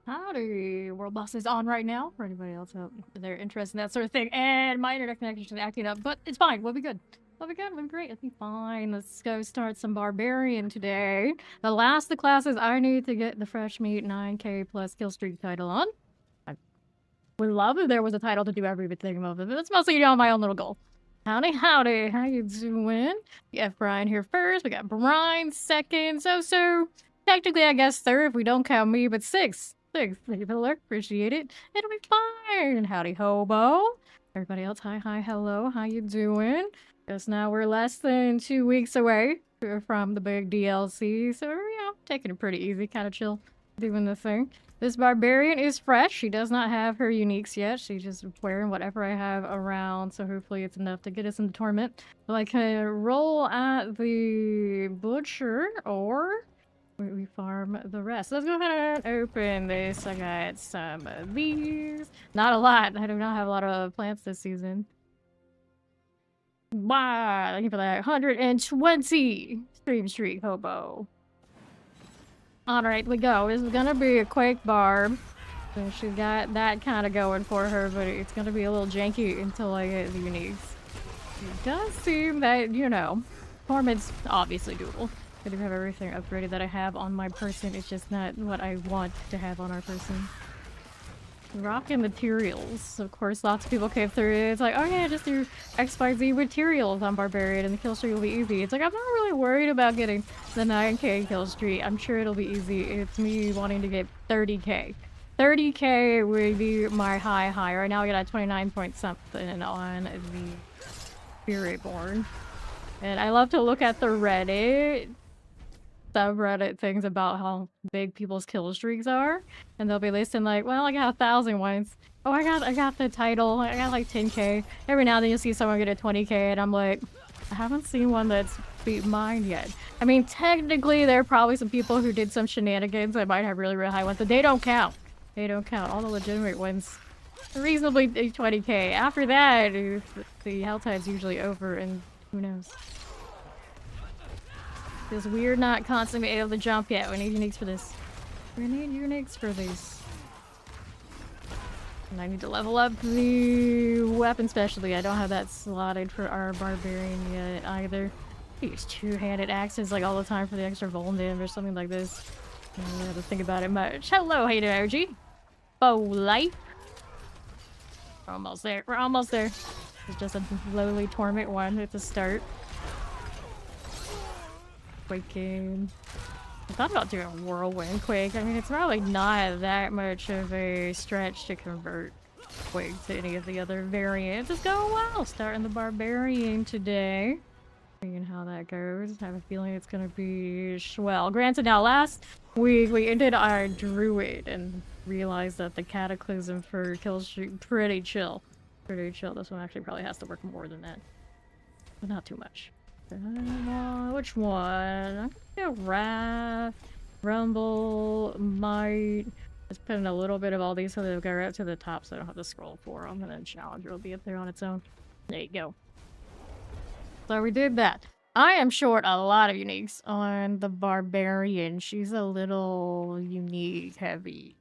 Howdy, World Boss is on right now for anybody else out there interested in that sort of thing. And my internet connection is acting up, but it's fine. We'll be good. We'll be good. We'll be great. It'll be fine. Let's go start some Barbarian today. The last of the classes I need to get the fresh meat 9K plus Killstreak title on. I would love if there was a title to do everything of it, but it's mostly my own little goal. Howdy, howdy. How you doing? We have Brian here first. We got Brian second. So technically, I guess third if we don't count me, but sixth. Thank you for the lurk. Appreciate it. It'll be fine. Howdy, hobo. Everybody else, hi, hello. How you doing? Guess now we're less than 2 weeks away from the big DLC, so taking it pretty easy, kind of chill, doing the thing. This Barbarian is fresh. She does not have her uniques yet. She's just wearing whatever I have around, so hopefully it's enough to get us into Torment. So I can roll at the Butcher, or we farm the rest. Let's go ahead and open this. I got some of these. Not a lot. I do not have a lot of plants this season. Wow, thank you for that. 120 stream streak, hobo. Alright, we go. This is gonna be a quick barb. So she got that kind of going for her, but it's gonna be a little janky until I get the uniques. It does seem that, Torment's obviously doable. I do have everything upgraded that I have on my person. It's just not what I want to have on our person. Rocking materials. Of course, lots of people came through. It's like, oh yeah, just do XYZ materials on Barbarian and the kill streak will be easy. It's like, I'm not really worried about getting the 9K kill streak. I'm sure it'll be easy. It's me wanting to get 30K. 30K would be my high. Right now I got a 29 point something on the Spiritborn. And I love to look at the Reddit subreddit things about how big people's kill streaks are, and they'll be listing like, well, I got 1,000 once. Oh, I got the title. I got like 10K. Every now and then you'll see someone get a 20K, and I'm like, I haven't seen one that's beat mine yet. I mean, technically, there are probably some people who did some shenanigans that might have really high ones, but they don't count. They don't count. All the legitimate ones, reasonably 20K. After that, the hell tide's usually over, and who knows. Because we're not constantly able to jump yet. We need uniques for this. We need uniques for these. And I need to level up the weapon specialty. I don't have that slotted for our Barbarian yet either. I use two-handed axes like all the time for the extra vuln damage or something like this. I don't really have to think about it much. Hello, Hate Energy. Bow life. We're almost there. We're almost there. It's just a lowly Torment one at the start. Quaking. I thought about doing Whirlwind Quake. I mean, it's probably not that much of a stretch to convert Quake to any of the other variants. It's going well. Starting the Barbarian today. Seeing how that goes. I have a feeling it's going to be swell. Granted, now last week we ended our Druid and realized that the Cataclysm for Killstreak pretty chill. Pretty chill. This one actually probably has to work more than that. But not too much. Which one? I'm gonna go Wrath, Rumble, Might. Just put in a little bit of all these so they'll go right to the top so I don't have to scroll for them. And then Challenger will be up there on its own. There you go. So we did that. I am short a lot of uniques on the Barbarian. She's a little unique heavy.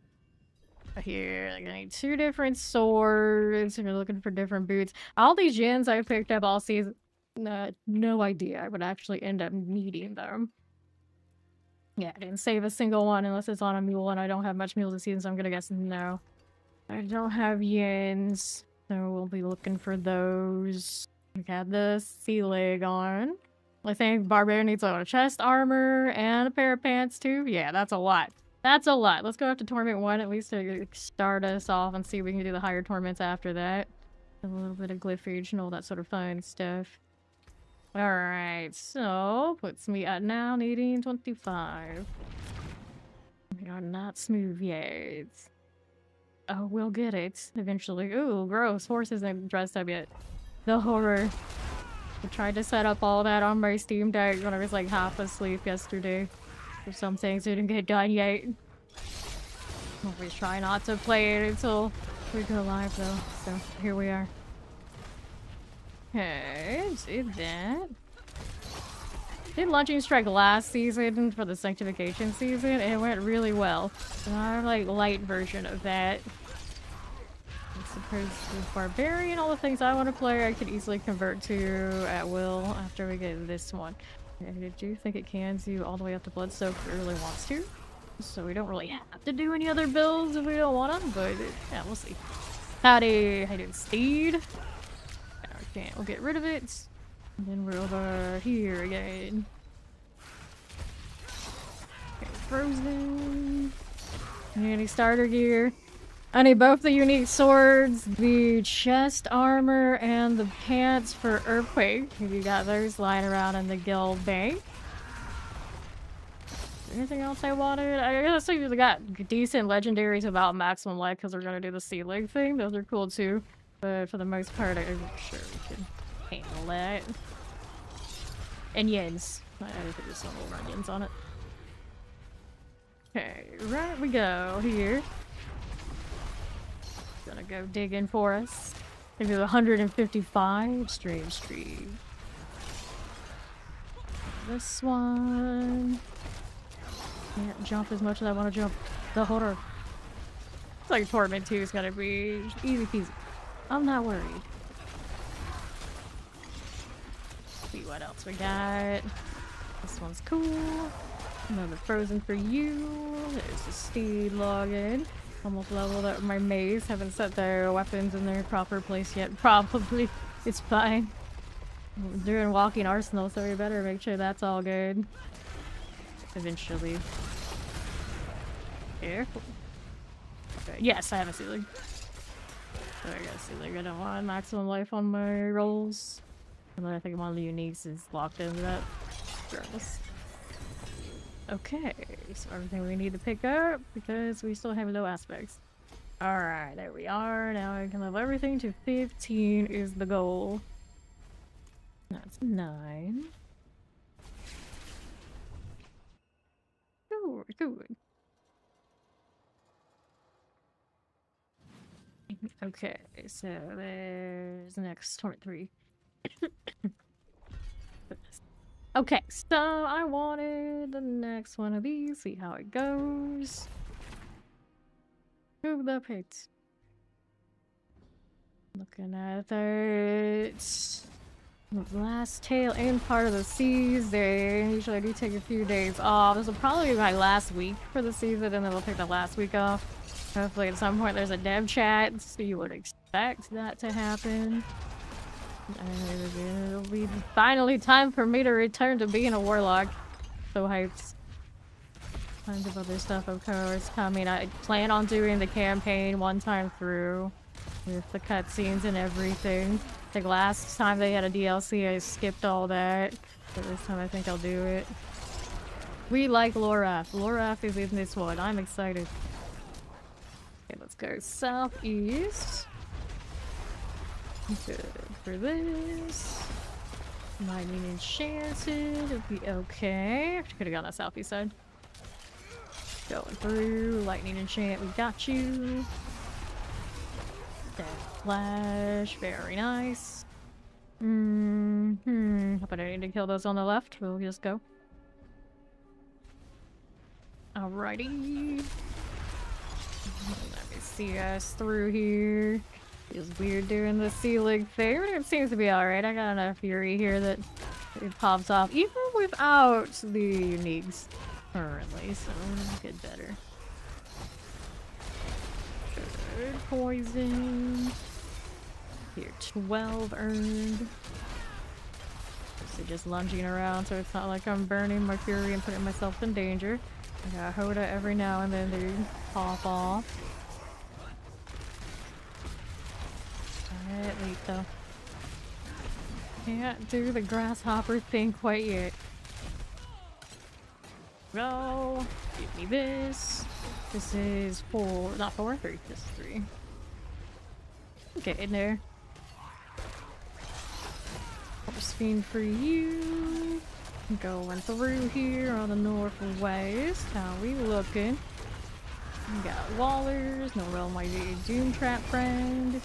Here, like, I need 2 different swords. We're looking for different boots. All these gens I picked up all season. No idea I would actually end up needing them. Yeah, I didn't save a single one unless it's on a mule, and I don't have much mules this season, so I'm gonna guess no. I don't have yens, so we'll be looking for those. We got the sea leg on. I think Barbarian needs a chest armor and a pair of pants too. Yeah, that's a lot. That's a lot. Let's go up to Torment 1 at least to start us off and see if we can do the higher torments after that. A little bit of glyphage and all that sort of fun stuff. Alright, so puts me at now needing 25. We are not smooth yet. Oh, we'll get it eventually. Ooh, gross. Horse isn't dressed up yet. The horror. I tried to set up all that on my Steam Deck when I was like half asleep yesterday. So some things didn't get done yet. Always try not to play it until we go live though. So here we are. Okay, did that. Did Launching Strike last season for the Sanctification season, and it went really well. And I like light version of that. I suppose with Barbarian, all the things I want to play, I could easily convert to at will after we get this one. And I do think it can do all the way up to Bloodsoak if it really wants to. So we don't really have to do any other builds if we don't want them, but yeah, we'll see. Howdy, Steed. Okay, we'll get rid of it. And then we're over here again. Okay, frozen. Any starter gear. I need both the unique swords, the chest armor, and the pants for Earthquake. If you got those lying around in the guild bank. Anything else I wanted? I guess we got decent legendaries about maximum life because we're gonna do the sea leg thing. Those are cool too. But for the most part, I'm sure we can handle that. And yens. I think there's some little onions on it. Okay, right we go here. Gonna go digging for us. Maybe 155 stream. This one. Can't jump as much as I want to jump. The horror. It's like Torment 2 is gonna be easy peasy. I'm not worried. See what else we got. This one's cool. Another frozen for you. There's the Steed login. Almost leveled up my maze. Haven't set their weapons in their proper place yet. Probably. It's fine. We're doing walking arsenal, so we better make sure that's all good. Eventually. Careful. Okay. Yes, I have a ceiling. So I got a ceiling. I don't want maximum life on my rolls. And then I think one of the uniques is locked into that. Regardless. Okay, so everything we need to pick up because we still have no aspects. Alright, there we are. Now I can level everything to 15 is the goal. That's 9. Good. Okay, so there's the next Torment 3. Okay, so I wanted the next one of these, see how it goes. Move the pit. Looking at it. The last tail end part of the season. Usually I do take a few days off. This will probably be my last week for the season, and then we'll take the last week off. Hopefully at some point there's a dev chat, so you would expect that to happen. And it'll be finally time for me to return to being a warlock. So hyped. Tons of other stuff, of course, coming. I plan on doing the campaign one time through with the cutscenes and everything. I think last time they had a DLC, I skipped all that. But this time I think I'll do it. We like Loraf. Loraf is in this one. I'm excited. Okay, let's go southeast. Good for this. Lightning enchanted. It'll be okay. Could have gone on the southeast side. Going through. Lightning enchant. We got you. Death flash. Very nice. But I need to kill those on the left. We'll just go. Alrighty. Let me see us through here. Feels weird doing the ceiling thing, but it seems to be alright. I got enough fury here that it pops off, even without the uniques currently, so it'll get better. Good poison. Here, 12 earned. So just lunging around so it's not like I'm burning my fury and putting myself in danger. I got Hoda every now and then to pop off. Wait though. Can't do the grasshopper thing quite yet. Go. Give me this. This is 4, not 4, 3. This is 3. Get in there. Force fiend for you. Going through here on the northwest. How we looking? We got Wallers. No real mighty Doom Trap friend.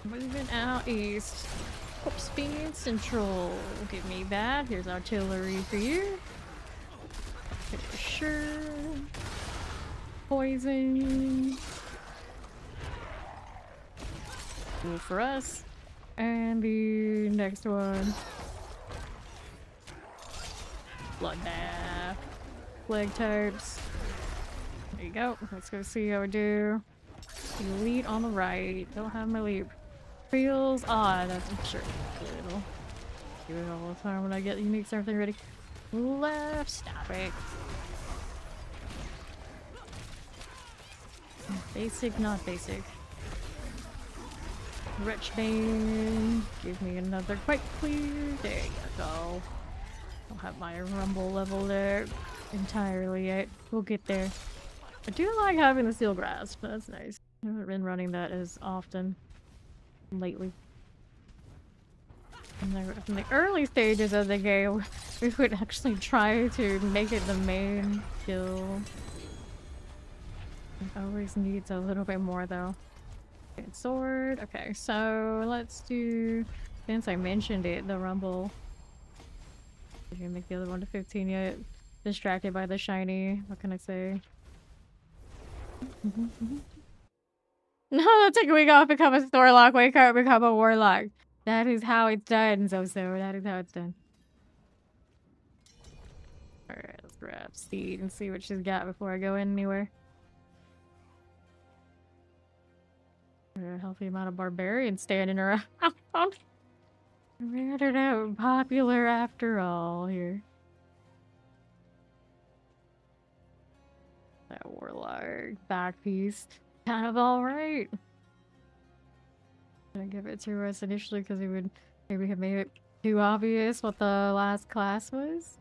Moving out east. Speed Central. Give me that. Here's artillery for you. Sure. Poison. Cool for us. And the next one. Bloodbath. Plague types. There you go. Let's go see how we do. Elite on the right. Don't have my leap. Feels odd. That's sure. It'll do it all the time when I get uniques and everything ready. Left. Stop it. Basic, not basic. Wretchbane. Give me another quite clear. There you go. Don't have my rumble level there entirely yet. We'll get there. I do like having the steel grasp. That's nice. I haven't been running that as often lately. In the early stages of the game, we would actually try to make it the main skill. It always needs a little bit more though. Good sword. Okay, so let's do, since I mentioned it, the rumble. Did you make the other one to 15 yet? Distracted by the shiny. What can I say? No, take a week off, become a Storlock, wake up, become a Warlock. That is how it's done, so that is how it's done. Alright, let's grab Steed and see what she's got before I go in anywhere. A healthy amount of Barbarian standing around. Rather out popular after all here. That Warlock back piece. Kind of alright. Gonna give it to us initially because it would maybe have made it too obvious what the last class was.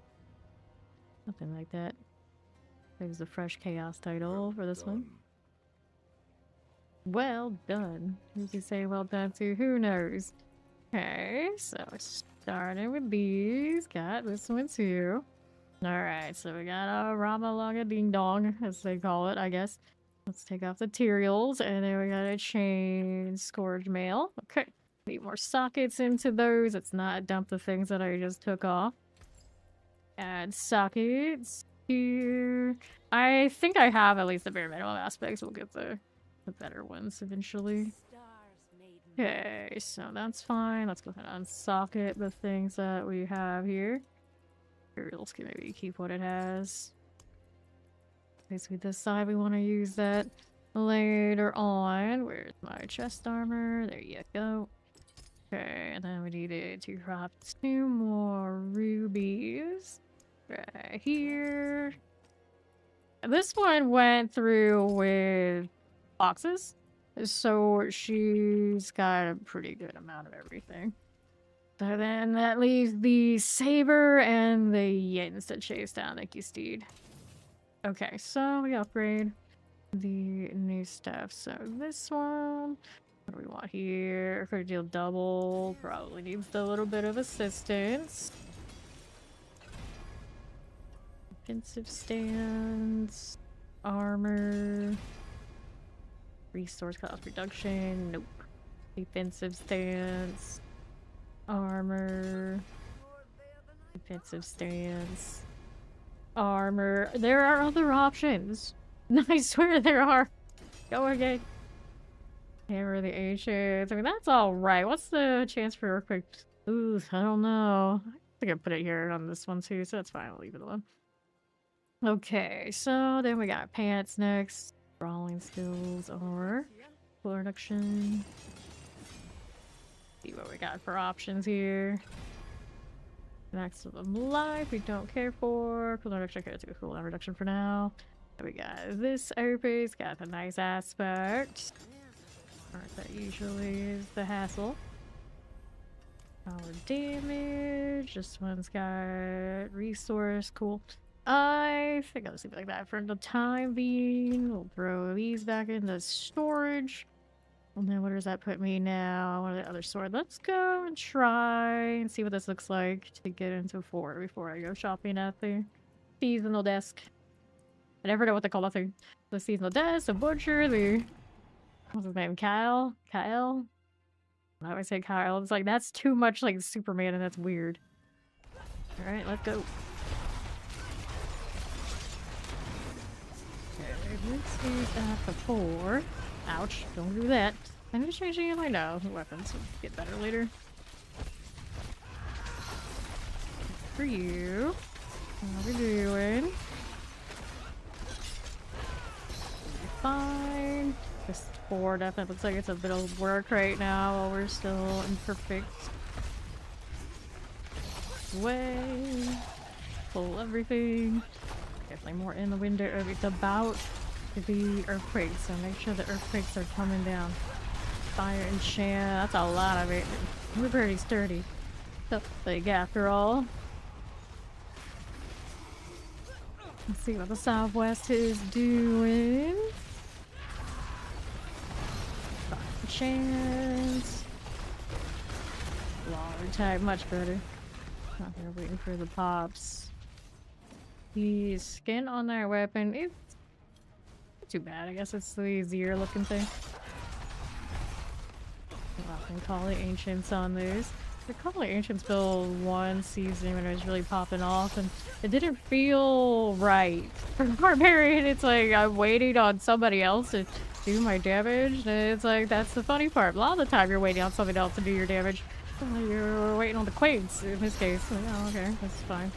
Something like that. It was a fresh chaos title for this one. Well done. Who's he say well done to? Who knows? Okay, so starting with these. Got this one too. Alright, so we got a Ramalonga Ding Dong, as they call it, I guess. Let's take off the materials, and then we got a chain Scourge Mail. Okay, need more sockets into those. Let's not dump the things that I just took off. Add sockets here. I think I have at least the bare minimum aspects. We'll get the better ones eventually. Okay, so that's fine. Let's go ahead and unsocket the things that we have here. Materials can maybe keep what it has. Basically, this side we want to use that later on. Where's my chest armor? There you go. Okay, and then we needed to craft 2 more rubies. Right here. And this one went through with boxes, so she's got a pretty good amount of everything. So then that leaves the saber and the yins to chase down. Thank you, Steed. Okay, so we upgrade the new stuff. So this one, what do we want here? Could deal double. Probably needs a little bit of assistance. Defensive stance, armor, resource cost reduction. Nope. Defensive stance, armor, defensive stance, armor. There are other options. I swear there are. Go again. Hammer the ancients. I mean, that's alright. What's the chance for earthquake? Ooh, I don't know. I think I put it here on this one too, so that's fine. I'll leave it alone. Okay, so then we got pants next. Brawling skills or full reduction. See what we got for options here. Maximum life we don't care for. Cool reduction, okay, let's do a cool reduction for now. We got this opus, got the nice aspect. Alright, that usually is the hassle. Power damage. This one's got resource, cool. I think I'll just leave it like that for the time being. We'll throw these back into storage. And then where does that put me now? I want the other sword. Let's go and try and see what this looks like to get into 4 before I go shopping at the seasonal desk. I never know what they call that thing. The seasonal desk, the butcher, the... What's his name? Kyle? Kyle? I always say Kyle. It's like, that's too much like Superman and that's weird. Alright, let's go. Okay, let's see that before. Ouch, don't do that. I need to change any of my weapons will get better later. For you. How we doing? Fine. This 4 definitely looks like it's a bit of work right now while we're still imperfect. Way. Pull everything. Definitely more in the window. It's about to be earthquakes, so make sure the earthquakes are coming down. Fire and Shan, that's a lot of it. We're pretty sturdy. So, like, after all. Let's see what the Southwest is doing. Fire and Shans. Longer type, much better. Not here waiting for the pops. The skin on their weapon, it's not too bad. I guess it's the easier looking thing. I can call the Ancients on these. The Call the Ancients build one season when it was really popping off, and it didn't feel right. For Barbarian, it's like I'm waiting on somebody else to do my damage, and it's like that's the funny part. A lot of the time you're waiting on somebody else to do your damage. You're waiting on the Quains in this case. Like, oh, okay, that's fine.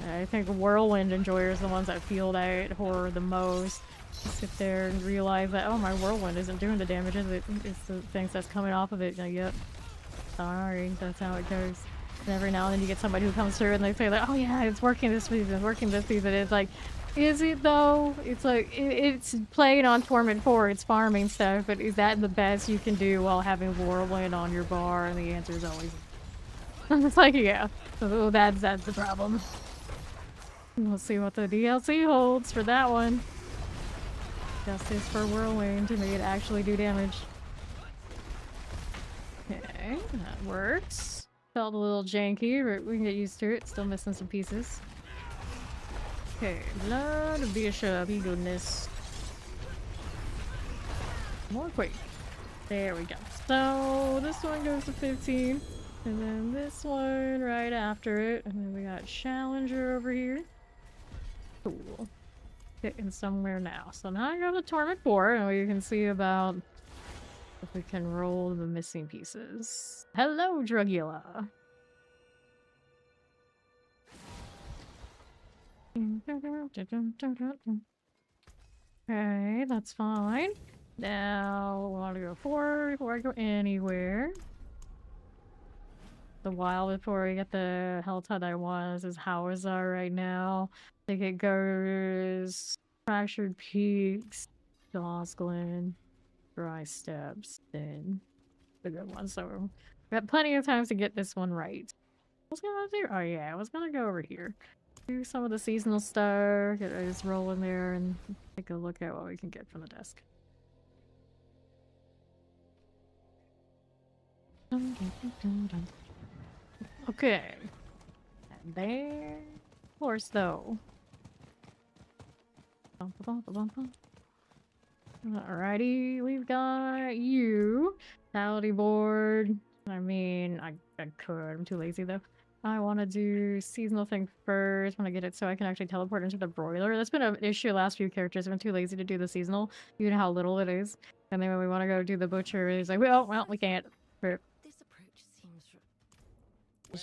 I think Whirlwind enjoyers are the ones that feel that horror the most. Sit there and realize that, oh, my Whirlwind isn't doing the damage, is it? It's the things that's coming off of it. Like, yep. Sorry, that's how it goes. And every now and then you get somebody who comes through and they say like, oh yeah, it's working this season, it's working this season. It's like, is it though? It's like, it's playing on Torment 4, it's farming stuff, but is that the best you can do while having Whirlwind on your bar? And the answer is always... It's like, yeah. So that's the problem. We'll see what the DLC holds for that one. Justice for Whirlwind to make it actually do damage. Okay, that works. Felt a little janky, but we can get used to it. Still missing some pieces. Okay, Blood of Bishop, goodness. More Quake. There we go. So this one goes to 15. And then this one right after it. And then we got Challenger over here. Cool. Getting somewhere now. So now I go to Torment 4, and we can see about if we can roll the missing pieces. Hello, Drugula. Okay, that's fine. Now, I want to go forward before I go anywhere. The while before we get the Helltide I want. This is Hawazar right now. I think it goes Fractured Peaks, Dosglen, Dry Steps, then the good one. So we got plenty of time to get this one right. What was gonna do? Oh yeah, I was gonna go over here. Do some of the seasonal stuff, get this roll in there, and take a look at what we can get from the desk. Okay. And there. Of course, though. Alrighty, we've got you. Tally board. I mean, I could. I'm too lazy, though. I want to do seasonal thing first. Want to get it so I can actually teleport into the broiler. That's been an issue last few characters. I've been too lazy to do the seasonal, even how little it is. And then when we want to go do the butcher, it's like, well, we can't. This approach seems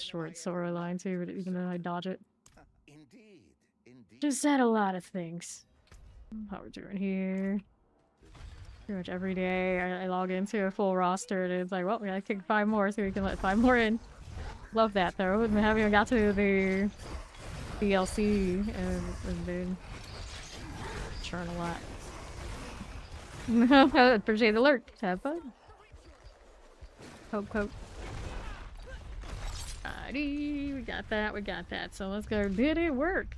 short storyline too, but even though I dodge it. Indeed. Just said a lot of things. How we're doing here. Pretty much every day I log into a full roster and it's like, well, we gotta kick 5 more so we can let 5 more in. Love that though. We haven't even got to the DLC and then churn a lot. Appreciate the alert. Have fun. Poke. Alrighty, we got that. So let's go. Did it work?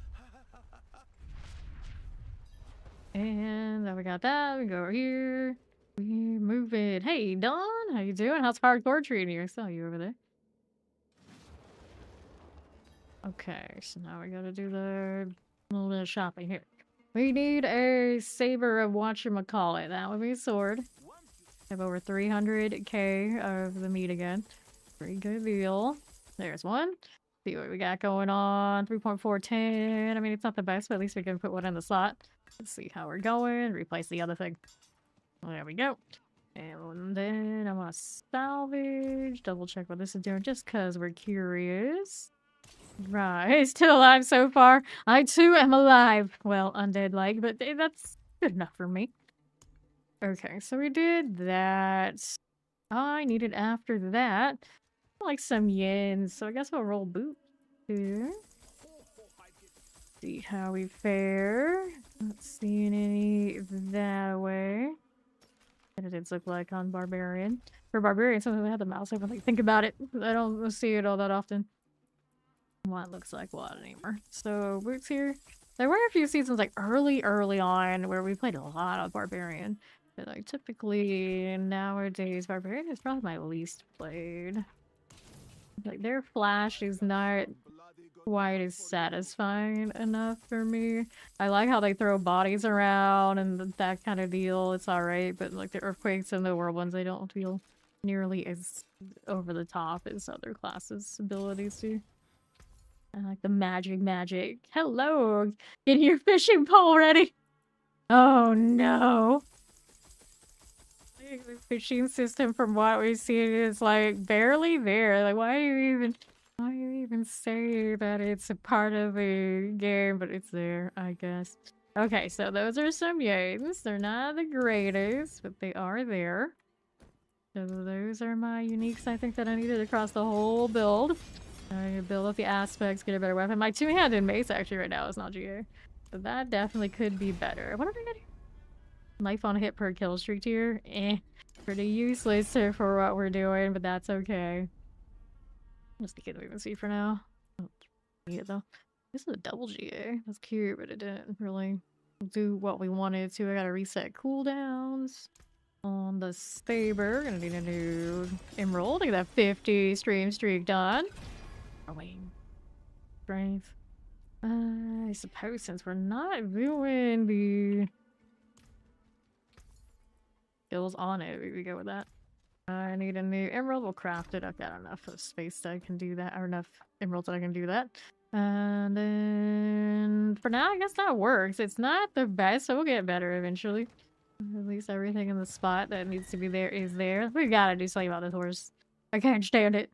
And then we got that. We go over here. We move it. Hey, Dawn, how you doing? How's hardcore treating you? I saw you over there. Okay, so now we gotta do the little bit of shopping here. We need a saber of whatchamacallit. That would be a sword. have over 300k of the meat again. Pretty good deal. There's one. See what we got going on. 3.410. I mean, it's not the best, but at least we can put one in the slot. Let's see how we're going. Replace the other thing. There we go. And then I want to salvage. Double check what this is doing just because we're curious. Right. Still alive so far. I too am alive. Well, undead-like, but that's good enough for me. Okay, so we did that. I needed after that like some yens, so I guess we'll roll boot here. See how we fare. Not seeing any that way. What did it look like on Barbarian? For Barbarian, sometimes I have the mouse open. Like, think about it. I don't see it all that often. What looks like what anymore. So boots here. There were a few seasons like early on where we played a lot of Barbarian. But like typically nowadays Barbarian is probably my least played. Like their flash is not quite as satisfying enough for me. I like how they throw bodies around and that kind of deal. It's alright, but like the earthquakes and the world ones, I don't feel nearly as over the top as other classes' abilities do. I like the magic. Hello! Get your fishing pole ready! Oh no! The fishing system from what we've seen is like barely there. Like why do you even say that it's a part of the game, but it's there, I guess. Okay, so those are some yays. They're not the greatest, but they are there. So those are my uniques I think that I needed across the whole build. I build up the aspects, get a better weapon. My two-handed mace actually right now is not GA. So that definitely could be better. What are we getting? Life on hit per kill streak tier? Pretty useless for what we're doing, but that's okay. Just get moving see for now. Don't need it though. This is a double GA. That's cute, but it didn't really do what we wanted to. I gotta reset cooldowns on the Saber. Gonna need a new emerald. Look at that 50 stream streak done. Oh wait. Strength. I suppose since we're not doing the skills on it, we go with that. I need a new emerald. We'll craft it. I've got enough of space that I can do that, or enough emeralds that I can do that. And then for now, I guess that works. It's not the best, so we'll get better eventually. At least everything in the spot that needs to be there is there. We gotta do something about this horse. I can't stand it.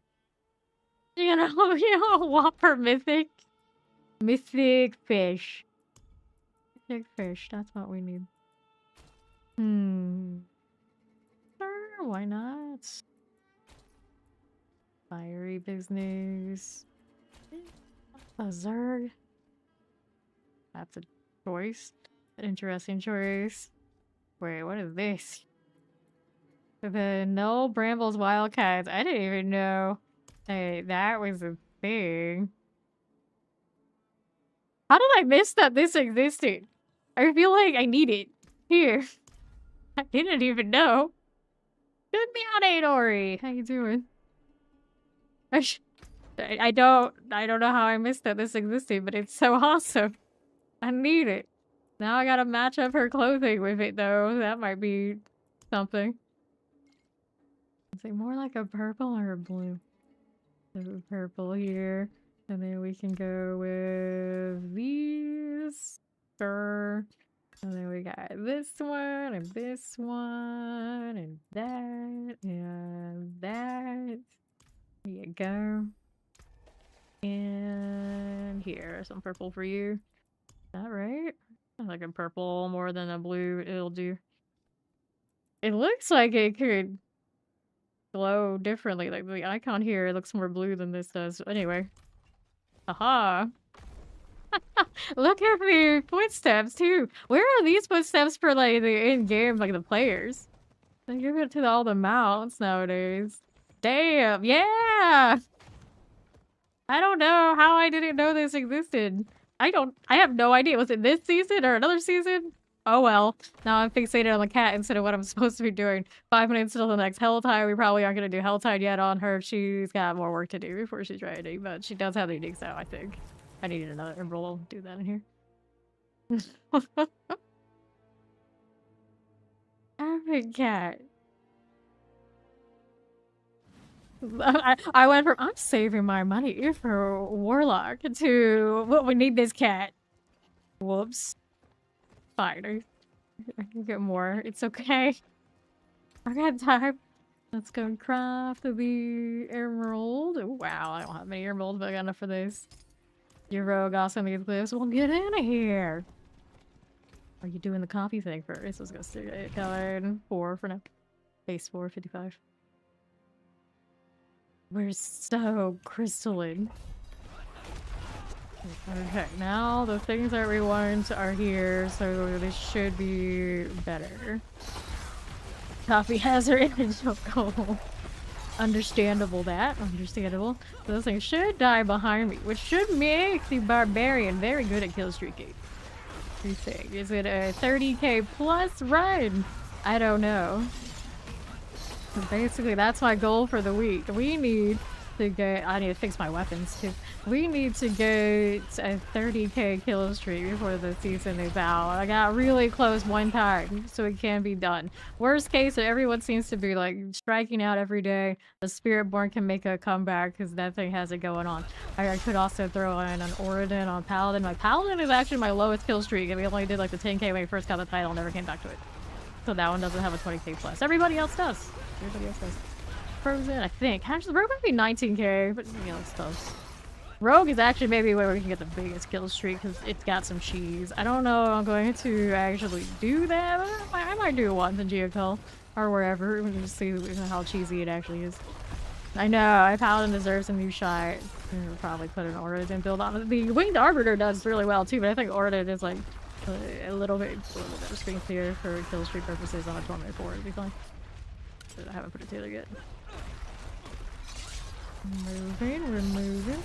You know, Whopper Mythic. Mythic fish. Mythic fish, that's what we need. Sure, why not? Fiery business. A Zerg. That's a choice. An interesting choice. Wait, what is this? The Null Brambles Wildcats. I didn't even know. Hey, that was a thing. How did I miss that this existed? I feel like I need it. Here. I didn't even know. Good meow, Ori. How you doing? I don't know how I missed that this existed, but it's so awesome. I need it. Now I gotta match up her clothing with it though. That might be something. Is it more like a purple or a blue? There's a purple here. And then we can go with these. Sure. And then we got this one, and this one, and that, and that. There you go. And here, some purple for you. Is that right? I like a purple more than a blue. It'll do. It looks like it could glow differently. Like the icon here looks more blue than this does. Anyway. Haha. Look at the footsteps too. Where are these footsteps for like the in-game, like the players? They give it to all the mounts nowadays. Damn, yeah! I don't know how I didn't know this existed. I have no idea. Was it this season or another season? Oh well. Now I'm fixated on the cat instead of what I'm supposed to be doing. 5 minutes until the next Helltide. We probably aren't going to do Helltide yet on her. She's got more work to do before she's ready, but she does have the uniques out, I think. I needed another emerald. I'll do that in here. Avid cat. I went from I'm saving my money for Warlock to what we need this cat. Whoops. Fine. I can get more. It's okay. I got time. Let's go and craft the emerald. Wow, I don't have many emeralds, but I got enough for this. Your rogue also needs this. Well, get in here. Are you doing the coffee thing first? Let's go stick it. Colored 4 for now. Base 455. We're so crystalline. Okay, now the things that we want are here, so this should be better. Coffee hazard and choco. Understandable that. Understandable. So this thing should die behind me, which should make the Barbarian very good at Killstreaking. You think? Is it a 30k plus run? I don't know. So basically, that's my goal for the week. We need to get... I need to fix my weapons, too. We need to get a 30k kill streak before the season is out. I got really close one time, so it can be done. Worst case, if everyone seems to be, like, striking out every day, the Spiritborn can make a comeback, because that thing has it going on. I could also throw in an Oridon on Paladin. My Paladin is actually my lowest kill streak, and we only did, like, the 10k when we first got the title, never came back to it. So that one doesn't have a 20k plus. Everybody else does. Everybody else does. Frozen, I think. Actually, Rogue might be 19k, but you know, it's tough. Rogue is actually maybe where we can get the biggest kill streak because it's got some cheese. I don't know if I'm going to actually do that, but I might do it once in Geocol or wherever. We can just see how cheesy it actually is. I know, Paladin deserves a new shot. We'll probably put an Oridon build on it. The Winged Arbiter does really well too, but I think Oridon is like a little bit better screen clear for kill streak purposes on a Torment 4. It'd be fine. But I haven't put it together yet. Moving, we're moving.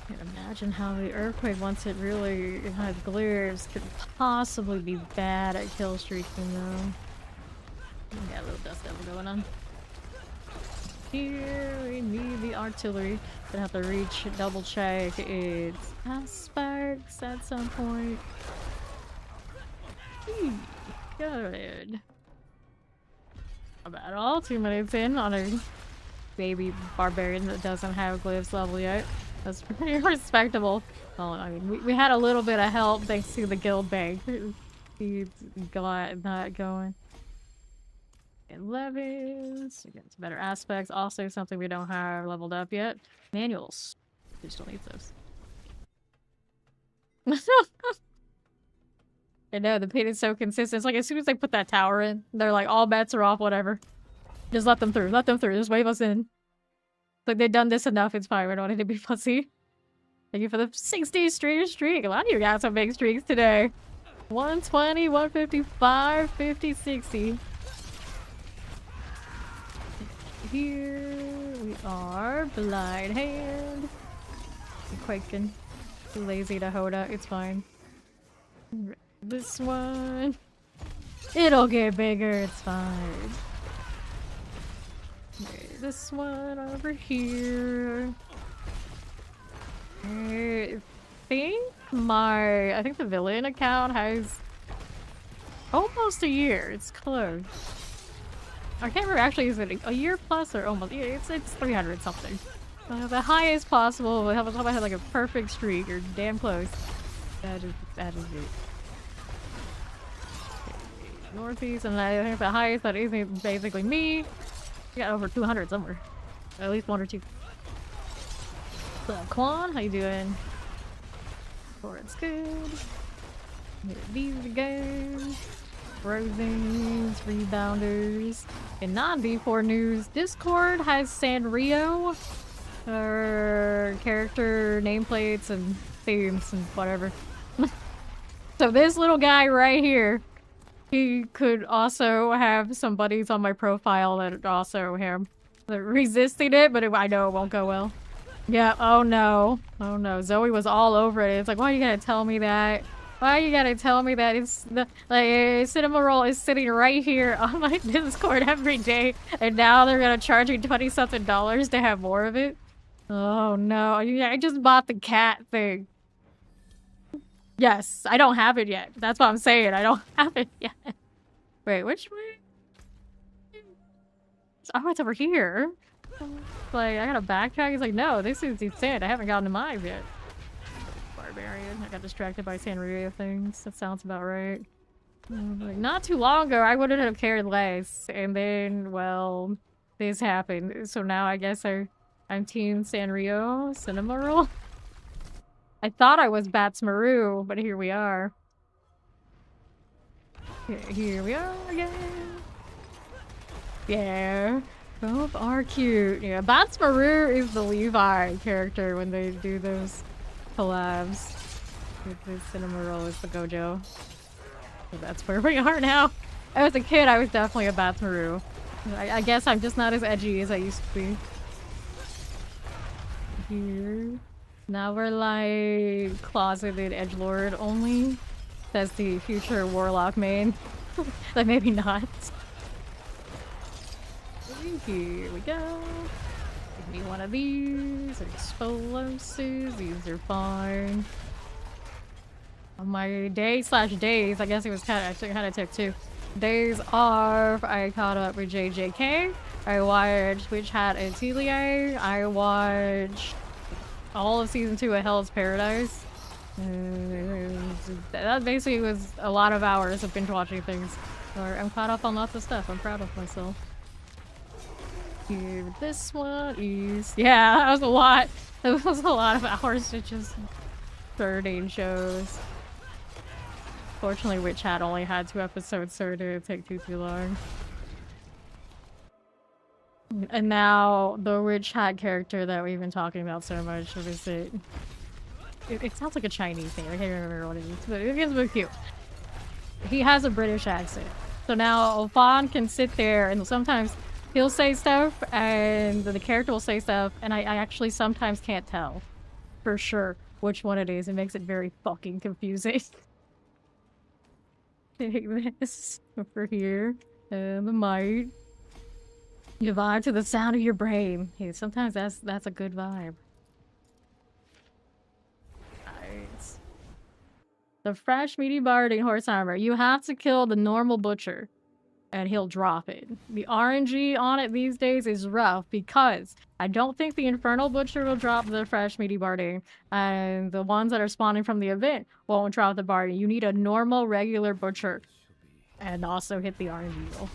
Can't imagine how the Earthquake, once it really has glares, could possibly be bad at kill streaking though. Got a little dust devil going on. Here we need the artillery. Gonna have to reach, double check its aspects at some point. Good. Not bad at all. 2 minutes in on a baby barbarian that doesn't have glyphs level yet. That's pretty respectable. Well, I mean, we had a little bit of help thanks to the guild bank. He's got that going. And levels. Again, some better aspects. Also something we don't have leveled up yet. Manuals. We still need those. I know, the paint is so consistent. It's like as soon as they put that tower in, they're like, all bets are off, whatever. Just let them through. Let them through. Just wave us in. It's like they've done this enough. It's fine. We don't need to be fussy. Thank you for the 60 streak. A lot of you got some big streaks today. 120, 155, 50, 60. Here we are. Blind hand. I'm quaking. Too lazy to hold up. It's fine. This one. It'll get bigger. It's fine. Okay, this one over here. I think the villain account has almost a year. It's close. I can't remember actually, is it a year plus or almost? Yeah, it's 300 something. The highest possible. How about I had like a perfect streak or damn close. That is it. Northeast, and I think the highest that is basically me. We got over 200 somewhere. At least 1 or 2. So, Quan, how you doing? It's good. These again. Rosings, rebounders. In non-D4 news, Discord has Sanrio. Character nameplates and themes and whatever. So this little guy right here, he could also have some buddies on my profile that also him. They're resisting it, but I know it won't go well. Yeah, oh no. Oh no. Zoe was all over it. It's like, why you gotta tell me that? Why you gotta tell me that? It's the Cinema Roll is sitting right here on my Discord every day, and now they're gonna charge me $20-something to have more of it? Oh no. I just bought the cat thing. Yes, I don't have it yet. That's what I'm saying. I don't have it yet. Wait, which way? Oh, it's over here. Like, I got a backtrack. He's like, no, this is insane. I haven't gotten to mine yet. Barbarian. I got distracted by Sanrio things. That sounds about right. Like, not too long ago, I wouldn't have cared less. And then, well, this happened. So now I guess I'm Team Sanrio Cinema Roll. I thought I was Bats Maru, but here we are. Here we are again. Yeah, both are cute. Yeah, Bats Maru is the Levi character when they do those collabs. With the Cinema Roll is the Gojo. So that's where we are now. As a kid, I was definitely a Bats Maru. I guess I'm just not as edgy as I used to be. Here. Now we're like closeted edgelord only. That's the future warlock main. But maybe not. Here we go. Give me one of these. Explosives. These are fine. On my days, I guess it was kind of took 2 days off. I caught up with JJK. I watched Witch Hat and Atelier. I watched all of season 2 of Hell's Paradise. That basically was a lot of hours of binge watching things. I'm caught up on lots of stuff. I'm proud of myself. Here, this one is... Yeah, that was a lot. That was a lot of hours to just 13 shows. Fortunately, Witch Hat only had 2 episodes, so it didn't take too long. And now, the Witch Hat character that we've been talking about so much, what is it? It sounds like a Chinese name. I can't remember what it is, but it's really cute. He has a British accent. So now Fawn can sit there and sometimes he'll say stuff and the character will say stuff and I actually sometimes can't tell for sure which one it is. It makes it very fucking confusing. Take this over here. And the mic. You vibe to the sound of your brain. Hey, sometimes that's a good vibe. Nice. The fresh meaty barding horse armor. You have to kill the normal butcher. And he'll drop it. The RNG on it these days is rough because I don't think the Infernal Butcher will drop the fresh meaty barding, and the ones that are spawning from the event won't drop the barding. You need a normal, regular butcher, and also hit the RNG roll.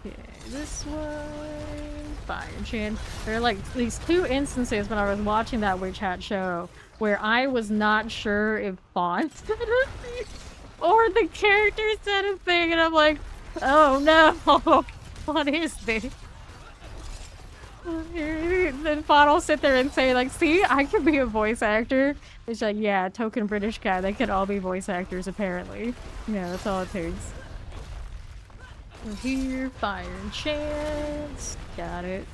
Okay, this one... Fire Chin. There are like these 2 instances when I was watching that Witch Hat show where I was not sure if Fawn said it or the character said a thing, and I'm like, oh no, what is this? Then Fawn will sit there and say like, see, I can be a voice actor. It's like, yeah, token British guy, they can all be voice actors apparently. Yeah, that's all it takes. Here, Fire and Chance, got it.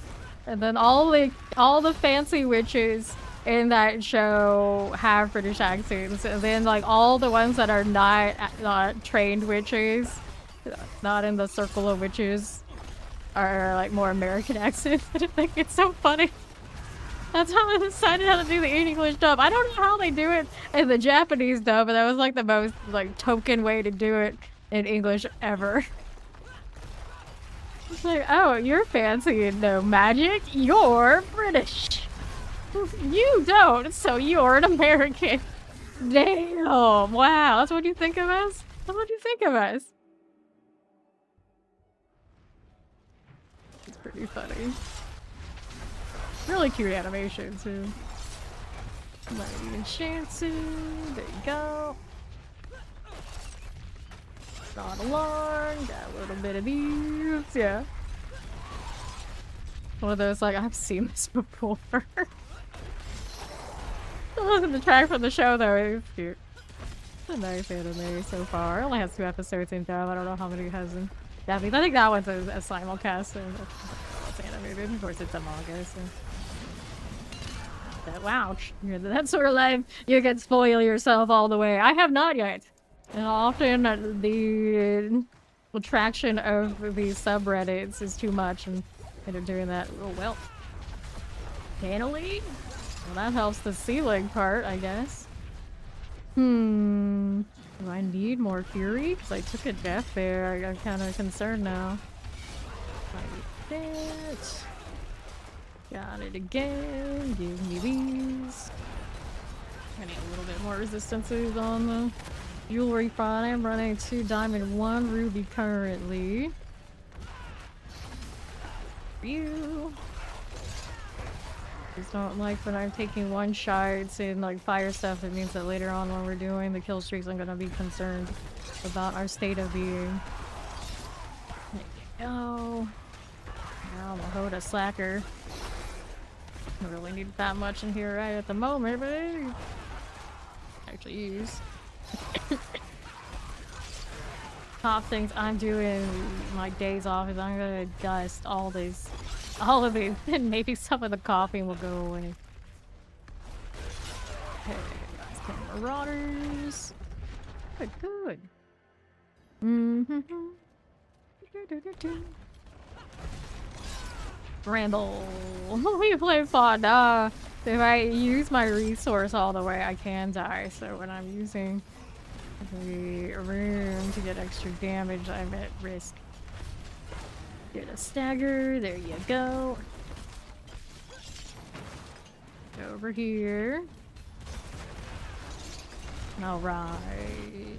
And then all the fancy witches in that show have British accents, and then like all the ones that are not trained witches, not in the circle of witches, are like more American accents. I think it's so funny. That's how I decided how to do the English dub. I don't know how they do it in the Japanese dub, but that was like the most like token way to do it in English ever. It's like, oh, you're fancy and no magic. You're British. You don't, so you're an American. Damn, wow, that's what you think of us? That's what you think of us? It's pretty funny. Really cute animation, too. Mighty Enchanted, there you go. Not along, got a little bit of these, yeah. One of those, like, I've seen this before. It wasn't the track from the show though, it was cute. It's a nice anime so far. It only has 2 episodes in dub. I don't know how many it has in Japanese. I think that one's a simulcast and it's animated. Of course it's a manga, so. Wow, that sort of life, you can spoil yourself all the way. I have not yet. And often the attraction of these subreddits is too much and end up doing that. Oh well. Finally? Well, that helps the ceiling part, I guess. Do I need more fury? Because I took a death there. I'm kind of concerned now. Like that. Got it again. Give me these. I need a little bit more resistances on the jewelry front. I'm running 2 diamond, 1 ruby currently. You. Just don't like when I'm taking 1 shots in like fire stuff. It means that later on when we're doing the kill streaks, I'm gonna be concerned about our state of being. There you go. Now I'm a Hoda slacker. Don't really need that much in here right at the moment, but actually use. Top things I'm doing my days off is I'm gonna dust all of these, and maybe some of the coughing will go away. Okay, guys, marauders. Good, good. Ramble. We play fun. If I use my resource all the way, I can die. So when I'm using the room to get extra damage, I'm at risk. Get a stagger. There you go. Over here. Alright.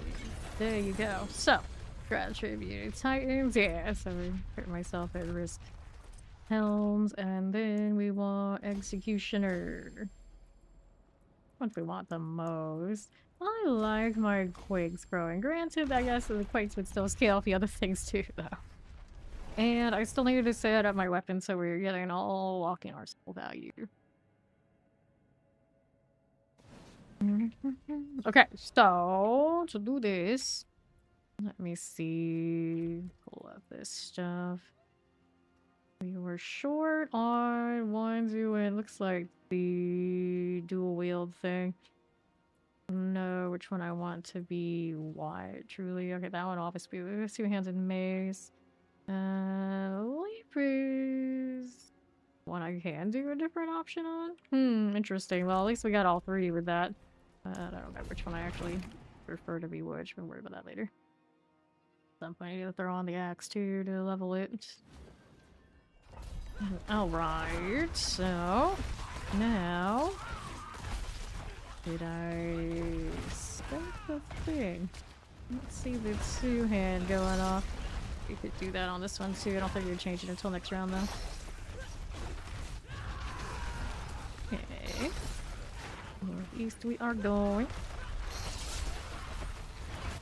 There you go. So, Tribute Titans. Yeah, so I put myself at risk. Helms, and then we want Executioner. What do we want the most? I like my Quakes growing. Granted, I guess the Quakes would still scale the other things too, though. And I still need to set up my weapon so we're getting all walking arsenal value. Okay, so to do this, let me see. Pull up this stuff. We were short on one, two, and it looks like the dual wield thing. No, which one I want to be wide, truly. Okay, that one obviously with 2 hands and mace. Libras. One I can do a different option on? Interesting. Well, at least we got all 3 with that. I don't know which one I actually prefer to be which, but we'll worry about that later. At some point I need to throw on the axe too to level it. Alright, so now did I set the thing? Let's see the 2-hand going off. You could do that on this one too. I don't think you're changing until next round though. Okay. Northeast we are going.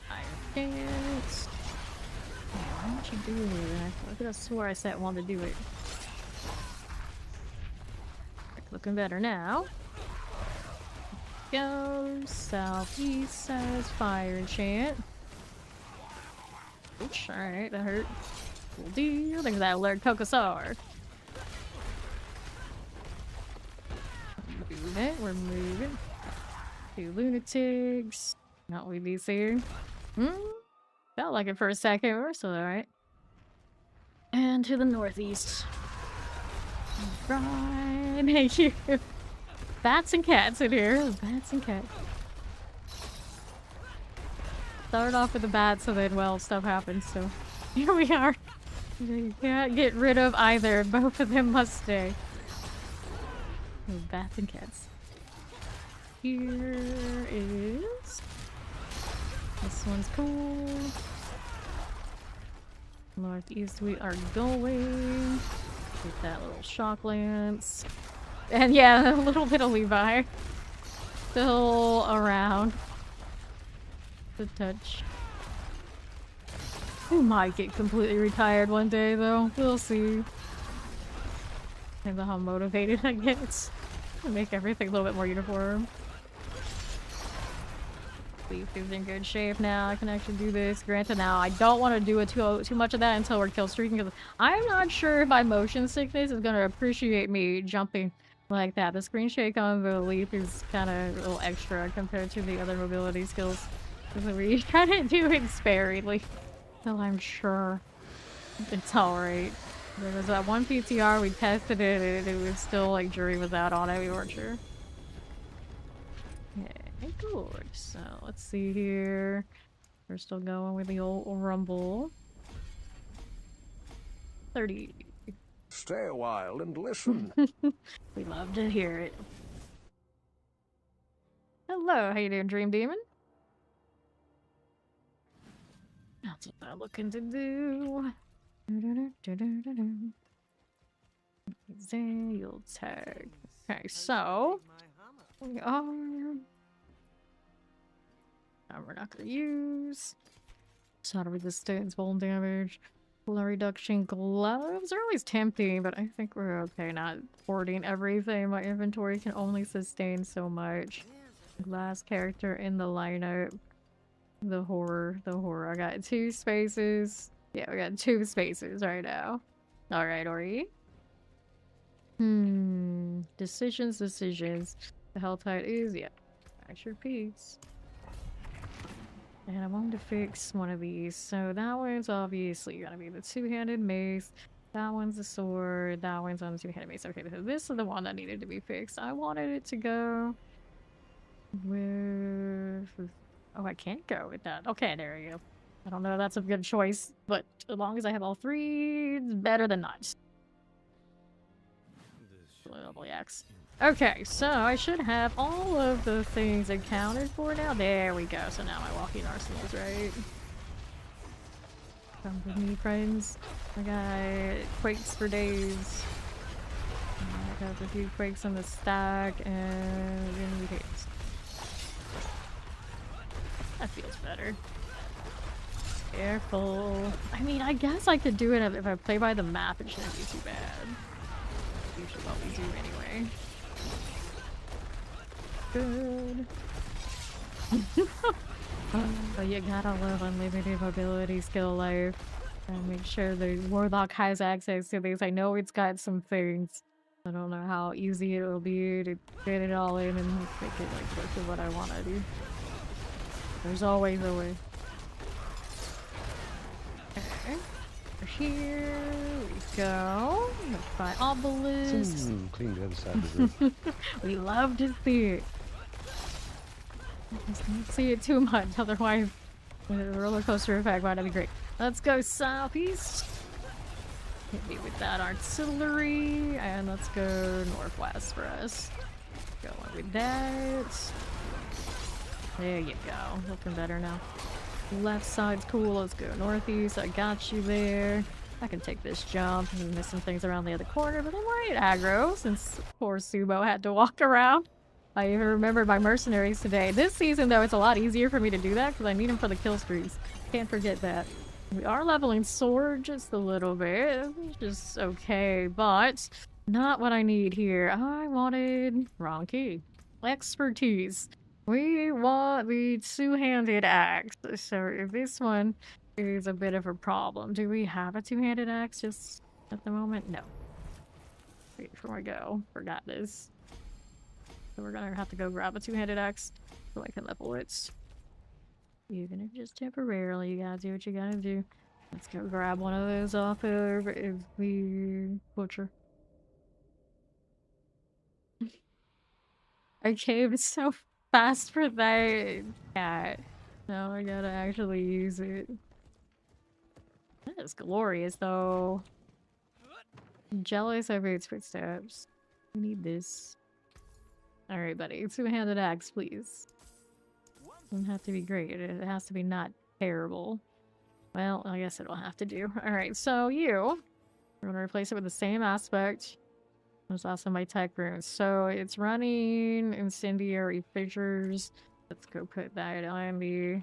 Iron Pants. Why don't you do that? I could have swore I said I wanted to do it. Looking better now. Go southeast says fire enchant. Oops, alright, that hurt. Cool deal. Think that alert Kokosar. Moving, we're moving. 2 lunatics. Not with these here. Felt like it for a second. We're still alright. And to the northeast. Right, thank you. Bats and cats in here. Bats and cats. Start off with the bats, so then, well, stuff happens, so here we are. You can't get rid of either. Both of them must stay. Oh, bats and cats. Here is... This one's cool. Northeast we are going. Get that little shock lance. And yeah, a little bit of Levi. Still around. The touch. He might get completely retired one day though. We'll see. I don't know how motivated I get to make everything a little bit more uniform. Leaf is in good shape now. I can actually do this. Granted, now I don't want to do it too much of that until we're kill streaking because I'm not sure if my motion sickness is going to appreciate me jumping like that. The screen shake on the leaf is kind of a little extra compared to the other mobility skills. So we try to do it sparingly, so I'm sure it's alright. There was that one PTR, we tested it, and it was still like jury was out on it, we weren't sure. Okay, good. So let's see here. We're still going with the old rumble. 30. Stay a while and listen. We love to hear it. Hello, how you doing, Dream Demon? That's what I'm looking to do. Zale tag. Okay, so we are. We're not gonna use shadow resistance, bone damage, blood reduction, gloves are always tempting, but I think we're okay not hoarding everything. My inventory can only sustain so much. Last character in the lineup. The horror. I got 2 spaces. Yeah, we got 2 spaces right now. Alright, Ori. Decisions. The hell tide is, yeah. Fractured piece. And I wanted to fix one of these. So that one's obviously gonna be the 2-handed mace. That one's the sword. That one's on the 2-handed mace. Okay, so this is the one that needed to be fixed. I wanted it to go with... Oh, I can't go with that. Okay, there we go. I don't know if that's a good choice, but as long as I have all 3, it's better than not. Lovely axe. Okay, so I should have all of the things accounted for now. There we go. So now my walking arsenal's right. Come with me, friends. I got quakes for days. I got a few quakes on the stack and hits. That feels better. Careful. I mean, I guess I could do it if I play by the map. It shouldn't be too bad. Usually what we do anyway. Good. But you gotta love unlimited mobility skill life and make sure the warlock has access to these. I know it's got some things. I don't know how easy it will be to get it all in and make it like work with what I want to do. There's always a way. Okay. Here we go. Let's try obelisks. Clean the other side of the room. We love to see it. Just don't see it too much, otherwise the roller coaster effect might not be great. Let's go southeast. Hit me with that artillery, and let's go northwest for us. Going with that. There you go. Looking better now. Left side's cool. Let's go northeast. I got you there. I can take this jump. I'm missing things around the other corner, but I'm right aggro since poor Sumo had to walk around. I even remembered my mercenaries today. This season, though, it's a lot easier for me to do that because I need them for the killstreaks. Can't forget that. We are leveling sword just a little bit. Just okay, but not what I need here. I wanted... wrong key. Expertise. We want the 2-handed axe. So if this one is a bit of a problem. Do we have a 2-handed axe just at the moment? No. Wait, before I go. Forgot this. So we're gonna have to go grab a 2-handed axe so I can level it. Even if just temporarily, you gotta do what you gotta do. Let's go grab one of those off of the butcher. I caved so fast for that cat. Now I gotta actually use it. That is glorious though. I'm jealous of its footsteps. We need this. Alright, buddy. 2-handed axe, please. Doesn't have to be great. It has to be not terrible. Well, I guess it'll have to do. Alright, so you... we're gonna replace it with the same aspect. There's also my tech runes. So it's running incendiary fissures. Let's go put that on the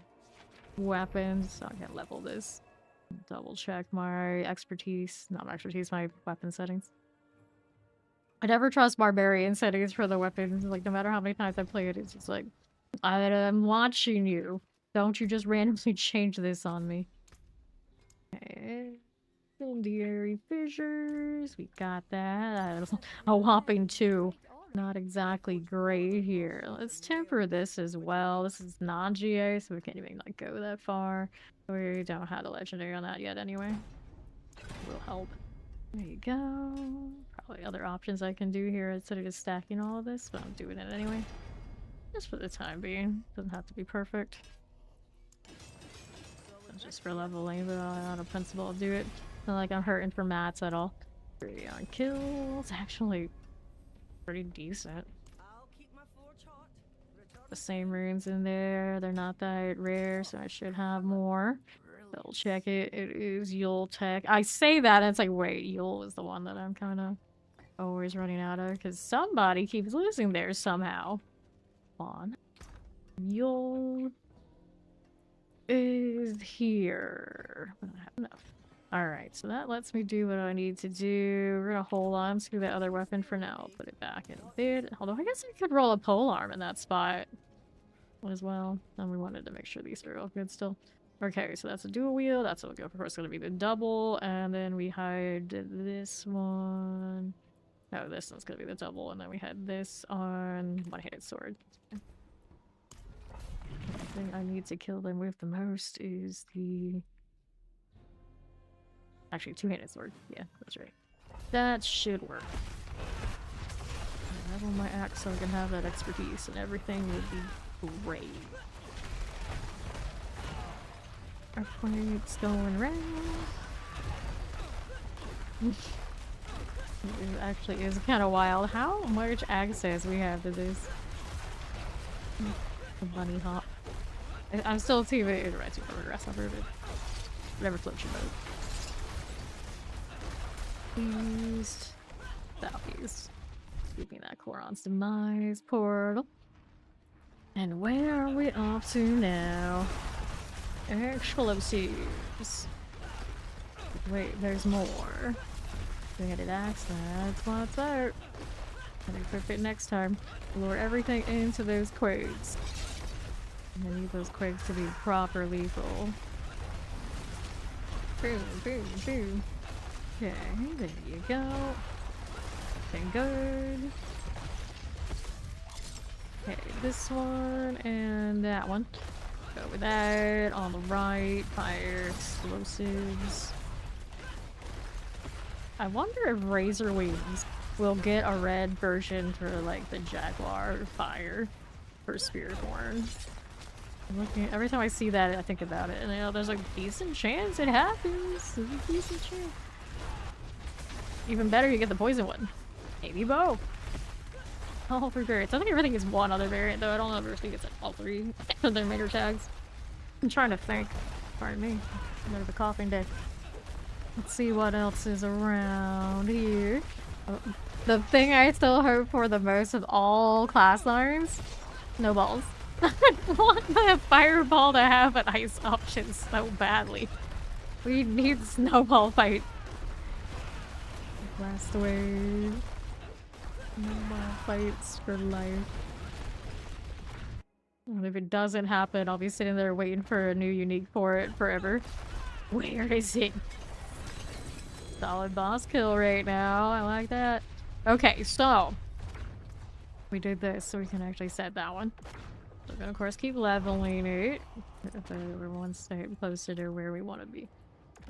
weapons. So I can level this. Double check my expertise. Not my expertise, my weapon settings. I never trust Barbarian settings for the weapons. Like, no matter how many times I play it, it's just like, I'm watching you. Don't you just randomly change this on me. Okay. Incendiary fissures. We got that. A whopping 2. Not exactly great here. Let's temper this as well. This is non-GA, so we can't even like go that far. We don't have a legendary on that yet anyway. Will help. There you go. Probably other options I can do here instead of just stacking all of this, but I'm doing it anyway. Just for the time being. Doesn't have to be perfect. Just for leveling, but on a principle I'll do it. Not like I'm hurting for mats at all. 3 on kills, actually pretty decent. The same runes in there, they're not that rare, so I should have more. Double check it, it is Yule Tech. I say that and it's like, wait, Yule is the one that I'm kind of always running out of, because somebody keeps losing theirs somehow. Come on. Yule is here. I don't have enough. Alright, so that lets me do what I need to do. We're gonna hold on to the other weapon for now. Put it back in a bit. Although I guess I could roll a polearm in that spot as well. And we wanted to make sure these are all good still. Okay, so that's a dual wheel. That's what we'll go for. It's gonna be the double. And then we hide this one. No, this one's gonna be the double. And then we had this on one-handed sword. The thing I need to kill them with the most is the... Actually, two-handed sword. Yeah, that's right. That should work. I level my axe so I can have that expertise and everything would be great. Our points going around. It actually is kind of wild how much access we have to this. The bunny hop. I'm still too right to progress over it. Whatever floats your boat. East. Southeast. Keeping that Koron's demise portal. And where are we off to now? Explosives. Wait, there's more. Two-handed axe, that's what's up. I'll equip it next time. Lure everything into those quags. And I need those quags to be proper lethal. Boom, boom, boom. Okay, there you go. Looking good. Okay, this one and that one. Go with that. On the right, fire explosives. I wonder if Razor Wings will get a red version for like the Jaguar fire for Spirit Horn. Every time I see that, I think about it, and you know, there's a decent chance it happens. There's a decent chance. Even better, you get the poison one. Maybe both. All three variants. I think everything is one other variant, though. I don't ever think it's like all three of their major tags. I'm trying to think. Pardon me. Another the coughing day. Let's see what else is around here. Oh, the thing I still hope for the most of all class lines: snowballs. I want the fireball to have an ice option so badly. We need snowball fight. Blast away. Snowball fights for life. And if it doesn't happen, I'll be sitting there waiting for a new unique for it forever. Where is it? Solid boss kill right now. I like that. Okay, so we did this so we can actually set that one. So we're gonna of course keep leveling it. We're one step closer to where we want to be.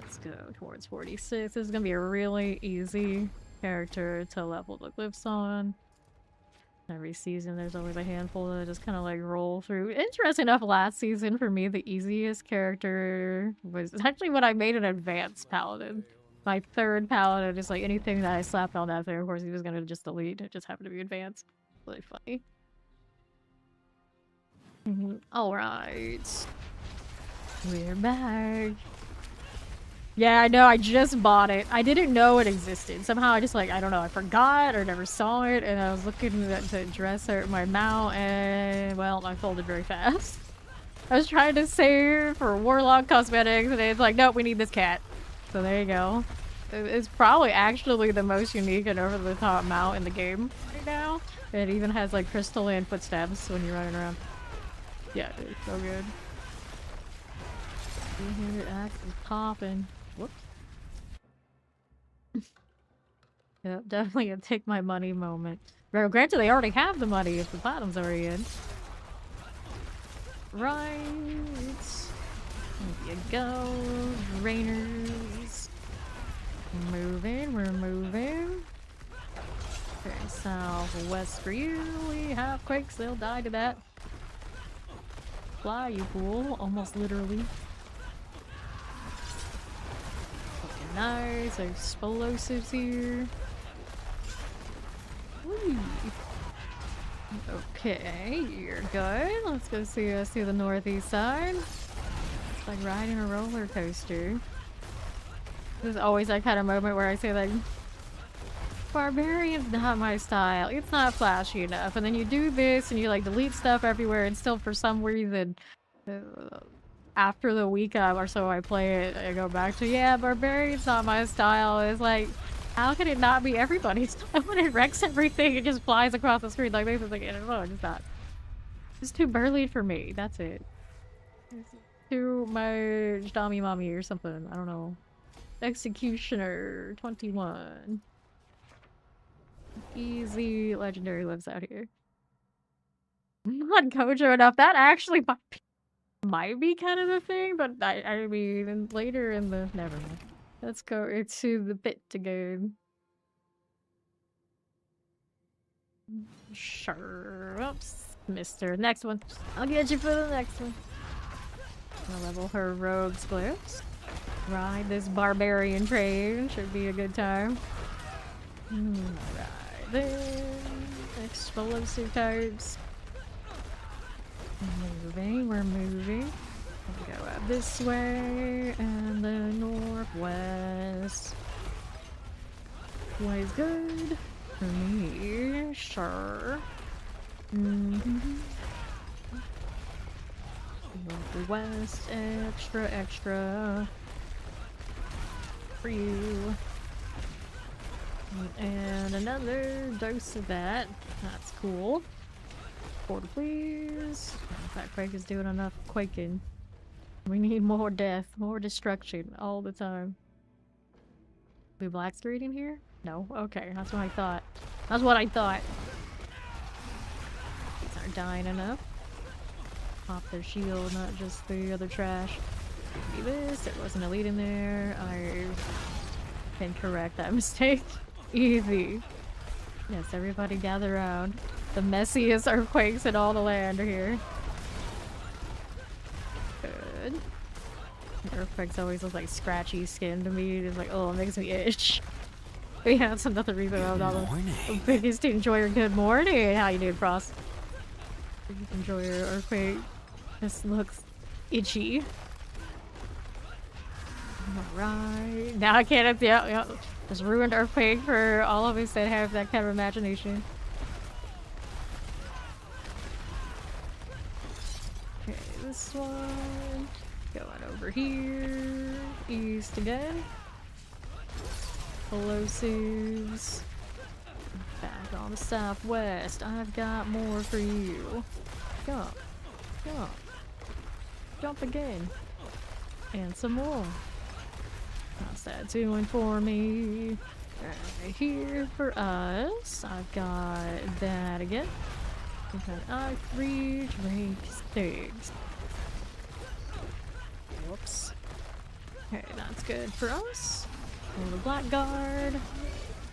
Let's go towards 46. This is gonna be a really easy character to level the glyphs on. Every season there's always a handful that just kind of like roll through. Interesting enough, last season for me the easiest character was actually when I made an advanced paladin. My third paladin, just like anything that I slapped on that there, of course he was gonna just delete. It just happened to be advanced. Really funny. Alright. We're back. Yeah, I know, I just bought it. I didn't know it existed. Somehow I just like, I don't know, I forgot or never saw it, and I was looking to dress my mount, and well, I folded very fast. I was trying to save for Warlock cosmetics, and it's like, nope, we need this cat. So there you go. It's probably actually the most unique and over-the-top mount in the game right now. It even has like crystalline footsteps when you're running around. Yeah, it's so good. Two-handed axe is popping. Whoops. Yep, definitely a take my money moment. Well, granted, they already have the money if the bottom's already in. Right. There you go. Rainers. Moving, we're moving. Okay, southwest for you. We have quakes, they'll die to that. Fly, you fool. Almost literally. Nice explosives here. Whee. Okay, you're good. Let's go see the northeast side. It's like riding a roller coaster. There's always that kind of moment where I say like, Barbarian's not my style. It's not flashy enough. And then you do this and you like delete stuff everywhere and still for some reason after the week or so I play it, I go back to, yeah, Barbarian's not my style. It's like, how can it not be everybody's style when it wrecks everything? It just flies across the screen like this. It's like, no, it's not. It's too burly for me. That's it. It's too much Dommy Mommy or something. I don't know. Executioner 21. Easy legendary lives out here. Not Gojo enough. That actually might be kind of the thing, but I mean later in the never mind. Let's go to the bit to go. Sure. Oops. Mister. Next one. I'll get you for the next one. I'll level her rogue splits. Ride this barbarian train. Should be a good time. Alright then. Explosive types. Moving, we're moving. We'll go out this way and the northwest. Way's good for me, sure. Northwest, extra for you. And another dose of that. That's cool. Forward, please. That Quake is doing enough quaking. We need more death, more destruction all the time. Blue Black Street in here? No? Okay, that's what I thought. That's what I thought. These aren't dying enough. Pop their shield, not just the other trash. Do this. There wasn't a lead in there. I can correct that mistake. Easy. Yes, everybody gather around. The messiest earthquakes in all the land are here. Good. Earthquakes always look like scratchy skin to me. It's like, oh, it makes me itch. But yeah, that's another reason I'm not the biggest enjoyer. Good morning. How you doing, Frost? Biggest enjoyer earthquake. This looks itchy. Alright. Now I can't. Yeah. Just ruined earthquake for all of us that have that kind of imagination. Okay, this one. Going over here. East again. Explosives. Back on the southwest. I've got more for you. Jump. Jump. Jump again. And some more. How's that doing for me? Right here for us. I've got that again. We've got I3 drink sticks. Whoops. Okay, that's good for us. The Blackguard.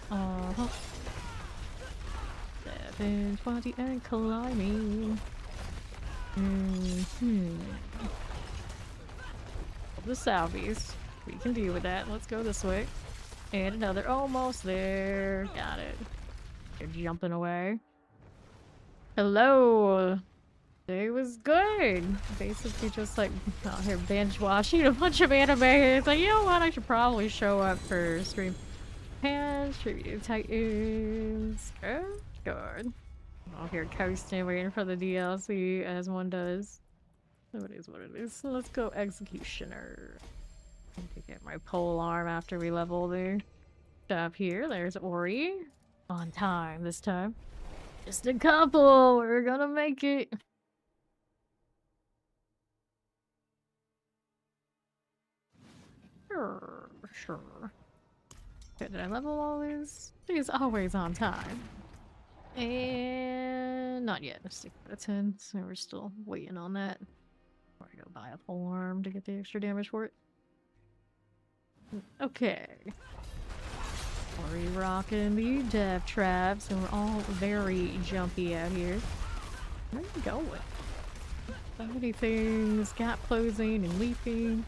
720 and climbing. The Southeast. We can deal with that. Let's go this way. And another. Almost there. Got it. You're jumping away. Hello. It was good. Basically just like out here binge watching a bunch of anime. It's like, you know what? I should probably show up for stream. Hands, Tribute Titans. Good. Out here coasting, waiting for the DLC as one does. So it is what it is. So let's go Executioner. To get my pole arm after we level the stuff here. There's Ori. On time this time. Just a couple. We're gonna make it. Sure. Okay, did I level all these? She's always on time. And not yet. Let's stick at 10, so we're still waiting on that. Before I go buy a pole arm to get the extra damage for it. Okay. Ori rocking the death traps, and we're all very jumpy out here. Where are you going? So many things. Gap closing and leaping.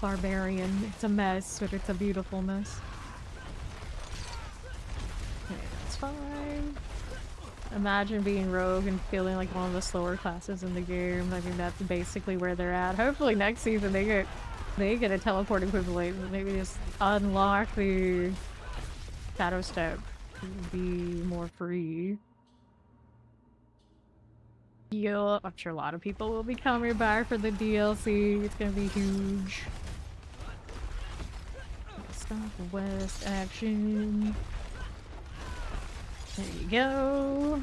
Barbarian. It's a mess, but it's a beautiful mess. Okay, that's fine. Imagine being rogue and feeling like one of the slower classes in the game. I think that's basically where they're at. Hopefully next season they get a teleport equivalent. Maybe just unlock the shadow step to be more free. Yup, I'm sure a lot of people will be coming back for the DLC. It's gonna be huge. Southwest action. There you go.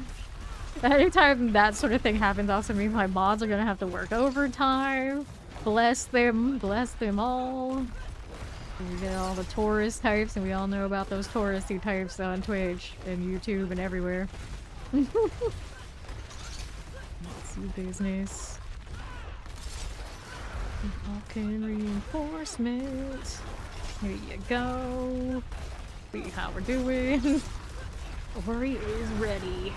Anytime that sort of thing happens also means my mods are gonna have to work overtime. Bless them all. We get all the tourist types, and we all know about those touristy types on Twitch and YouTube and everywhere. Let's see business. Vulcan reinforcement. Here you go. See how we're doing. Worry is ready.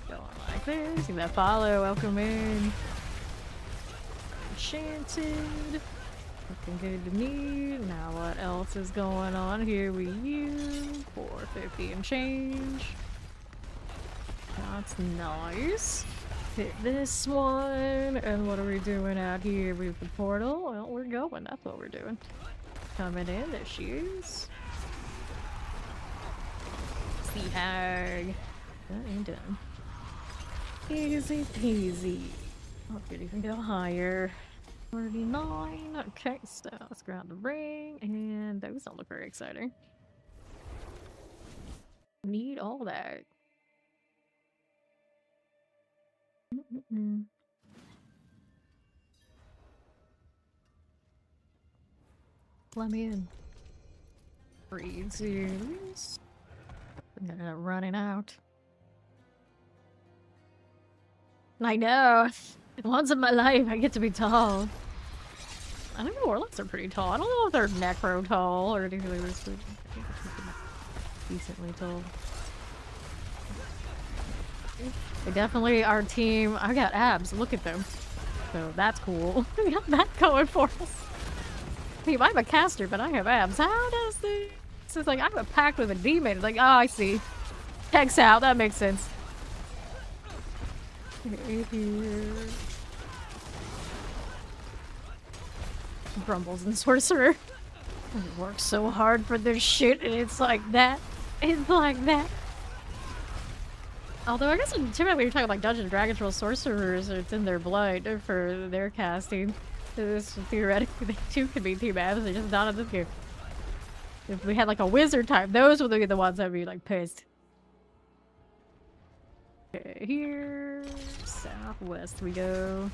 Going like this. See that follow. Welcome in. Enchanted. Looking good to me. Now what else is going on? Here we use 450 and change. That's nice. Hit this one. And what are we doing out here with the portal? Well, we're going. That's what we're doing. Coming in. There she is. Sea hag. That ain't done. Easy peasy. Oh, could even go higher. 49. Okay, so let's grab the ring, and those don't look very exciting. Need all that. Let me in. Breathe serious. I'm running out. I know. Once in my life, I get to be tall. I think the warlocks are pretty tall. I don't know if they're necro tall or anything like this. Decently tall. They definitely, our team, I got abs. Look at them. So that's cool. We got that going for us. See, I'm a caster, but I have abs. How does this? It's like I'm a pact with a demon. It's like, oh, I see. Checks out. That makes sense. Here. Grumbles and sorcerer. I work so hard for this shit, and it's like that. It's like that. Although I guess typically you're talking like Dungeons and Dragons troll sorcerers, it's in their blood for their casting. This theoretically they too could be team abs. They're just not in this game. If we had like a wizard type, those would be the ones that'd be like pissed. Okay, here, southwest we go.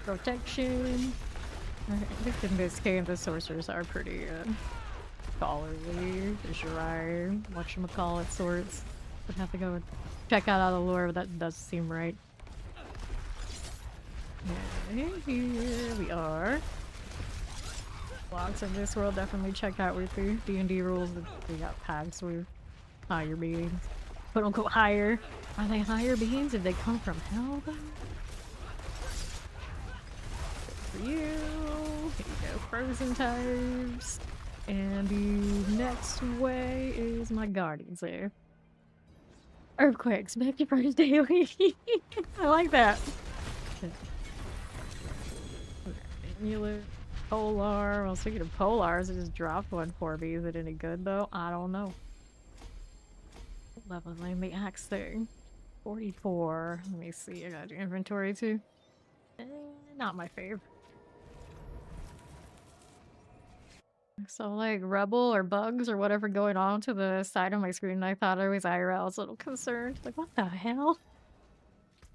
Protection. I think in this game the sorcerers are pretty scholarly. There's your whatchamacallit sorts. Would have to go and check out all the lore, but that does seem right. Okay, here we are. Lots of this world definitely check out with the D&D rules. We got packs with higher beings. Quote unquote higher. Are they higher beings if they come from hell though? For you. Here you go, frozen types. And the next way is my guardians there. Earthquakes, make your first daily. I like that. Polar. Well, speaking of polars, it just dropped one for me. Is it any good though? I don't know. Leveling the axe thing. 44. Let me see. I gotta do inventory too. Not my fave. So like rubble or bugs or whatever going on to the side of my screen. I thought I was IRL. I was a little concerned. Like, what the hell?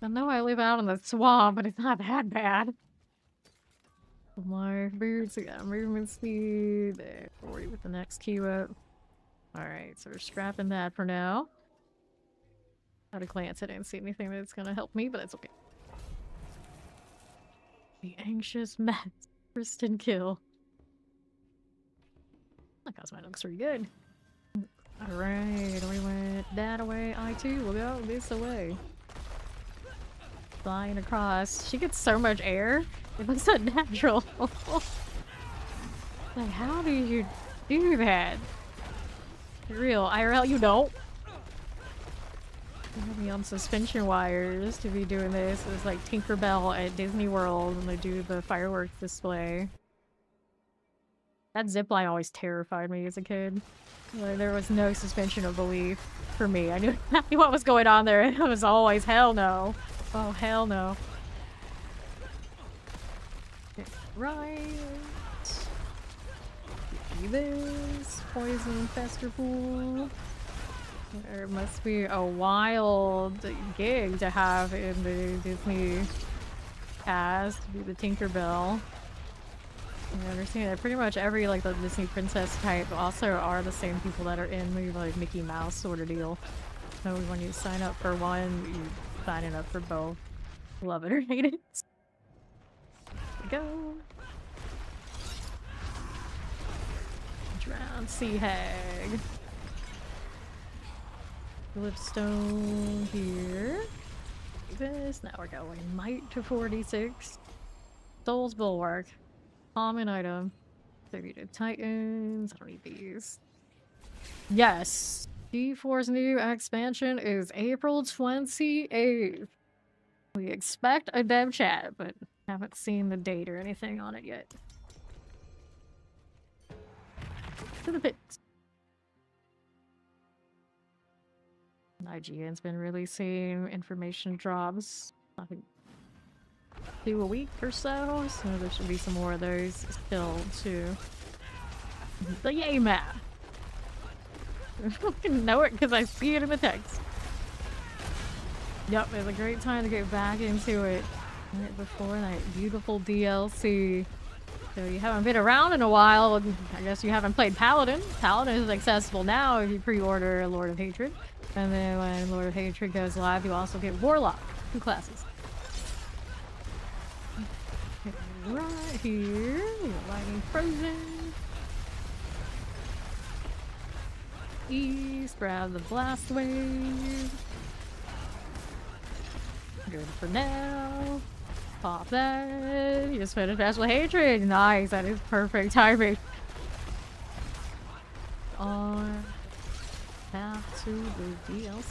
I know I live out in the swamp, but it's not that bad. My boots, I got movement speed. There, 40 with the next keyword. Alright, so we're scrapping that for now. At a glance, I didn't see anything that's gonna help me, but it's okay. The anxious Matt. Kristen kill. That cosmetic looks pretty good. Alright, we went that away. I too will go this away. flying across. She gets so much air. It looks unnatural. Like, how do you do that? For real, IRL, you don't. You have me on suspension wires to be doing this. It was like Tinkerbell at Disney World when they do the fireworks display. That zipline always terrified me as a kid. Like, there was no suspension of belief for me. I knew exactly what was going on there. It was always hell no. Oh, hell no. Right. This poison fester pool. There must be a wild gig to have in the Disney cast to be the Tinkerbell. I understand that pretty much every like the Disney princess type also are the same people that are in the like Mickey Mouse sort of deal. So when you sign up for one, you signing up for both. Love it or hate it. Here we go. Drowned sea hag. Lipstone here. This. Now we're going might to 46. Soul's Bulwark. Common item. 32 Titans. I don't need these. Yes. D4's new expansion is April 28th. We expect a dev chat, but haven't seen the date or anything on it yet. To the pits. IGN's been releasing information drops, I think, 2 a week or so there should be some more of those still too. The yay map. I fucking know it because I see it in the text. Yep, it's a great time to get back into it right before that beautiful DLC. So you haven't been around in a while, I guess you haven't played Paladin. Paladin is accessible now if you pre-order Lord of Hatred. And then when Lord of Hatred goes live, you also get Warlock, 2 classes. Right here, Lightning Frozen. East, grab the Blast Wave. Good for now. Pop that. You just finished National Hatred. Nice, that is perfect timing. On path to the DLC.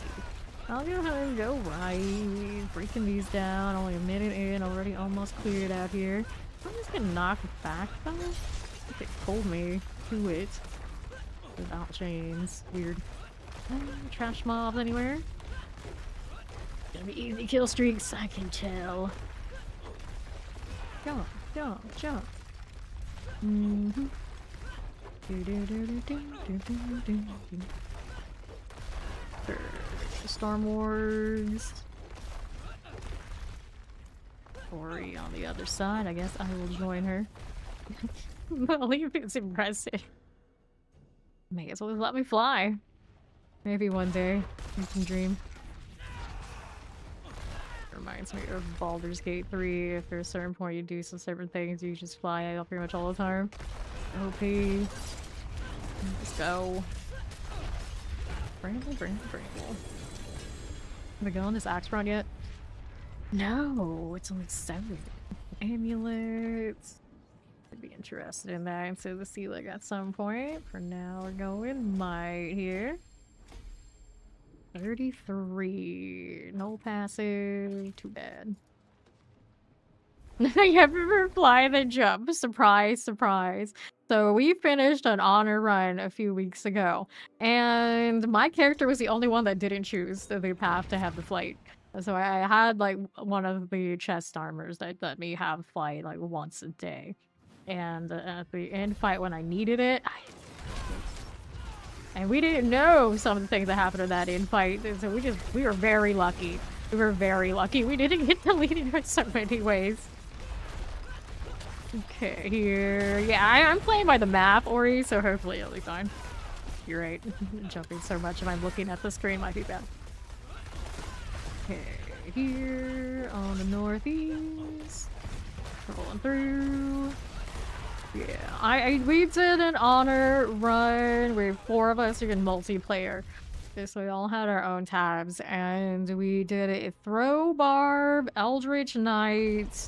I'll go ahead and go right. Breaking these down. Only a minute in. Already almost cleared out here. I'm just getting knocked back though. I think it pulled me to it without chains. Weird. Trash mobs anywhere? Gonna be easy kill streaks, I can tell. Jump, jump, jump. Mm-hmm. Storm Wars. Ori on the other side. I guess I will join her. Well, it's impressive. May as well let me fly. Maybe one day you can dream. Reminds me of Baldur's Gate 3. If there's a certain point you do some certain things, you just fly out pretty much all the time. OP. Let's go. Bramble, bramble, bramble. Have we gone on this axe run yet? No, it's only 7. Amulets. I'd be interested in that instead of the Sealig at some point. For now, we're going might here. 33. No passive. Too bad. You have to reply the jump. Surprise, surprise. So we finished an honor run a few weeks ago, and my character was the only one that didn't choose the path to have the flight. So I had like one of the chest armors that let me have flight like once a day. And at the end fight when I needed it, and we didn't know some of the things that happened in that end fight. So we were very lucky. We were very lucky. We didn't get deleted in so many ways. Okay, here. Yeah, I'm playing by the map, Ori, so hopefully it'll be fine. You're right. Jumping so much if I'm looking at the screen might be bad. Okay, here on the northeast. Rolling through. Yeah, we did an honor run with 4 of us in multiplayer. So we all had our own tabs, and we did a Throw Barb, Eldritch Knight,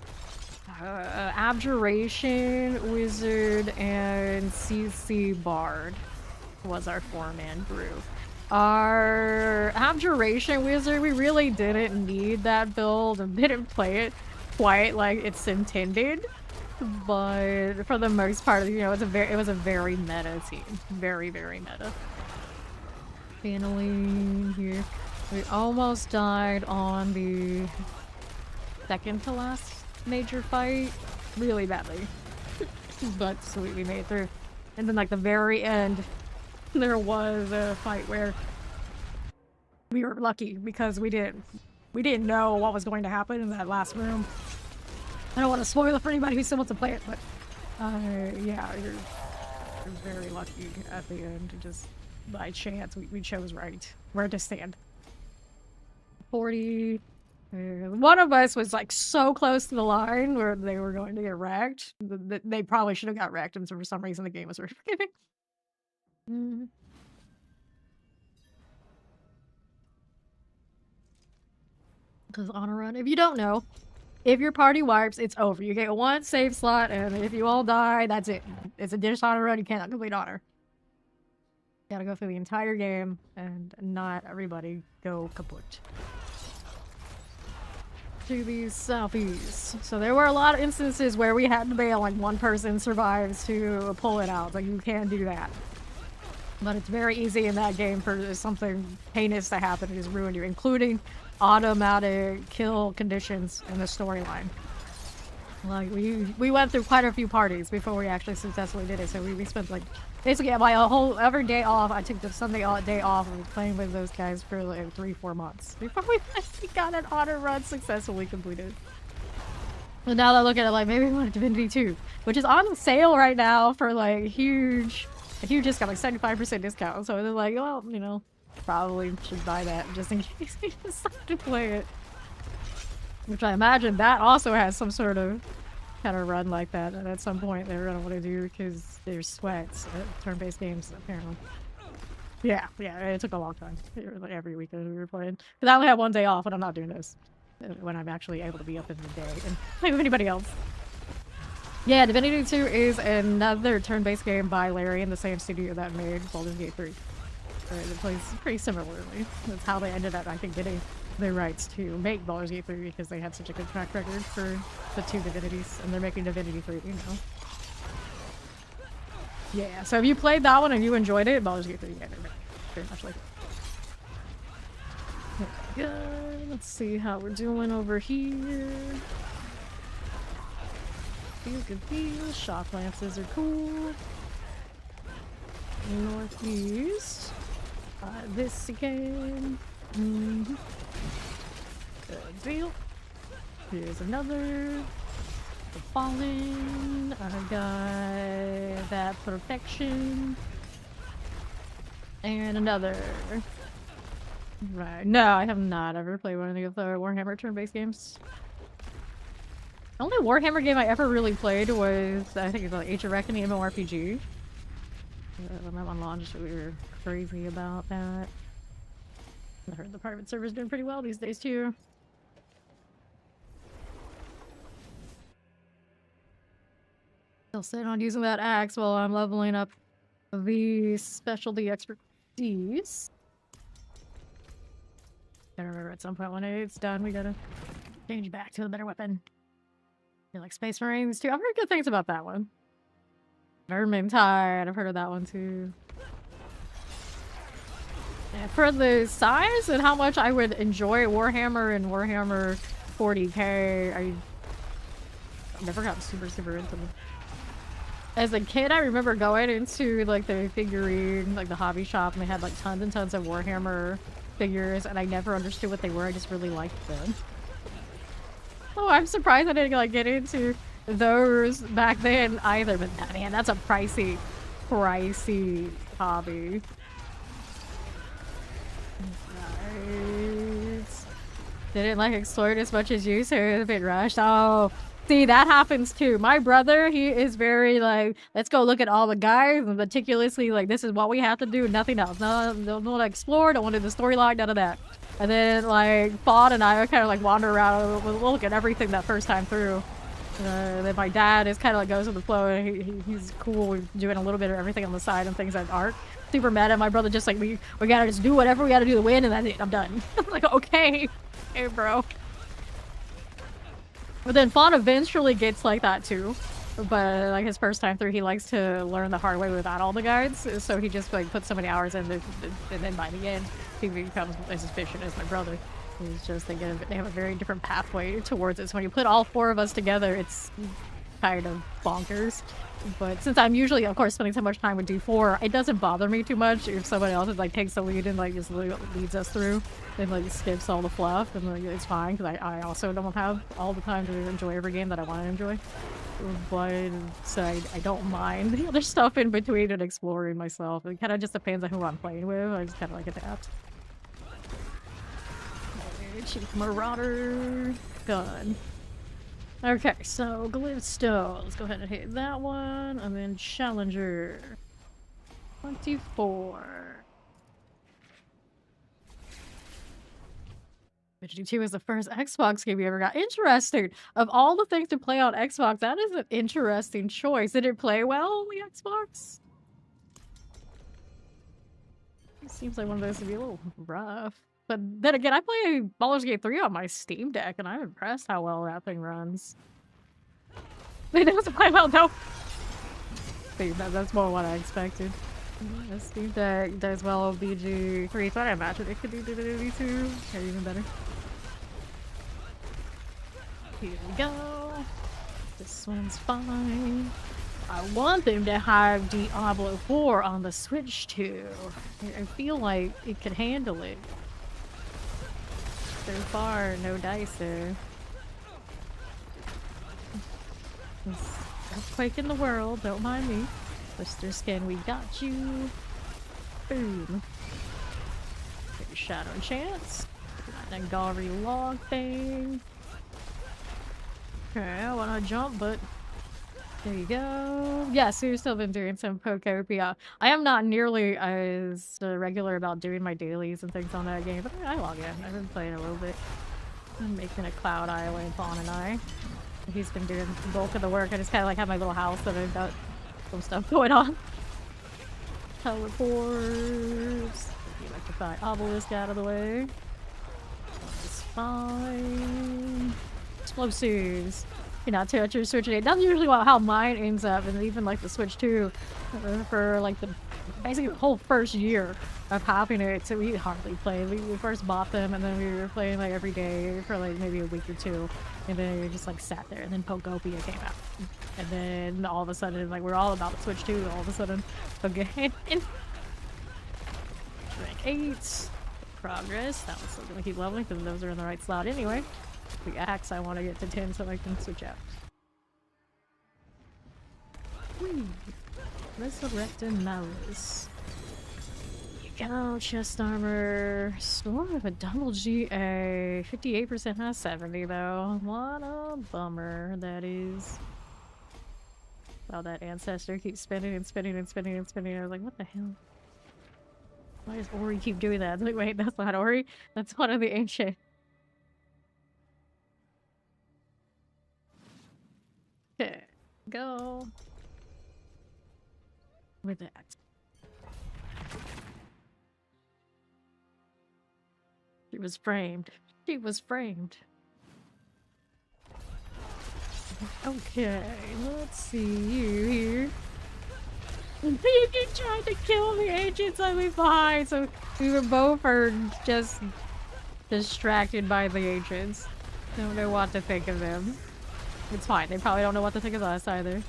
Abjuration Wizard, and CC Bard was our 4-man group. Our Abjuration Wizard, we really didn't need that build and didn't play it quite like it's intended. But for the most part, you know, it was a very meta team. Very, very meta. Finally, here. We almost died on the second to last major fight. Really badly. But sweet, we made it through. And then, like, the very end, there was a fight where we were lucky because we didn't know what was going to happen in that last room. I don't want to spoil it for anybody who still wants to play it, but yeah, you're very lucky at the end. Just by chance, we chose right where to stand. 40. One of us was like so close to the line where they were going to get wrecked. They probably should have got wrecked, and so for some reason the game was forgiving. Because on a run, if you don't know, if your party wipes, it's over. You get one save slot, and if you all die, that's it. It's a dishonor run. You cannot complete honor. You gotta go through the entire game, and not everybody go kaput. To these selfies. So there were a lot of instances where we had to bail, like one person survives to pull it out. Like, you can't do that. But it's very easy in that game for something heinous to happen and just ruin you, including automatic kill conditions in the storyline. Like, we went through quite a few parties before we actually successfully did it, so we spent like basically every day off. I took the Sunday day off and was playing with those guys for like 3-4 months before we finally got an honor run successfully completed. And now I look at it like, maybe we want a Divinity 2, which is on sale right now for like a huge discount, like 75% discount. So they're like, well, you know, probably should buy that just in case we decide to play it. Which I imagine that also has some sort of kind of run like that, and at some point they're gonna want to do because there's sweats at turn-based games apparently. Yeah, it took a long time. Like every weekend we were playing. Because I only have one day off when I'm not doing this. When I'm actually able to be up in the day and play with anybody else. Yeah, Divinity 2 is another turn-based game by Larry in the same studio that made Baldur's Gate 3. It plays pretty similarly. That's how they ended up, I think, getting the rights to make Baldur's Gate 3 because they had such a good track record for the 2 Divinities, and they're making Divinity 3, you know. Yeah, so if you played that one and you enjoyed it, Baldur's Gate 3, yeah, they're very much like it. Good. Let's see how we're doing over here. Feel. Shock lances are cool. Northeast. This again. Good deal. Here's another. The Fallen. I got that Perfection. And another. Right. No, I have not ever played one of the Warhammer turn-based games. The only Warhammer game I ever really played was, I think it's like Age of Reckoning MMORPG. When that one launched, we were crazy about that. I heard the private server's doing pretty well these days too. Still sitting on using that axe while I'm leveling up the specialty expertise. I remember at some point when it's done, we gotta change back to a better weapon. You like Space Marines too? I've heard good things about that one. Vermintide, I've heard of that one too. And for the size and how much I would enjoy Warhammer and Warhammer 40k, I never got super into them. As a kid, I remember going into like the figurine, like the hobby shop, and they had like tons and tons of Warhammer figures, and I never understood what they were. I just really liked them. Oh, I'm surprised I didn't like get into those back then either. But man, that's a pricey hobby. Nice. Didn't like explore it as much as you, so it was a bit rushed. Oh, See, that happens too. My brother, he is very like, let's go look at all the guys and meticulously like, this is what we have to do, nothing else. No, don't want to explore, don't want to do the storyline, none of that. And then like, Fawn and I kind of like wander around, we'll look at everything that first time through. Then my dad is kind of like goes with the flow. And he's cool with doing a little bit of everything on the side and things that aren't super meta. My brother just like, we gotta just do whatever we gotta do to win, and that's it, I'm done. I'm like, okay, hey bro. But then Fawn eventually gets like that too. But like his first time through, he likes to learn the hard way without all the guides. So he just like puts so many hours in, and then by the end, he becomes as efficient as my brother. It's just they have a very different pathway towards it. So when you put all four of us together, it's kind of bonkers. But since I'm usually, of course, spending so much time with D4, it doesn't bother me too much if somebody else like takes the lead and like just leads us through and like skips all the fluff, and like it's fine because I also don't have all the time to enjoy every game that I want to enjoy. But so I don't mind the other stuff in between and exploring myself. It kind of just depends on who I'm playing with. I just kind of like adapt. Chief Marauder gun. Okay, so Glivestone. Let's go ahead and hit that one. And then Challenger. 24. G2 is the first Xbox game you ever got. Interesting. Of all the things to play on Xbox, that is an interesting choice. Did it play well on the Xbox? It seems like one of those would be a little rough. But then again, I play Baldur's Gate 3 on my Steam Deck, and I'm impressed how well that thing runs. It doesn't play well, though. That's more what I expected. The Steam Deck does well on BG3, so I imagine it could do BG2, or even better. Here we go. This one's fine. I want them to have Diablo 4 on the Switch too. I feel like it could handle it. So far, no dice there. Earthquake in the world, don't mind me. Blister Skin, we got you. Boom. Get Shadow Chance. Nangari log thing. Okay, I wanna jump, but there you go. Yes, we've still been doing some Poke PO. I am not nearly as regular about doing my dailies and things on that game, but I log in. I've been playing a little bit. I'm making a Cloud Island, Fawn and I. He's been doing the bulk of the work. I just kind of like have my little house that I've got some stuff going on. Teleports. Electrify Obelisk out of the way. It's fine. Explosives. You're not touch or switch it. That's usually how mine ends up, and even like the Switch 2 for like the basically the whole first year of having it. So we hardly played. We first bought them, and then we were playing like every day for like maybe a week or two, and then we just like sat there. And then Pokopia came out, and then all of a sudden like we're all about the Switch 2. All of a sudden, okay. Rank 8 progress. That one's still gonna keep leveling because those are in the right slot anyway. The axe I want to get to 10 so I can switch out. Resurrected Malice. You go, chest armor. Sort of a double GA. 58% has 70 though. What a bummer that is. Wow, that ancestor keeps spinning and spinning and spinning and spinning. I was like, what the hell? Why does Ori keep doing that? Like, wait, that's not Ori. That's one of the ancient. Okay, go with that. She was framed. She was framed. Okay, let's see you here. You keep trying to kill the agents I leave behind, so we were both are just distracted by the agents. Don't know what to think of them. It's fine. They probably don't know what to think of us either.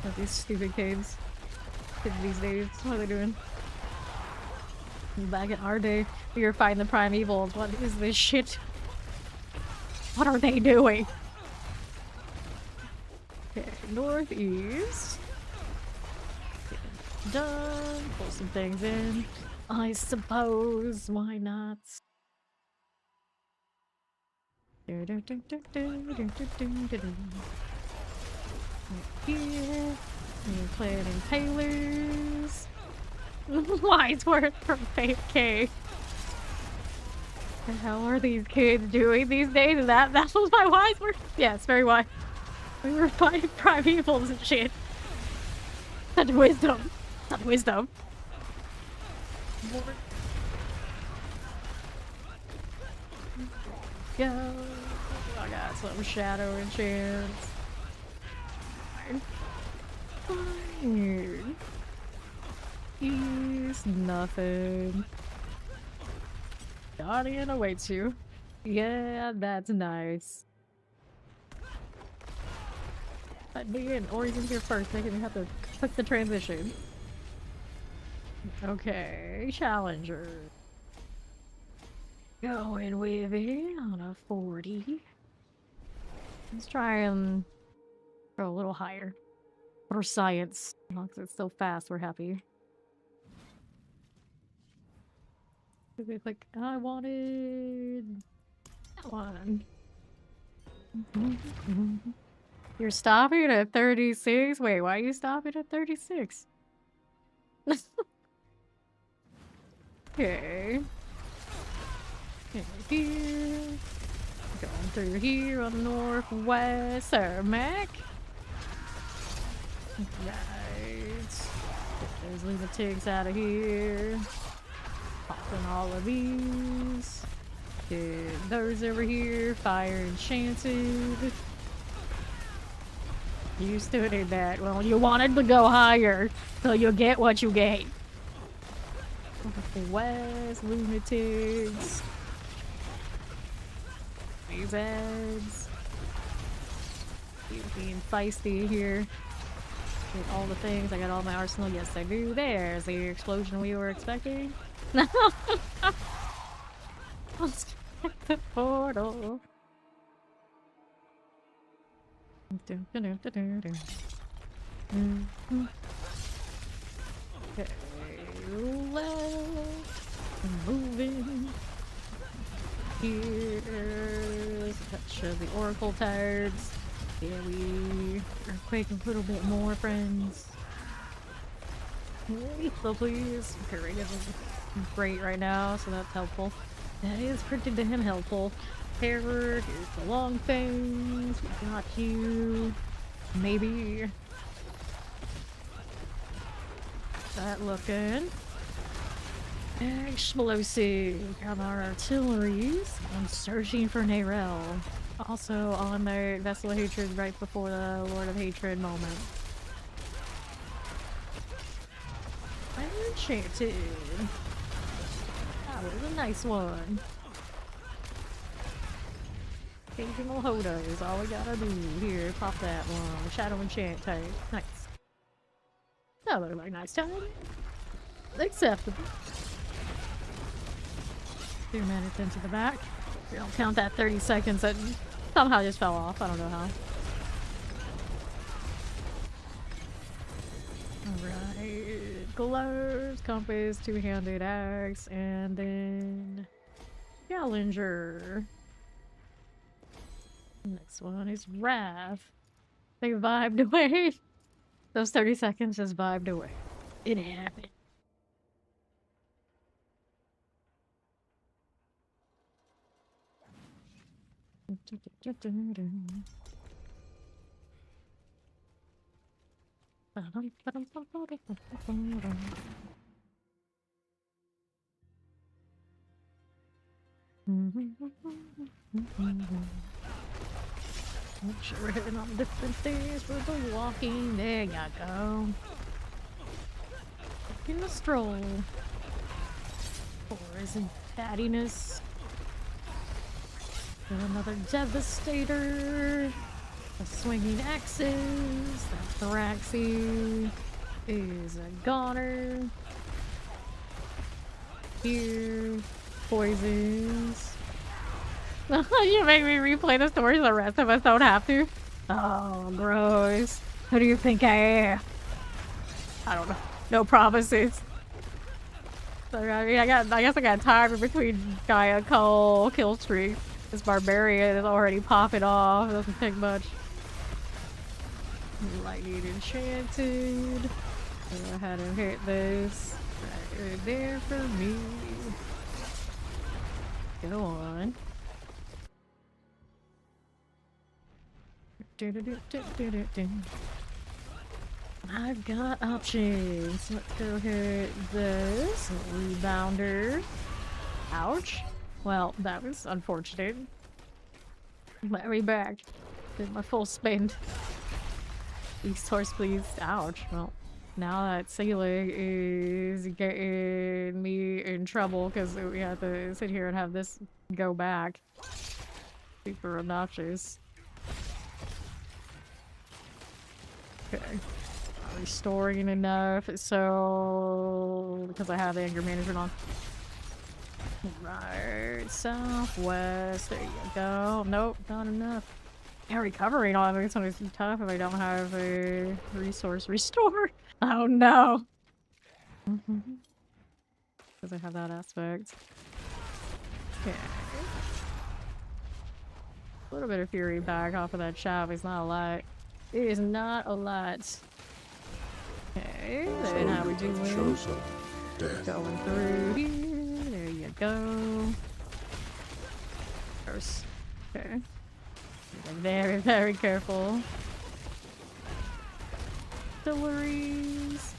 Of these stupid kids. Kids these days. What are they doing? Back in our day, we were fighting the primevals. What is this shit? What are they doing? Okay, northeast. Done. Pull some things in. I suppose. Why not? Here. You're planning Palers. Wise worth from Fake K. What the hell are these kids doing these days? That was my wise word? Yes, very wise. We were fighting primevals and shit. Such wisdom. Such wisdom. Go. I got some shadow enchants. Fine. He's nothing. Guardian awaits you. Yeah, that's nice. Let me in. Ori's here first, making me have to click the transition. Okay, Challenger. Going with it on a 40. Let's try and go a little higher. For science. As long as it's so fast, we're happy. Like, I wanted that one. You're stopping at 36? Wait, why are you stopping at 36? Okay. Okay, here. Going through here on the northwest. Sir Mac. Right. Get those lunatics out of here. Popping all of these. Get those over here. Fire enchanted. You stood in that. Well, you wanted to go higher, so you'll get what you get. West lunatics. These ads. Being feisty here. Get all the things. I got all my arsenal. Yes, I do. There's the explosion we were expecting. Let's check the portal. Okay, left. Moving. Here's a touch of the oracle cards. Yeah, we earthquake a little bit more, friends. So please. Okay, Ring is great right now, so that's helpful. That is pretty damn helpful. Terror, here's the long things. We got you. Maybe. That looking. Explosive. Got our artilleries. I'm searching for Narelle. Also on their Vessel of Hatred right before the Lord of Hatred moment. Enchanted. That was a nice one. Occasional Hoda is all we gotta do. Here, pop that one. Shadow enchant type. Nice. That looked like nice time. Acceptable. 2 minutes into the back. We don't count that 30 seconds that somehow just fell off. I don't know how. Alright. Gloves, compass, two-handed axe, and then Challenger. Next one is Wrath. They vibed away. Those 30 seconds just vibed away. It happened. Make sure we're hitting on different things for the walking. There you go. Taking a stroll. Poison fattiness. Another Devastator. The swinging axes. The Thoraxy is a goner. Here. Poisons. You make me replay the story so the rest of us don't have to. Oh, gross. Who do you think I am? I don't know. No promises. So, I mean, I guess I got time in between Gaia, Cole, Killstreaks. This Barbarian is already popping off. It doesn't take much. I need enchanted. Go ahead and hit this. Right there for me. Go on. I've got options. Let's go hit this. Rebounder. Ouch. Well, that was unfortunate. Let me back. Did my full spin. Resource, please. Ouch. Well, now that ceiling is getting me in trouble because we have to sit here and have this go back. Super obnoxious. Okay. Restoring enough, so because I have the anger management on. Right, southwest. There you go. Nope, not enough. Yeah, recovering on it's gonna be tough if I don't have a resource restore. Oh no. Because I have that aspect. Okay. A little bit of fury back off of that shop. It's not a lot. It is not a lot. Okay, then how we doing? Going through here. There you go. First. Okay. Very, very careful. Distilleries.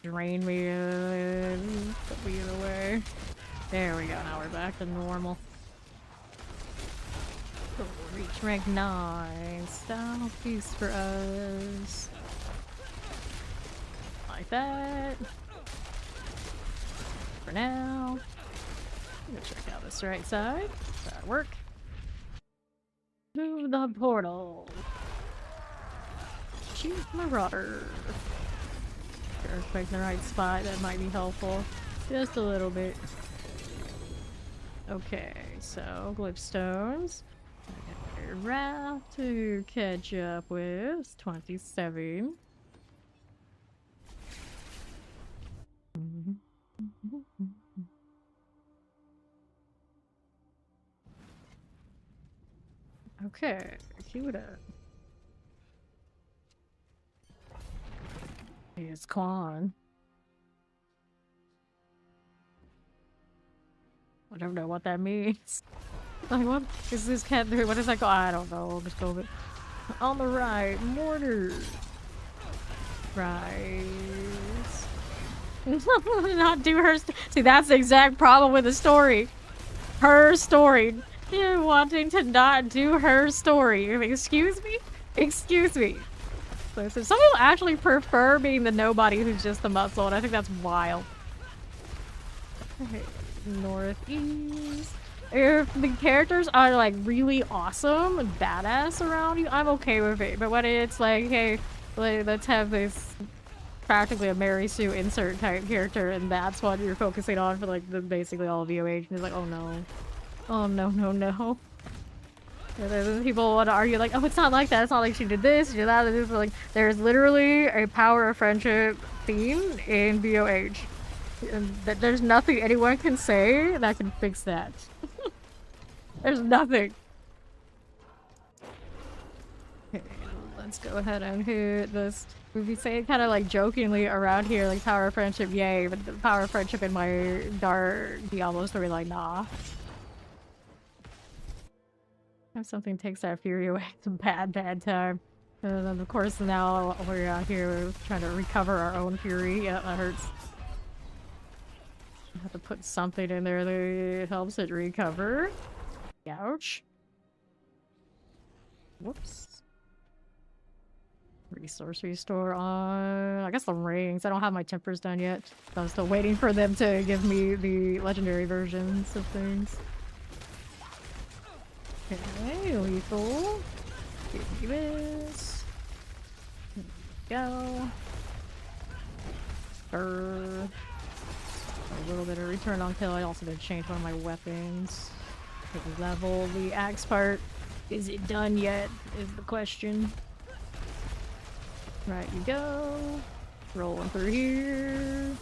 Drain me in. Put me in the way. There we go. Now we're back to normal. Oh, reach rank 9. Style piece for us. Like that. For now. I'm gonna check out this right side. That'll work. Move the portal. Shoot Marauder. Earthquake in the right spot. That might be helpful. Just a little bit. Okay, so glyphstones. I got a raft to catch up with. 27. Okay, cue it up. Here's Quan. I don't know what that means. Like, what is this cat doing? What is that called? I don't know. I'll just go with it. On the right, mortar. Right. Not do her. See, that's the exact problem with the story. Her story. You're wanting to not do her story. Excuse me? Excuse me. Listen, some people actually prefer being the nobody who's just the muscle, and I think that's wild. Okay, northeast. If the characters are like really awesome and badass around you, I'm okay with it. But when it's like, hey, let's have this practically a Mary Sue insert type character, and that's what you're focusing on for like basically all of VOH, and it's like, oh no. Oh no, no, no. Yeah, people want to argue like, oh, it's not like that. It's not like she did this, she did that, this. Like, there's literally a power of friendship theme in VOH. And there's nothing anyone can say that can fix that. There's nothing. Okay, let's go ahead and hit this. We say it kind of like jokingly around here, like power of friendship, yay, but the power of friendship in my dark Diablo story, like, nah. If something takes that fury away, it's a bad, bad time. And then of course now we're out here trying to recover our own fury. Yeah, that hurts. I have to put something in there that helps it recover. Ouch. Whoops. Resource restore on, I guess the rings. I don't have my tempers done yet. So I'm still waiting for them to give me the legendary versions of things. Okay, lethal. Give me this. There we go. A little bit of return on kill. I also did change one of my weapons. Take level the axe part. Is it done yet? Is the question. Right, you go. Rolling through here.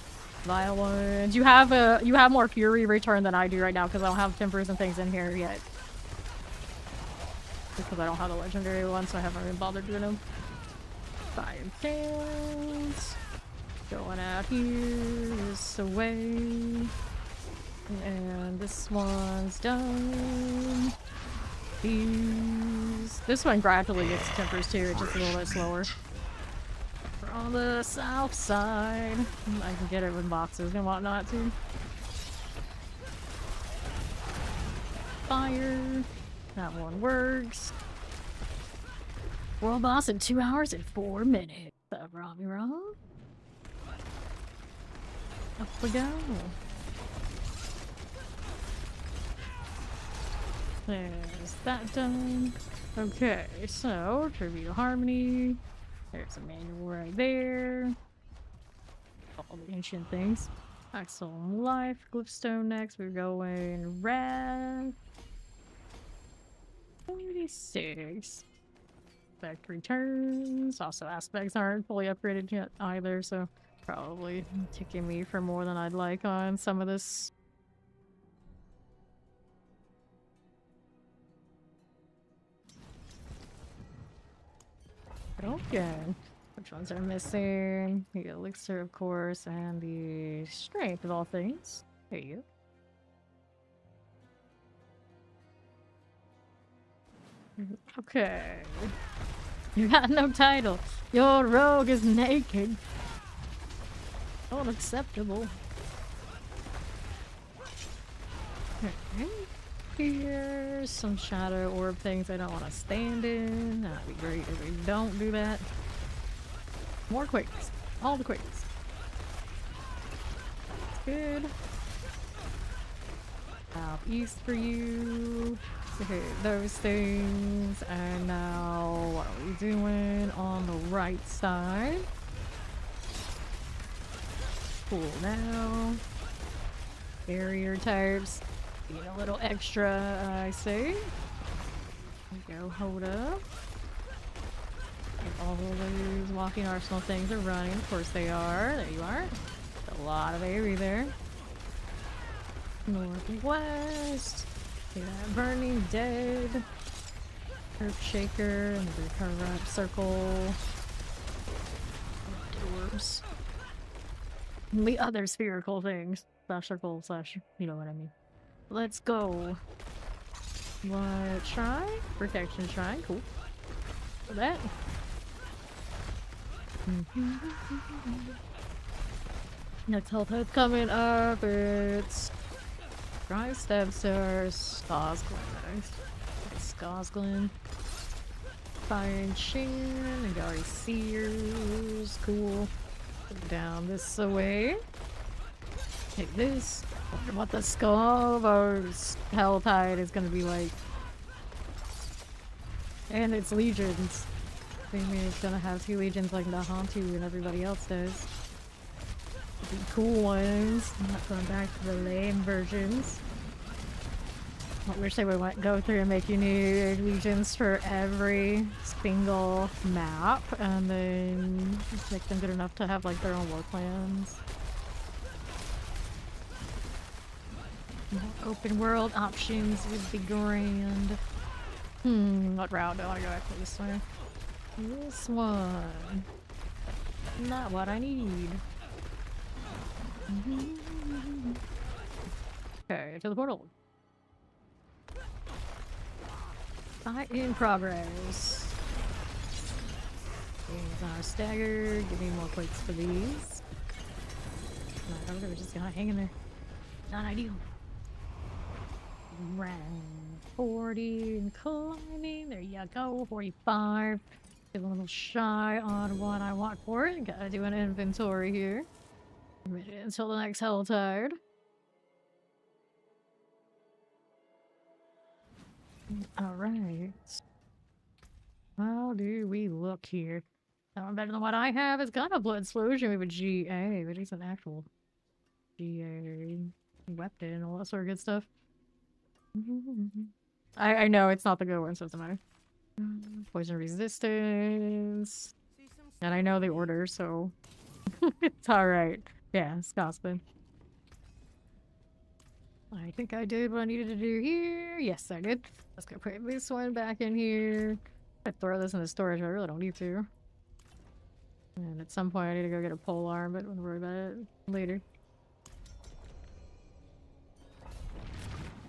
Violence. You have more fury return than I do right now because I don't have tempers and things in here yet. Because I don't have the legendary one, so I haven't even bothered doing them. Fire cans. Going out here this way. And this one's done. This one gradually gets tempers too, it's just a little bit slower. We're on the south side. I can get it with boxes and whatnot too. Fire. That one works. World boss in 2 hours and 4 minutes. Robbie Rob. Up we go. There's that done. Okay, so Tribute to Harmony. There's a manual right there. All the ancient things. Axel Life, Glyphstone next. We're going red. 46. Factory turns. Also, aspects aren't fully upgraded yet either, so probably ticking me for more than I'd like on some of this. Okay. Which ones are missing? The elixir, of course, and the strength of all things. There you go. Okay. You got no title. Your rogue is naked. Unacceptable. Okay. Here's some shadow orb things I don't want to stand in. That'd be great if we don't do that. More quakes. All the quakes. Good. Out east for you. Okay, those things. And now, what are we doing on the right side? Cool now. Barrier types. Being a little extra, I say. Go, hold up. And all those walking arsenal things are running. Of course they are. There you are. A lot of area there. North and west. See that burning dead. Earth shaker. Another corrupt circle. Orbs. And the other spherical things. Slash circle slash, you know what I mean. Let's go. What shrine? Protection shrine. Cool. For that. Next health head coming up. It's Dry Stepsters. Skosglin. Skosglin. Fire and Shin. And Gary Sears. Cool. Down this way. Take this. Wonder what the skull of our Helltide is gonna be like. And its legions. Maybe it's gonna have 2 legions like Nahantu and everybody else does. The cool ones. I'm not going back to the lame versions. I wish they would go through and make you new legions for every single map, and then make them good enough to have like their own war plans. More open world options would be grand. What route do I go after this one? This one. Not what I need. Okay, to the portal. Fight in progress. These are staggered. Give me more quakes for these. I thought they were just gonna hang in there. Not ideal. Round 40 and climbing. There you go. 45. Get a little shy on what I want for it. Gotta do an inventory here. Ready until the next Helltide. Alright. How do we look here? That one better than what I have. It's got a blood explosion with a GA, but it's an actual GA weapon and all that sort of good stuff. I know it's not the good one, so it doesn't matter. Poison resistance. And I know the order, so it's alright. Yeah, Scotsman. I think I did what I needed to do here. Yes, I did. Let's go put this one back in here. I throw this in the storage, but I really don't need to. And at some point I need to go get a pole arm, but we'll worry about it later.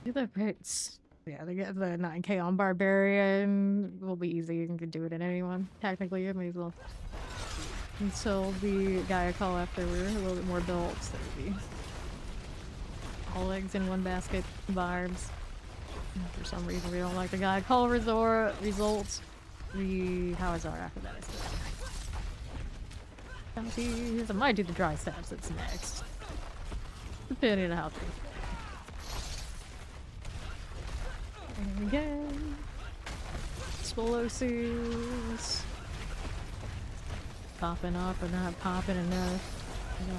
Do the pits. Yeah, they get the 9k on Barbarian. Will be easy. You can do it in anyone. Technically, I may as well. Until the guy I call after we're a little bit more built, so it'll be all eggs in one basket vibes. For some reason, we don't like the guy call results. How is our after that? I might do the dry stabs that's next. Depending on how things go. And again. Explosives. Popping up and not popping enough.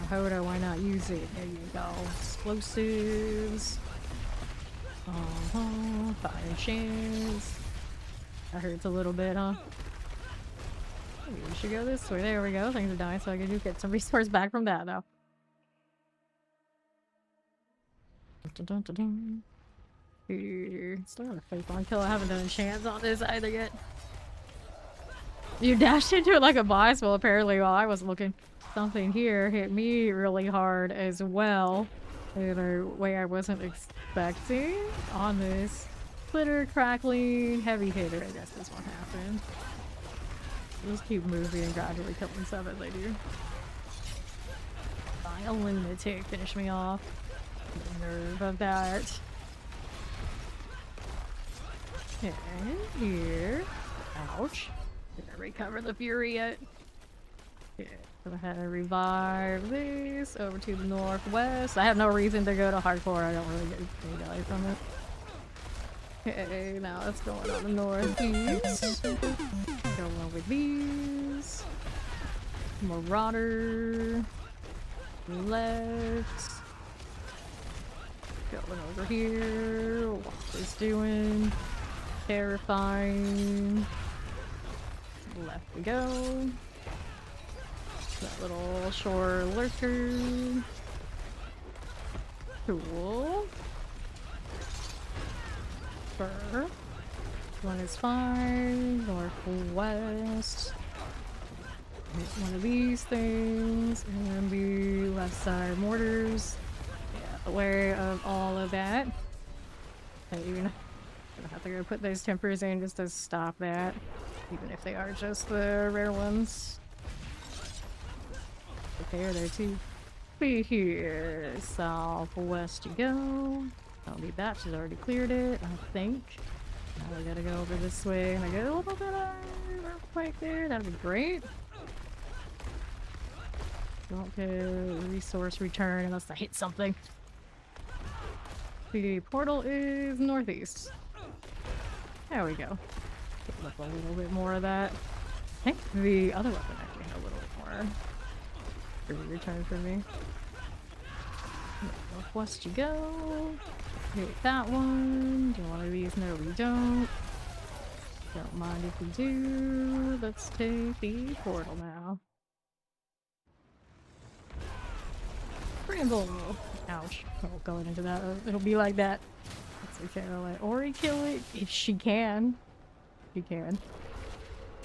Hoda, why not use it? There you go. Explosives. Fire chance. That hurts a little bit, huh? Maybe we should go this way. There we go. Things are dying, so I can just get some resource back from that, though. Still got a fake on kill. I haven't done chance on this either yet. You dashed into it like a boss. Well, apparently, while I was looking, something here hit me really hard as well. In a way I wasn't expecting on this. Splitter, crackling, heavy hitter. I guess this one happened. Just keep moving and gradually killing stuff as I do. Vile lunatic, finish me off. The nerve of that. Okay, here. Ouch. Did I recover the fury yet? Yeah, go ahead and revive this over to the northwest. I have no reason to go to hardcore. I don't really get any value from it. Okay, now let's go on the northeast. Go on with these. Marauder. Left. Going over here. What is doing? Terrifying. Left we go. That little shore lurker. Cool. Fur. One is fine. Northwest. Hit one of these things. And the left side mortars. Yeah, aware of all of that. I'm gonna have to go put those tempers in just to stop that. Even if they are just the rare ones. Okay, are there too? Be here. Southwest you go. Don't need that, she's already cleared it, I think. Now we gotta go over this way and I get a little bit of earthquake there, that'd be great. Don't get resource return unless I hit something. The portal is northeast. There we go. Get up a little bit more of that. I think the other weapon actually had a little bit more return for me. Northwest you go. Hit that one. Do one of these? No, we don't. Don't mind if we do. Let's take the portal now. Bramble! Ouch. I won't go into that. It'll be like that. It's okay. I'll let Ori kill it if she can. She can.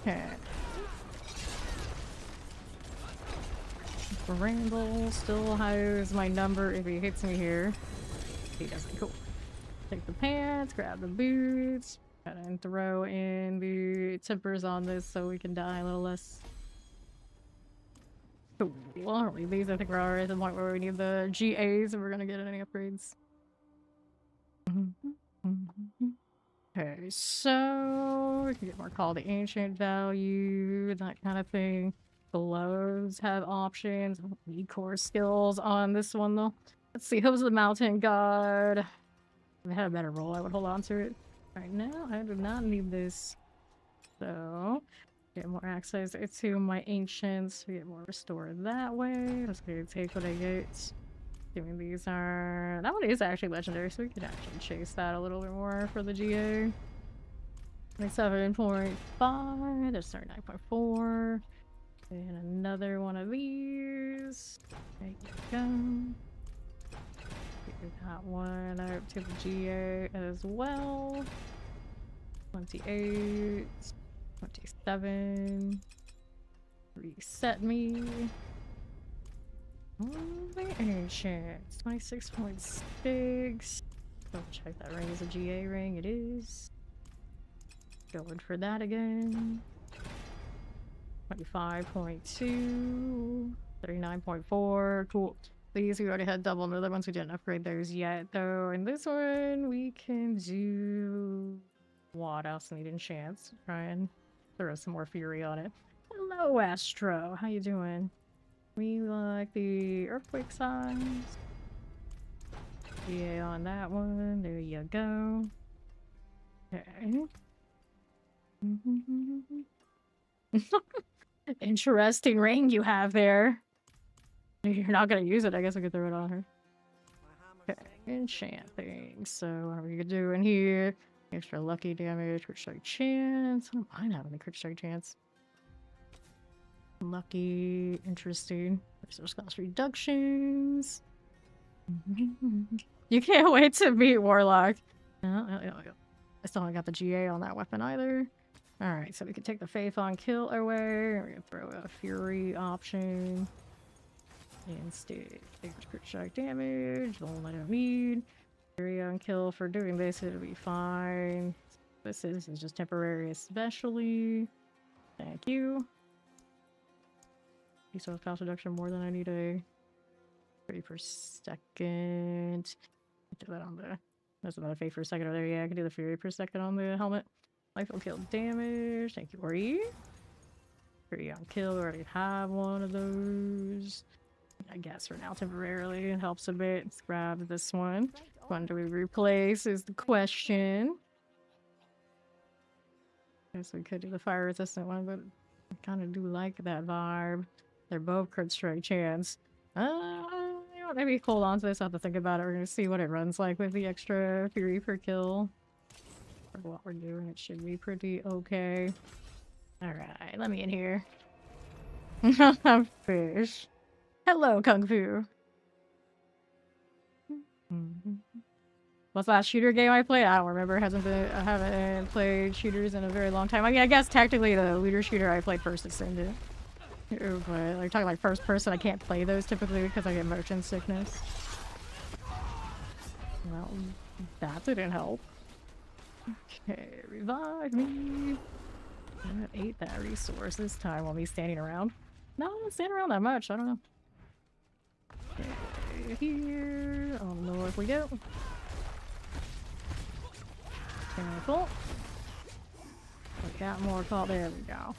Okay. Bramble still has my number if he hits me here. He doesn't. Cool. Take the pants, grab the boots, and throw in the tempers on this so we can die a little less. Cool. Well, these I think we're already at the point where we need the GAs if we're gonna get any upgrades. Okay, so we can get more call to ancient value, that kind of thing. Gloves have options. I don't need core skills on this one though. Let's see, who's the mountain god? If I had a better roll, I would hold on to it. Right now, I do not need this. So, get more access to my ancients. We get more restored that way. Let's go take what I get. Doing these are... That one is actually legendary, so we could actually chase that a little bit more for the GA. 27.5. There's 39.4. And another one of these. There you go. Get that one up to the GA as well. 28. 27. Reset me. Ancients. 26.6. Double check that ring is a GA ring. It is. Going for that again. 25.2. 39.4. Cool. These we already had double. The other ones we didn't upgrade those yet, though. And this one we can do. What else need enchants? Try and throw some more fury on it. Hello, Astro. How you doing? We like the earthquake signs. Yeah, on that one. There you go. Okay. Interesting ring you have there. You're not gonna use it. I guess I could throw it on her. Okay, enchant things. So what are we gonna do in here? Extra lucky damage, crit strike chance. I don't mind having the crit strike chance. Lucky, interesting. Resource cost reductions. You can't wait to meet Warlock. I still haven't got the GA on that weapon either. Alright, so we can take the Faith on kill away. We're gonna throw a Fury option. Instead, crit strike damage. The one I don't need. Fury on kill for doing this, it'll be fine. This is just temporary, especially. Thank you. Resource cost reduction more than I need a 30 per second. Do that on the. That's about a Faith per second over there. Yeah, I can do the Fury per second on the helmet. Life will kill damage. Thank you, Ori. Fury on kill. We already have one of those. I guess for now, temporarily, it helps a bit. Let's grab this one. Which one do we replace is the question. Guess we could do the fire resistant one, but I kind of do like that vibe. They're both crit strike chance. You know, maybe hold on to this. I have to think about it. We're gonna see what it runs like with the extra fury per kill. For what we're doing, it should be pretty okay. Alright, let me in here. Fish. Hello, Kung Fu. What's the last shooter game I played? I don't remember. I haven't played shooters in a very long time. I mean, I guess technically the looter shooter I played first Ascended. But like talking like first person, I can't play those typically because I get motion sickness. Well, that didn't help. Okay, revive me. I ate that resource this time while me standing around. No, I'm not standing around that much. I don't know. Okay, here. On north we go. Careful. We got more call. There we go.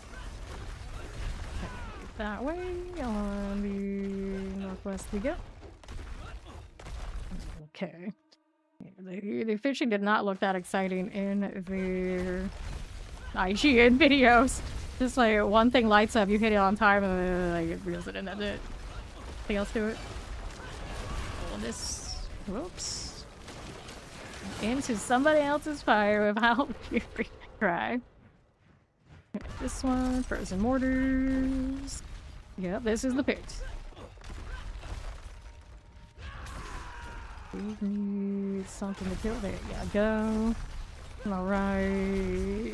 That way, on the northwest we go. Okay. The fishing did not look that exciting in their IGN videos. Just like one thing lights up, you hit it on time, and then like, it reels it in, that's it. Nothing else to it. Pull this. Whoops. Into somebody else's fire without fury cry. This one, frozen mortars. Yep, this is the pit. We need something to kill. There you go. Alright.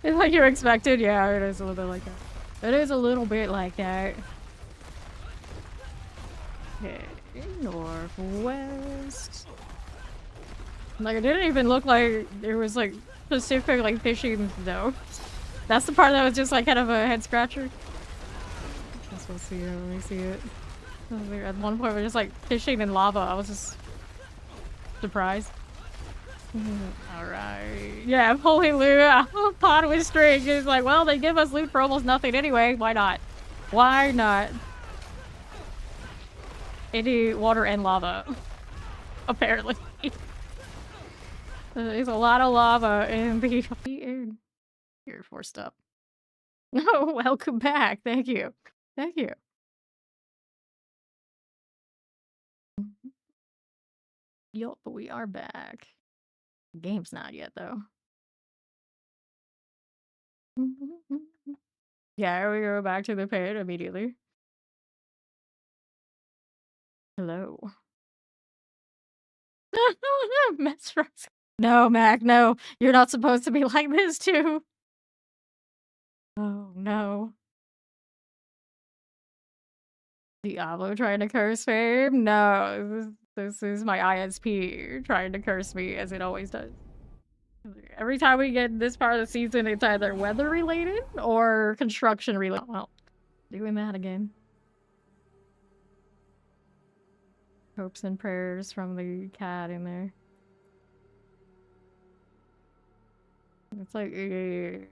It's like you expected. Yeah, it is a little bit like that. It is a little bit like that. Okay, northwest. Like, it didn't even look like there was like specific like fishing though. That's the part that was just like kind of a head scratcher. Guess we'll see it when we see it. At one point we're just like fishing in lava. I was just surprised. Alright. Yeah, holy loot. Pot with string. It's like, well, they give us loot for almost nothing anyway. Why not? Why not? Any water and lava. Apparently. There's a lot of lava in the inn. You're forced up. No, welcome back. Thank you. Thank you. Yup, but we are back. The game's not yet, though. Yeah, we go back to the pit immediately. Hello. Mess rocks. No, Mac, no. You're not supposed to be like this, too. Oh, no. Diablo trying to curse fame? No, this is my ISP trying to curse me, as it always does. Every time we get this part of the season, it's either weather related or construction related. Well, doing that again. Hopes and prayers from the cat in there. It's like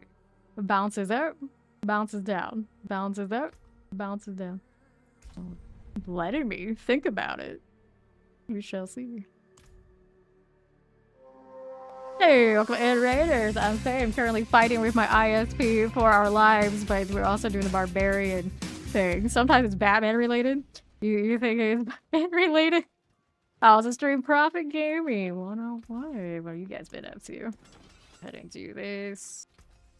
bounces up, bounces down, bounces up, bounces down. Letting me think about it. We shall see. Hey, welcome in Raiders. I'm Faye. I'm currently fighting with my ISP for our lives, but we're also doing the Barbarian thing. Sometimes it's Batman related. You think it's Batman related? I was a stream Profit Gaming 101. What have you guys been up to? Heading to this.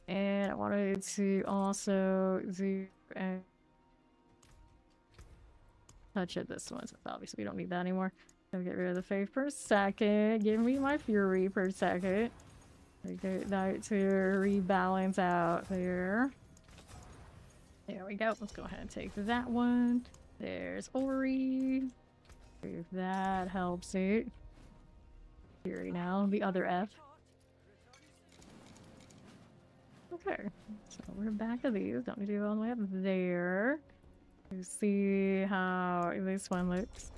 And I wanted to also do touch it this one, so obviously we don't need that anymore. Gonna get rid of the faith for a second. Give me my fury for a second. Get that to rebalance out there. There we go. Let's go ahead and take that one. There's Ori. If that helps it. Fury now. The other F. Okay. So we're back to these. Don't need to go all the way up there. Let's see how this one looks.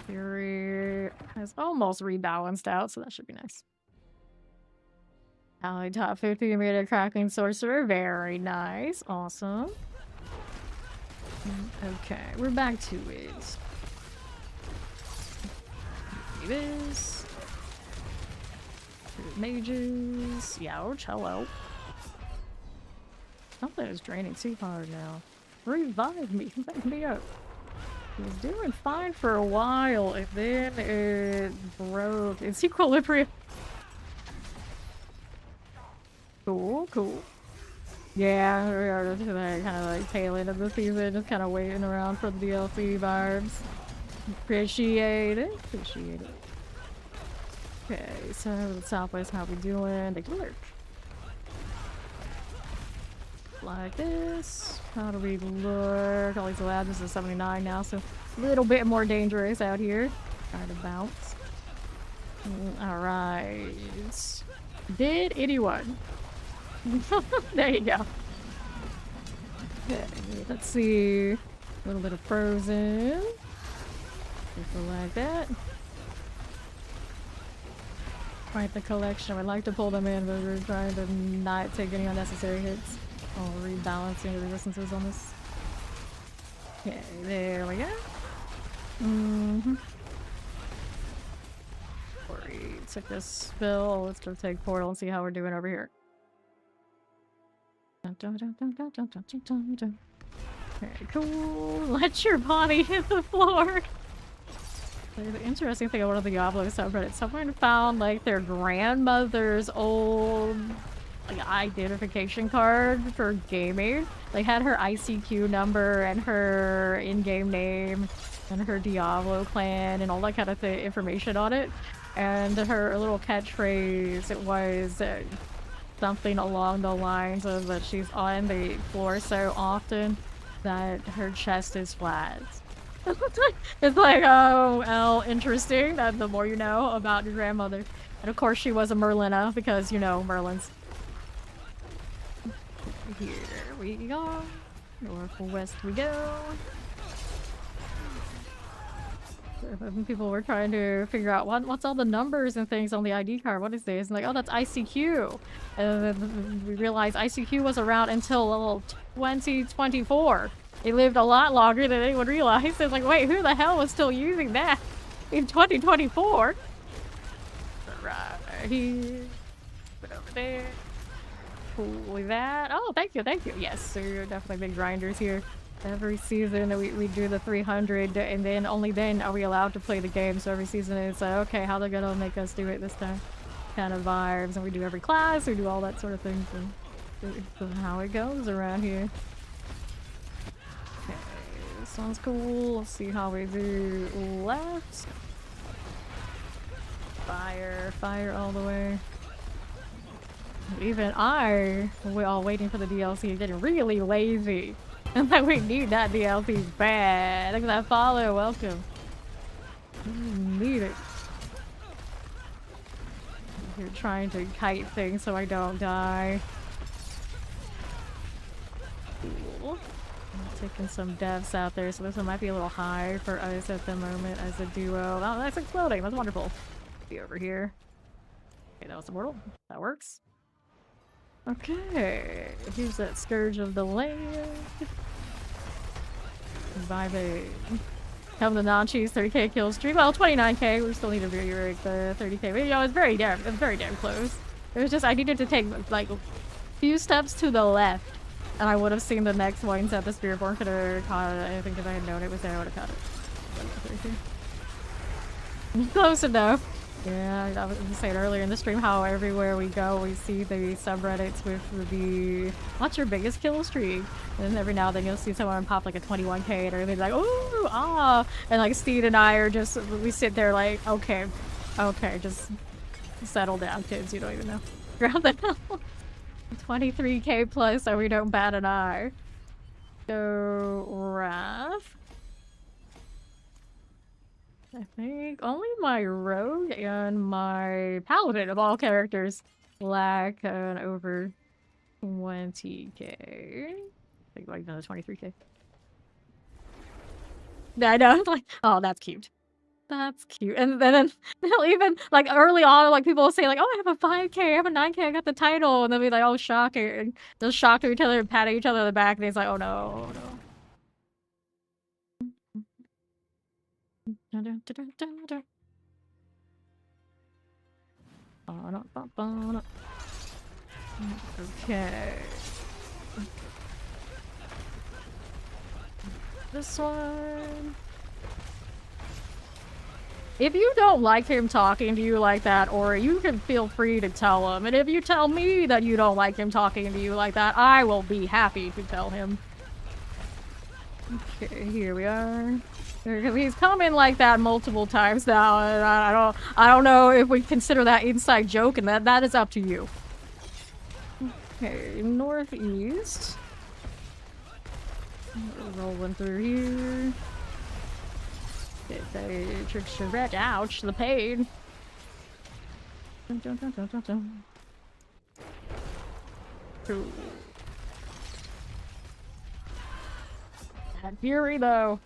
Fury has almost rebalanced out, so that should be nice. Ally top 50 made a crackling sorcerer. Very nice. Awesome. Okay, we're back to it. This. Mages. Youch, hello. Something is draining too hard now. Revive me. Let me up. He was doing fine for a while, and then it broke. It's equilibrium. Cool, cool. Yeah, we are to that kind of like tail end of the season, just kind of waiting around for the DLC vibes. Appreciate it. Appreciate it. Okay, so the Southwest, how we doing? Take a look. Like this. How do we look? All these labs, this is 79 now, so a little bit more dangerous out here. Trying to bounce. Alright. Did anyone? There you go. Okay, let's see. A little bit of frozen. Just like that. Quite the collection. I'd like to pull them in, but we're trying to not take any unnecessary hits. Oh, rebalancing the resistances on this. Okay, there we go. Ori took this spill. Let's go take portal and see how we're doing over here. Okay, cool. Let your body hit the floor. The interesting thing about one of the Diablo subreddits, someone found like their grandmother's old like identification card for gaming. They had her ICQ number and her in-game name and her Diablo clan and all that kind of information on it. And her little catchphrase, it was something along the lines of that she's on the floor so often that her chest is flat. It's like, oh, well, interesting that the more you know about your grandmother. And of course she was a Merlina because, you know, Merlins. Here we go. North west we go. People were trying to figure out what's all the numbers and things on the ID card. What is this? And like, oh, that's ICQ. And then we realized ICQ was around until 2024. It lived a lot longer than anyone realized. It's like, wait, who the hell was still using that in 2024? Right here. Put over there. Cool that. Oh, thank you, thank you. Yes, so you're definitely big grinders here. Every season we do the 300, and then only then are we allowed to play the game. So every season it's like, okay, how they're gonna make us do it this time? Kind of vibes, and we do every class, we do all that sort of thing. So it's how it goes around here. Okay, this one's cool. Let's see how we do left. Fire all the way. Even we're all waiting for the DLC and getting really lazy. And like, we need that DLC bad. Look at that follow, welcome. We need it. You're trying to kite things so I don't die. Cool. I'm taking some devs out there, so this one might be a little high for us at the moment as a duo. Oh, that's exploding. That's wonderful. Be over here. Okay, that was immortal. That works. Okay, here's that Scourge of the Land. Vibing. Come the non-cheese 30k kill streak. Well, 29k. We still need to reiterate the 30k. But, you know, it's very damn close. It was just I needed to take like a few steps to the left, and I would have seen the next ones at the Spiritborn. Could have caught it. I think if I had known it was there, I would have caught it. Close enough. Yeah, I was saying earlier in the stream how everywhere we go we see the subreddits with the what's your biggest kill streak? And then every now and then you'll see someone pop like a 21k or they're like, ooh, ah, and like Steed and I are just, we sit there like, okay, just settle down, kids, you don't even know. Grab the hell. 23k plus so we don't bat an eye. So, Raph. I think only my rogue and my paladin of all characters lack an over 20k. I think like another 23k. Yeah, I know. Like, oh, that's cute. That's cute. And then they'll even like early on, like people will say like, "Oh, I have a 5k, I have a 9k, I got the title," and they'll be like, "Oh, shocking!" And they'll shock to each other and patting each other on the back, and he's like, "Oh no, oh, no." Okay. This one. If you don't like him talking to you like that, or you can feel free to tell him. And if you tell me that you don't like him talking to you like that, I will be happy to tell him. Okay, here we are. Because he's come in like that multiple times now, and I don't know if we consider that inside joke, and that is up to you. Okay, northeast. Rolling through here. Get the trickster red. Ouch, the pain. Cool. That fury though.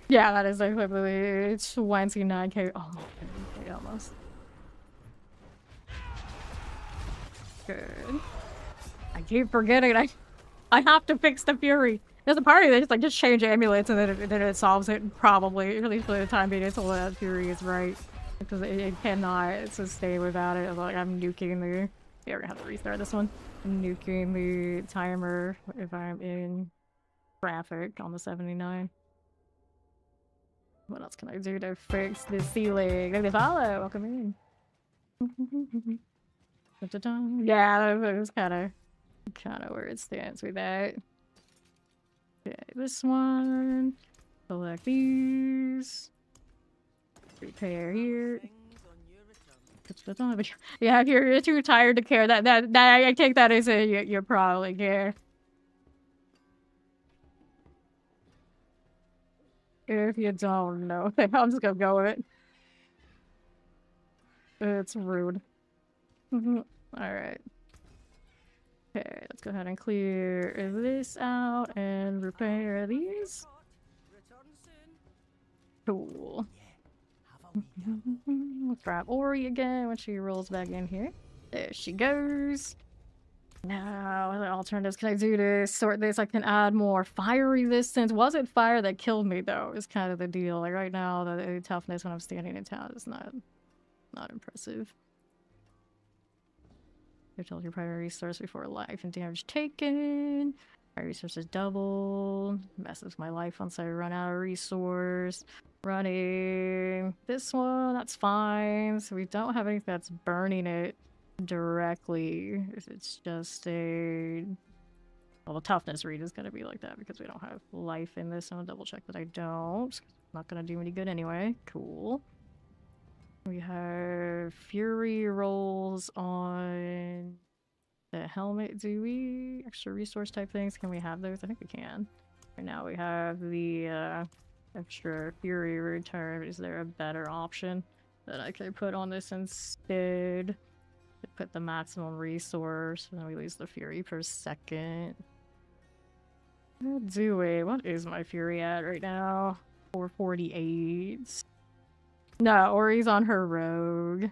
Yeah, that is equivalently 29k. Oh, okay, almost. Good. I keep forgetting. I have to fix the fury. There's a party that just change amulets and then it solves it probably. At least for the time being, until that fury is right. Because it cannot sustain without it. Like I'm nuking the. Yeah, we're gonna have to restart this one. I'm nuking the timer if I'm in traffic on the 79. What else can I do to fix this ceiling? Maybe follow. Welcome in. Yeah, that was kind of where it stands with that. Okay, this one. Select these. Repair here. Yeah, if you're too tired to care, that I take that as a you probably care. If you don't know, I'm just gonna go with it. It's rude. Alright. Okay, let's go ahead and clear this out and repair these. Cool. Let's grab Ori again when she rolls back in here. There she goes. Now, what alternatives can I do to sort this? I can add more fire resistance. Was it fire that killed me though? Is kind of the deal. Like right now, the toughness when I'm standing in town is not impressive. You told your primary resource before life and damage taken. My resources double. Messes my life once I run out of resource. Running this one, that's fine. So we don't have anything that's burning it directly. If it's just a... Well, the toughness read is going to be like that because we don't have life in this. I'm going to double check that I don't. Not going to do any good anyway. Cool. We have fury rolls on The helmet, do we? Extra resource type things, can we have those? I think we can. Right now we have the extra fury return. Is there a better option that I could put on this instead? Put the maximum resource, and then we lose the fury per second. Do we? What is my fury at right now? 448. No, Ori's on her rogue.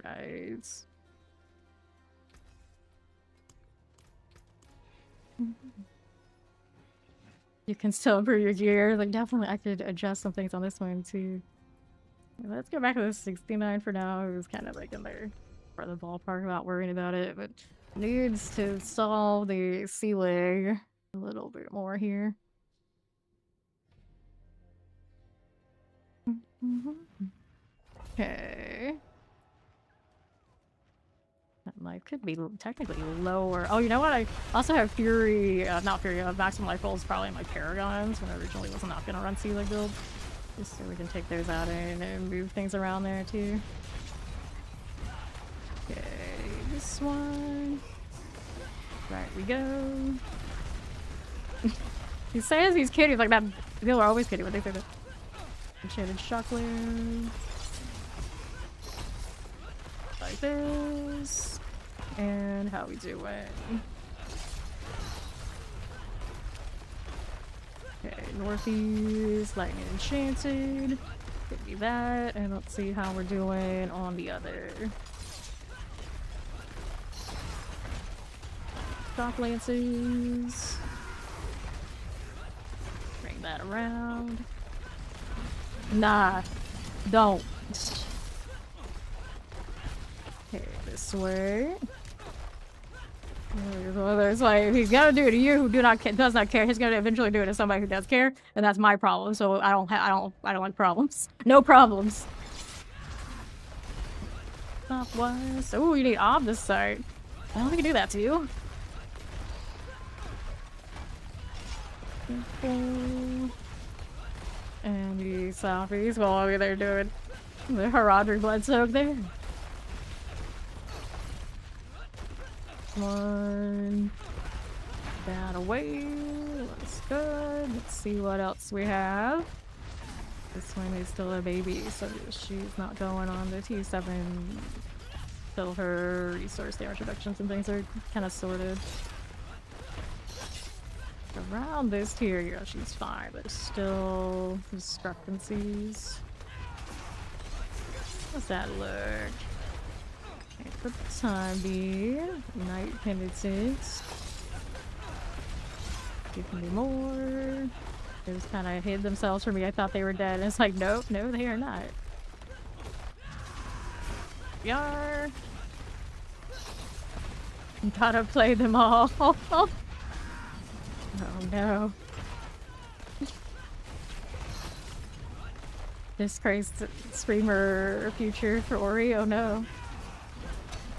Right. You can still improve your gear. Like, definitely I could adjust some things on this one too. Let's go back to the 69 for now. It was kind of like in there for the ballpark, not worrying about it, but needs to solve the ceiling a little bit more here. Okay. That life could be technically lower. Oh, you know what? I also have Fury, not Fury, maximum life rolls probably in my Paragons when I originally was not going to run ceiling build. Just so we can take those out and move things around there too. Okay, this one. Right, we go. He says he's kidding, like that. People are always kidding when they say that. Enchanted Shockwave. Like this. And how we doing? Okay, Northeast, Lightning Enchanted. Could be that. And let's see how we're doing on the other. Shock Lances. Bring that around. Nah, don't. Okay, this way. There's like, if he's gonna do it to you who does not care, he's gonna eventually do it to somebody who does care, and that's my problem. So I don't like problems. No problems. Stopwise. Oh, you need on this side. I don't think I can do that to you. And the Sophies, well, they're doing the Heraldric Blood Soak there. One. That away. That's good. Let's see what else we have. This one is still a baby, so she's not going on the T7 till her resource damage reductions and things are kind of sorted. Around this tier, yeah, she's fine, but still discrepancies. What's that look? Okay, for the time being, Night Penitence. Give me more. They just kind of hid themselves from me. I thought they were dead, and it's like, nope, no, they are not. Yar. Gotta play them all. Oh no. Disgraced streamer future for Ori, oh no.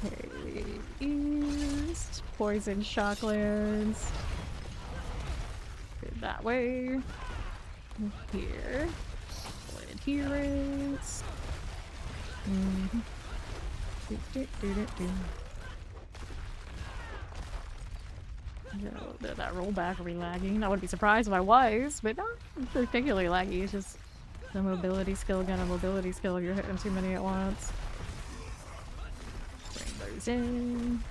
Okay, East, Poison Shocklands. Good that way. Here. Adherence. No, that rollback will be lagging. I wouldn't be surprised if I was, but not particularly laggy. It's just the mobility skill, again, a mobility skill if you're hitting too many at once. Bring those in.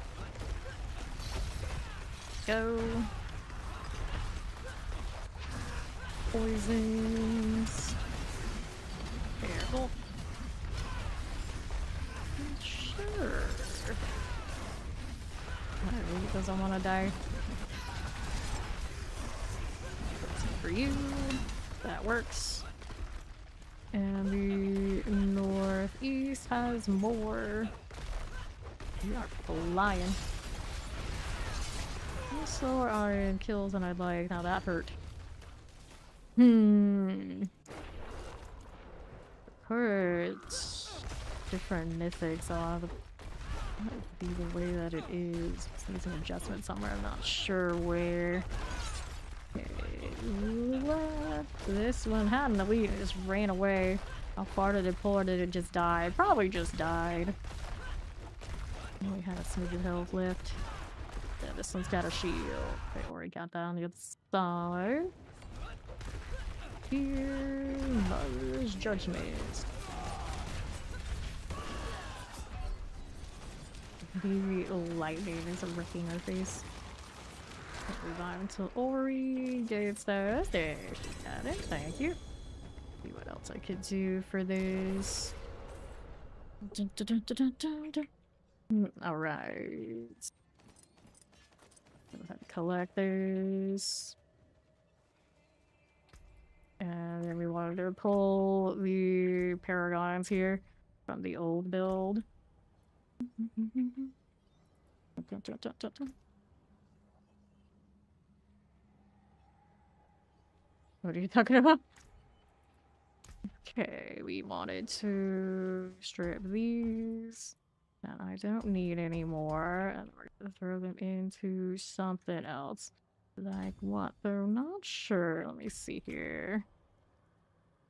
Go. Poisons. Careful. Sure. Alright, because I want to die. For you. That works. And the northeast has more. You are flying. Slower iron kills than I'd like. Now that hurt. Hurts. Different mythics. That might be the way that it is. It needs an adjustment somewhere. I'm not sure where. Okay, left. This one had in the lead and just ran away. How far did it pull or did it just die? It probably just died. We had a smidge of health left. Yeah, this one's got a shield. Okay, already got that on the other side. Here, Mother's Judgment. The lightning is wrecking our face. Can't revive until Ori gets those. There, she got it. Thank you. See what else I could do for this. Dun, dun, dun, dun, dun, dun. Alright. Have to collect those. And then we wanted to pull the paragons here from the old build. What are you talking about? Okay, we wanted to strip these. And I don't need any more. And we're gonna throw them into something else. Like what though? Not sure. Let me see here.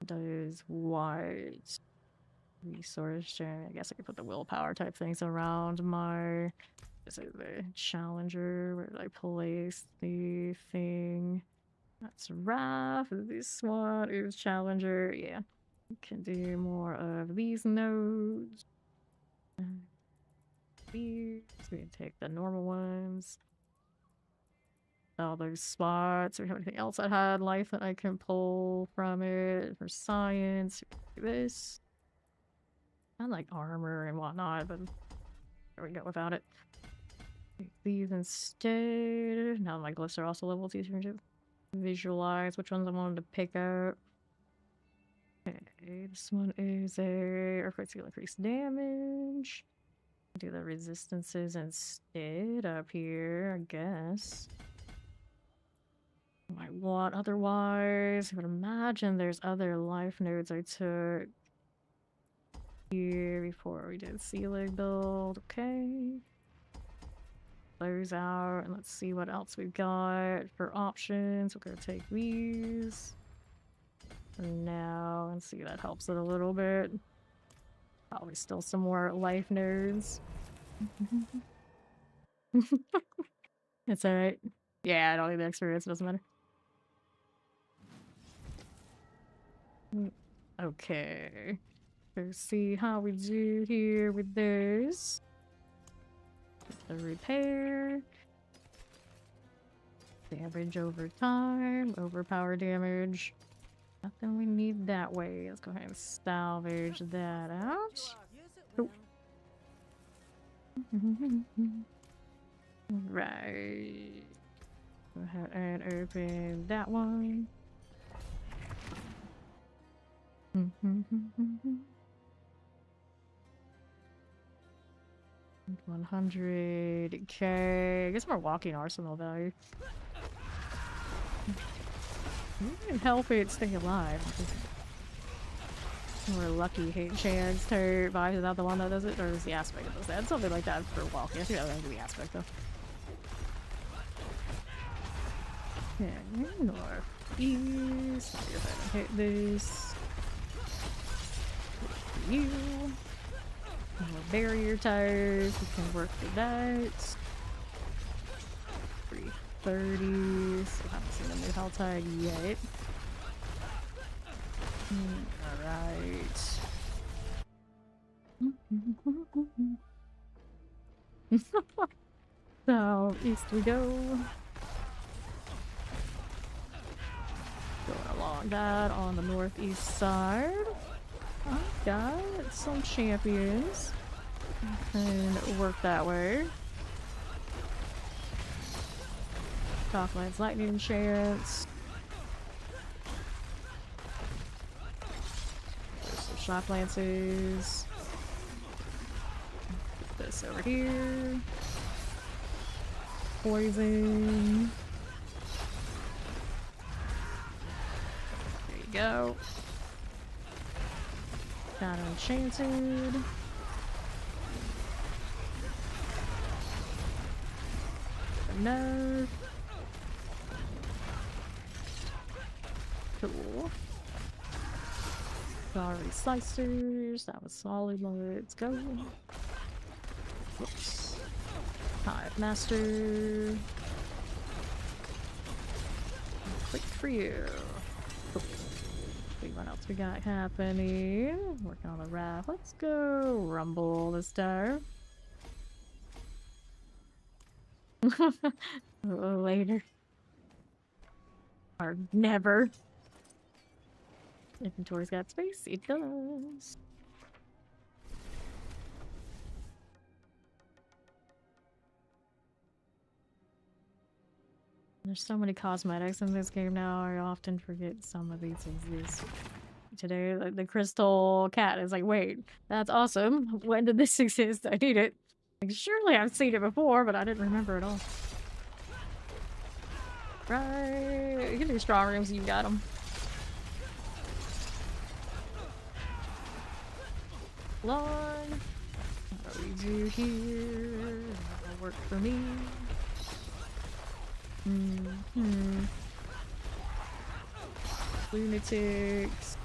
Does what? Resource sharing. I guess I could put the willpower type things around my. Is it the challenger? Where did I place the thing? That's Raph. This one is challenger. Yeah. We can do more of these nodes. These. We can take the normal ones. All those spots. Do we have anything else that had life that I can pull from it? For science. Do this. I like armor and whatnot, but there we go without it. Take these instead. Now my glyphs are also level 2 to visualize which ones I wanted to pick up. Okay, this one is a earthquake to increase damage. Do the resistances instead up here, I guess. I want otherwise. I would imagine there's other life nodes I took here before we did ceiling build. Okay. Close out and let's see what else we've got for options. We're gonna take these for now and see if that helps it a little bit. Probably still some more life nodes. It's alright. Yeah, I don't need the experience, it doesn't matter. Okay. Let's see how we do here with those. The repair. Damage over time. Overpower damage. Nothing we need that way. Let's go ahead and salvage that out. Oh. Right. Go ahead and open that one. 100k. I guess we're walking arsenal value. We can help it stay alive. We're lucky hate chance to revive. Is that the one that does it? Or is the aspect that does that? Something like that for walking. I think that would be the aspect though. Okay, northeast. Go ahead and hit this. You. More barrier tires. We can work with that. 330s. I haven't seen a new hell tag yet. Alright. So, east we go. Going along that on the northeast side. I've got some champions. And work that way. Darklands lightning chance. There's some shock lances. Put this over here. Poison. There you go. Got enchanted. Nerf. Cool. Sorry, slicers. That was solid. Let's go. Whoops. Hive master. Quick for you. Oh. See what else we got happening. Working on the raft. Let's go rumble this time. Later. Or never. Inventory's got space. It does. There's so many cosmetics in this game now, I often forget some of these exist. Today, the crystal cat is like, wait, that's awesome. When did this exist? I need it. Like, surely I've seen it before, but I didn't remember it all. Right, you can do strong rooms, you got them. Long. What do we do here? That'll work for me. Lunatics.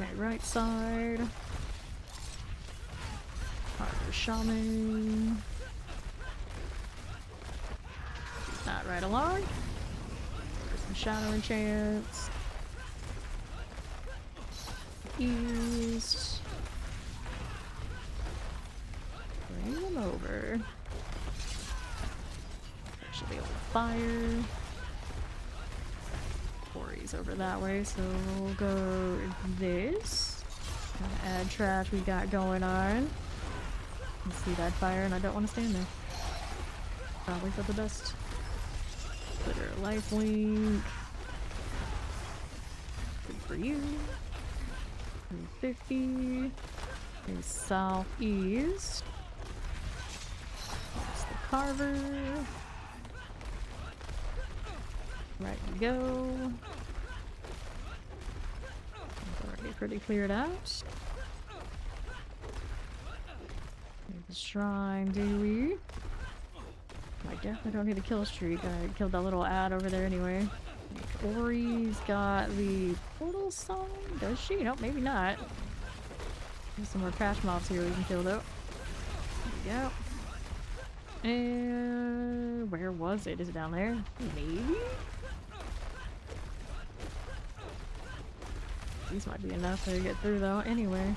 Okay, right side. Harder shaman. Not right along. There's some shadow enchants. East. Bring them over. Should be able to fire. Quarry's over that way, so we'll go this. Add trash we got going on. You see that fire, and I don't want to stand there. Probably for the best. Put her life link. Good for you. 350. Here's southeast. There's the carver. Right we go. Already pretty cleared out. There's the shrine, do we? I definitely don't need a kill streak. I killed that little ad over there anyway. Ori's got the portal song. Does she? Nope, maybe not. There's some more crash mobs here we can kill though. There we go. And where was it? Is it down there? Maybe? These might be enough to get through though. Anyway.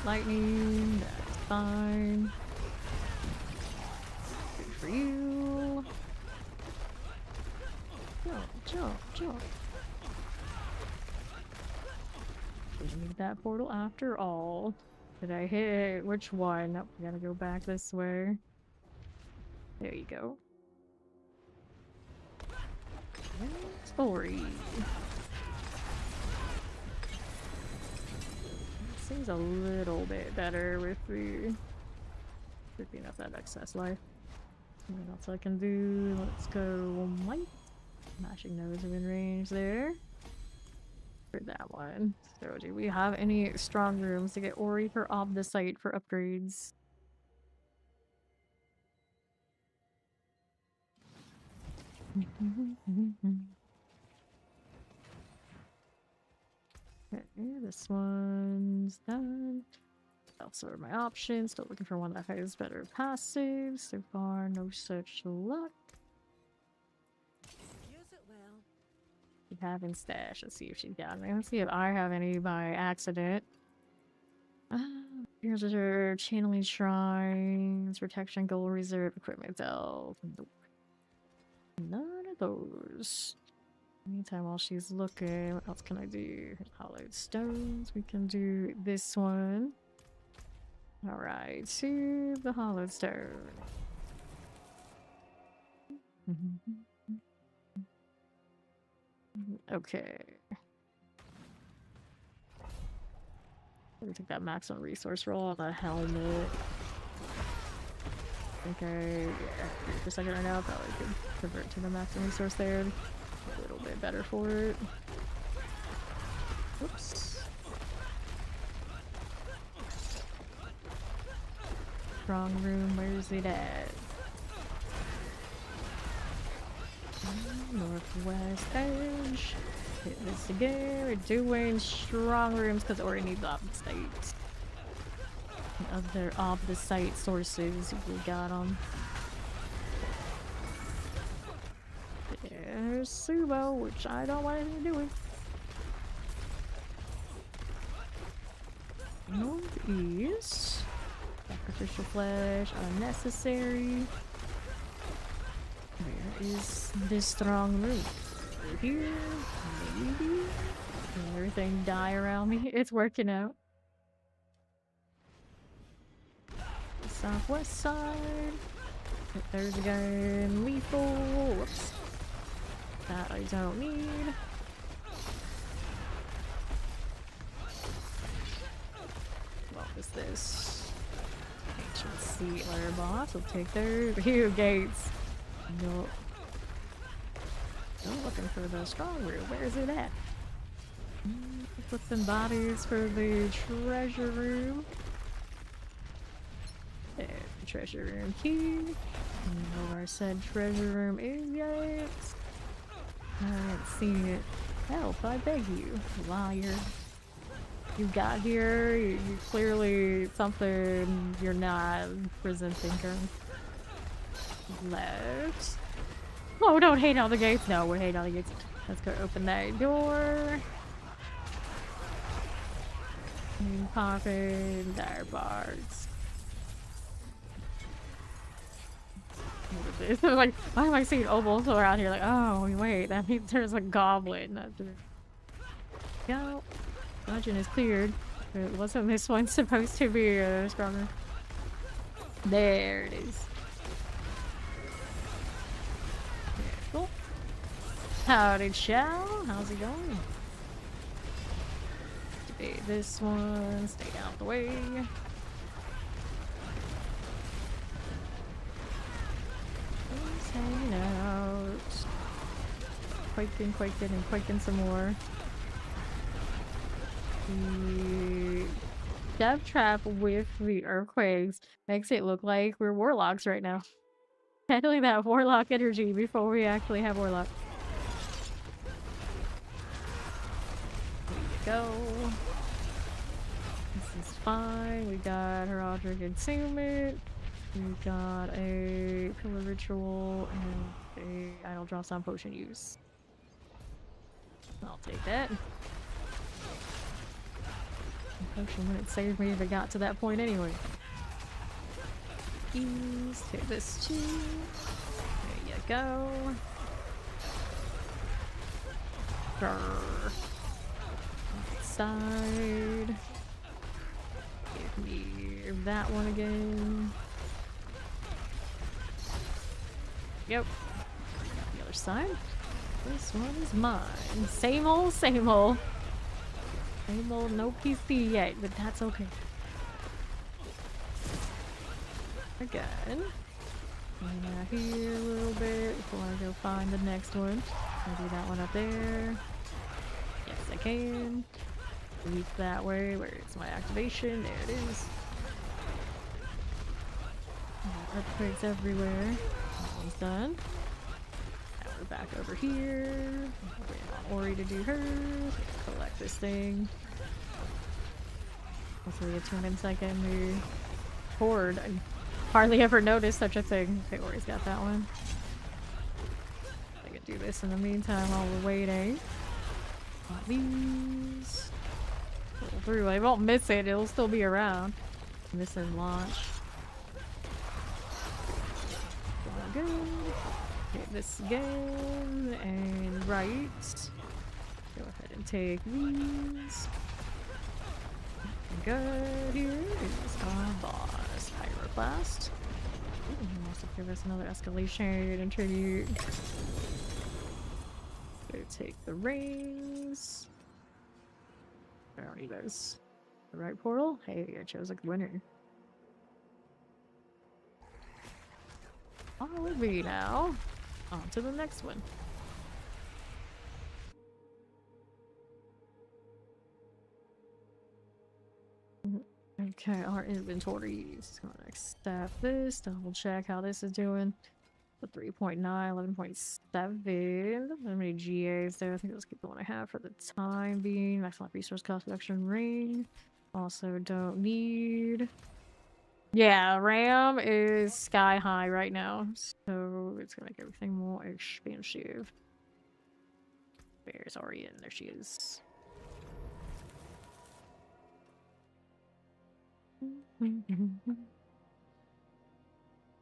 Lightning. That's fine. Good for you. Jump, jump, jump. Didn't need that portal after all. Did I hit which one? Nope, we gotta go back this way. There you go. Ori. Seems a little bit better with the picking up that excess life. What else I can do? Let's go white. Mashing nose within range there. For that one. So do we have any strong rooms to get Ori for Obdicite for upgrades? Okay, this one's done. Also are my options. Still looking for one that has better passive. So far, no such luck. Keep having stash. Let's see if she's got any. Let's see if I have any by accident. Here's her channeling shrines, protection, gold reserve, equipment elf. Nope. None of those. Meantime, while she's looking, what else can I do? Hollowed stones. We can do this one. Alright, to the hollowed stone. Okay. Let me take that maximum resource roll on the helmet. Okay, yeah, for a second right now, probably could convert to the maximum resource there. A little bit better for it. Oops. Strong room, where's it at? Northwest edge. Hit this again. We're doing strong rooms because it already needs opposite. Other opposite sources, we got them. There's Subo, which I don't want anything to do with. Northeast. Sacrificial flesh, unnecessary. Where is this strong room? Right here, maybe. And everything die around me. It's working out. Southwest side. There's a guy in lethal. Whoops. That I don't need. What was this? Ancient Sealer boss. We'll take those. Here, gates. Nope. I'm looking for the strong room. Where is it at? Put some bodies for the treasure room. There, the treasure room key. You know where I said treasure room is yet? I haven't seen it. Help, I beg you. While you got here, you clearly something you're not presenting currently. Left. Oh, don't hate on the gates. No, we're hating on the gates. Let's go open that door. And pop in dire bars. What is this? Like, why am I seeing ovals around here? Like, oh, wait, that means there's a goblin. Go. Dungeon is cleared. Wasn't this one supposed to be stronger? There it is. Cool. Howdy, chow. How's it going? Debate this one. Stay out the way. Just hanging out. Quaking, and quaking some more. The death trap with the earthquakes makes it look like we're warlocks right now. Handling that warlock energy before we actually have warlock. There you go. This is fine. We got heraldic attunement. We got a pillar ritual and a idle draw sound potion use. I'll take that. Potion wouldn't save me if it got to that point anyway. Keys, take this too. There you go. Grrr. Side. Give me that one again. Yep. Got the other side. This one is mine. Same old, same old. Same old, no PC yet, but that's okay. Again. And here a little bit before I go find the next one. I'll do that one up there. Yes, I can. Leap that way. Where is my activation? There it is. Earthquakes everywhere. That one's done. Now we're back over here. Waiting on Ori to do hers. Collect this thing. Hopefully attunements I can move forward. I hardly ever noticed such a thing. Okay, Ori's got that one. I can do this in the meantime while we're waiting. Got these. Pull through. I won't miss it. It'll still be around. Miss and launch. Good. Okay, this again. And right. Go ahead and take these. Good. Here is our boss. Pyroblast. Ooh, he wants to give us another escalation and tribute. Go take the rings. I don't need those. The right portal? Hey, I chose a winner. On with me now. On to the next one. Okay, our inventory is gonna accept this. Double check how this is doing. The 3.9, 11.7. How many GAs there? I think let's keep the one I have for the time being. Maximum resource cost reduction ring. Also don't need. Yeah, RAM is sky high right now, so it's gonna make everything more expensive. Bear's already in. There she is.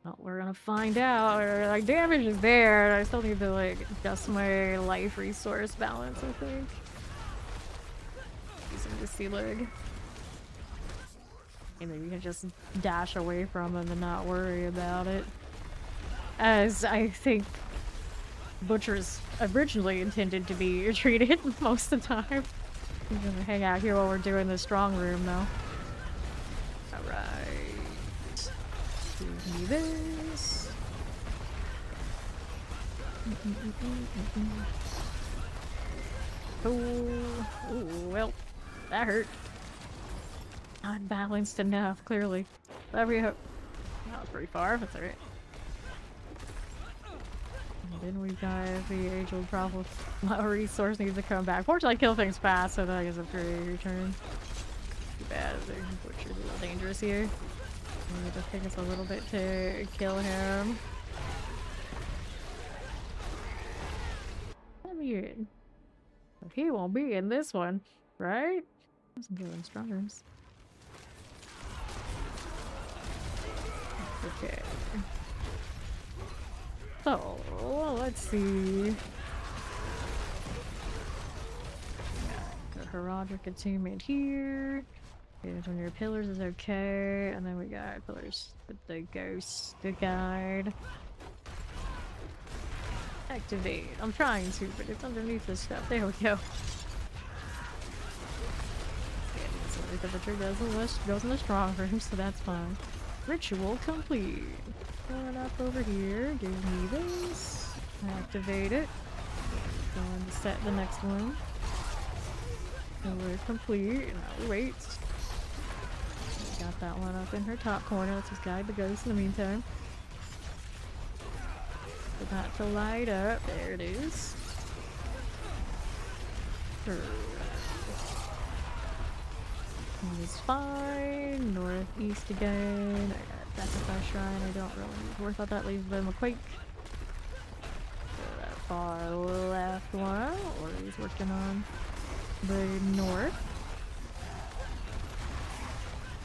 Well, we're gonna find out. Like, damage is there. I still need to, like, adjust my life resource balance, I think. Using the sea leg. And then you can just dash away from him and not worry about it. As I think Butcher's originally intended to be treated most of the time. He's gonna hang out here while we're doing the strong room, though. Alright. Give me this. Oh, well, that hurt. Not balanced enough, clearly. Every hope. That was pretty far, that's alright. And then we got the age-old problem. My resource needs to come back. Fortunately, I kill things fast, so that is a pretty turn. Too bad. Butcher's a little dangerous here. It'll take us a little bit to kill him. I mean, he won't be in this one, right? Let's go in strong rooms. Okay. So, let's see. Got Herodic Attunement here. Damage on your pillars is okay. And then we got pillars with the ghost, the guide. Activate. I'm trying to, but it's underneath this stuff. There we go. The temperature goes in the strong room, so that's fine. Ritual complete. Going up over here. Give me this. Activate it. Going to set the next one. So we're complete. Now we wait. We got that one up in her top corner. Let's just guide the ghost in the meantime. For that to light up. There it is. Is fine. Northeast again. I got Sacrifice Shrine. I don't really need to worry about that. Leave them a quake. So that far left one. Or he's working on the north.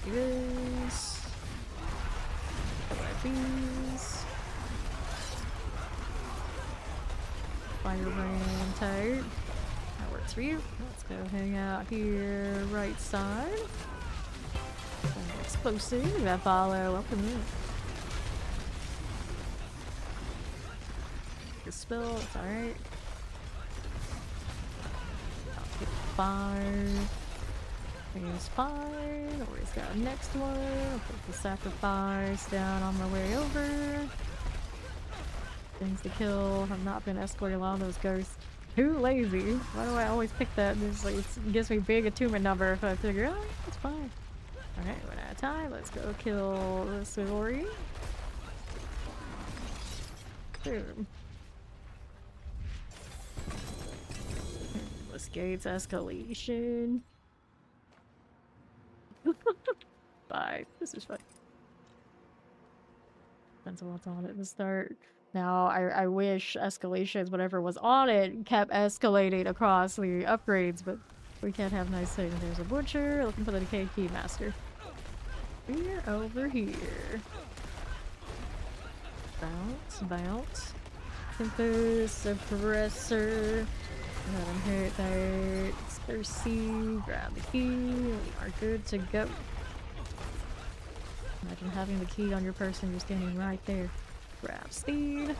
This. These. Firebrand type. That works for you. Let's go hang out here, right side. Explosive. We got follow. Welcome in. The spill. It's alright. I'll get fire. He's fine. Or he's got a next one. I'll put the sacrifice down on my way over. Things to kill. I've not been escorting along those ghosts. Too lazy. Why do I always pick that? It's like, it gives me big attunement number if I figure, oh, it's fine. Alright, one at a time. Let's go kill the Silvery. Boom. This gates escalation. Bye. This is fun. Depends on what's on it to start. Now, I wish escalations, whatever was on it, kept escalating across the upgrades, but we can't have nice things. There's a butcher looking for the decayed keymaster. We're over here. Bounce, bounce. Tempest, suppressor. Let him hit that. Thirsty. Grab the key. We are good to go. Imagine having the key on your person. You're standing right there. Grab speed.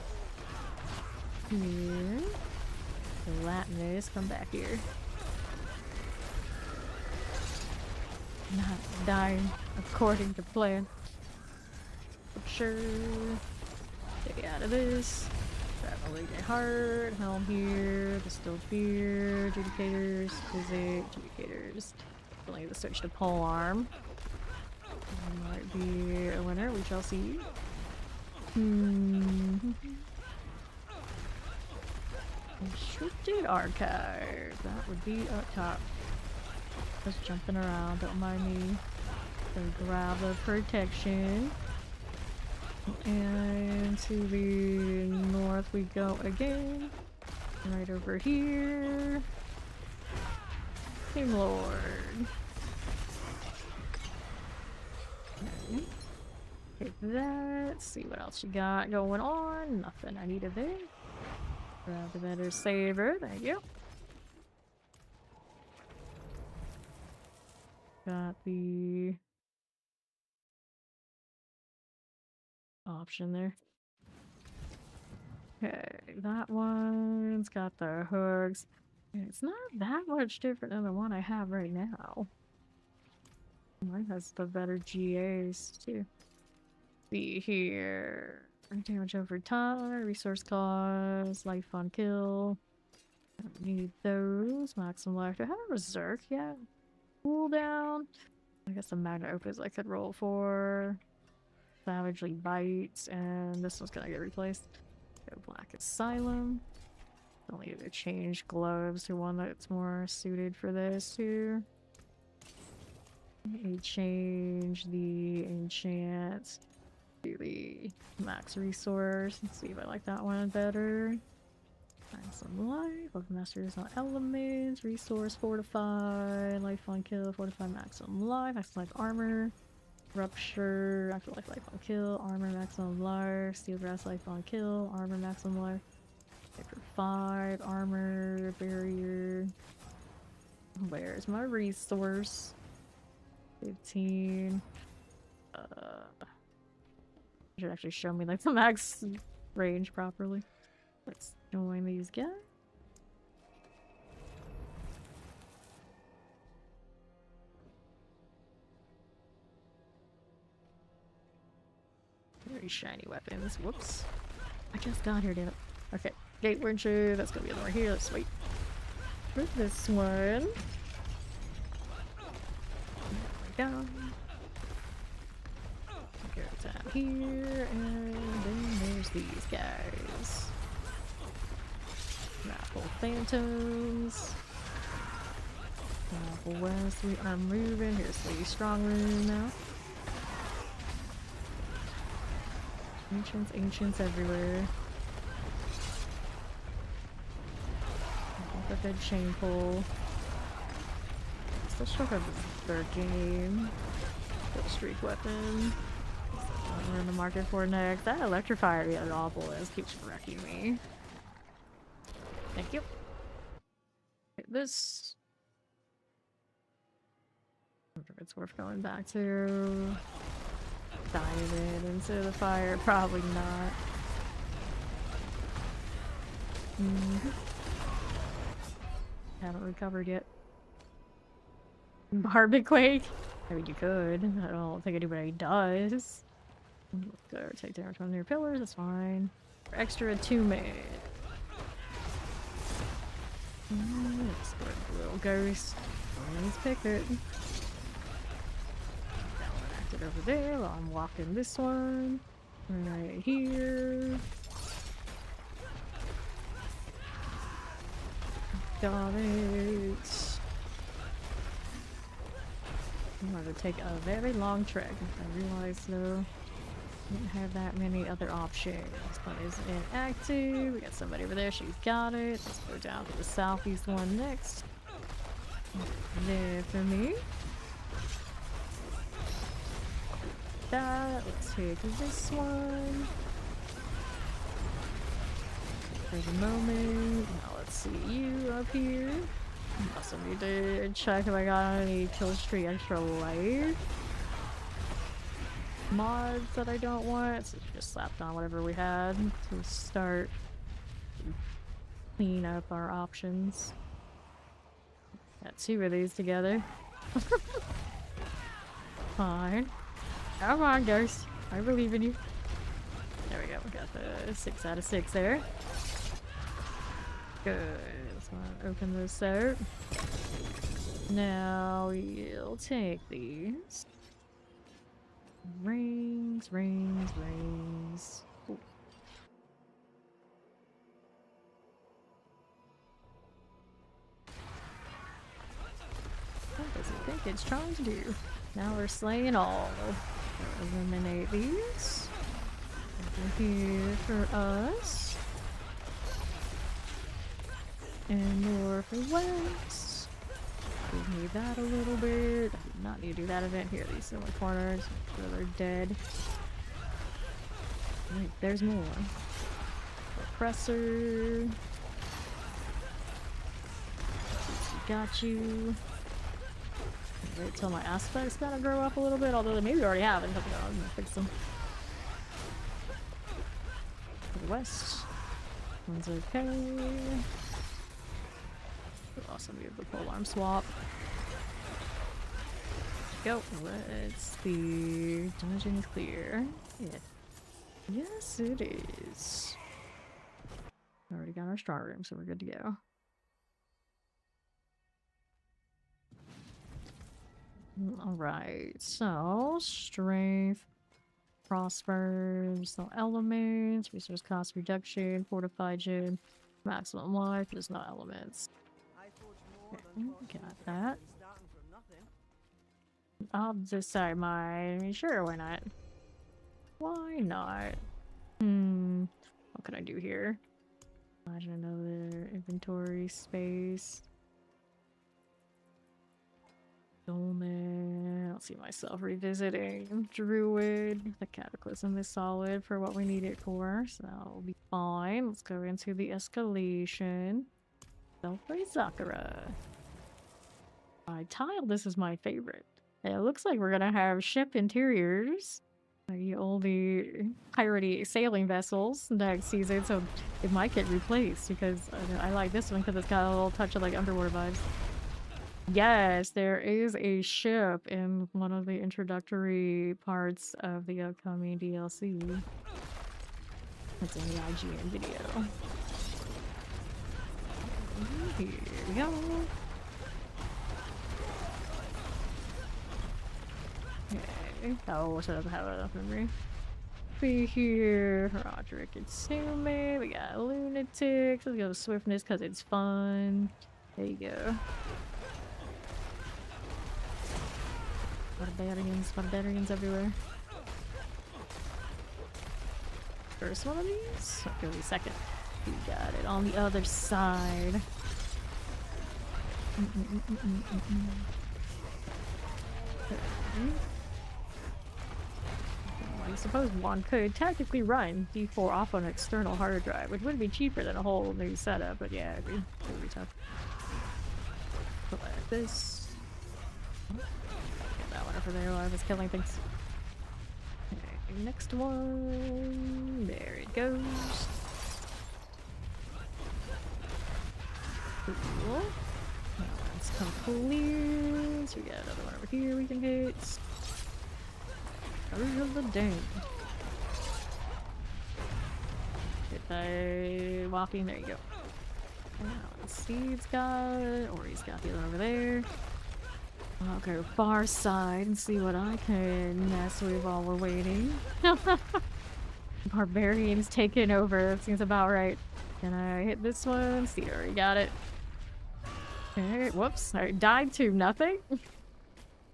Here. The Latinus, come back here. Not dying according to plan. Sure. Stay out of this. Grab a Legion Heart. Helm here. Distilled Beer. Adjudicators. Physic. Adjudicators. We'll need to switch to pole arm. Might be a winner. We shall see. Dude, archive. That would be up top. Just jumping around, don't mind me. So grab the protection. And to the north we go again. Right over here. Team Lord. Okay. Take that. See what else you got going on. Nothing I needed there. Grab the better saber. Thank you. Got the option there. Okay, that one's got the hooks. It's not that much different than the one I have right now. Mine has the better GAs too. See here. Damage over time, resource cost, life on kill. Don't need those. Maximum life. Do I have a berserk yet? Cooldown. I guess the magna opus I could roll for. Savagely bites, and this one's gonna get replaced. Go Black Asylum. I'll either change gloves to one that's more suited for this too. Maybe change the enchant to the max resource and see if I like that one better. Find some life. Love masters on elements. Resource fortify. Life on kill. Fortify maximum life. Maximum life armor. Rupture. Afterlife life on kill. Armor maximum life. Steel grass life on kill. Armor maximum life. For 5. Armor. Barrier. Where's my resource? 15. Should actually show me like the max range properly. Let's join these guys. Very shiny weapons. Whoops. I just got here, damn it. Okay. Gate wincher. That's gonna be over here. Let's wait for this one. There we go. Go down here, and then there's these guys. Raffle Phantoms. Raffle West, we are moving. Here's the strong room now. Ancients everywhere. With a good chain pull. Still struck a third game. Killstreak weapon. We're in the market for next. That electrifier is awful. It keeps wrecking me. Thank you. Okay, this. I wonder if it's worth going back to. Diving into the fire. Probably not. Haven't recovered yet. Barbarian. I mean, you could. I don't think anybody does. Go take damage from your pillars, that's fine. For extra attunement. Little ghost. Let's pick it. That one acted over there while I'm walking this one. Right here. Got it. I'm going to take a very long trek. I realize though, I don't have that many other options. One is inactive. We got somebody over there. She's got it. Let's go down to the southeast one next. There for me. That. Let's take this one. For the moment. Now let's see you up here. Also need to check if I got any Killstreak extra life mods that I don't want. So just slapped on whatever we had to start clean up our options. Got 2 of these together. Fine. Come on, Ghost. I believe in you. There we go. We got the 6 out of 6 there. Good. Let's open this out. Now we'll take these. Rings. Ooh. it's trying to do. Now we're slaying all. Eliminate these. Over here for us. And more for Wes. We need that a little bit. I do not need to do that event here. These silver corners. Make sure they're dead. Right, there's more. Oppressor. Got you. Wait till my aspects gotta grow up a little bit, although they maybe already have. I'm gonna fix them. To the west. One's okay. Awesome, we have the pole arm swap. Go. Let's see. Dungeon is clear. Yeah. Yes, it is. Already got our star room, so we're good to go. Alright, so strength, prospers, no elements, resource cost reduction, fortified gym, maximum life, there's no elements. Okay, got that. I'll decide mine. Sure, why not? Why not? What can I do here? Imagine another inventory space. Dolmen. I don't see myself revisiting Druid. The Cataclysm is solid for what we need it for, so that'll be fine. Let's go into the escalation. Self-raise Zakura. Tile, this is my favorite. It looks like we're gonna have ship interiors. The oldie piratey sailing vessels next season, so it might get replaced because I like this one because it's got a little touch of like underwater vibes. Yes, there is a ship in one of the introductory parts of the upcoming DLC. That's in the IGN video. Here we go. Okay. Oh, so it doesn't have enough memory. Be here. Roderick and Sume. We got Lunatics. Let's go with Swiftness because it's fun. There you go. Barbarians everywhere. First one of these? Okay, wait a second. We got it on the other side. Okay. I suppose one could technically run D4 off on an external hard drive, which would be cheaper than a whole new setup, but yeah, it would be tough. Put like this. Get that one over there while I was killing things. Okay, next one. There it goes. Cool. That one's complete. So we got another one over here we can hit. Courage of the Dane. Hit by walking. There you go. Now, let's see, it's got, or he's got the other over there. I'll go far side and see what I can mess with while we're waiting. Barbarian's taking over. That seems about right. Can I hit this one? See, I already got it. Okay, whoops. I died to nothing.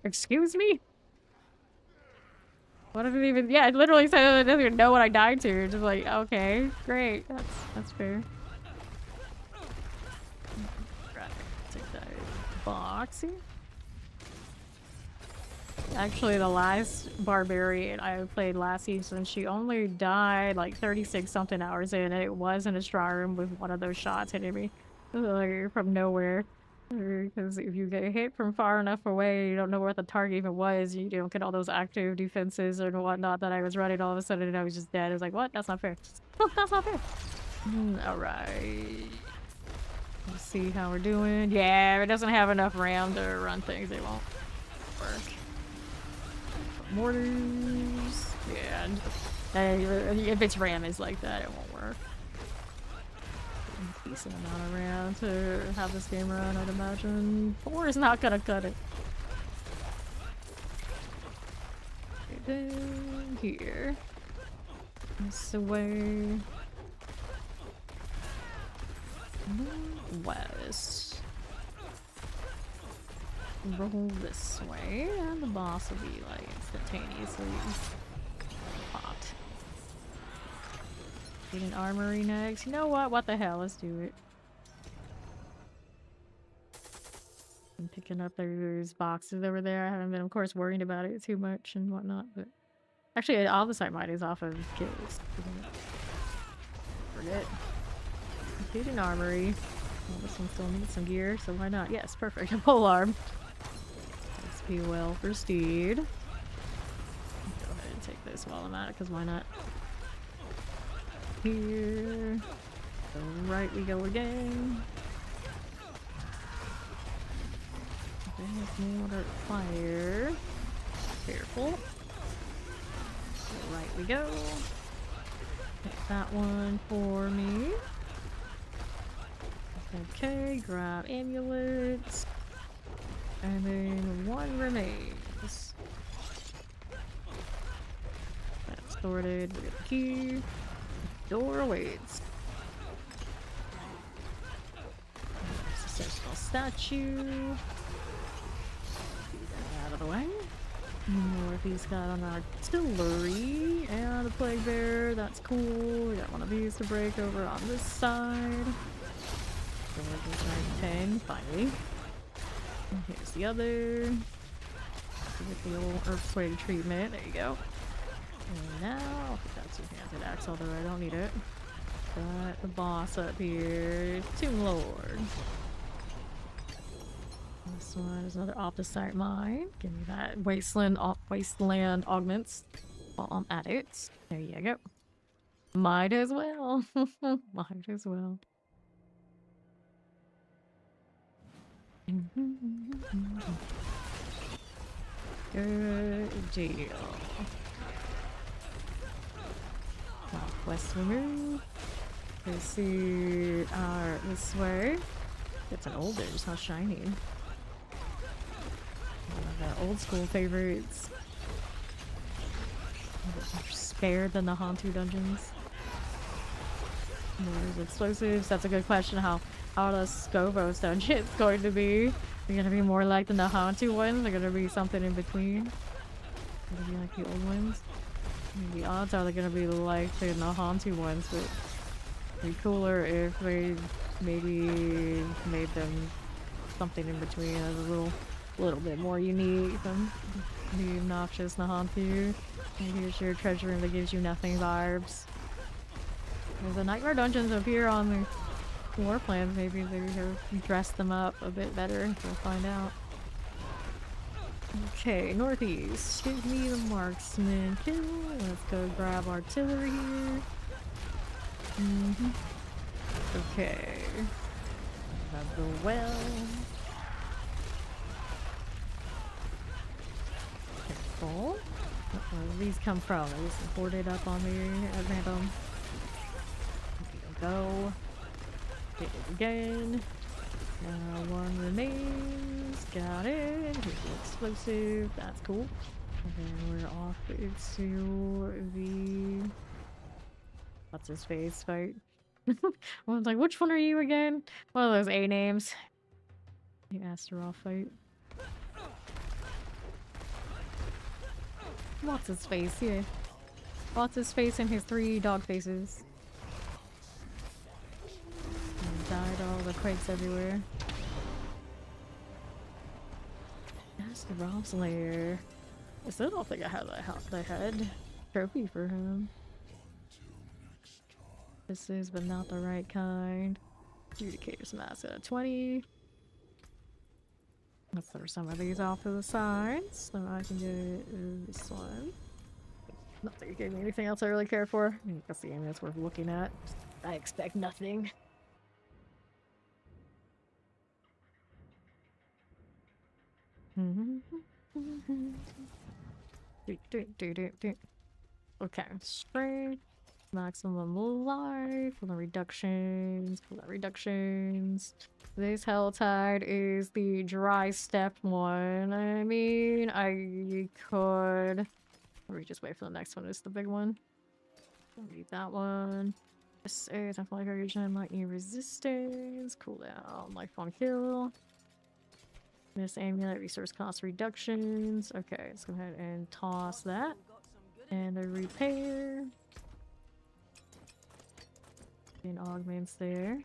Excuse me? What if it even? Yeah, it literally said it doesn't even know what I died to. Just like, okay, great. That's fair. Right, take that box here. Actually, the last Barbarian I played last season, she only died like 36 something hours in, and it was in a strong room with one of those shots hitting me like, from nowhere. Because if you get hit from far enough away, you don't know where the target even was, you don't get all those active defenses or whatnot that I was running all of a sudden and I was just dead. I was like, what? That's not fair. That's not fair. Alright. Let's see how we're doing. Yeah, it doesn't have enough RAM to run things. It won't work. Mortars. Yeah. If its RAM is like that, it won't work. Decent amount of RAM to have this game run, I'd imagine. 4 is not gonna cut it. Okay, then here. This away. West. roll this way, and the boss will be like instantaneously hot. Get an armory next. You know what? What the hell? Let's do it. I'm picking up those boxes over there. I haven't been, of course, worrying about it too much and whatnot, but actually, all the site might is off of kills. Forget. Get an armory. Well, this one still needs some gear, so why not? Yes, perfect. A pole arm. XP well for Steed. Go ahead and take this while I'm at it, because why not? Here. So right we go again. There's more fire. Careful. So right we go. Take that one for me. Okay, grab amulets. And then one remains. That's sorted. We got the key. Door awaits. There's a sentinel statue. Get that out of the way. Northeast got on our artillery and a plague bear. That's cool. We got one of these to break over on this side. So we're just trying 10, finally. And here's the other. Get the old earthquake treatment. There you go. And now, I'll put that two-handed axe, although I don't need it. Got the boss up here. Tomb Lord. This one is another opposite mine. Give me that wasteland augments while I'm at it. There you go. Might as well. Might as well. Good deal. Quest remove. Let's see. This way. It's an older, it's not shiny. One of the old school favorites. Spared than the Hantu dungeons. There's explosives. That's a good question. How the Scovos dungeons going to be? They're gonna be more like than the Hantu ones. They're gonna be something in between. They're gonna be like the old ones. The odds are they're gonna be like the Hantu ones, but it'd be cooler if they maybe made them something in between as a little bit more unique than the obnoxious Nahantu. And here's your treasure room that gives you nothing vibes. There's the nightmare dungeons appear on the floor plans. Maybe they have dressed them up a bit better. We'll find out. Okay, northeast. Give me the marksman kill. Let's go grab artillery here. Okay. Have the well. Careful. Where do these come from? They just imported up on me at random. Go. Hit it again. Now one remains. Got it. Here's the explosive. That's cool. And then we're off to the... What's his face fight? I was like, which one are you again? One of those A names. The Astaroth fight. What's his face? Yeah. What's his face and his 3 dog faces. And died all the quakes everywhere. That's the Rob's lair. I still don't think I have the head trophy for him. This is, but not the right kind. Adjudicator's mask at 20. Let's throw some of these off to the sides so I can get this one. Not that you gave me anything else I really care for. I guess the game that's worth looking at. I expect nothing. Okay, spray. Maximum life. Pull the reductions. Pull the reductions. This Helltide is the dry step one. I mean, I could... Or we just wait for the next one. It's the big one. Don't need that one. This is definitely region, lightning resistance, cooldown, life on kill. This amulet, resource cost reductions. Okay, let's go ahead and toss that. And the repair. And augments there.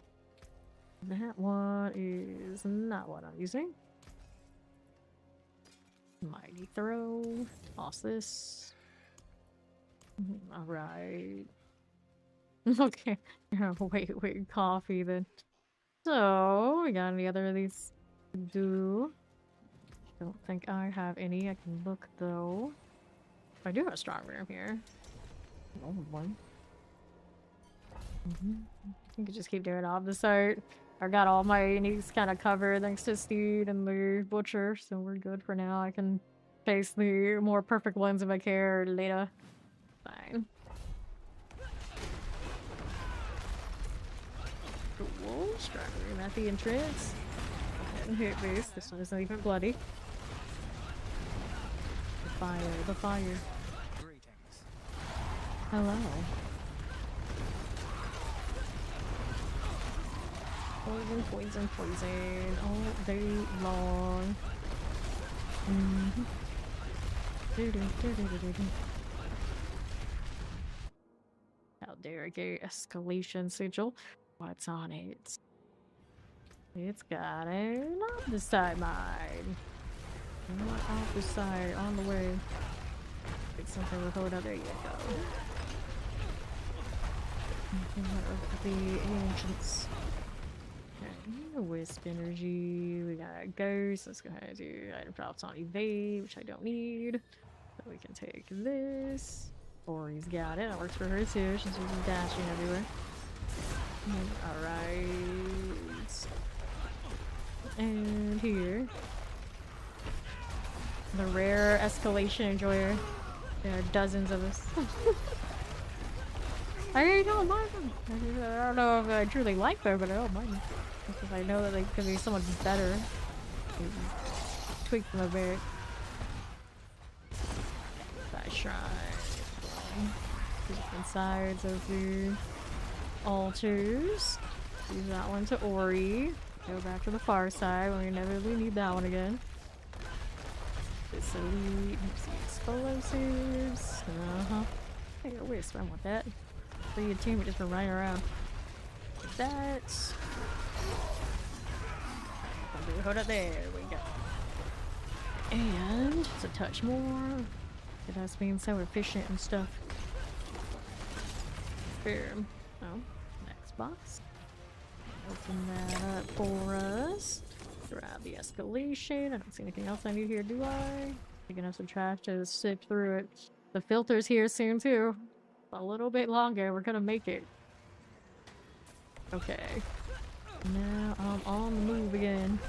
That one is not what I'm using. Mighty throw. Toss this. Alright. Okay. Wait, coffee then. So, we got any other of these to do? Don't think I have any. I can look though. I do have a strong room here. Old one. I can just keep doing Omnisite. I got all my needs kind of covered thanks to Steed and the Butcher, so we're good for now. I can face the more perfect ones if I care later. Fine. Cool. Strong room at the entrance. And hit base. This one isn't even bloody. The fire, the fire. Greetings. Hello. Poison, poison, poison all day long. How dare I get escalation sigil? What's on it? It's got an opposite mine. Not opposite on the way. It's something with hold up. There you go. The ancients. Okay, wisp energy. We got ghost. Let's go ahead and do item drops on evade, which I don't need. So we can take this. Ori's got it. That works for her too. She's using dashing everywhere. Alright. And here. The rare escalation enjoyer. There are dozens of us. I don't mind them. I don't know if I truly like them, but I don't mind them. Because I know that they could be so much better. Tweak them a bit. That shrine. Different sides of the altars. Use that one to Ori. Go back to the far side when we inevitably need that one again. This elite. Explosives. Hey, a wisp. I want that. Free a team just for running around. Like that. Hold up, there we go. And just a touch more. It has being so efficient and stuff. Boom. Oh, next box. Open that up for us. Grab the escalation. I don't see anything else I need here, do I? Picking up some trash to sift through it. The filter's here soon too. A little bit longer, we're gonna make it. Okay. Now I'm on the move again.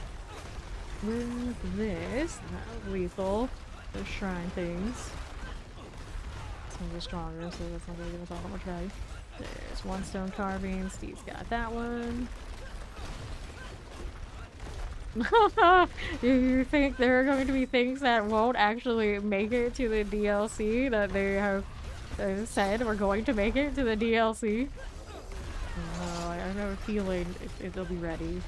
With this, not lethal. Those shrine things. It's gonna be stronger, so that's not gonna give us all that much value. There's one stone carving. Steve's got that one. Do you think there are going to be things that won't actually make it to the DLC that they have said we're going to make it to the DLC? No, I have a feeling it'll be ready.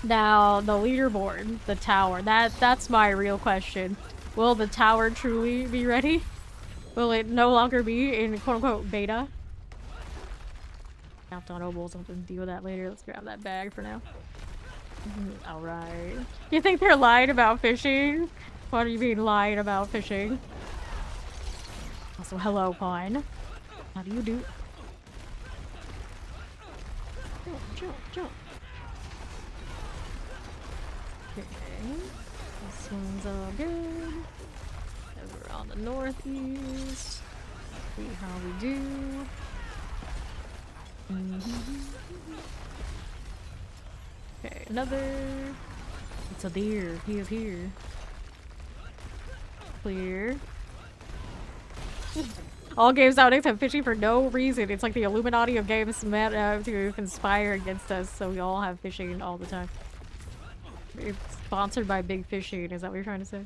Now, the leaderboard, the tower, that's my real question. Will the tower truly be ready? Will it no longer be in quote-unquote beta? Countdown Obols, I'll just deal with that later. Let's grab that bag for now. Alright. You think they're lying about fishing? What do you mean lying about fishing? Also, hello, Pine. How do you do? Jump, jump, jump. Okay. This one's all good. Over on the northeast. See how we do. Okay, another. It's a deer. He is here. Clear. All games nowadays have fishing for no reason. It's like the Illuminati of games meant to conspire against us, so we all have fishing all the time. It's sponsored by Big Fishing, is that what you're trying to say?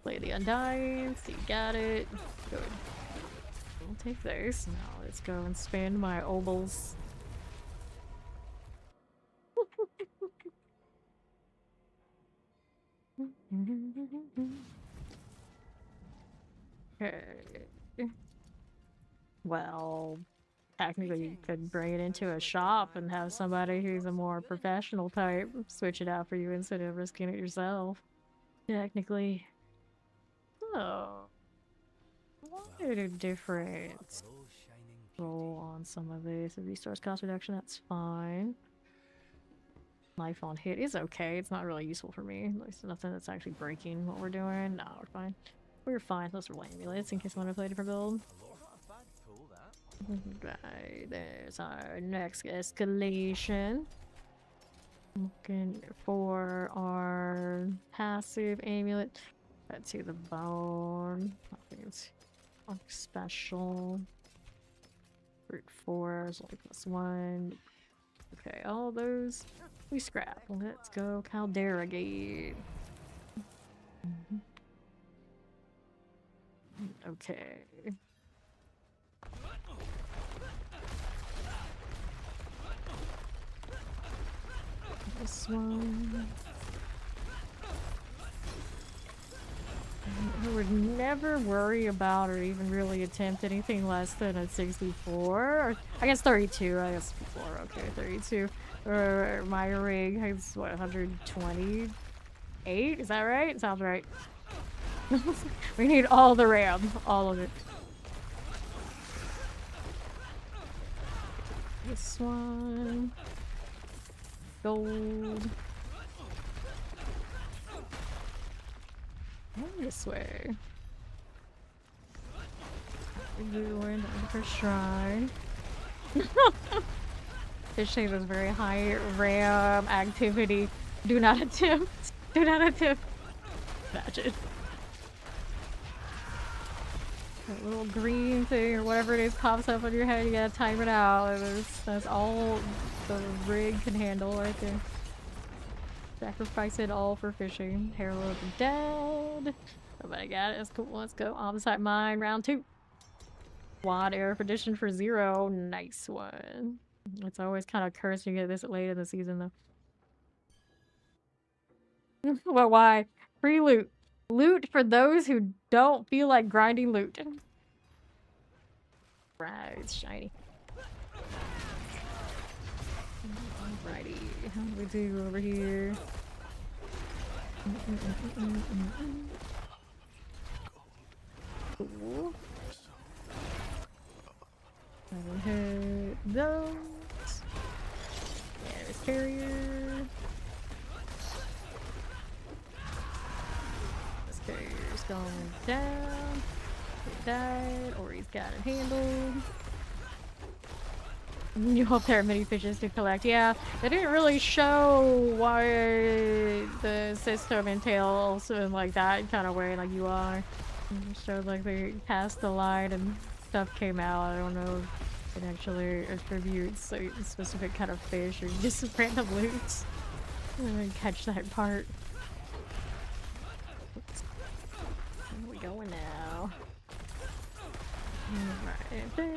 Play the Undying, so you got it. Good. I'll take this. Now let's go and spend my obols. Okay. Well, technically you could bring it into a shop and have somebody who's a more professional type switch it out for you instead of risking it yourself. Technically. Oh. I wanted a different roll on some of this. The resource cost reduction, that's fine. Life on hit is okay. It's not really useful for me. There's nothing that's actually breaking what we're doing. No, we're fine. We're fine. Let's roll amulets in case we want to play a different build. Right, there's our next escalation. Looking for our passive amulet. That's to the bone. I think it's special. Brute force, only +1. Okay, all those we scrap. Let's go Caldera Gate. Okay. This one. I would never worry about or even really attempt anything less than a 64. Or, I guess 32. I guess before. Okay, 32. Or my rig has what, 128? Is that right? Sounds right. We need all the RAM. All of it. This one. Gold. This way. We're going for shrine. Fishing is very high RAM activity. Do not attempt. Do not attempt. Imagine. That little green thing or whatever it is pops up on your head. You gotta time it out. That's all the rig can handle right there. Sacrifice it all for fishing. Herald of the Dead. Nobody got it. That's cool. Let's go. Opposite mine. Round 2. Quad air edition for 0. Nice one. It's always kind of cursed you get this late in the season, though. Well, why? Free loot. Loot for those who don't feel like grinding loot. Right, it's shiny. Alrighty, how do we do over here? Cool. I will hit those. There's carrier. This carrier's going down. He died, or he's got it handled. You hope there are many fishes to collect. Yeah, they didn't really show why the system entails in like that kind of way, like you are. It just showed like they passed the line and stuff came out. I don't know if it actually attributes a specific kind of fish or just random loot. I didn't catch that part. Oops. Where are we going now? Right there.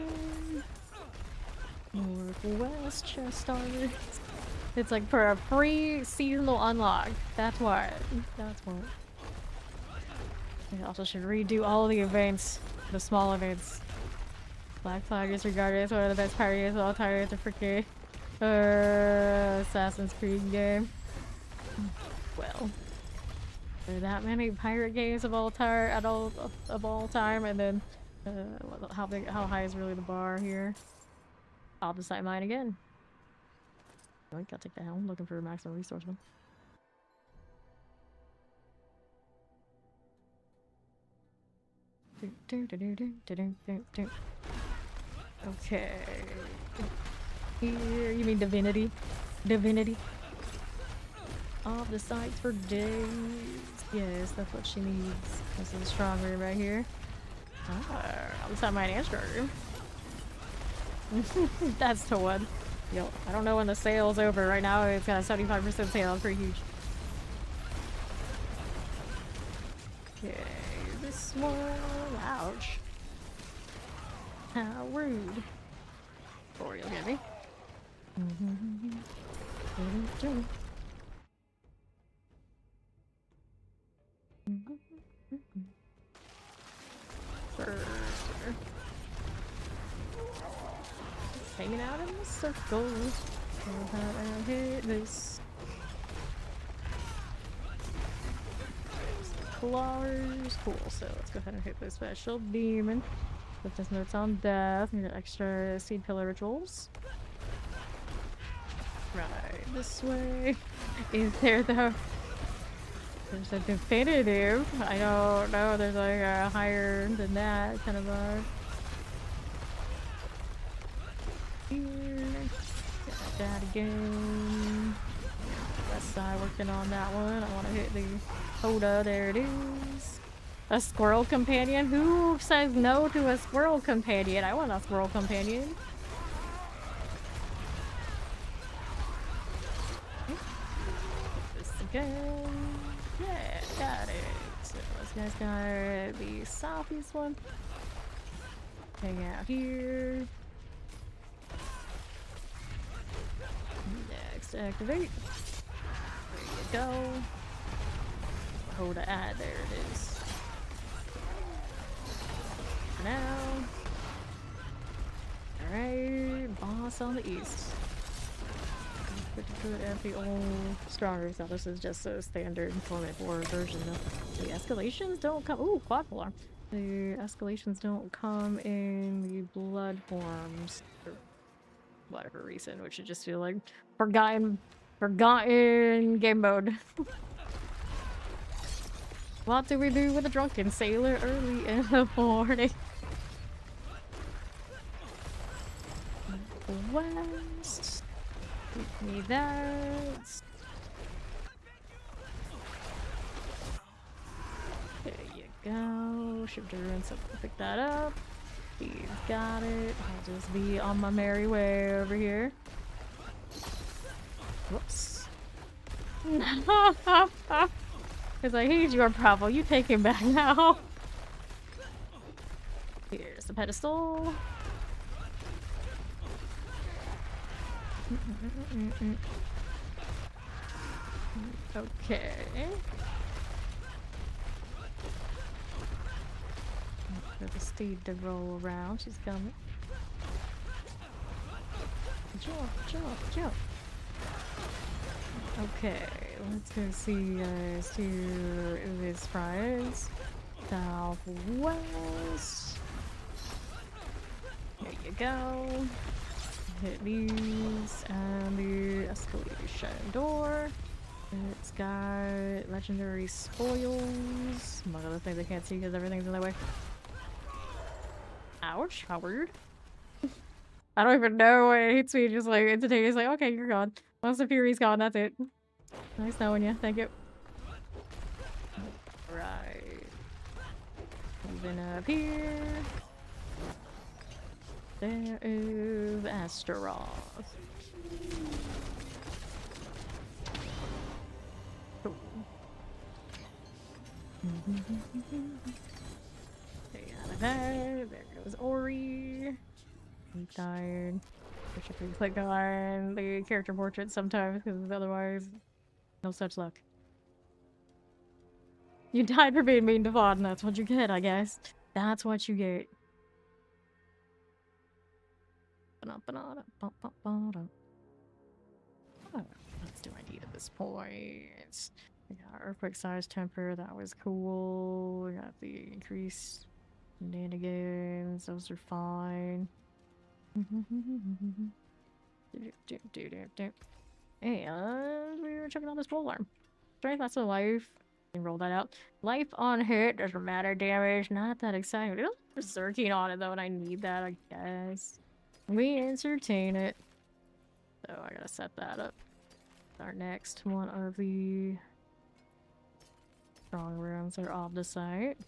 Northwest chest armor. It's like for a free seasonal unlock. That's what. That's what. I also should redo all the events, the small events. Black Flag is regarded as one of the best pirate games of all time. It's a freaking Assassin's Creed game. Well, there are that many pirate games of all time, and then how high is really the bar here? I'll decide mine again. I think I'll take the helm. Looking for a maximum resource one. Okay. Here, you mean divinity? Divinity. Off the sites for days. Yes, that's what she needs. This is a strong room right here. I'll decide mine and strong room. That's the one. Yo, I don't know when the sale's over. Right now it's got a 75% sale. It's pretty huge. Okay, this one. Ouch. How rude. Or you'll get me. hanging out in the circle. Know how to hit this. Claws. Cool, so let's go ahead and hit this special demon. Put this notes on death. We got extra seed pillar rituals. Right, this way. Is there though? There's a definitive. I don't know, there's like a higher than that kind of a. Here. Got that again. West side working on that one. I want to hit the Hoda. There it is. A squirrel companion? Who says no to a squirrel companion? I want a squirrel companion. This again. Yeah, got it. So this guy's got the southeast one. Hang out here. Next, activate. There you go. Hold to add. There it is. For now. Alright, boss on the east. Good at the old stronger. So this is just a standard Torment 4 version of the escalations don't come. Ooh, quad alarm. The escalations don't come in the blood forms for whatever reason, which should just feel like forgotten game mode. What do we do with a drunken sailor early in the morning? West. Give me that. There you go. Shift to ruin, so pick that up. He's got it. I'll just be on my merry way over here. Whoops. Because I hate your problem. You take him back now. Here's the pedestal. Okay. For the steed to roll around. She's coming. Jump, jump, jump. Okay, let's go see guys to this prize. Southwest. There you go. Hit these and the escalation door. It's got legendary spoils. Among other things I can't see because everything's in the way. Ouch, how weird. I don't even know why it hits me, just like instantaneously, like, okay, you're gone. Once the Fury's gone, that's it. Nice knowing you, thank you. Right. Moving up here. There is Astaroth. Cool. There goes Ori. I'm tired. Wish I could click on the character portrait sometimes, because otherwise, no such luck. You died for being mean to Vaughn, and that's what you get, I guess. That's what you get. What else do I need at this point? We got Earthquake Size Temper, that was cool. We got the increased shenanigans, those are fine. And we were checking on this pole arm. Strength, that's a life. Can roll that out. Life on hit, doesn't matter. Damage, not that exciting. It'll berserking on it though, and I need that, I guess. We entertain it. So I gotta set that up. Our next one of the strong rooms are off the site.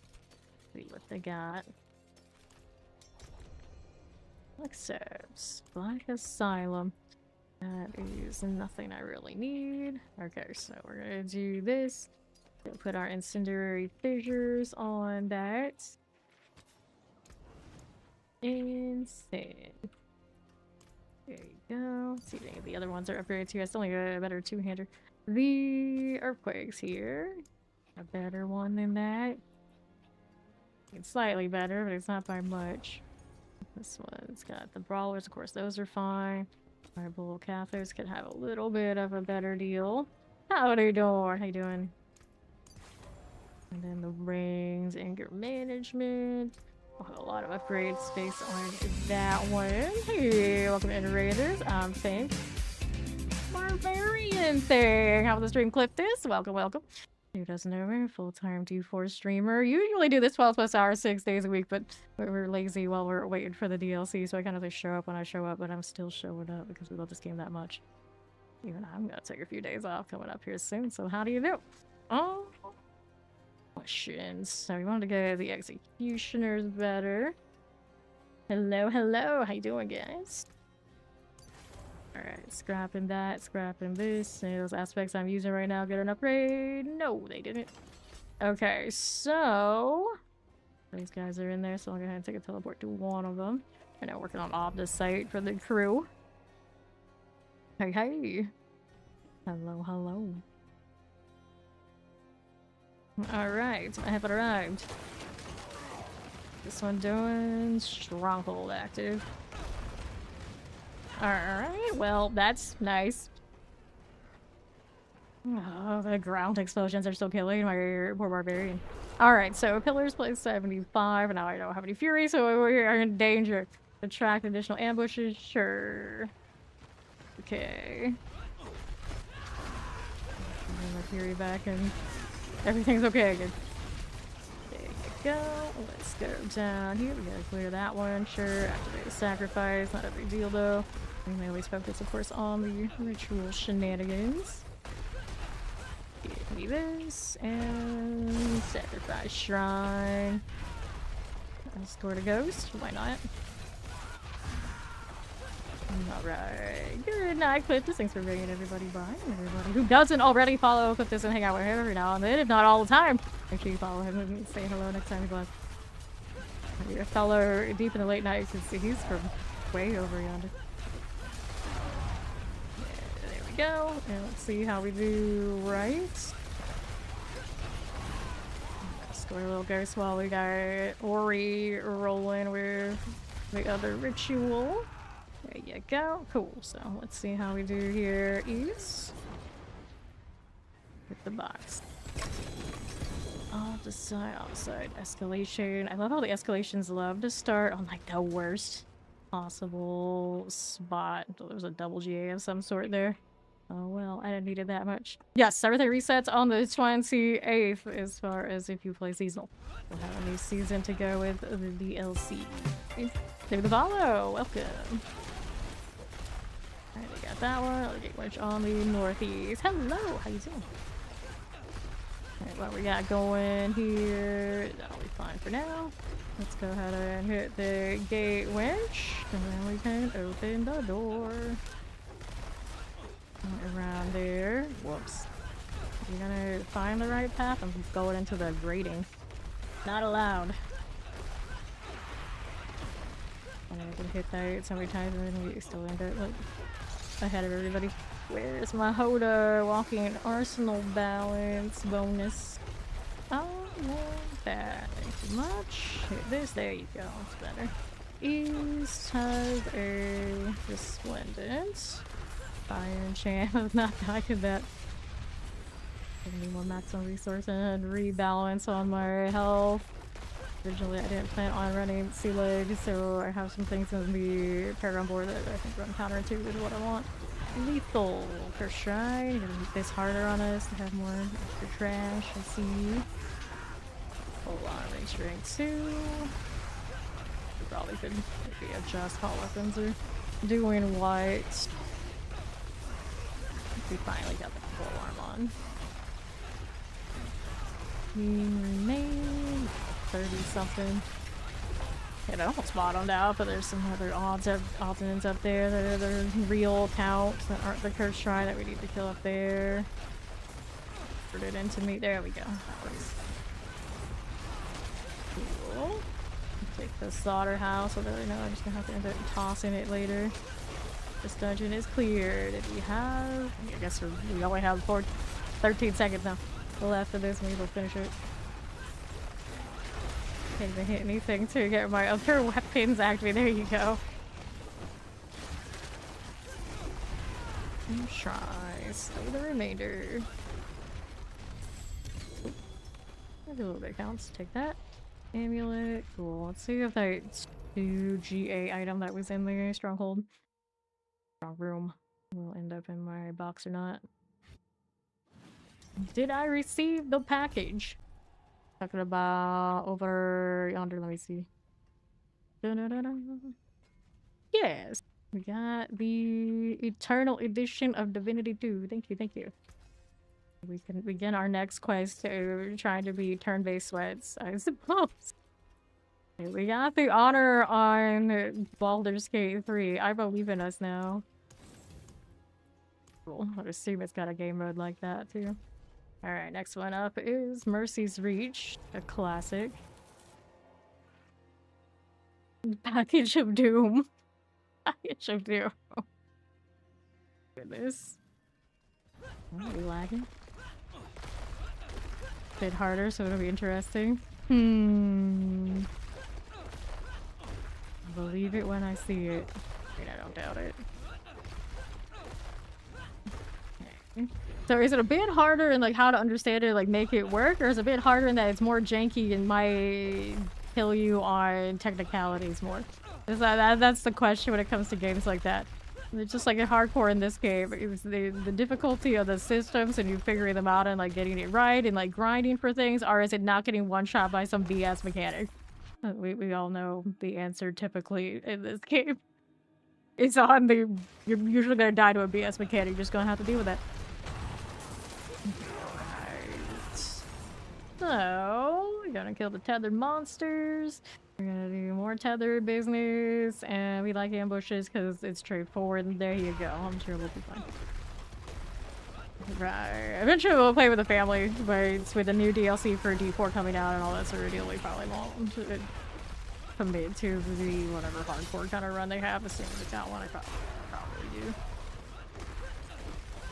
See what they got. Accepts. Black Asylum. That is nothing I really need. Okay, so we're gonna do this. We'll put our incendiary fissures on that. Insane. There you go. Let's see if any of the other ones are upgraded too. I still need a better two-hander. The earthquakes here. A better one than that. It's slightly better, but it's not by much. This one's got the brawlers, of course, those are fine. Our bull cathos could have a little bit of a better deal. Howdy door, how you doing? And then the rings, anger management. We'll have a lot of upgrade space on that one. Hey, welcome to Raiders. I'm Fink. Barbarian thing. How will the stream clip this? Welcome, welcome. Who doesn't know me? Full-time D4 streamer. Usually do this 12+ hours, 6 days a week, but we're lazy while we're waiting for the DLC, so I kind of just show up when I show up, but I'm still showing up because we love this game that much. Even I'm gonna take a few days off coming up here soon, so how do you do? Oh, questions. So we wanted to go the executioners better. Hello, hello. How you doing, guys? Alright, scrapping that, scrapping this. Those aspects I'm using right now get an upgrade. No, they didn't. Okay, so these guys are in there, so I'm gonna take a teleport to one of them. We're now working on off the site for the crew. Hey, hey. Hello, hello. Alright, I have arrived. This one doing stronghold active. Alright, well, that's nice. Oh, the ground explosions are still killing my poor barbarian. Alright, so pillars place 75, and now I don't have any fury, so we're in danger. Attract additional ambushes? Sure. Okay. Bring my fury back and everything's okay again. There you go. Let's go down here. We gotta clear that one. Sure. Activate a sacrifice. Not a big deal though. We always focus, of course, on the ritual shenanigans. Give me this and sacrifice shrine. Escort a ghost. Why not? Alright. Good night, Cliptus. Thanks for bringing everybody by. Everybody who doesn't already follow Cliptus and hang out with him every now and then, if not all the time. Make sure you follow him and say hello next time he goes. A fellow deep in the late night, because he's from way over yonder. Yeah, there we go. And let's see how we do right. Score a little ghost while we got Ori rolling with the other ritual. There you go. Cool. So let's see how we do here. East. Hit the box. Off the side, outside. Escalation. I love how the escalations love to start on like the worst possible spot. There was a double GA of some sort there. Oh well, I didn't need it that much. Yes, everything resets on the 28th as far as if you play seasonal. We'll have a new season to go with the DLC. Through the follow. Welcome. Alright, we got that one. I'll get which on the northeast. Hello, how you doing? Alright, what we got going here? That'll be fine for now. Let's go ahead and hit the gate winch, and then we can open the door. Around there. Whoops. You're gonna find the right path? I'm going into the grating. Not allowed. And I can hit that so many times and then we still end up like ahead of everybody. Where's my Hoda walking arsenal balance bonus? I want that. Thank you much. Hit this. There you go. It's better. East has a resplendent. Fire enchant. I've not died to that. Give me more maximum resource and rebalance on my health. Originally, I didn't plan on running sea leg, so I have some things in the Paragon board that I think run counterintuitive with what I want. Lethal for shrine. Gonna make this harder on us to have more extra trash. I see. Hold on, ring strength 2. We probably could maybe adjust how weapons are doing what. We finally got the full arm on. Remain 30 something. It almost bottomed out, but there's some other odds up there that are the real counts that aren't the cursed shrine that we need to kill up there. Put it into me. There we go. That works. Cool. Take the slaughterhouse, although I know I'm just gonna have to end up tossing it later. This dungeon is cleared. Did we have? I guess we only have 13 seconds now left of this. Maybe we'll finish it. Can't even hit anything to get my other weapons activated. There you go. Try. Slay the remainder. A little bit counts. Take that. Amulet. Cool. Let's see if that 2 GA item that was in the stronghold. Strong room will end up in my box or not. Did I receive the package? Talking about over yonder. Let me see. Yes. We got the Eternal Edition of Divinity 2. Thank you, thank you. We can begin our next quest to trying to be turn-based sweats, I suppose. Okay, we got the honor on Baldur's Gate 3. I believe in us now. Cool. I assume it's got a game mode like that too. Alright, next one up is Mercy's Reach, a classic. Package of Doom. Package of Doom. Goodness. Oh, are we lagging? Bit harder, so it'll be interesting. I'll believe it when I see it. I mean, I don't doubt it. Okay. So is it a bit harder in like how to understand it, like make it work, or is it a bit harder in that it's more janky and might kill you on technicalities more? That's the question when it comes to games like that. It's just like a hardcore in this game. It was the difficulty of the systems and you figuring them out and like getting it right and like grinding for things, or is it not getting one shot by some BS mechanic? We all know the answer typically in this game. It's on the you're usually gonna die to a BS mechanic. You're just gonna have to deal with that. Alright. So we're gonna kill the tethered monsters. We're gonna do more tethered business, and we like ambushes because it's straightforward. And there you go. I'm sure we'll be fine. Right. Eventually we'll play with the family, but with the new DLC for D4 coming out and all that sort of deal, we probably won't commit to the whatever hardcore kind of run they have. As soon as it's out one, I probably do.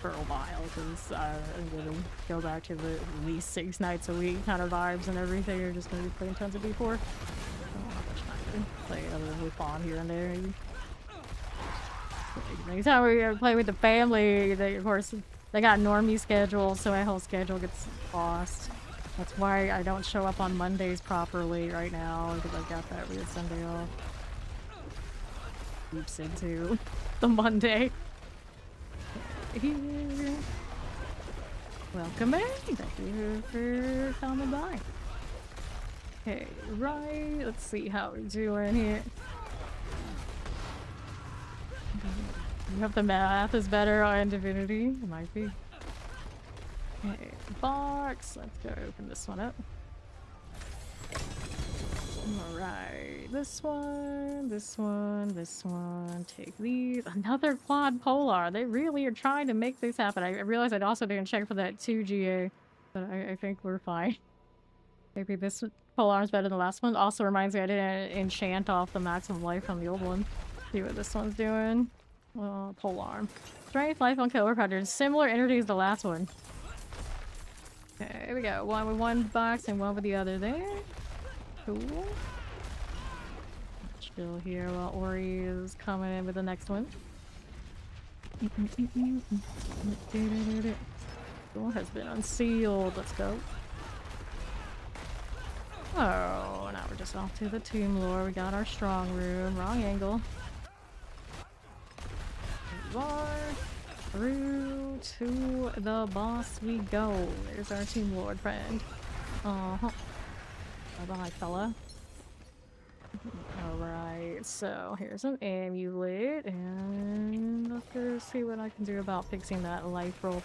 For a while, because I'm gonna go back to the at least 6 nights a week kind of vibes and everything. You're just gonna be playing tons of D4. I don't have much time to play other than with Fawn here and there. Anytime we play with the family, they, of course, they got normie schedules, so my whole schedule gets lost. That's why I don't show up on Mondays properly right now, because I've got that weird Sunday off. Oops into the Monday. Here. Welcome in. Thank you for coming by. Okay, right. Let's see how we're doing here. You have the math is better on Divinity. It might be. Okay, box. Let's go open this one up. Alright, this one, this one, this one. Take these. Another quad polar. They really are trying to make this happen. I realized I also didn't check for that 2GA, but I think we're fine. Maybe this polar is better than the last one. Also reminds me I didn't enchant off the maximum life on the old one. See what this one's doing. Polearm. Strength, life on killer pattern. Similar energy as the last one. Okay, here we go. One with one box and one with the other there. Cool. Still here while Ori is coming in with the next one. Door has been unsealed. Let's go. Oh, now we're just off to the tomb lore. We got our strong room. Wrong angle. Through to the boss we go. There's our team lord friend. Bye-bye, fella. Alright, so here's an amulet, and let's go see what I can do about fixing that life roll.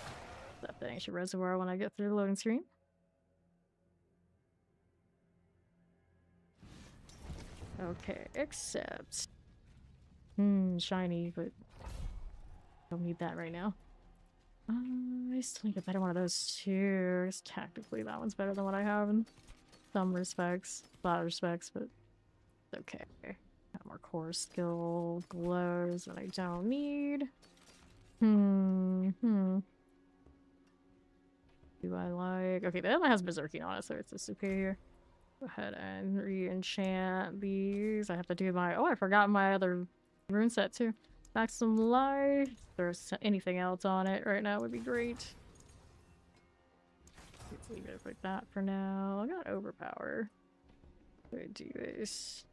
That ancient reservoir when I get through the loading screen. Okay, except... shiny, but... don't need that right now. I still need a better one of those too. Tactically, that one's better than what I have in some respects. A lot of respects, but it's okay. Got more core skill glows that I don't need. Do I like... okay, that one has Berserking on it, so it's a superior. Go ahead and re-enchant these. I have to do my... Oh, I forgot my other rune set too. Maximum life. If there's anything else on it right now would be great. Let's leave it like that for now. I got overpower. Let's do this.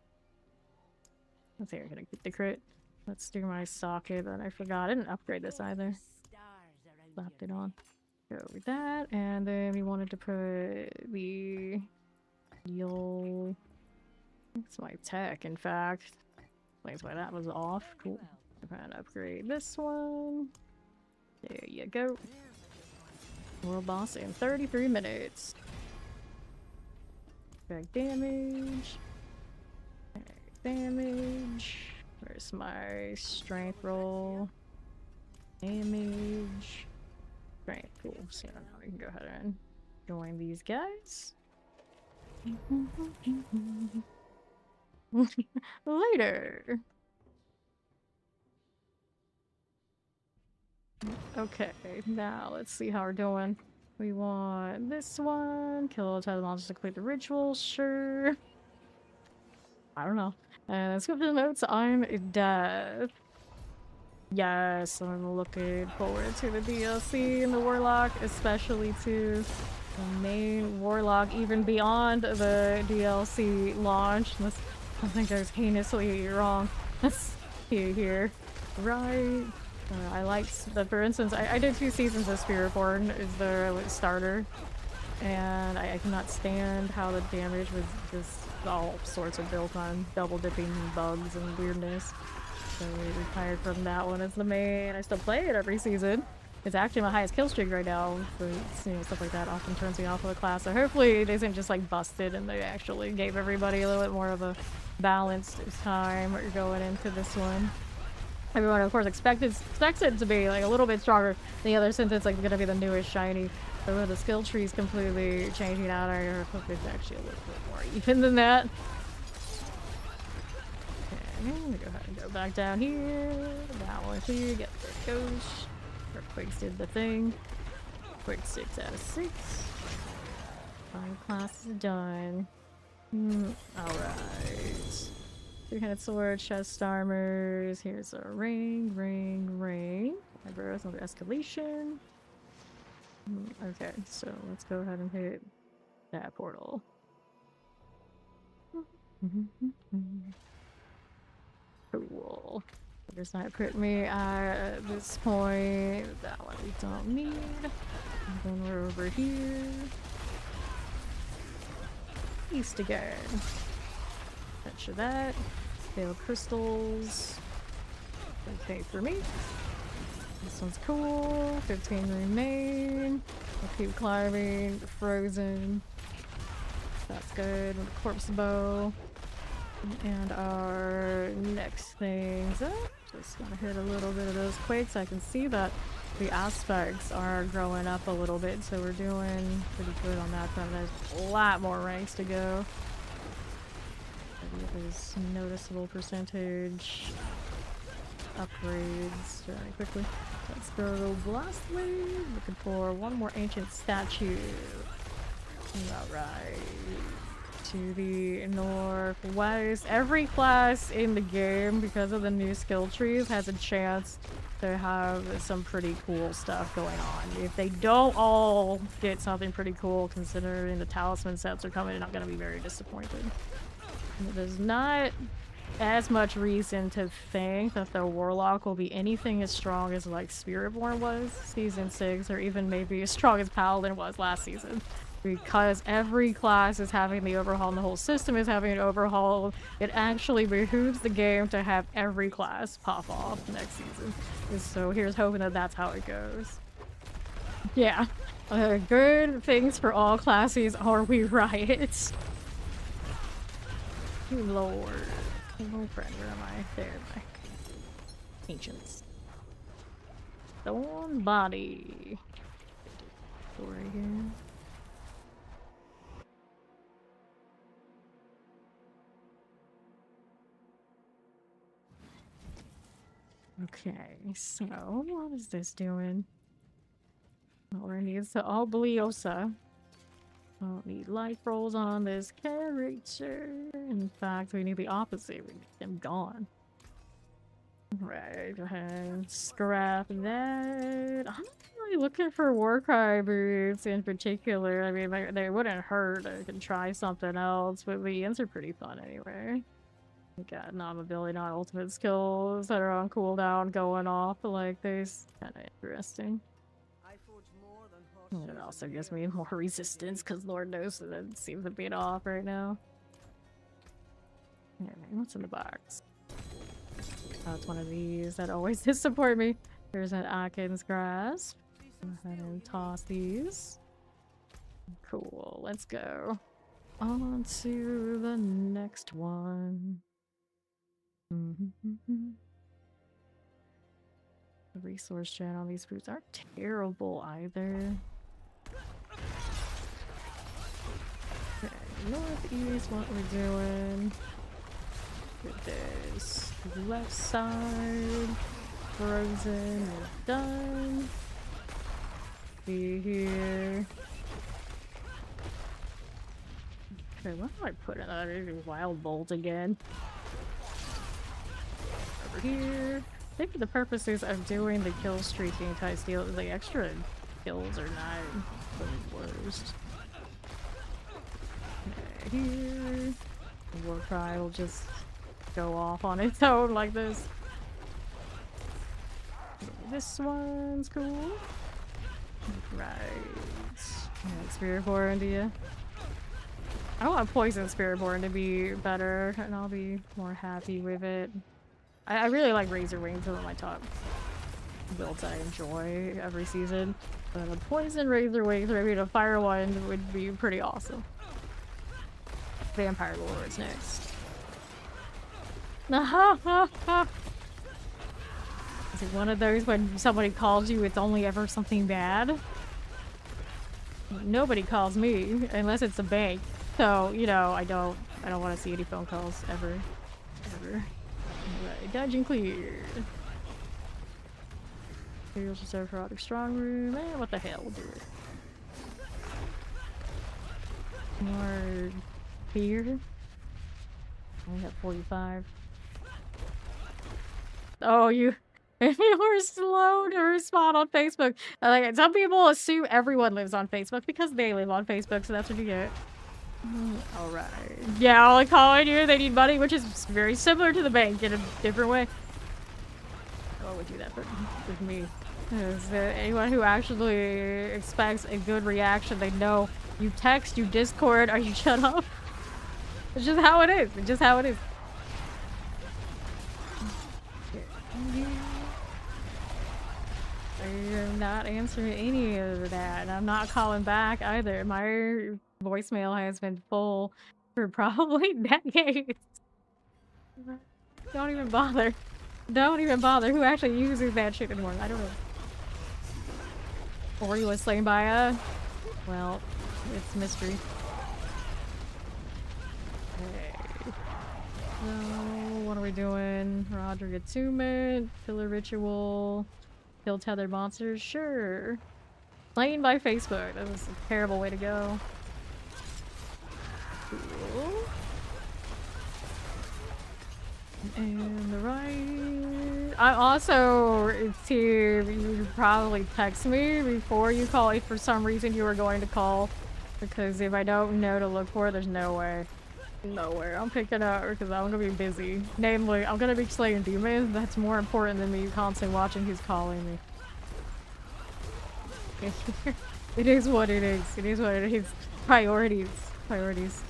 I think I'm gonna keep the crit. Let's do my socket, but I forgot. I didn't upgrade this either. Slapped it on. Go with that, and then we wanted to put the heal. It's my tech, in fact. Explains why that was off. Cool. I'm gonna upgrade this one. There you go. World boss in 33 minutes. Back damage. Damage. Where's my strength roll? Damage. Strength. Cool. So now we can go ahead and join these guys. Later. Okay, now let's see how we're doing. We want this one. Kill all the monsters to complete the ritual. Sure. I don't know. And let's go to the notes. I'm dead. Yes, I'm looking forward to the DLC and the Warlock, especially to the main Warlock, even beyond the DLC launch. I think I was heinously wrong. Let's see here. Right. I liked the, for instance, I did 2 seasons of Spiritborn as the starter, and I cannot stand how the damage was just all sorts of built on double dipping bugs and weirdness. So we retired from that one as the main. I still play it every season. It's actually my highest kill streak right now, so you know, stuff like that often turns me off of the class. So hopefully it isn't just like busted and they actually gave everybody a little bit more of a balanced time going into this one. Everyone, of course, expects it to be like a little bit stronger than the other, since it's like gonna be the newest shiny. But with the skill trees completely changing out, I hope it's actually a little bit more even than that. Okay, I'm gonna go ahead and go back down here. That one here, get there it goes. Earthquakes did the thing. Quick 6 out of 6. 5 classes done. Alright. 3-handed sword, chest armors. Here's a ring. Eyebrows, another escalation. Okay, so let's go ahead and hit that portal. Cool. Does not put me at this point. That one we don't need. And then we're over here. East again. Mention that. Failed crystals. Okay for me. This one's cool. 15 remain. I'll keep climbing. Frozen. That's good. With the corpse bow. And our next things up. Just gonna hit a little bit of those quakes. I can see that the aspects are growing up a little bit, so we're doing pretty good on that front. There's a lot more ranks to go. There's noticeable percentage upgrades really quickly. Let's go blast wave. Looking for one more ancient statue. Alright. To the northwest. Every class in the game, because of the new skill trees, has a chance to have some pretty cool stuff going on. If they don't all get something pretty cool, considering the talisman sets are coming, I'm not going to be very disappointed. There's not as much reason to think that the Warlock will be anything as strong as like Spiritborn was season 6, or even maybe as strong as Paladin was last season. Because every class is having the overhaul and the whole system is having an overhaul, it actually behooves the game to have every class pop off next season. So here's hoping that that's how it goes. Yeah. Good things for all classes, are we right? Lord. Hello, friend. Where am I? There, my ancients. Stone body. Story here. Okay, so what is this doing? Well, we need the Obliosa. I don't need life rolls on this character. In fact, we need the opposite. We need them gone. Right, scrap that. I'm not really looking for Warcry boots in particular. I mean, they wouldn't hurt. I can try something else, but the ends are pretty fun anyway. We got non-mobility, non-ultimate skills that are on cooldown going off like this. Kind of interesting. It also gives me more resistance, because Lord knows that it seems to be off right now. Okay, what's in the box? Oh, it's one of these that always disappoint me. There's an Atkins grasp. Go ahead and toss these. Cool, let's go. On to the next one. The resource gen on these boots aren't terrible either. Okay, northeast, what we're doing. Get this. Left side. Frozen. We're done. Be here. Okay, what do I put in that? Wild Bolt again. Over here. I think for the purposes of doing the kill streaking type steal, the extra kills are not the worst. Okay, here. The Warcry will just go off on its own like this. This one's cool. Right. Spiritborn, do you? I want Poison Spiritborn to be better, and I'll be more happy with it. I really like Razor Wings, one of my top builds I enjoy every season. But a Poison Razor Wings, or maybe a Fire one, would be pretty awesome. Vampire Lord's next. Is it one of those when somebody calls you, it's only ever something bad? Nobody calls me, unless it's a bank. So, you know, I don't want to see any phone calls ever. Alright, dungeon cleared. Materials reserved for other strong room. What the hell, we'll do it. More beer. I have 45. Oh, you were slow to respond on Facebook. Like, some people assume everyone lives on Facebook because they live on Facebook, so that's what you get. Alright. Yeah, all I calling you, they need money, which is very similar to the bank in a different way. I would do that with me. Anyone who actually expects a good reaction, they know you text, you Discord, or you shut up. It's just how it is. It's just how it is. I'm not answering any of that. I'm not calling back either. My voicemail has been full for probably decades. Don't even bother. Don't even bother. Who actually uses that shit anymore? I don't know. Or you was slain by a... Well, it's a mystery. Okay. So, what are we doing? Roderick Attunement, Pillar Ritual, Kill Tethered Monsters? Sure. Playing by Facebook. That was a terrible way to go. Cool. And the right. I also, you probably text me before you call if for some reason you were going to call. Because if I don't know to look for it, there's no way. Nowhere. I'm picking up because I'm gonna be busy. Namely, I'm gonna be slaying demons. That's more important than me constantly watching who's calling me. It is what it is. It is what it is. Priorities. Priorities.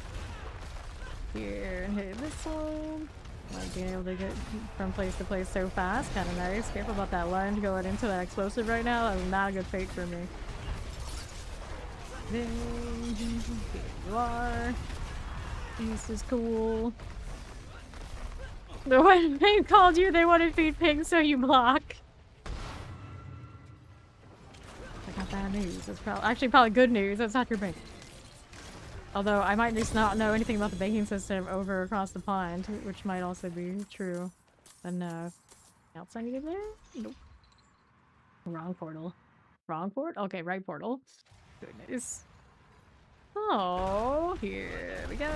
Here, hit this one. Like being able to get from place to place so fast. Kind of nice. Careful about that lunge going into that explosive right now. That was not a good fate for me. There you are. This is cool. When they called you, they wanted feed pigs, so you block. I got bad news. That's probably good news. That's not your bank. Although I might just not know anything about the banking system over across the pond, which might also be true. Enough. Else I needed there? Nope. Wrong portal. Wrong port? Okay, right portal. Goodness. Oh, here we go.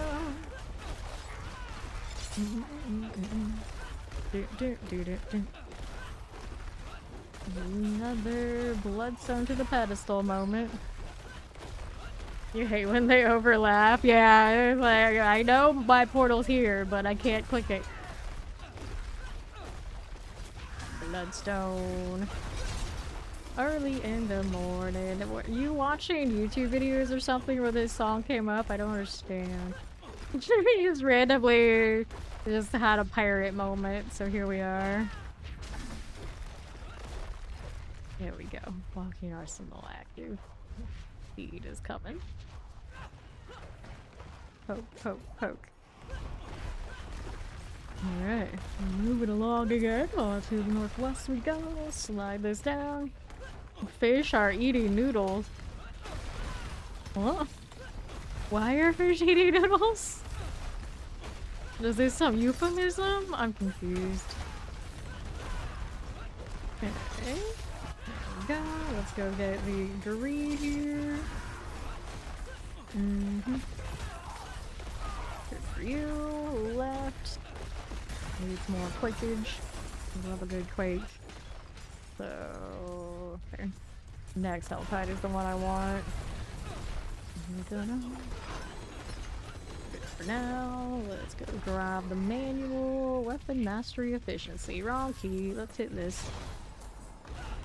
Another bloodstone to the pedestal moment. You hate when they overlap. Yeah, it's like, I know my portal's here, but I can't click it. Bloodstone. Early in the morning. Were you watching YouTube videos or something where this song came up? I don't understand. We just randomly just had a pirate moment, so here we are. There we go. Walking arsenal active. Speed is coming. Poke, poke, poke. Alright, moving along again. On to the northwest we go. Slide this down. Fish are eating noodles. What? Why are fish eating noodles? Is this some euphemism? I'm confused. Okay. There we go. Let's go get the greed here. Good for you. Left. Needs more quakage. Love a good quake. So, there. Next Helltide is the one I want. Good for now. Let's go grab the manual. Weapon mastery efficiency. Wrong key. Let's hit this.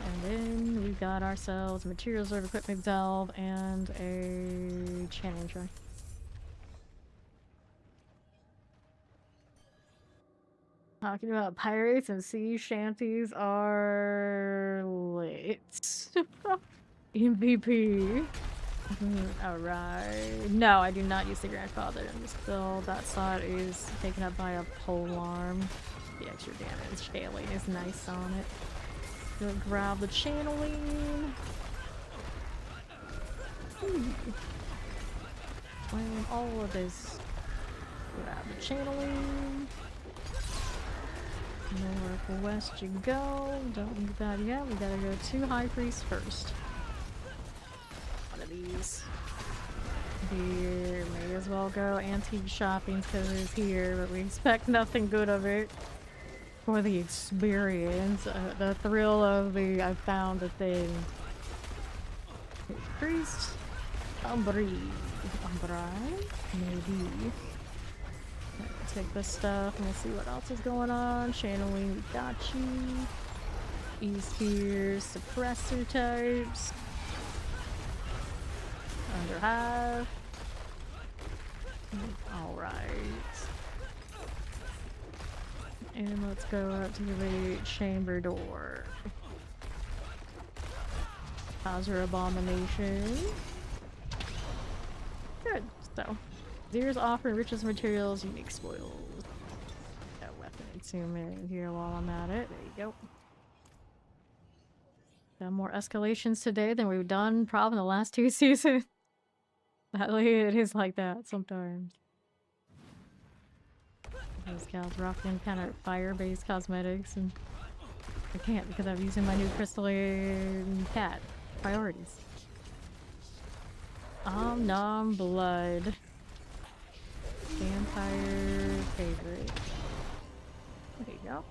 And then we got ourselves materials of equipment delve and a channeling tray. Talking about pirates and sea shanties are lit. MVP. Alright. No, I do not use the grandfather. I'm still, that slot is taken up by a polearm. The extra damage scaling is nice on it. Gonna grab the channeling. Playing all of this. Grab the channeling. Northwest you go. Don't need that yet. We gotta go to High Priest first. One of these. Here, may as well go antique shopping because it's here, but we expect nothing good of it. For the experience, the thrill of the I found the thing. Priest. Umbri. Maybe. Take this stuff and we'll see what else is going on. Channeling, we got you. East here, suppressor types. Under half. Alright. And let's go up to the chamber door. Hazard abomination. Good. So. Zere's offering richest materials, unique spoils. Got weapon attunement here while I'm at it. There you go. Got more escalations today than we've done probably in the last 2 seasons. It is like that sometimes. Those gals rocking kind of fire-based cosmetics, and I can't because I'm using my new crystalline cat priorities. Nom blood. Vampire favorite. There you go.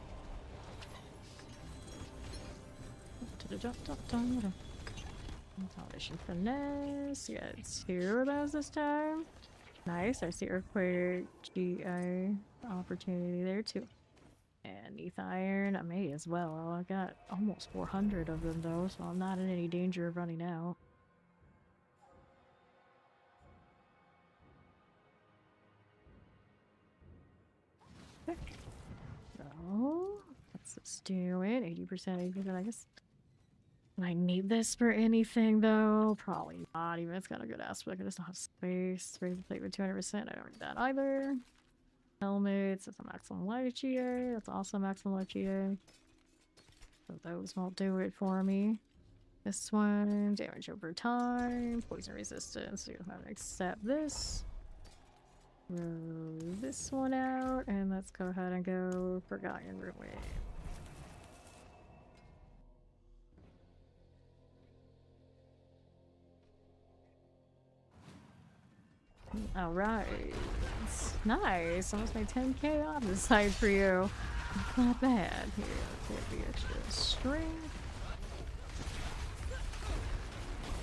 Consolidation finesse. Yeah, it's 2 of those this time. Nice. I see earthquake GI opportunity there too. And Neath Iron. I may as well. I got almost 400 of them though, so I'm not in any danger of running out. So, let's just do it. 80%, 80%, I guess. Do I need this for anything, though? Probably not. Even it's got a good aspect. I just don't have space. Raise the plate with 200%. I don't need that either. Helmets. That's a maximum life GA. That's also maximum life GA. So those won't do it for me. This one. Damage over time. Poison resistance. So you'll have to accept this. Throw this one out, and let's go ahead and go Forgotten Ruin. Alright. Nice. Almost made 10k off this side for you. Not bad. Here, let's get the extra string.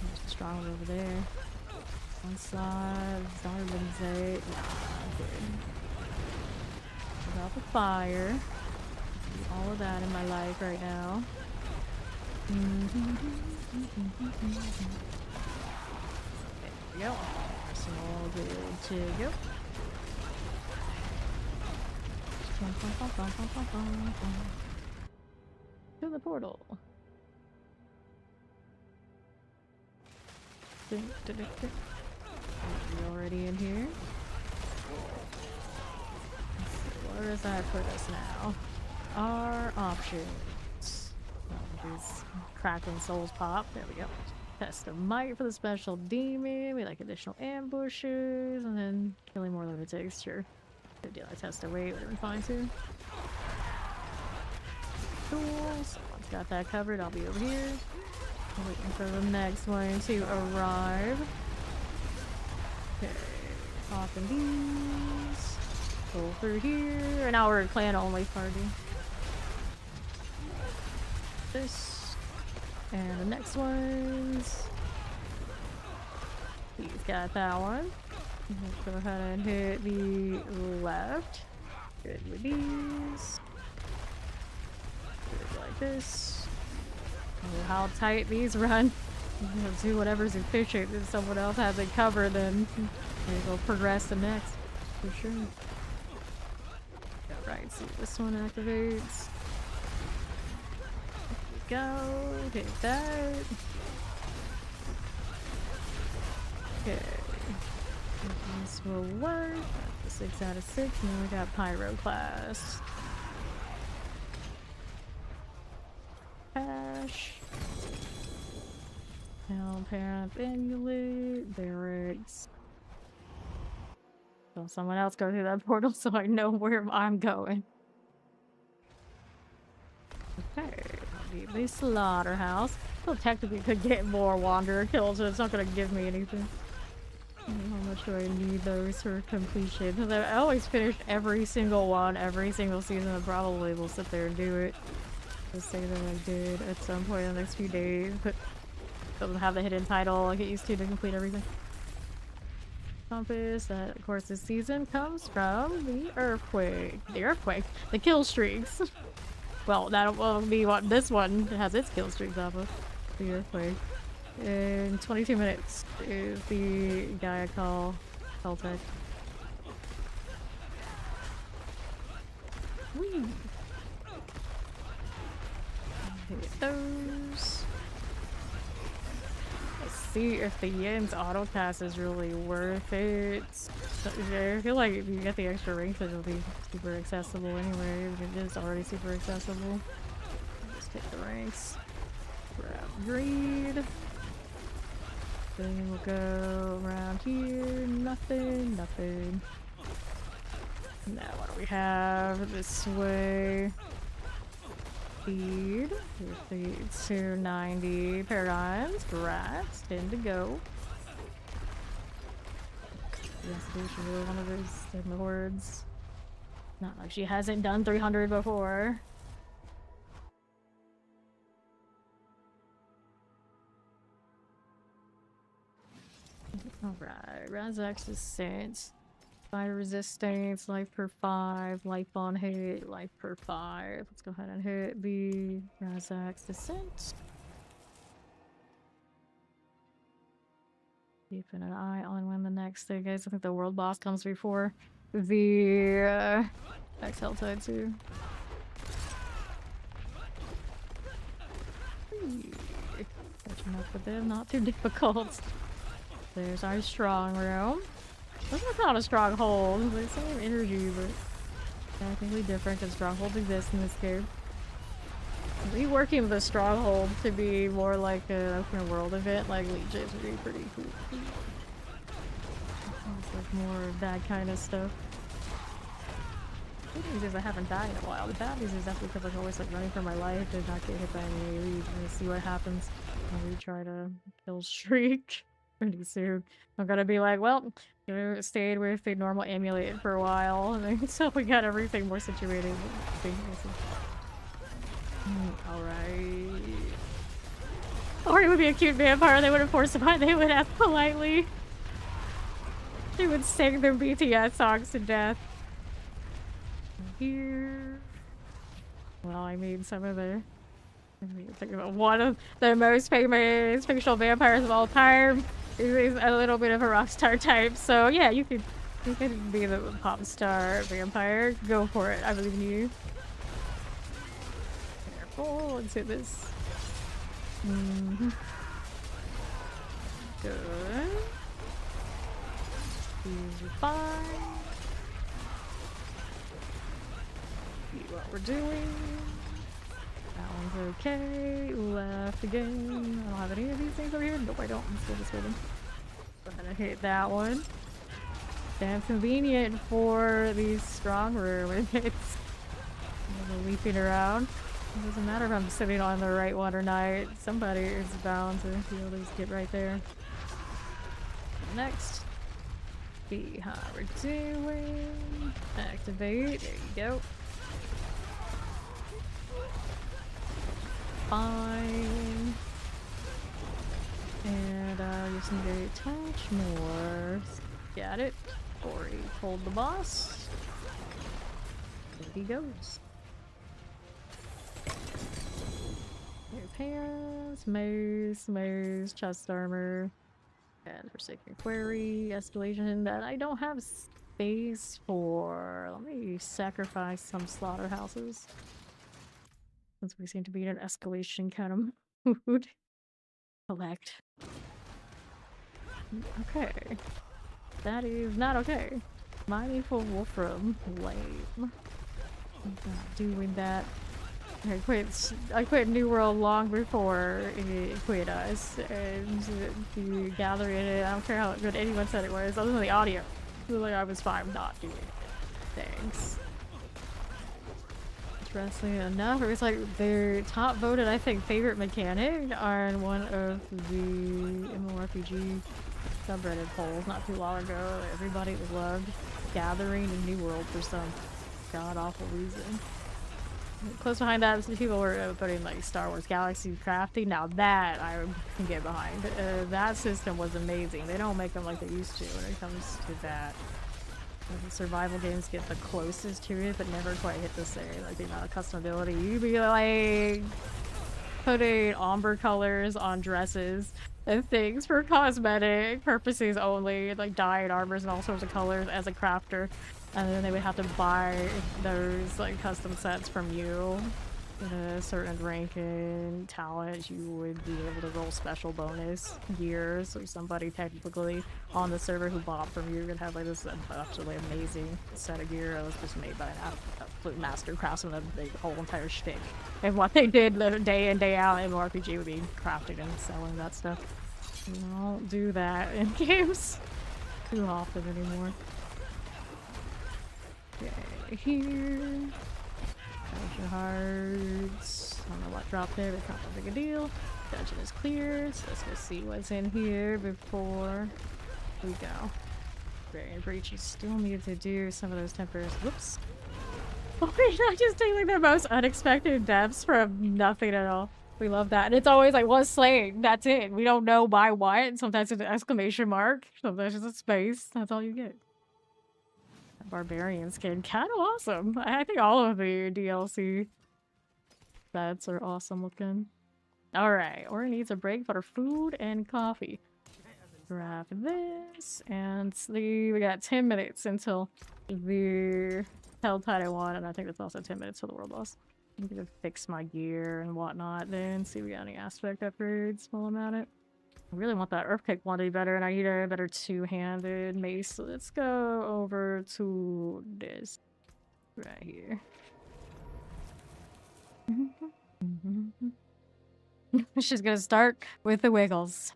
There's the strong one over there. One side. Zarbinzate. Nah, good. Without the fire. Need all of that in my life right now. There we go. All good to go. To the portal. Are we already in here? Let's see, where does that put us now? Our options. These cracking souls pop. There we go. Test of might for the special demon. We like additional ambushes, and then killing more lunatics. Sure. Good deal. I test of weight. Would have been fine too. Cool. So once got that covered, I'll be over here. Waiting for the next one to arrive. Okay. Popping these. Go through here. And now we're a clan only party. This. And the next one's... He's got that one. Let's go ahead and hit the left. Good with these. Good like this. Oh, how tight these run. Let's do whatever's efficient. If someone else has it covered, then we'll progress the next. For sure. Alright, see this one activates. Go, take that. Okay. This will work. That's the 6 out of 6, and then we got Pyroclast. Cash. Now, Parent Amulet, Barracks. So someone else go through that portal so I know where I'm going. Okay. The slaughterhouse. Well, technically could get more wanderer kills, but it's not gonna give me anything. How much do I need those for completion? Because I always finished every single one, every single season, and probably will sit there and do it. Just say that I did at some point in the next few days, but doesn't have the hidden title I get used to complete everything. Compass, that of course this season comes from the earthquake. The Killstreaks. Well, that will be what this one has its kill streaks off of. The earthquake. In 22 minutes is the guy I call Celtic. Whee! Hit those. Let's see if the Yin's autocast is really worth it. I feel like if you get the extra ranks, it'll be super accessible anyway. It is already super accessible. Just take the ranks. Grab greed. Then we'll go around here. Nothing. Now what do we have this way? Feed. Feed 290 paragons. Rats. 10 to go. Yes, she's really one of those in the hordes. Not like she hasn't done 300 before. Alright, Razak's Descent. Fire resistance, life per 5, life on hit, life per 5. Let's go ahead and hit the Razak's Descent. Keeping an eye on when the next thing is. I think the world boss comes before the XL tide too. Catching up with them, not too difficult. There's our strong room. This is not a stronghold. It's the same energy, but technically different because strongholds exist in this game. We working with a stronghold to be more like an open world event, like Legions would be pretty cool. It's like more of that kind of stuff. The good news is I haven't died in a while. The bad news is that's because I'm always like running for my life to not get hit by any leads and see what happens when we try to kill streak. pretty soon. I'm gonna be like, well, stayed with the normal amulet for a while, and then so we got everything more situated. Alright. Or it would be a cute vampire, they wouldn't force him on, they would ask politely. They would sing their BTS songs to death. Here. Well, I mean, some of the... think about one of the most famous fictional vampires of all time is a little bit of a rock star type. So yeah, you could be the pop star vampire. Go for it. I believe in you. Careful. Let's hit this. Good. These are fine. See what we're doing. That one's okay. Left again. I don't have any of these things over here. Nope, I don't. I'm still just waiting. Go ahead and hit that one. Damn convenient for these strong room hits. Leaping around. It doesn't matter if I'm sitting on the right one or not. Somebody is bound to be able to just get right there. Next. See how we're doing. Activate. There you go. Fine. And I just need to attach more. Got it. Already told the boss. There he goes. New pants, mace, chest armor, and Forsaken Quarry, escalation that I don't have space for. Let me sacrifice some slaughterhouses. Since we seem to be in an escalation kind of mood. Collect. Okay. That is not okay. Mindful Wolfram. Lame. I'm not doing that. I quit New World long before it quit us. And the gathering it, I don't care how good anyone said it was, other than the audio. Like I was fine not doing it. Thanks. Interestingly enough, it was like their top voted, I think, favorite mechanic on one of the MMORPG subreddit polls not too long ago. Everybody loved Gathering in New World for some god-awful reason. Close behind that, some people were putting like Star Wars Galaxy crafting. Now that I can get behind. That system was amazing. They don't make them like they used to when it comes to that. The survival games get the closest to it, but never quite hit the same. Like the amount of customability. You'd be like putting ombre colors on dresses and things for cosmetic purposes only, like dyed armors and all sorts of colors as a crafter. And then they would have to buy those like custom sets from you. At a certain rank and talent, you would be able to roll special bonus gear. So somebody technically on the server who bought from you would have like this absolutely amazing set of gear that was just made by an absolute master craftsman of the whole entire shtick. And what they did day in, day out in RPG would be crafting and selling that stuff. You don't do that in games too often anymore. Okay, here. Treasure hearts. I don't know what dropped there, but it's not that big a deal. Dungeon is clear, so let's go see what's in here before we go. Barbarian Breach, you still need to do some of those tempers. Whoops. Oh, I just take like the most unexpected deaths from nothing at all. We love that. And it's always like one slain. That's it. We don't know by what. Sometimes it's an exclamation mark. Sometimes it's a space. That's all you get. Barbarian skin, kind of awesome. I think all of the DLC sets are awesome looking. Alright, Ori needs a break for food and coffee. Grab this and see, we got 10 minutes until the Telltale one, and I think it's also 10 minutes till the world boss. I'm gonna fix my gear and whatnot then, see if we got any aspect upgrades while I'm at it. I really want that Earthquake one to be better, and I need a better two-handed mace. So let's go over to this right here. She's gonna start with the wiggles.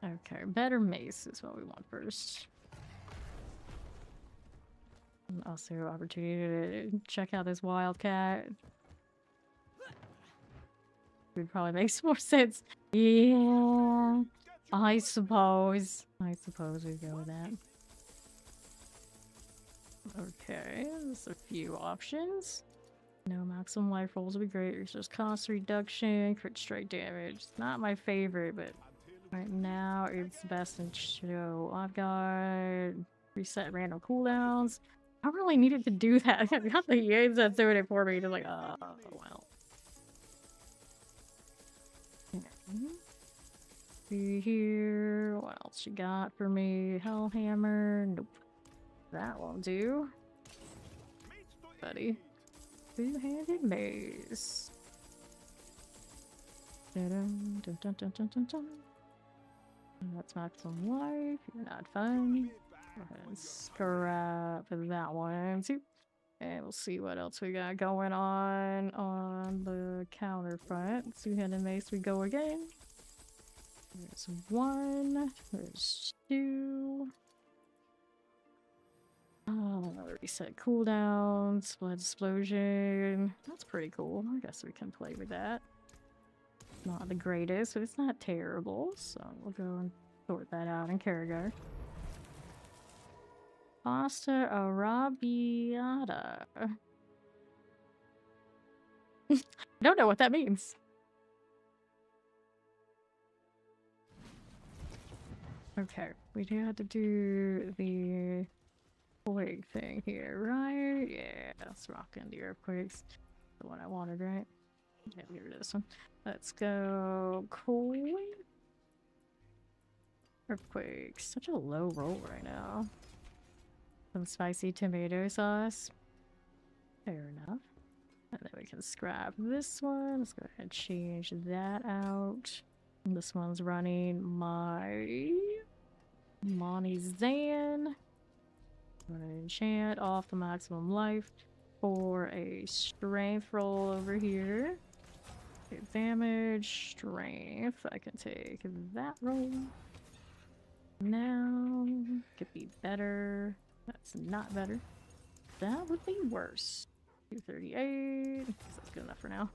Okay, better mace is what we want first. And also opportunity to check out this wildcat. food probably makes more sense. Yeah, I suppose. I suppose we go with that. Okay, there's a few options. No maximum life rolls would be great. There's just cost reduction, crit strike damage. It's not my favorite, but right now it's best in show. I've got reset random cooldowns. I really needed to do that. I got the yates that's doing it for me. Just like, oh well. See here. What else you got for me? Hellhammer. Nope. That won't do. Buddy. Two-handed maze. Dun, dun, dun, dun, dun, dun, dun. That's maximum life. You're not fun. Go ahead and scrap that one too. And we'll see what else we got going on the counter front. Two-handed mace, we go again. There's one. There's two. Reset cooldowns, blood explosion. That's pretty cool. I guess we can play with that. Not the greatest, but it's not terrible. So we'll go and sort that out in Karagor. Pasta arrabbiata. I don't know what that means. Okay, we do have to do the earthquake thing here, right? Yeah, let's rock into the earthquakes. The one I wanted, right? Yeah, get rid of this one. Let's go coin. Earthquakes. Such a low roll right now. Some spicy tomato sauce. Fair enough. And then we can scrap this one. Let's go ahead and change that out. And this one's running my Monty Zan. I'm gonna enchant off the maximum life for a strength roll over here. Okay, damage, strength. I can take that roll. Now, could be better. That's not better. That would be worse. 238. That's good enough for now.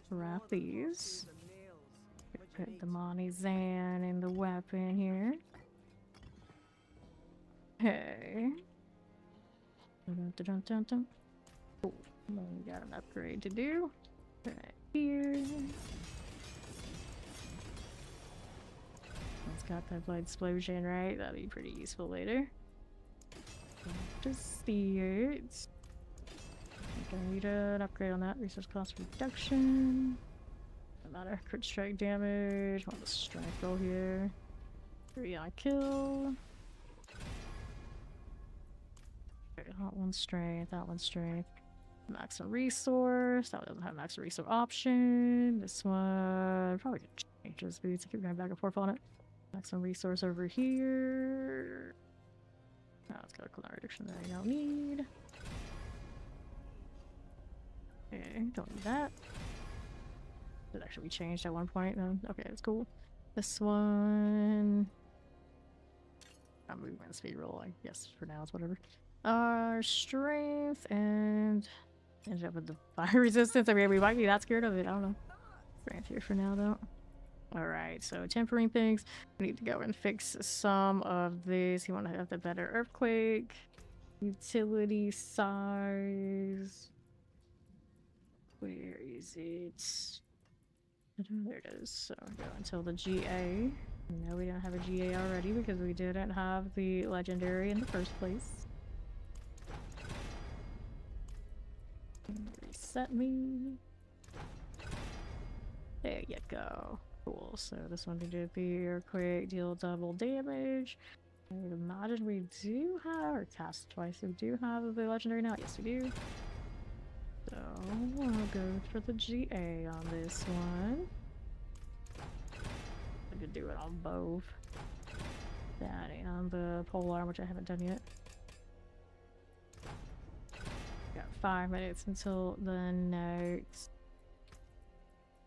Wrap these. Put the Monty Zan in the weapon here. Okay. Dun, dun, dun, dun. Cool. We got an upgrade to do. Right here. It's got that blood explosion, right? That'll be pretty useful later. Just see it. I'm gonna need an upgrade on that. Resource cost reduction. No matter. Crit strike damage. Want the strength roll here. 3 on kill. Okay, that one's strength. That one's strength. Maximum resource. That one doesn't have maximum resource option. This one probably could change those boots. I keep going back and forth on it. Maximum resource over here. Oh, it's got a cooldown reduction that I don't need. Okay, don't need that. Did actually be changed at one point then. Okay, that's cool. This one. Movement speed roll, I guess for now it's whatever. Strength and ended up with the fire resistance. I mean, we might be that scared of it. I don't know. Strength here for now though. Alright, so tempering things. We need to go and fix some of this. You want to have the better earthquake. Utility size. Where is it? There it is. So go until the GA. No, we don't have a GA already because we didn't have the legendary in the first place. Reset me. There you go. Cool. So this one did the earthquake, deal double damage. I would imagine we do have, or cast twice, we do have the legendary now. Yes, we do. So we'll go for the GA on this one. I could do it on both. That and the polearm, which I haven't done yet. Got 5 minutes until the next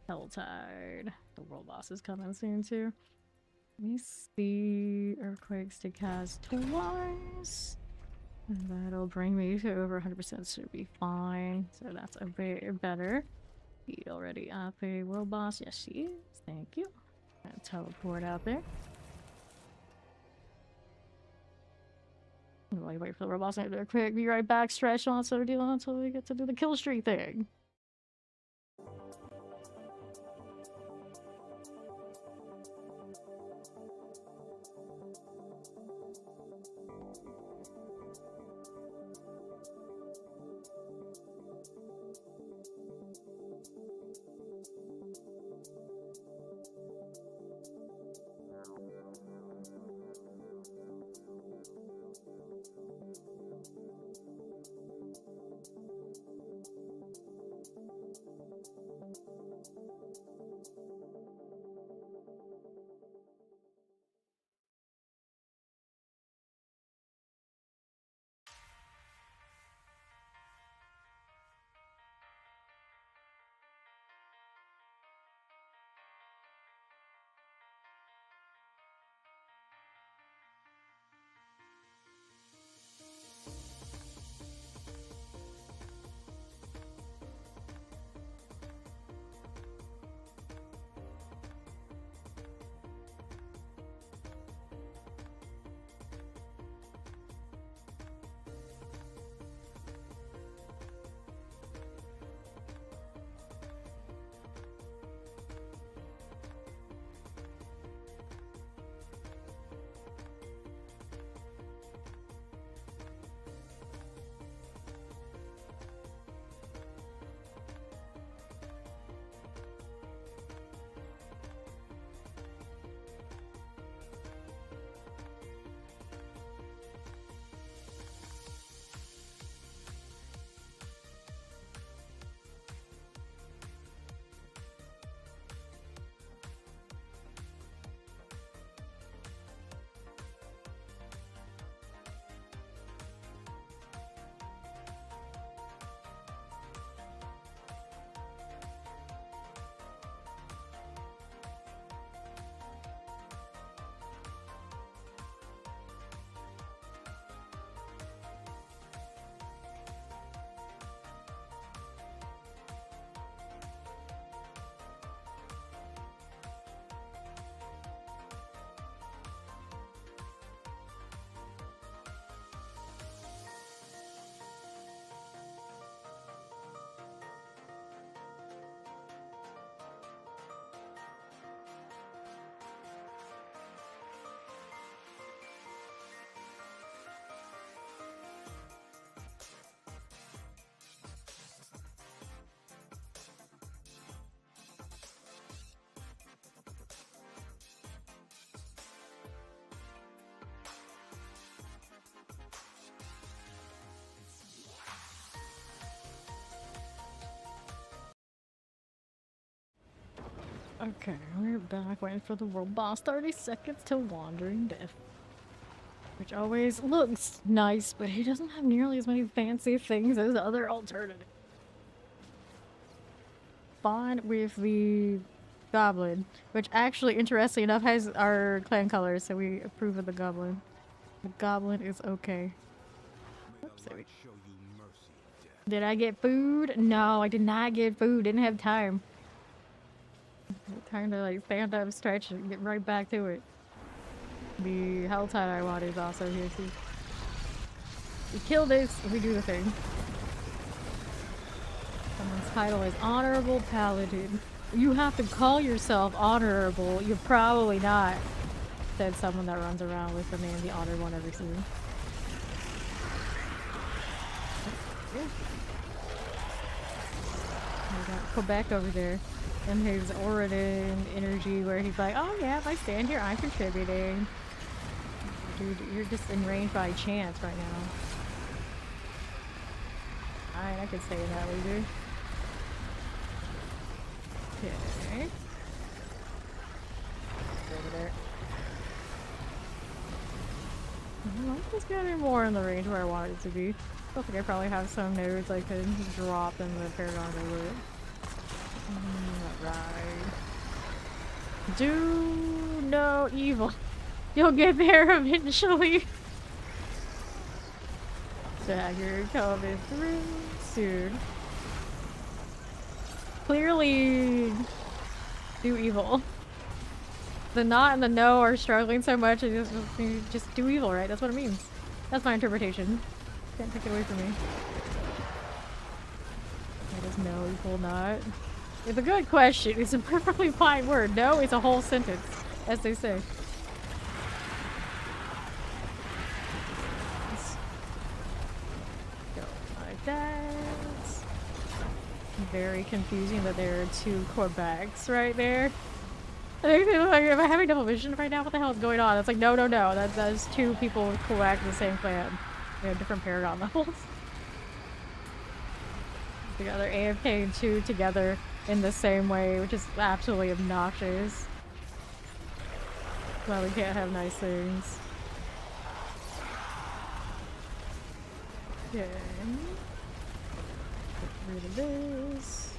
Helltide. The world boss is coming soon too. Let me see. Earthquakes to cast twice. And that'll bring me to over 100%. Should be fine. So that's a bit better. He's already up a world boss. Yes, she is. Thank you. Gonna teleport out there. Really wait for the world boss to do quick. Be right back. Stretch on so deal until we get to do the kill streak thing. Okay, we're back waiting for the world boss. 30 seconds till Wandering Death. Which always looks nice, but he doesn't have nearly as many fancy things as the other alternatives. Fine with the goblin, which actually, interestingly enough, has our clan colors, so we approve of the goblin. The goblin is okay. Oops, there we go. Did I get food? No, I did not get food. Didn't have time. Time to like stand up, stretch, and get right back to it. The hell tide I want is also here too. We kill this, we do the thing. Someone's title is Honorable Paladin. You have to call yourself honorable. You're probably not, said someone that runs around with the name the honored one ever seen. We got Quebec over there. And his Oridan energy where he's like, oh yeah, if I stand here, I'm contributing. Dude, you're just in range by chance right now. Alright, I could say that later. Okay. Over there. I'm just getting more in the range where I want it to be. I think I probably have some nodes I could drop in the Paragon over it. Right. Do no evil. You'll get there eventually. Dagger coming through soon. clearly do evil. The not and the no are struggling so much, and just do evil, right? That's what it means. That's my interpretation. Can't take it away from me. That is no equal not. It's a good question. It's a perfectly fine word. No, it's a whole sentence, as they say. Let's go like that. Very confusing that there are two Quebecs right there. I think like, am I having double vision right now? What the hell is going on? It's like, no, no, no. That's two people with Quebec in the same clan. They have different paragon levels. Together, AFK and 2 together in the same way, which is absolutely obnoxious. Well, we can't have nice things. Okay. Get rid of this.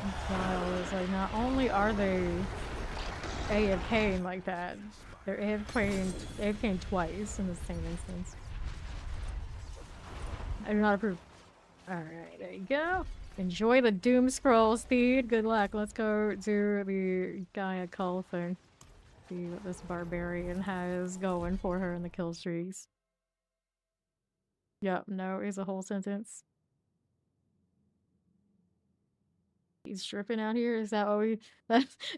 Is like, not only are they AFKing like that, they're AFKing twice in the same instance. I do not approve. Alright, there you go. Enjoy the doom scroll, Speed. Good luck. Let's go do the Gaia Cull thing. See what this Barbarian has going for her in the kill streaks. Yep, no is a whole sentence. He's stripping out here? Is that what we...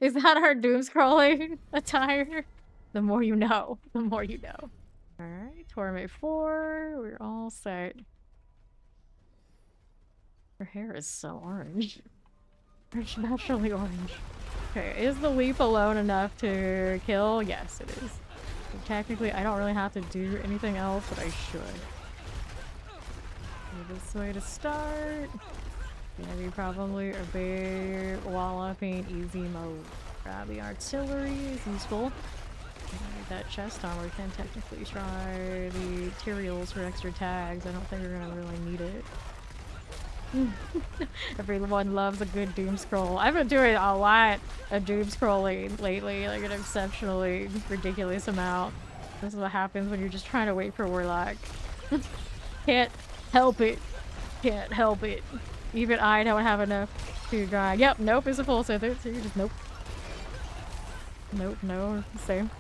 is that our doom scrolling attire? The more you know. The more you know. Alright, Torment 4. We're all set. Her hair is so orange. It's naturally orange. Okay, is the leap alone enough to kill? Yes, it is. So technically, I don't really have to do anything else, but I should. This way to start. Gonna be probably a big walloping easy mode. Grab the artillery is useful. Get that chest on. We can technically try the materials for extra tags. I don't think we're gonna really need it. Everyone loves a good doom scroll. I've been doing a lot of doom scrolling lately, like an exceptionally ridiculous amount. This is what happens when you're just trying to wait for Warlock. Can't help it. Can't help it. Even I don't have enough to grind. Yep, nope is a full sentence. So you just nope. Nope, no, same.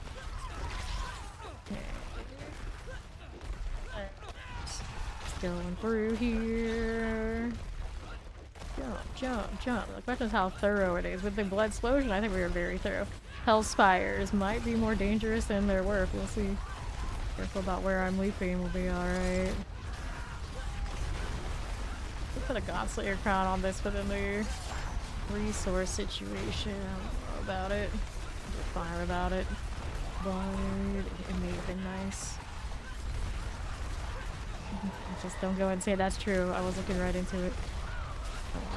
Going through here. Jump, jump, jump. The question is how thorough it is. With the blood explosion, I think we were very thorough. Hellspires might be more dangerous than they're worth. We'll see. Careful about where I'm leaping. We'll be alright. We'll put a Godslayer crown on this within the resource situation. I don't know about it. We're fine about it. But it may have been nice. Just don't go and say that's true. I was looking right into it.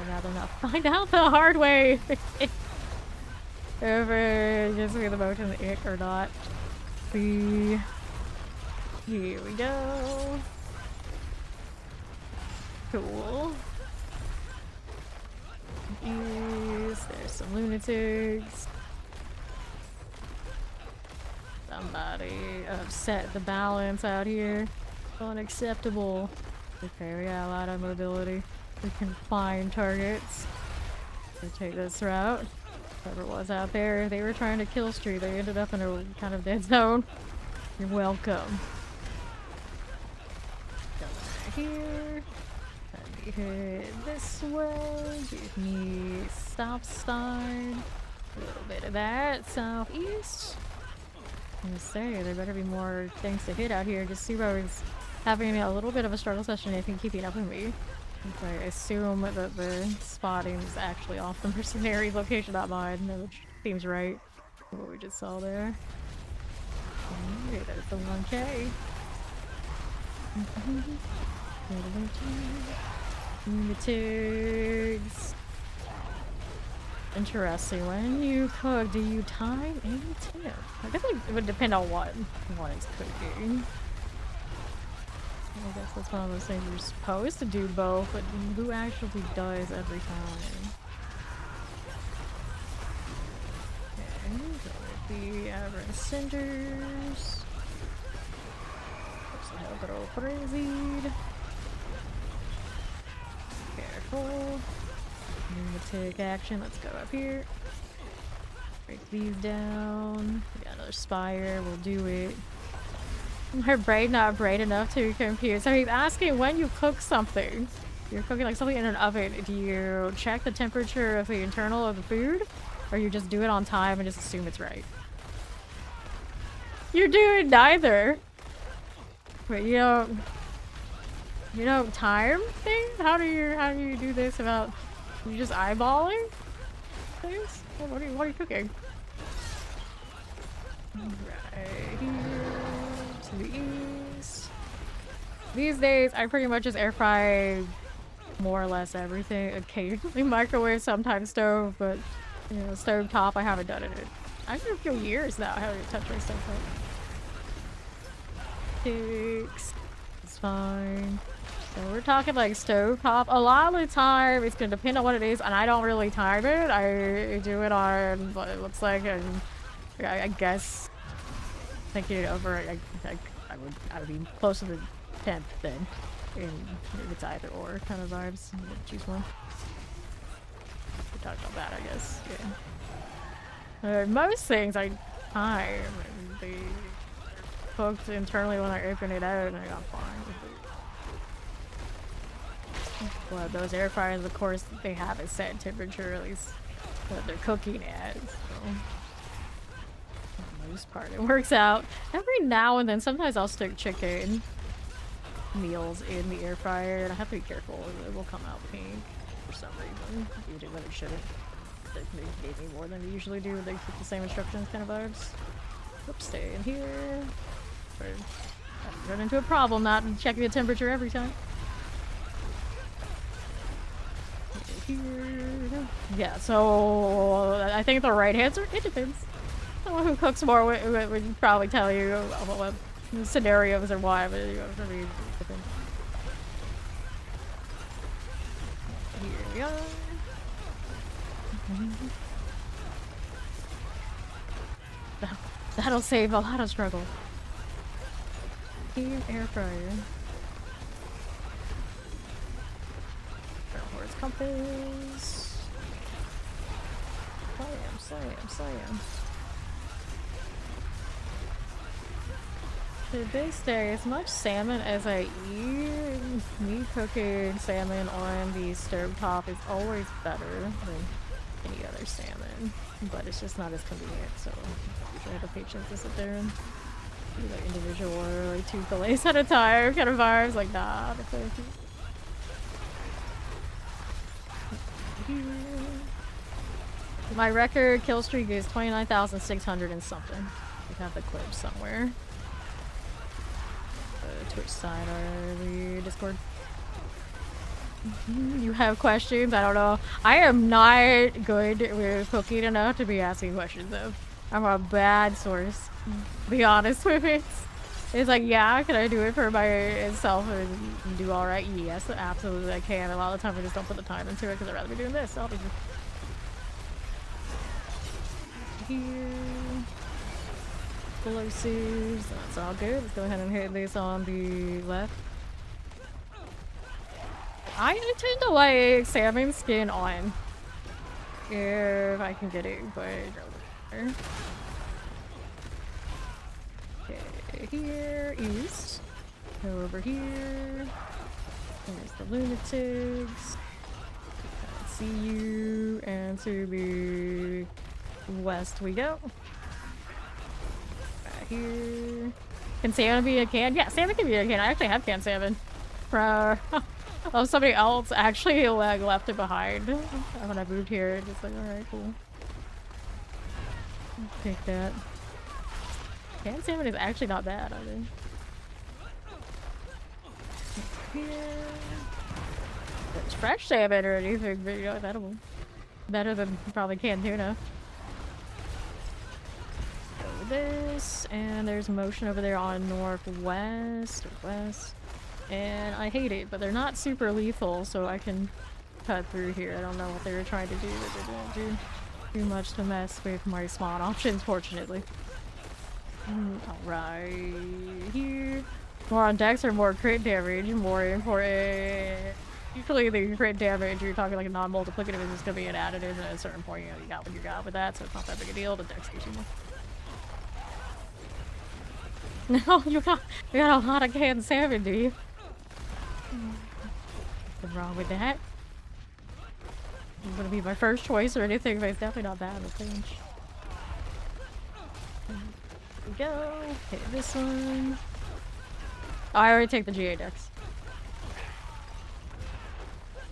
I'd rather not find out the hard way. If it gives me the motion ick or not. See. Here we go. Cool. Yes, there's some lunatics. Somebody upset the balance out here. Unacceptable. Okay, we got a lot of mobility. We can find targets. We'll take this route. Whoever was out there, they were trying to kill streak. They ended up in a kind of dead zone. You're welcome. Go back here. Let me head this way. Give me stop sign. A little bit of that. Southeast. I'm gonna say there better be more things to hit out here. Just Zero is having a little bit of a struggle session, I think, keeping up with me. I assume that the spotting is actually off the mercenary location, not mine, which seems right. What we just saw there. Okay, there's the 1K. Lunatics. Interesting. When you cook, do you time and tip? I guess it would depend on what one is cooking. I guess that's one of those things you're supposed to do both, but who actually does every time? Okay, go with the average cinders. There's a little frenzied. Okay, hold. Lunatic action. Let's go up here. Break these down. We got another spire. We'll do it. Her brain not bright enough to compute. So he's asking when you cook something. You're cooking like something in an oven. Do you check the temperature of the internal of the food? Or you just do it on time and just assume it's right? You're doing neither. But you don't time things? How do you do this about you just eyeballing things? What are you cooking? Right here to the east. These days I pretty much just air fry more or less everything. Occasionally microwave, sometimes stove, but you know, stove top I haven't done it in actually a few years now. I haven't touched my stove top. It's fine. So we're talking like stove top. A lot of the time it's gonna depend on what it is, and I don't really time it. I do it on what it looks like, and I guess thinking it over, I would be close to the 10th then. And if it's either or kind of vibes, choose one. We talked about that, I guess. Yeah. Most things I time. They cooked internally when I open it out, and I got fine with it. Well, those air fryers, of course, they have a set temperature, at least that they're cooking at. So, for the most part, it works out. Every now and then, sometimes I'll stick chicken meals in the air fryer, and I have to be careful. It will come out pink for some reason, even when it shouldn't. They gave me more than they usually do. They keep the same instructions, kind of vibes. Oops, stay in here. I run into a problem not checking the temperature every time. Here. Yeah, so I think the right answer, it depends. Someone who cooks more would probably tell you what scenarios or why, but you know, I mean, it depends. Here we are. That'll save a lot of struggle. Here, air fryer. Where's compass? Slam. To this day, as much salmon as I eat, me cooking salmon on the stovetop is always better than any other salmon. But it's just not as convenient, so I have the patience to sit there and do like individual or like 2 fillets at a time kind of vibes. Like, nah, the my record kill streak is 29,600 and something. We have the clip somewhere. Twitch side or the Discord. You have questions? I don't know. I am not good with cooking enough to be asking questions though. I'm a bad source. Be honest with it. It's like, yeah, can I do it for myself and do alright? Yes, absolutely I can. A lot of the time I just don't put the time into it because I'd rather be doing this. Obviously. Here. Explosives. That's all good. Let's go ahead and hit this on the left. I tend to like salmon skin on. If I can get it, but okay, here, east. Go over here. There's the lunatics. Can't see you. And to the west we go. Right here. Can salmon be a can? Yeah, salmon can be a can. I actually have canned salmon. Oh, somebody else actually like left it behind when I moved here. Just like, alright, cool. Take that. Canned salmon is actually not bad either. Here. It's fresh salmon or anything, but you know, it's edible. Better than probably canned tuna. Go this, and there's motion over there on northwest or west. And I hate it, but they're not super lethal, so I can cut through here. I don't know what they were trying to do, but they didn't do too much to mess with my spawn options, fortunately. Alright, here. More on dex or more crit damage, more important. Usually the crit damage, you're talking like a non-multiplicative, is just gonna be an additive, and at a certain point, you know, you got what you got with that, so it's not that big a deal. The dex gives you more. No, you got a lot of canned salmon, do you? What's wrong with that? It's gonna be my first choice or anything, but it's definitely not bad with pinch. Here we go. Hit this one. Oh, I already take the GA dex.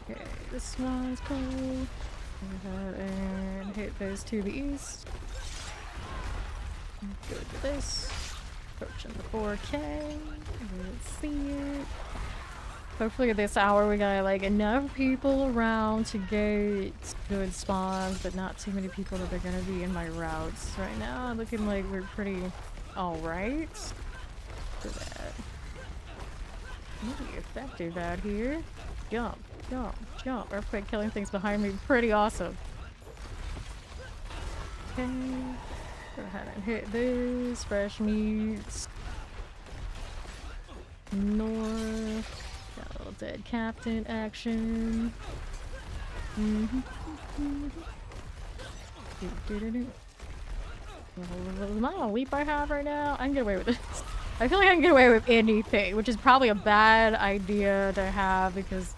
Okay, this one's cool. Go ahead and hit those to the east. Go to this. Approaching the 4K. Let's see it. Hopefully at this hour we got like enough people around to get good spawns, but not too many people that are gonna be in my routes right now. Looking like we're pretty alright for that. Pretty effective out here. Jump, jump, jump. Earthquake killing things behind me. Pretty awesome. Okay. Go ahead and hit this. Fresh meats. North. Got a little dead captain action. The amount of leap I have right now, I can get away with this. I feel like I can get away with anything, which is probably a bad idea to have because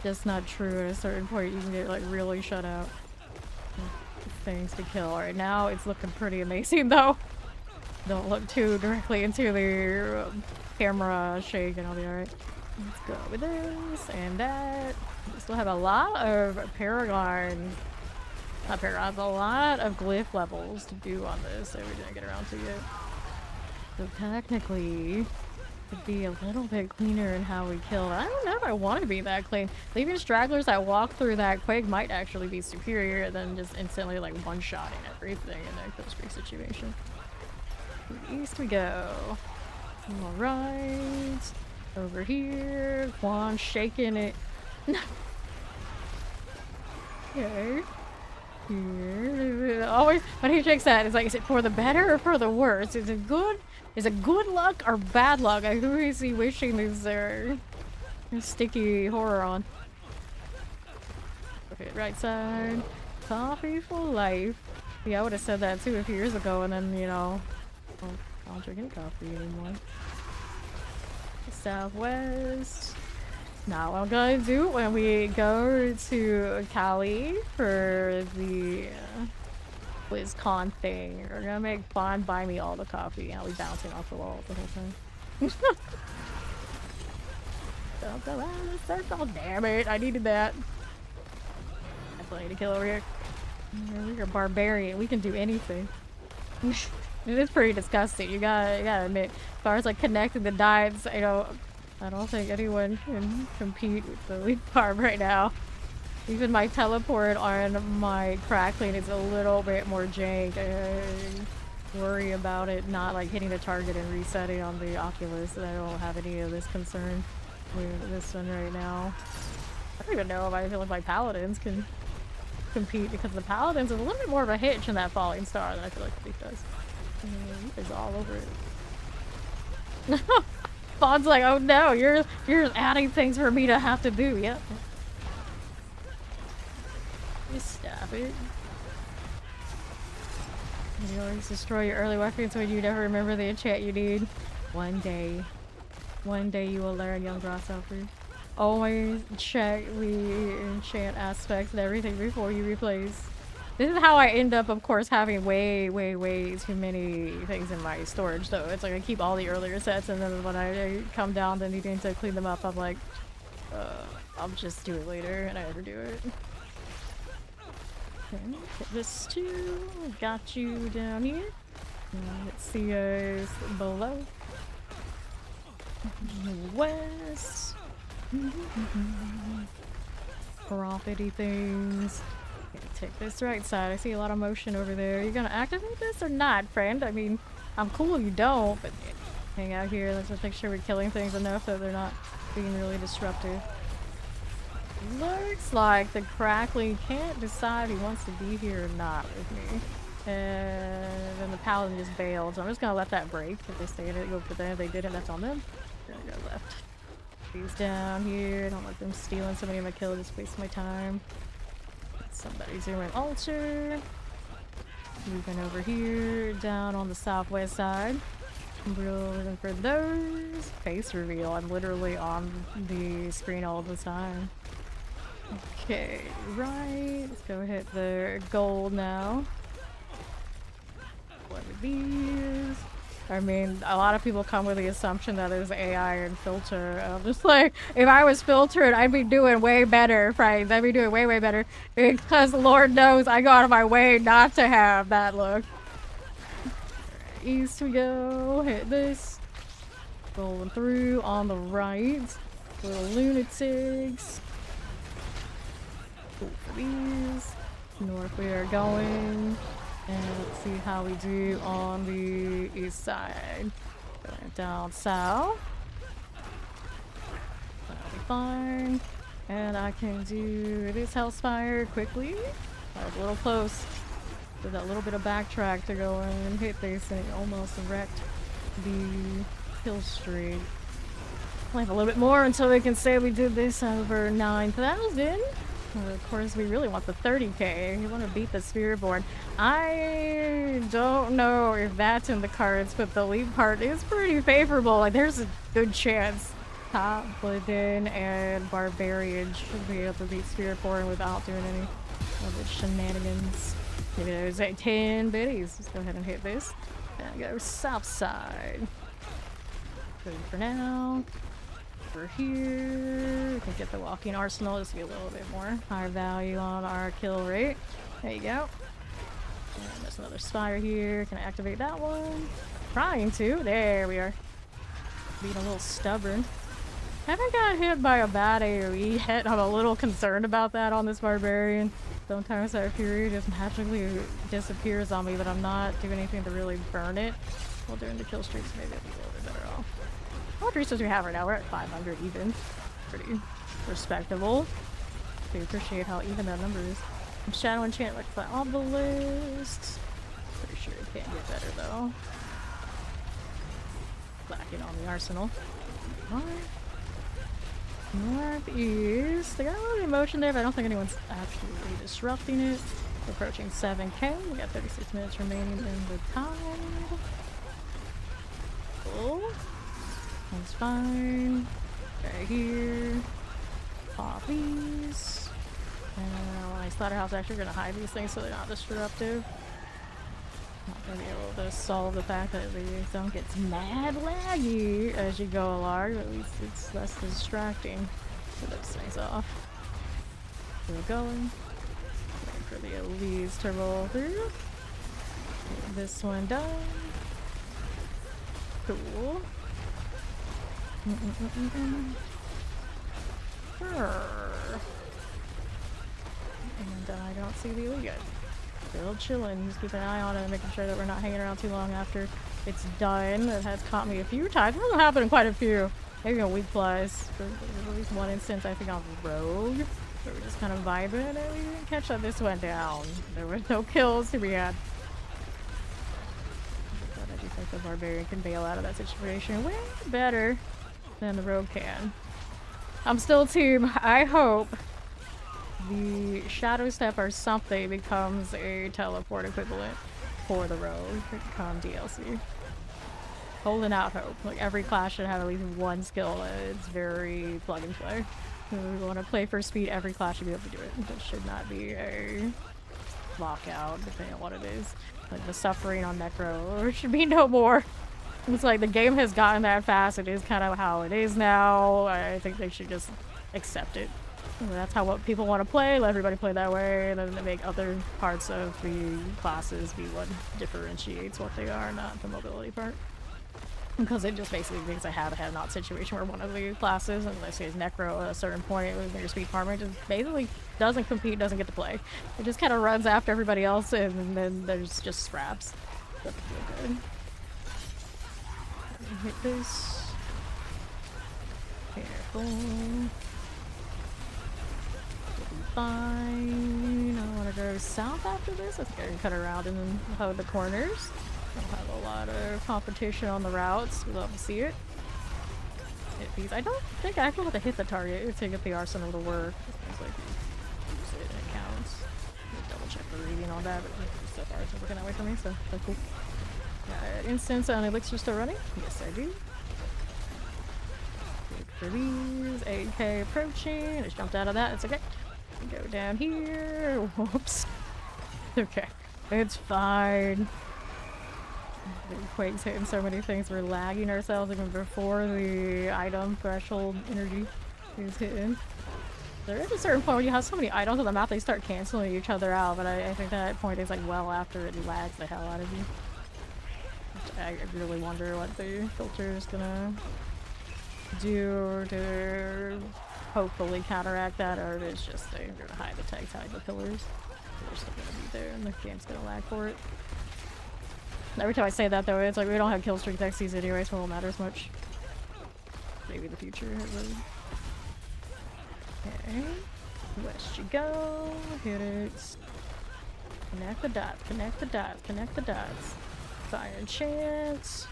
that's not true. At a certain point, you can get like really shut out. Things to kill. Right now, it's looking pretty amazing though. Don't look too directly into the camera shake and I'll be alright. Let's go with this and that. We still have a lot of not paragons, a lot of glyph levels to do on this that we didn't get around to yet. So technically, it'd be a little bit cleaner in how we kill. I don't know if I want to be that clean. Leaving stragglers that walk through that quake might actually be superior than just instantly like one-shotting everything in that Killstreak situation. To the east we go. Alright. Over here. Quan shaking it. Okay. Here. Always when he shakes that, it's like, is it for the better or for the worse? Is it good? Is it good luck or bad luck? I always see wishing these sticky horror on. Okay, right side. Coffee for life. Yeah, I would have said that too a few years ago, and then, you know, well, I don't drink any coffee anymore. Southwest. Now what I'm gonna do when we go to Cali for the BlizzCon thing, we're gonna make Fawn buy me all the coffee and I'll be bouncing off the walls the whole time. Don't go around the circle, damn it, I needed that. I definitely need to kill over here. We're a barbarian, we can do anything. It is pretty disgusting, you gotta admit. As far as like connecting the dives, you know, I don't think anyone can compete with the lead farm right now. Even my teleport on my crackling is a little bit more jank. I worry about it not like hitting the target and resetting on the Oculus, and I don't have any of this concern with this one right now. I don't even know if I feel like my paladins can compete because the paladins is a little bit more of a hitch in that falling star than I feel like the leaf does. It's all over it. Fawn's like, oh no, you're adding things for me to have to do. Yep. Just stop it. You always destroy your early weapons when you never remember the enchant you need. One day you will learn, young Grasshopper. Always check the enchant aspects and everything before you replace. This is how I end up, of course, having way too many things in my storage, though. It's like I keep all the earlier sets, and then when I come down to needing to clean them up, I'm like, I'll just do it later, and I never do it. Okay, hit this too. Got you down here. Let's see us below. West. Profity things. Take this right side. I see a lot of motion over there. You gonna activate this or not, friend? I mean, I'm cool if you don't, but hang out here. Let's just make sure we're killing things enough that they're not being really disruptive. Looks like the crackling can't decide he wants to be here or not with me. And then the paladin just bailed, so I'm just gonna let that break. If they stayed it, go for them. If they didn't, that's on them. They're gonna go left. these down here. Don't let them stealing so many of my kills. Just waste my time. Somebody's doing altar. Moving over here, down on the southwest side. Looking for those. Face reveal. I'm literally on the screen all the time. Okay, right. Let's go hit the gold now. What are these? I mean, a lot of people come with the assumption that there's AI and filter. I'm just like, if I was filtered, I'd be doing way better, friends. I'd be doing way, way better. Because Lord knows I go out of my way not to have that look. East we go. Hit this. Rolling through on the right. Little lunatics. Cool for these. North we are going. And let's see how we do on the east side. Going down south. That'll be fine. And I can do this Hellspire quickly. I was a little close. Did that little bit of backtrack to go in and hit this, and it almost wrecked the Killstreak. We'll have a little bit more until we can say we did this over 9,000. Of course, we really want the 30k. We want to beat the Spiritborn. I don't know if that's in the cards, but the lead part is pretty favorable. Like, there's a good chance Top, Blitten, and Barbarian should be able to beat Spiritborn without doing any of the shenanigans. Maybe there's like 10 biddies. Let's go ahead and hit this. And go south side. Good for now. Over here, we can get the walking arsenal just to get a little bit more high value on our kill rate. There you go. And there's another spire here. Can I activate that one? Trying to. There we are. Being a little stubborn. Haven't got hit by a bad AoE hit. I'm a little concerned about that on this Barbarian. Sometimes that Fury just magically disappears on me, but I'm not doing anything to really burn it. While doing the kill streaks, maybe it'll be a little bit better off. How much resources we have right now? We're at 500 even. Pretty respectable. I appreciate how even that number is. Shadow enchant like the obelisk. Pretty sure it can't get better though. Lacking on the arsenal. Northeast. They got a little emotion there, but I don't think anyone's actually disrupting it. We're approaching 7k. We got 36 minutes remaining in the time. Cool. That's fine. Right here. Poppies. And my slaughterhouse actually gonna hide these things so they're not disruptive. Not gonna be able to solve the fact that the zone gets mad laggy as you go along, but at least it's less distracting. So those things off. We're going. Waiting for the Elise to roll through. Get this one done. Cool. And I don't see the elite yet. Still chilling, just keeping an eye on it and making sure that we're not hanging around too long after it's done. It has caught me a few times. It hasn't happened in quite a few. Maybe on weak flies. There's at least one instance I think on Rogue, where we're just kind of vibing and we didn't catch that this went down. There were no kills to be had. But I do think the Barbarian can bail out of that situation way better than the Rogue can. I'm still team. I hope the Shadow Step or something becomes a teleport equivalent for the Rogue come DLC. Holding out hope. Like every class should have at least one skill that's very plug and play. If we want to play for speed, every class should be able to do it. It should not be a lockout, depending on what it is. Like the suffering on Necro should be no more. It's like the game has gotten that fast. It is kind of how it is now. I think they should just accept it. And that's how what people want to play. Let everybody play that way, and then they make other parts of the classes be what differentiates what they are, not the mobility part. Because it just basically makes a have-not situation where one of the classes, unless it's Necro at a certain point with your speed farmer, just basically doesn't compete, doesn't get to play. It just kind of runs after everybody else, and then there's just scraps. Doesn't feel good. Hit this. Careful. Fine. I want to go south after this. I think I can cut around and then hold the corners. I'll have a lot of competition on the routes. We love to see it. hit these. I don't think I actually have to hit the target to get the arsenal to work. It's like you use it and it counts. Double check the reading on that, but so far it's working that way for me, so that's cool. Instance on elixir still running? Yes, I do. Look for these. 8k approaching. I just jumped out of that. It's okay. Go down here. Whoops. Okay. It's fine. Quake's hitting so many things. We're lagging ourselves even before the item threshold energy is hitting. There is a certain point when you have so many items on the map, they start canceling each other out, but I think that point is like well after it lags the hell out of you. I really wonder what the filter is gonna do to hopefully counteract that, or if it's just they're gonna hide the tag tag the pillars. They're still gonna be there and the game's gonna lag for it. Every time I say that though, it's like we don't have Killstreaks next season anyway, so it won't matter as much. Maybe in the future it would. Okay. West you go. Hit it. Connect the dots, connect the dots, connect the dots. Fire chance.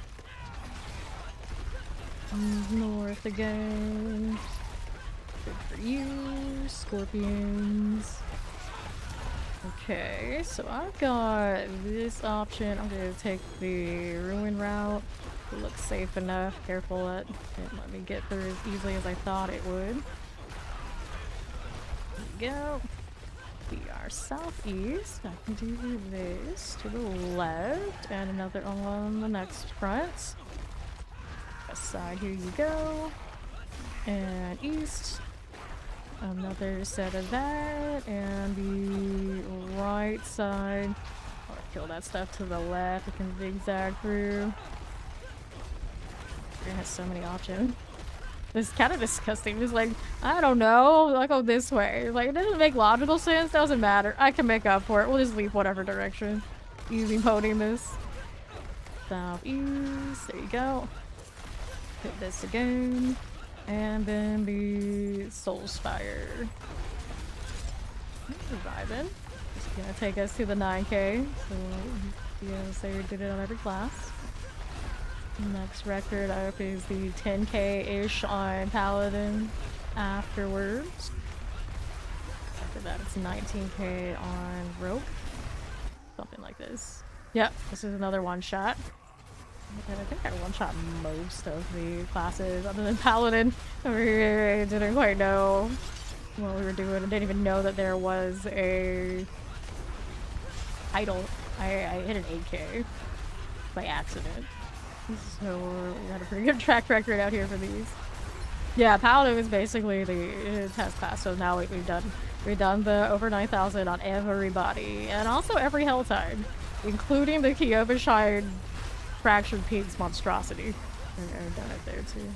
North again. Good for you, scorpions. Okay, so I've got this option. I'm gonna take the ruin route. It looks safe enough. Careful that it didn't let me get through as easily as I thought it would. There we go. We are southeast. I can do this to the left and another on the next front. Side, here you go. And east. Another set of that. And the right side. I'll kill that stuff to the left. It can zigzag through. It has so many options. This is kind of disgusting. It's like, I don't know, I'll go this way. Like, it doesn't make logical sense, doesn't matter. I can make up for it. We'll just leave whatever direction. Easy podium this. Southeast, there you go. Hit this again. And then the Soul Spire. Reviving. Just gonna take us to the 9k. So, yeah, so we did it on every class. Next record up is the 10k-ish on Paladin afterwards. After that it's 19k on Rogue. Something like this. Yep, this is another one-shot. And I think I one-shot most of the classes other than Paladin. We didn't quite know what we were doing. I didn't even know that there was a idol. I hit an 8k by accident. So we had a pretty good track record out here for these. Yeah, Paladin is basically the test class, so now we've done the over 9,000 on everybody, and also every Helltide, including the Kyovashine Fractured Peaks monstrosity. I've done it there too.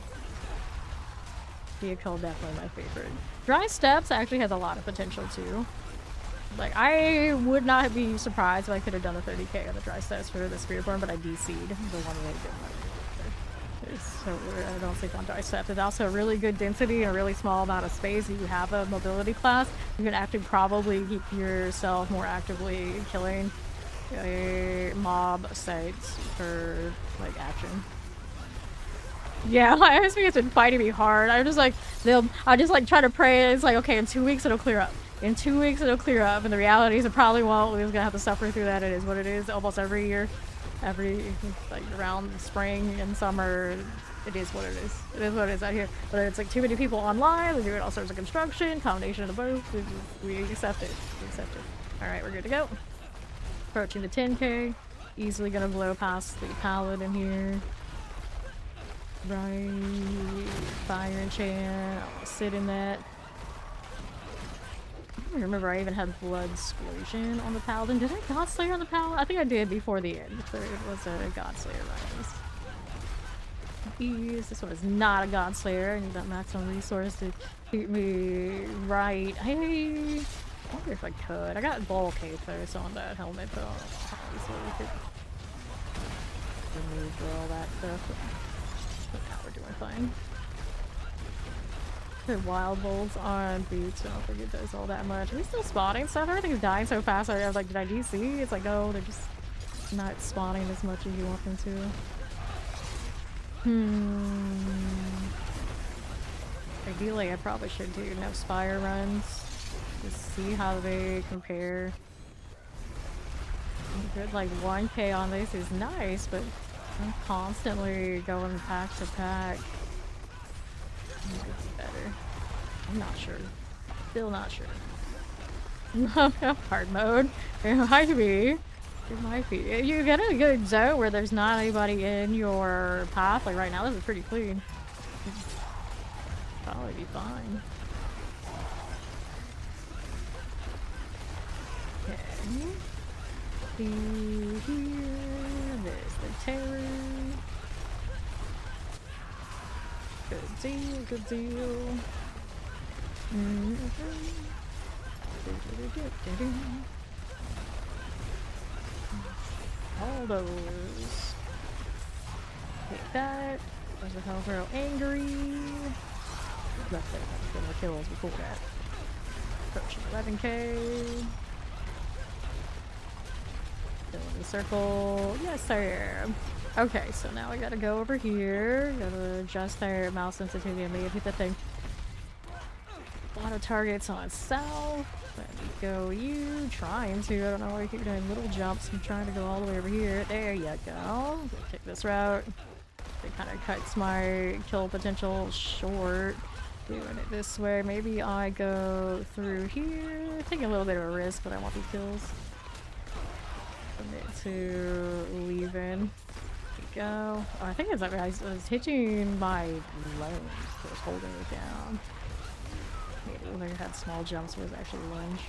Vehicle definitely my favorite. Dry Steps actually has a lot of potential too. Like, I would not be surprised if I could have done a 30k on the Dry Steps for the Spiritborn, but I DC'd the one way to get so I don't sleep on Dry Steps. It's also a really good density and a really small amount of space. If you have a mobility class, you can actually probably keep yourself more actively killing mob sites for, like, action. Yeah, my husband has been fighting me hard. I just like try to pray. It's like, okay, in 2 weeks it'll clear up. In 2 weeks it'll clear up, and the reality is it probably won't. We're just gonna have to suffer through that. It is what it is. Almost every year, like around spring and summer, it is what it is. It is what it is out here. But it's like too many people online. They're doing all sorts of construction, combination of the both. We accept it. We accept it. All right, we're good to go. Approaching the 10k. Easily gonna blow past the Paladin here. Right, fire enchant. I'll sit in that. I remember I even had Blood Explosion on the Paladin. Did I Godslayer on the Paladin? I think I did before the end. But it was a Godslayer rise. This one is not a Godslayer. I need that maximum resource to keep me right. I wonder if I could. I got Ball Cathos on that helmet though. So we could remove all that stuff. But now we're doing fine. The wild bolts on boots. I don't think it does all that much. Are we still spawning stuff? Everything's dying so fast. I was like, did I DC? It's like, no, they're just not spawning as much as you want them to. Ideally, I probably should do no spire runs to see how they compare. A good like 1k on this is nice, but I'm constantly going pack to pack. It's better. I'm not sure. Still not sure. Hard mode. It might be. It might be. You get a good zone where there's not anybody in your path. Like right now, this is pretty clean. Probably be fine. Okay. See here. There's the terror. Good deal, good deal. All those. Take that. There's a hell real angry. Left there, that's gonna kills before that. Approaching 11k. Still in the circle. Yes, sir. Okay, so now I gotta go over here. Gotta adjust our mouse sensitivity and maybe hit the thing. A lot of targets on south. Let me go you. Trying to. I don't know why I keep doing little jumps. I'm trying to go all the way over here. There you go. Take this route. It kind of cuts my kill potential short. Doing it this way. Maybe I go through here. Taking a little bit of a risk, but I want these kills. Commit to leaving. Go. Oh, I think it's like I was hitting my lunge. I was holding it down. Maybe I had small jumps was actually lunge.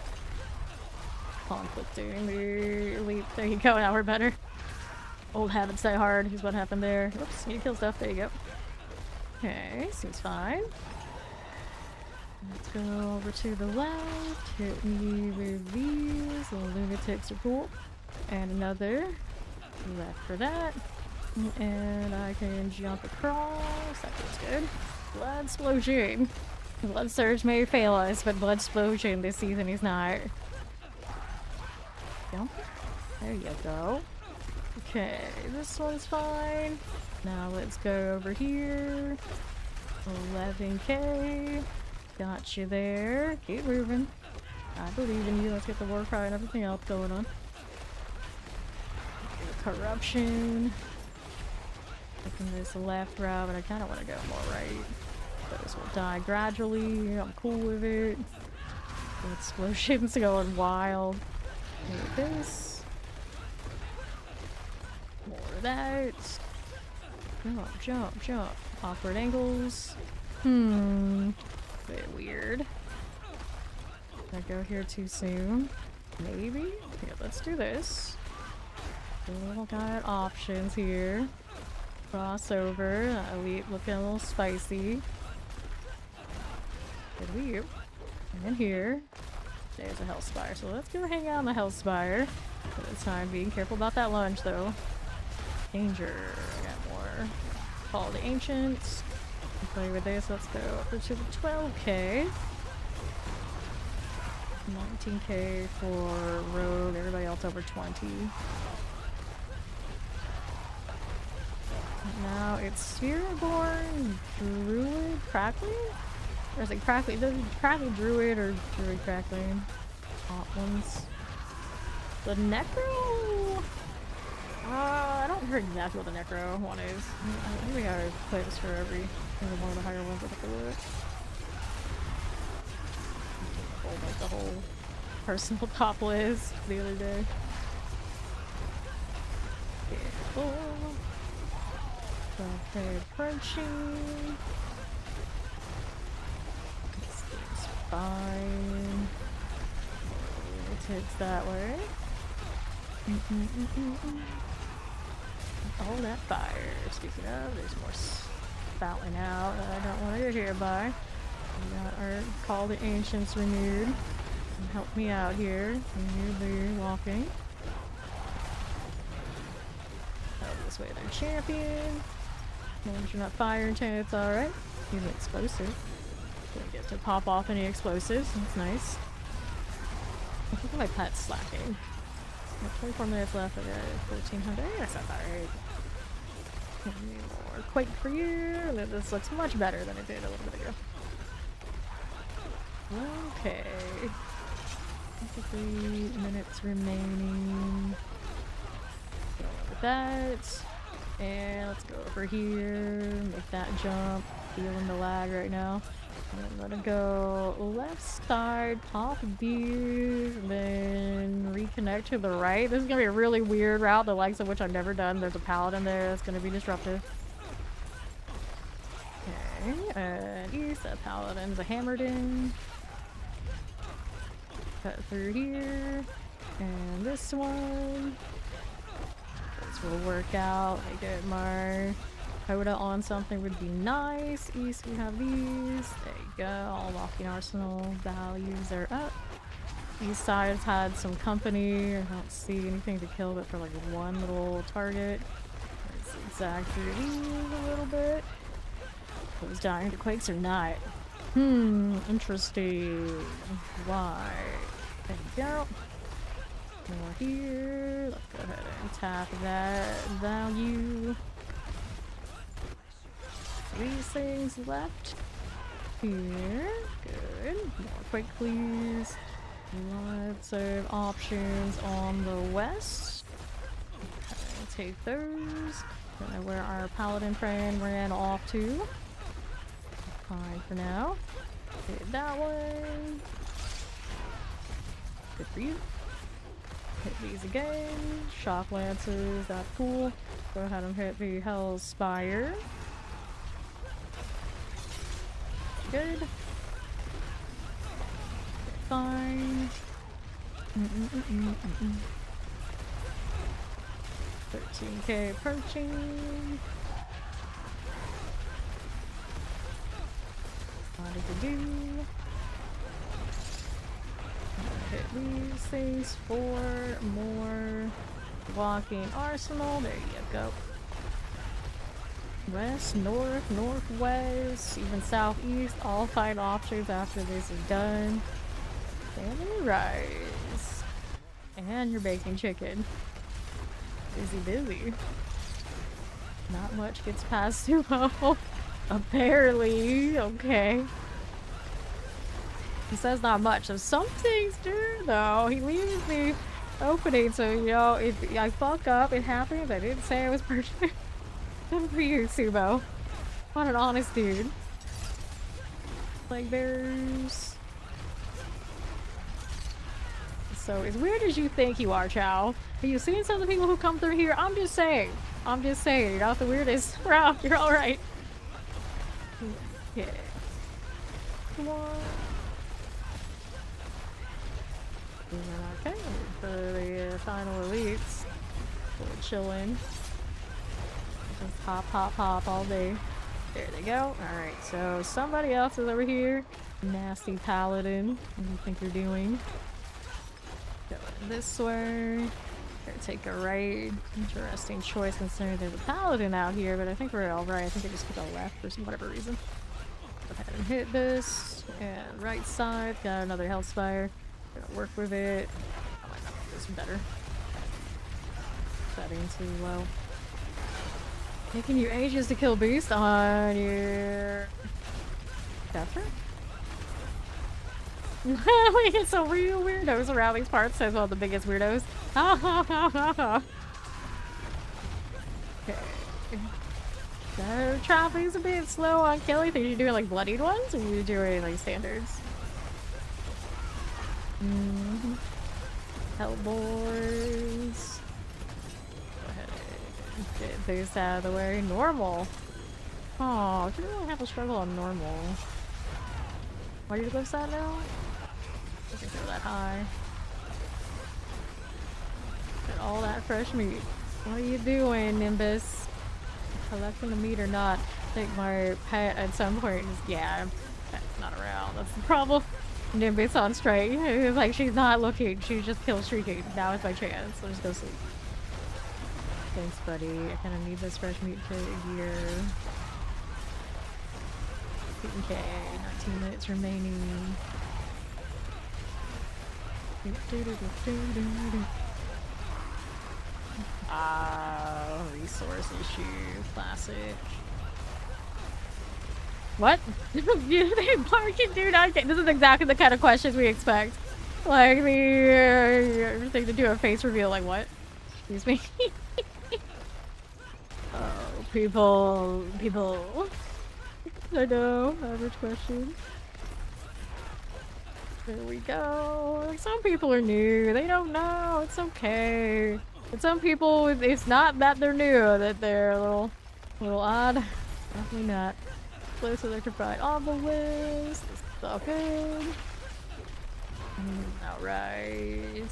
Conflicting the leap. There you go, now we're better. Old habits die hard is what happened there. Oops, need to kill stuff. There you go. Okay, seems fine. Let's go over to the left. Hit me with these. The lunatics are cool. And another. Left for that. And I can jump across. That feels good. Blood explosion. Blood surge may fail us, but blood explosion this season is not. Jump. There you go. Okay, this one's fine. Now let's go over here. 11k. Got you there. Keep moving. I believe in you. Let's get the war cry and everything else going on. Corruption. Taking this left route, but I kind of want to go more right. Those will die gradually. I'm cool with it. The explosions going wild. Like this. More of that. Jump, jump, jump. Awkward angles. Bit weird. Did I go here too soon? Maybe? Yeah, let's do this. Little got options here. Crossover. Elite looking a little spicy. Good leap. And then here. There's a Hellspire. So let's go hang out on the Hellspire for the time being. Careful about that lunge though. Danger. I got more. Call the Ancients. Play with this. Let's go over to the 12k. 19k for Rogue. Everybody else over 20. Now it's Sphereborn, Druid, Crackling? Or is it Crackling? The Crackling Druid or Druid Crackling? Hot ones. The Necro? I don't hear exactly what the Necro one is. I think we gotta play this for every one of the higher ones. I have to look. Pulled like the whole personal top list the other day. Careful. Okay, crunching. This thing's fine. It hits that way. All that fire. Speaking of, there's more spouting out that I don't want to get hit by. We got our Call the Ancients renewed. Help me out here. Renew the walking. Oh, this way their champion. As long as you're not firing, it's alright. Use an explosive. Don't get to pop off any explosives. That's nice. I think my pet's slacking. I have 24 minutes left. I got 1400. That's not bad, right? More Quake for you. This looks much better than it did a little bit ago. Okay. 53 minutes remaining. Go with that. And let's go over here. Make that jump. Feeling the lag right now. I'm gonna go left side, pop these, then reconnect to the right. This is gonna be a really weird route, the likes of which I've never done. There's a paladin there that's gonna be disruptive. Okay, and east, that paladin's a hammered in. Cut through here. And this one. This will work out. I get my Coda on something would be nice. East, we have these. There you go. All walking arsenal values are up. East side's had some company. I don't see anything to kill but for like one little target. Let's exact through these a little bit. Those dying to quakes or not. Interesting. Why? There you go. More here. Let's go ahead and tap that value. These things left here. Good. More quick, please. Lots of options on the west. Okay, take those. Don't know where our paladin friend ran off to. Fine for now. Hit that one. Good for you. Hit these again. Shock lances, that's cool. Go ahead and hit the Hell's Spire. Good. Fine. 13k approaching. What did we do? Hit these things for more walking arsenal. There you go. West, north, northwest, even southeast, all 5 options after this is done. Family rice. And you're baking chicken. Busy. Not much gets past Sumo. Apparently. Okay. He says not much. So some things do, though. He leaves me opening, so, you know, if I fuck up, it happens. I didn't say I was perfect. Good for you, Sumo. What an honest dude. Like, there's... So, as weird as you think you are, Chow, have you seen some of the people who come through here? I'm just saying. You're not the weirdest. Ralph, you're alright. Okay. Come on. Okay, for the final elites. We're chillin'. Just hop all day. There they go. Alright, so somebody else is over here. Nasty paladin. What do you think you're doing? Going this way. Better take a right. Interesting choice considering there's a paladin out here, but I think we're alright. I think I just took a left for some whatever reason. Go ahead and hit this. And right side. Got another health spire. Gonna work with it. I might not make this better. Setting too low. Taking you ages to kill beast on your capture. We get some real weirdos around these parts. Says one of the biggest weirdos. Okay. So traffic's a bit slow on killing. Think you're doing like bloodied ones, or you doing like standards? Hellboys. Go ahead and get this out of the way. Normal. Oh, you really have to struggle on normal. Why do you live that now? I can throw that high. Get all that fresh meat. What are you doing, Nimbus? Collecting the meat or not? I think my pet at some point is, yeah, pet's not around. That's the problem. Nimbus on straight. It's like she's not looking. She's just kill streaking. Now is my chance. So just go sleep. Thanks, buddy. I kind of need this fresh meat to gear. Okay, 19 minutes remaining. Resource issue. Classic. What? You think parking do not get? This is exactly the kind of questions we expect. Like the thing to do a face reveal. Like what? Excuse me. Oh, people. I know. Average question. There we go. Like, some people are new. They don't know. It's okay. But some people, it's not that they're new, that they're a little odd. Definitely not. Place electrified on the list. This is all good. Alright.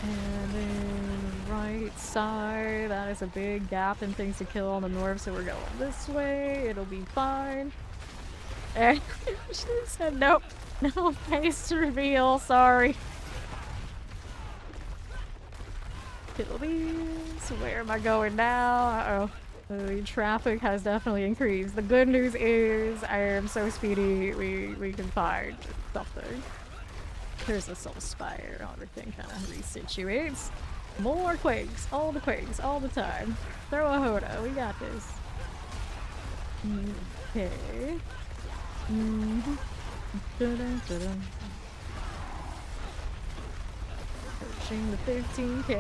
And then right side, that is a big gap and things to kill on the north, so we're going this way. It'll be fine. And she said nope. No face reveal, sorry. Kill these. Where am I going now? Uh-oh. The traffic has definitely increased. The good news is I am so speedy we can find something. There's a soul spire. Everything kind of resituates. More quakes. All the quakes. All the time. Throw a Hoda. We got this. Okay. Pushing the 15k.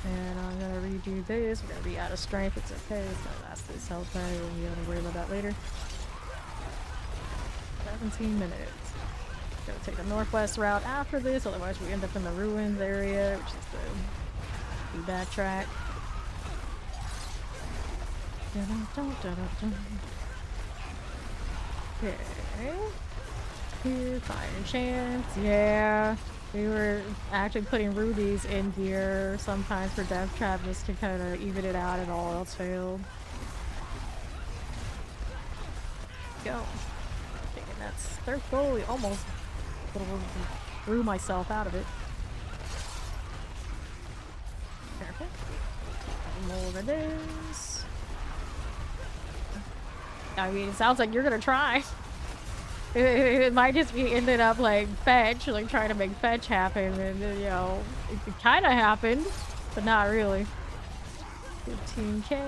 And I'm gonna redo this. We're gonna be out of strength. It's okay. It's gonna last this health bar. We'll be able to worry about that later. 17 minutes. Gonna take the northwest route after this, otherwise we end up in the ruins area, which is the backtrack. Okay. Here, fire chance. Yeah. We were actually putting rubies in here sometimes for death trap just to kind of even it out and all else failed. Go. Taking that circle. We almost threw myself out of it. Perfect. Over this. I mean, it sounds like you're gonna try. It might just be ended up like fetch, like trying to make fetch happen, and you know, it kind of happened, but not really. 15k.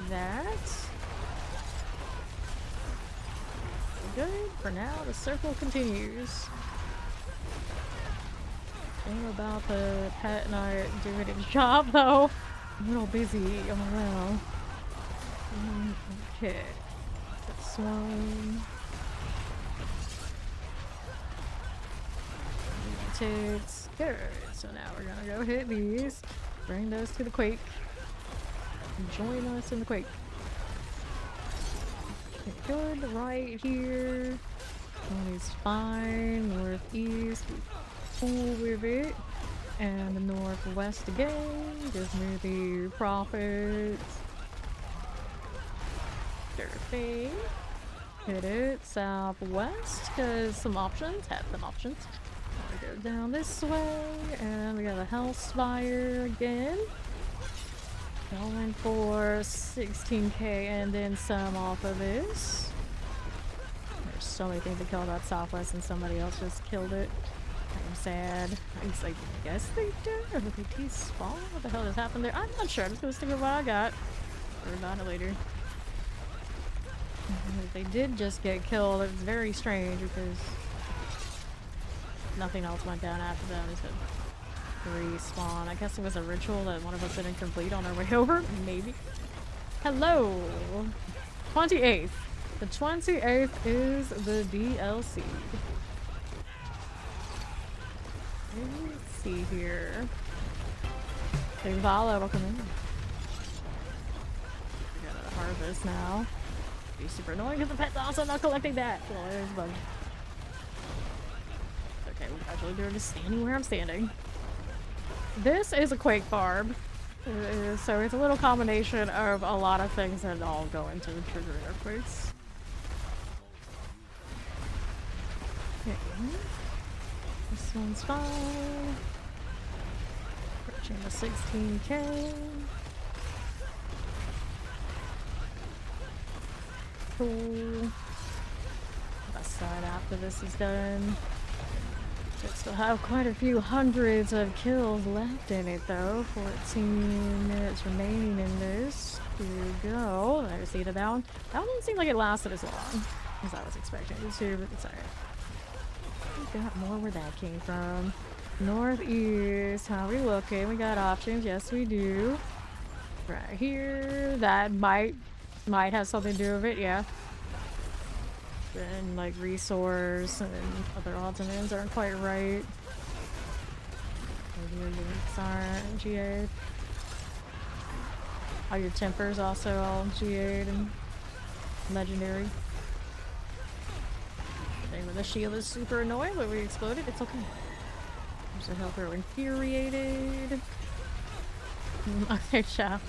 That. Good. For now, the circle continues. Thing about the pet not doing its job though. I'm a little busy. Oh wow. Okay. This one. Takes good. So now we're gonna go hit these. Bring those to the quake. Join us in the quake. Good, right here. One is fine. Northeast, cool with it. And the northwest again. Gives me the profits. Dirty. Hit it. Southwest, because some options. Had some options. We go down this way. And we got a Hell Spire again. Going for 16k and then some off of this. There's so many things to kill about Southwest and somebody else just killed it. I'm sad. I guess they did? Or did they T-spawn? What the hell just happened there? I'm not sure. I'm just gonna stick with what I got. Or about it later. They did just get killed. It was very strange because nothing else went down after them. They said respawn. I guess it was a ritual that one of us didn't complete on our way over. Maybe. Hello! 28th. The 28th is the DLC. Let's see here. Okay, Vala, welcome in. We gotta harvest now. Be super annoying because the pet's also not collecting that. Well, there's a bug. Okay, we're actually doing just standing where I'm standing. This is a quake farm, so it's a little combination of a lot of things that all go into triggering earthquakes. Okay. This one's fine. Approaching the 16k. Cool. West side after this is done. I still have quite a few hundreds of kills left in it though. 14 minutes remaining in this. Here we go. There's the down. That one didn't seem like it lasted as long as I was expecting it to, but it's alright. We got more where that came from. Northeast. How we looking? We got options. Yes, we do. Right here. That might have something to do with it. Yeah. And like resource and other odds and ends aren't quite right. Maybe your units aren't GA'd. All your tempers also all GA'd and legendary. Thing with the shield is super annoying, but we exploded. It's okay. There's a helper infuriated. Okay, chap.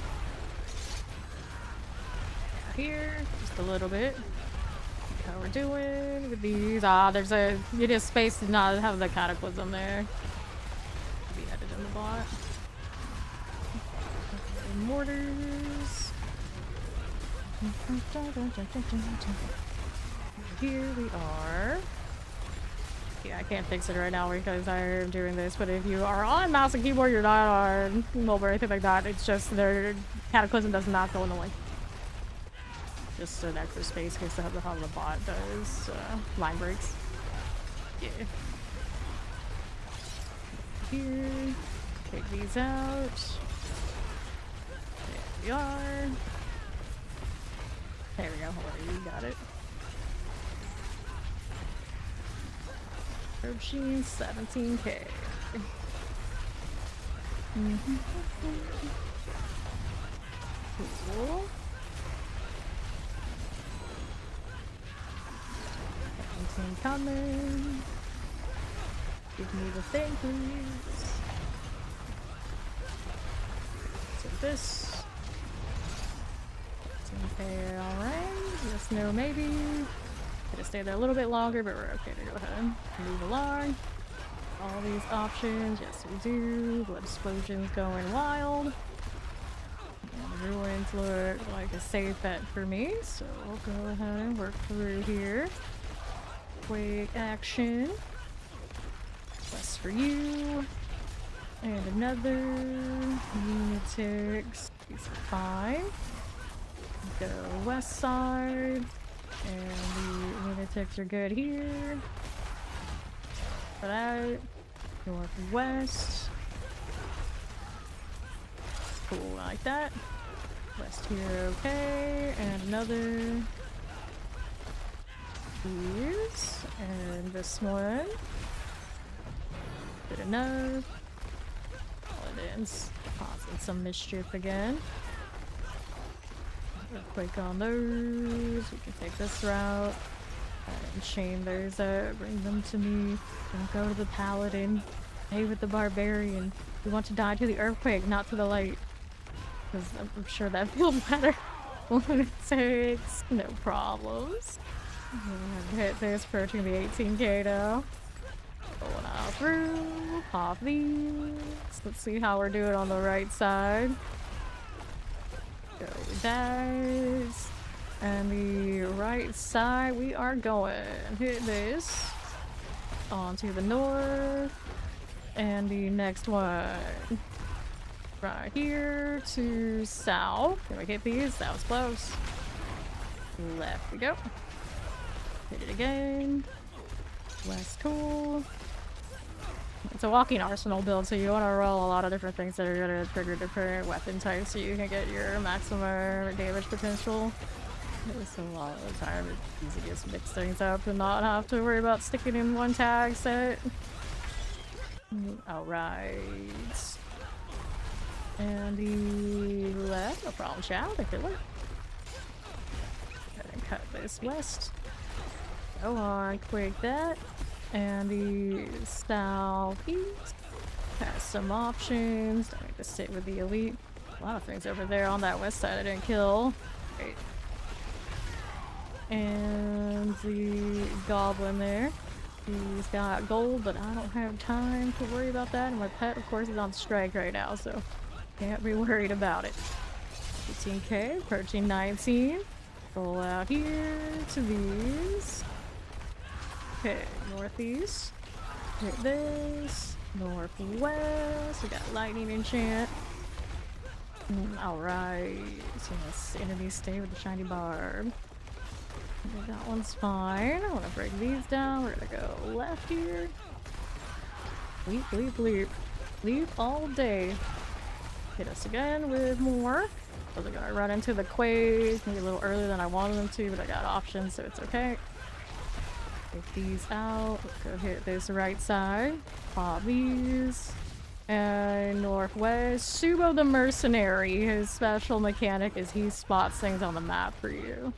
Here, just a little bit. How we're doing with these. There's a it is space to not have the cataclysm there. Be added in the bot. Okay, mortars. Here we are. Yeah, I can't fix it right now because I'm doing this, but if you are on mouse and keyboard, you're not on mobile or anything like that. It's just their cataclysm does not go in the way. Just an extra space in case the bot does line breaks. Yeah. Here. Take these out. There we are. There we go. Hold on, you got it. Machine 17k. Cool. Coming. Give me the thing, please. So this. Okay, alright. Yes, no, maybe. Gonna stay there a little bit longer, but we're okay to go ahead and move along. All these options, yes, we do. Blood explosions going wild. And the ruins look like a safe bet for me, so we'll go ahead and work through here. Quick action. Plus for you. And another. Unitics. These are 5. Go west side. And the lunatics are good here. For that. Northwest. Cool, like that. West here, okay. And another. Here's. And this one. Good enough. Paladins. Causing some mischief again. Real quick on those. We can take this route. And chain those up. Bring them to me. And go to the paladin. Stay with the barbarian. We want to die to the earthquake, not to the light. Because I'm sure that feels better. Lunatics. No problems. Hit this, approaching the 18k now. Going out through. Pop these. Let's see how we're doing on the right side. Go dice. And the right side, we are going. Hit this. Onto the north. And the next one. Right here to south. Can we hit these? That was close. Left we go. Hit it again. West, cool. It's a walking arsenal build, so you want to roll a lot of different things that are going to trigger different weapon types so you can get your maximum damage potential. So a lot of the time it's easy to just mix things up and not have to worry about sticking in one tag set. Alright. And the left, no problem, chat, the killer. Go ahead and cut this west. Go on, quick that. And the southeast has some options. Don't need to sit with the elite. A lot of things over there on that west side I didn't kill. Great. And the goblin there. He's got gold, but I don't have time to worry about that. And my pet, of course, is on strike right now, so can't be worried about it. 18k, approaching 19. Roll out here to these. Okay, northeast. Hit this. Northwest. We got lightning enchant. Alright. So yes, enemy stay with the shiny barb. Okay, that one's fine. I want to break these down. We're gonna go left here. Bleep, bleep, bleep. Bleep all day. Hit us again with more. I was gonna run into the quays maybe a little earlier than I wanted them to, but I got options, so it's okay. Take these out. Let's go hit this right side. Pop these. And northwest. Subo the Mercenary. His special mechanic is he spots things on the map for you.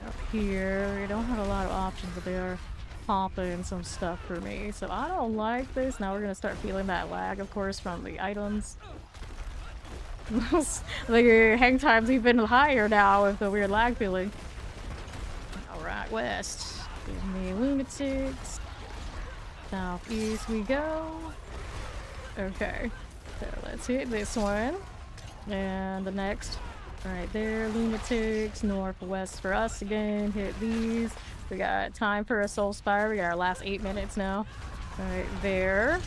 Up here, we don't have a lot of options, but they are popping some stuff for me. So I don't like this. Now we're gonna start feeling that lag, of course, from the items. The hang time's even higher now with the weird lag feeling. Alright, west. Give me lunatics. Southeast we go. Okay. So let's hit this one. And the next. Right there, lunatics. Northwest for us again. Hit these. We got time for a soul spire. We got our last 8 minutes now. Right there.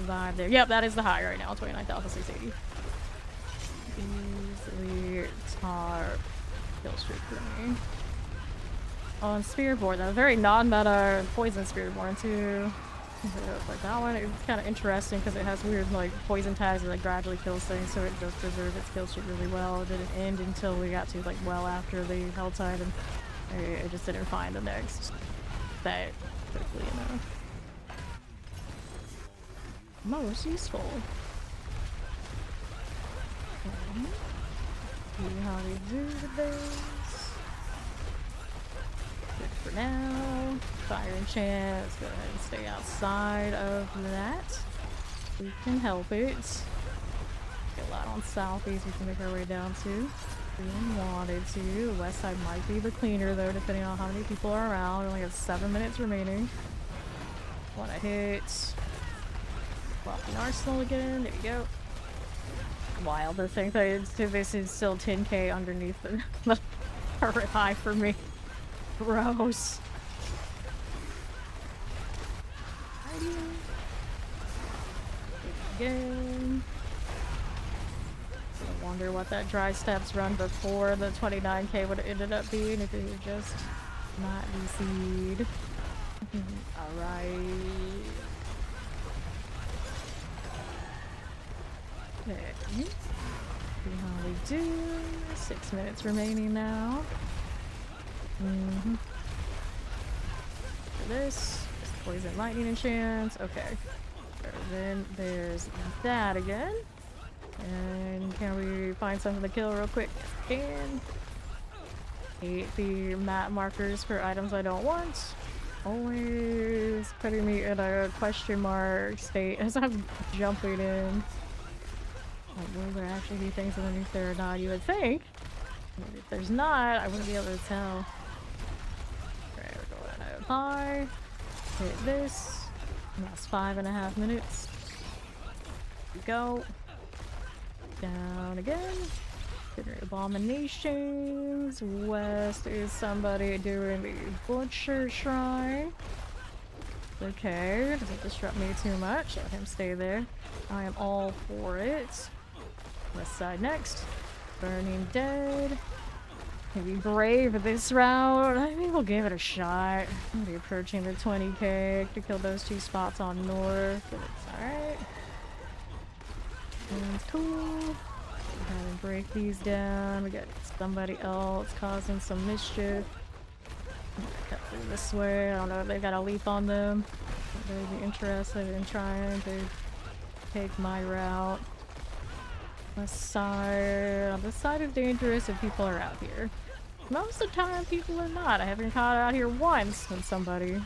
Vibe there. Yep, that is the high right now. 29,680. Easily top Killstreak for me. On Spearborn, that was very non-meta poison Spearborn too. Like that one, it's kind of interesting because it has weird like poison tags that like gradually kills things, so it does preserve its kill streak really well. It didn't end until we got to like well after the hell tide, and I just didn't find the next that quickly enough. Most useful. Okay. See how we do with those. Good for now. Fire enchant. Let's go ahead and stay outside of that. We can help it. Get a lot on southeast we can make our way down to. If we wanted to. The west side might be the cleaner though, depending on how many people are around. We only have 7 minutes remaining. Wanna hit. Walking Arsenal again. There you go. Wild to think that this is still 10k underneath the current high for me. Gross. Again. I wonder what that dry steps run before the 29k would have ended up being if it was just not DC'd. Alright. Okay. See how we do. 6 minutes remaining now. For this, poison lightning enchants. Okay. So then there's that again. And can we find something to kill real quick? Can. Hate the map markers for items I don't want. Always putting me in a question mark state as I'm jumping in. Like, will there actually be things underneath there or not? You would think. Maybe if there's not, I wouldn't be able to tell. Alright, we're going out high. Hit this. That's 5.5 minutes. Here we go. Down again. Abominations. West is somebody doing the Butcher Shrine. Okay, doesn't disrupt me too much. Let him stay there. I am all for it. West side next. Burning Dead. Maybe Brave this round. I think we'll give it a shot. I'm gonna be approaching the 20k to kill those 2 spots on north, but it's alright. That's cool. Go ahead and break these down. We got somebody else causing some mischief. Cut through this way. I don't know if they've got a leap on them. They'd be interested in trying to take my route. This side is dangerous if people are out here. Most of the time people are not. I haven't caught out here once when somebody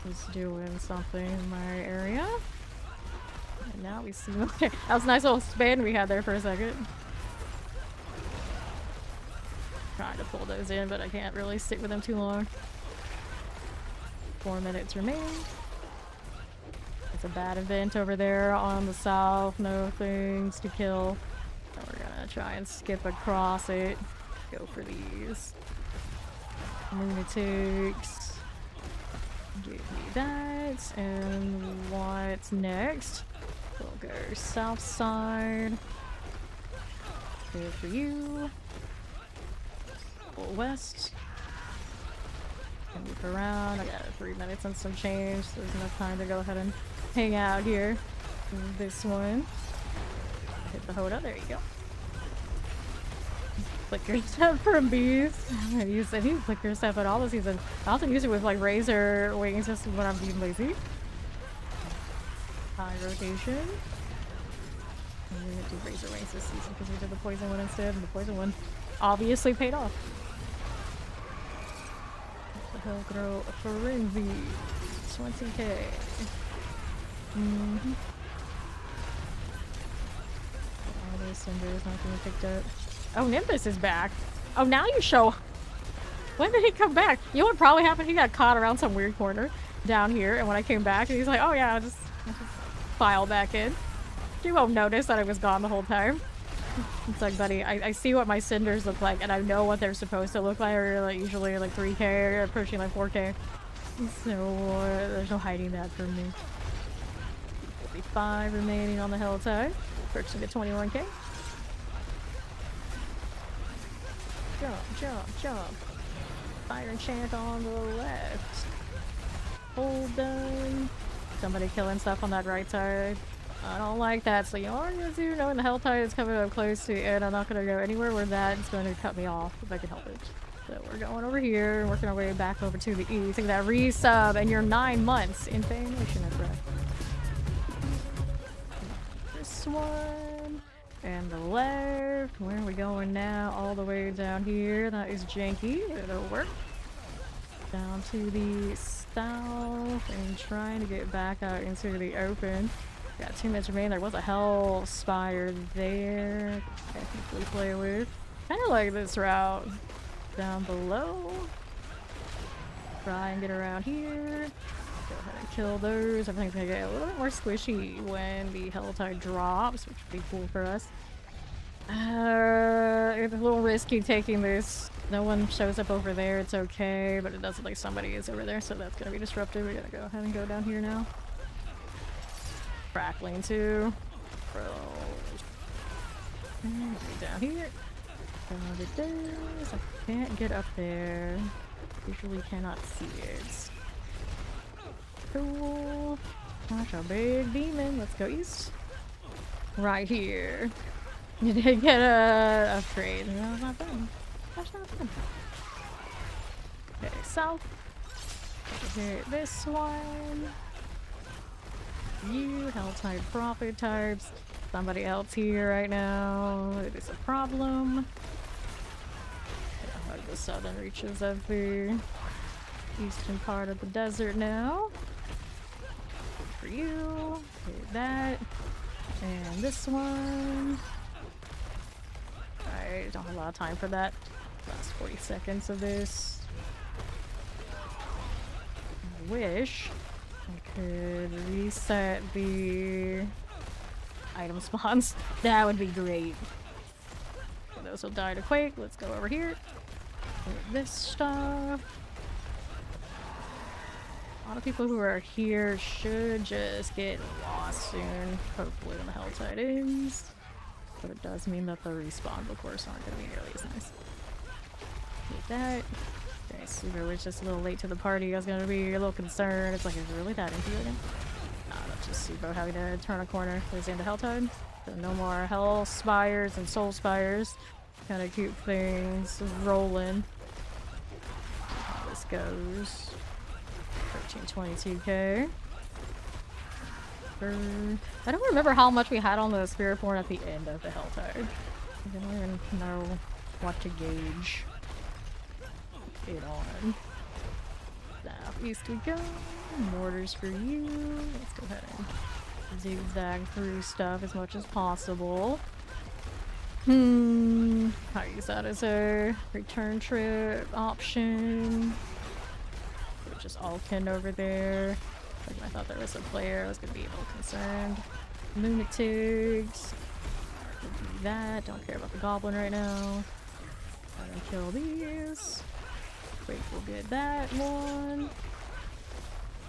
was doing something in my area. And now we see that was a nice little spin we had there for a second. Trying to pull those in, but I can't really stick with them too long. 4 minutes remain. It's a bad event over there on the south. No things to kill. So we're gonna try and skip across it. Go for these. Lunatics. Give me that. And what's next? We'll go south side. Good for you. Go west. And move around. I got 3 minutes and some change, so there's enough time to go ahead and hang out here. This one. Hit the Hoda. There you go. Flicker stuff from bees. I use any flicker stuff at all this season. I also use it with like razor wings just when I'm being lazy. High rotation. I'm gonna do razor wings this season because we did the poison one instead, and the poison one obviously paid off. What the hell, grow a frenzy? 20k. All those cinders not being picked up. Oh, Nimbus is back. Oh, now you show. When did he come back? You know what probably happened? He got caught around some weird corner down here, and when I came back, he's like, "Oh yeah, I'll just file back in." You won't notice that I was gone the whole time. It's like, buddy, I see what my cinders look like, and I know what they're supposed to look like. They're like usually like 3k or approaching like 4k. So there's no hiding that from me. 55 remaining on the hillside. Purchasing at 21k. Jump, jump, jump. Fire enchant on the left. Hold done. Somebody killing stuff on that right side. I don't like that, so you know what I'm gonna do? Knowing the hell tide is coming up close to it, I'm not gonna go anywhere where that's going to cut me off if I can help it. So we're going over here and working our way back over to the east. Look at that resub, and you're 9 months in Fangation, that's right. This one. And the left. Where are we going now? All the way down here. That is janky. It'll work. Down to the south and trying to get back out into the open. Got 2 minutes remaining. There was a hell spire there. Technically play with. Kind of like this route down below. Try and get around here. Go ahead and kill those. Everything's gonna get a little bit more squishy when the Helltide drops, which would be cool for us. It's a little risky taking this. No one shows up over there, it's okay, but it does look like somebody is over there, so that's gonna be disruptive. We gotta go ahead and go down here now. Crackling too. Bro. Down here. Found it does. I can't get up there. Usually cannot see it. Cool. Gosh, a big demon. Let's go east. Right here. You did get a upgrade. No, that's not bad. That's not bad. Okay, south. Okay, this one. You, Helltide Prophet types. Somebody else here right now. It is a problem. Hug the southern reaches of the eastern part of the desert now. Good for you. Okay, that. And this one. I don't have a lot of time for that. Last 40 seconds of this. I wish I could reset the item spawns. That would be great. So those will die to Quake. Let's go over here. Get this stuff. A lot of people who are here should just get lost soon. Hopefully when the Helltide ends. But it does mean that the respawn, of course, aren't going to be nearly as nice. With that. Okay, Super was just a little late to the party. I was going to be a little concerned. It's like, is it really that into it again? Nah, that's just Super having to turn a corner towards the end of Helltide. So no more Hell Spires and Soul Spires. Kind of keep things rolling. How this goes. 1322k. I don't remember how much we had on the Spirit Born at the end of the Helltide. I don't even know what to gauge it on. Southeast we go. Mortars for you. Let's go ahead and zigzag through stuff as much as possible. I use that as a return trip option. Just Alkin over there. Like, I thought there was a player, I was gonna be a little concerned. Lunatics. We'll do that. Don't care about the goblin right now. I'm gonna kill these. Wait, we'll get that one.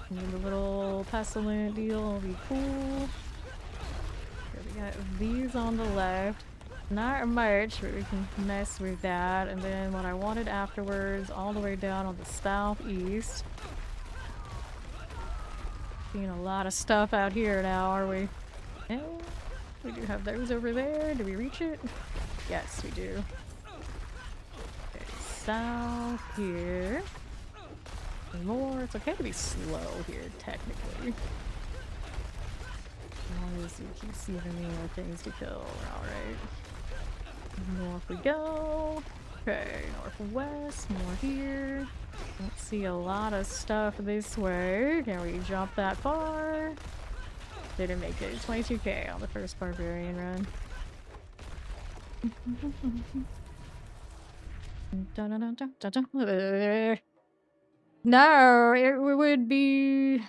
And the little pestilent deal will be cool. Okay, we got these on the left. Not much, but we can mess with that. And then what I wanted afterwards, all the way down on the southeast. Seeing a lot of stuff out here now, are we? Yeah, we do have those over there. Do we reach it? Yes, we do. Okay, south here. More. It's okay to be slow here, technically. As long as you keep seeing more things to kill. Alright. North we go. Okay, northwest, more here. Don't see a lot of stuff this way. Can we jump that far? Didn't make it. 22k on the first Barbarian run. No, it would be...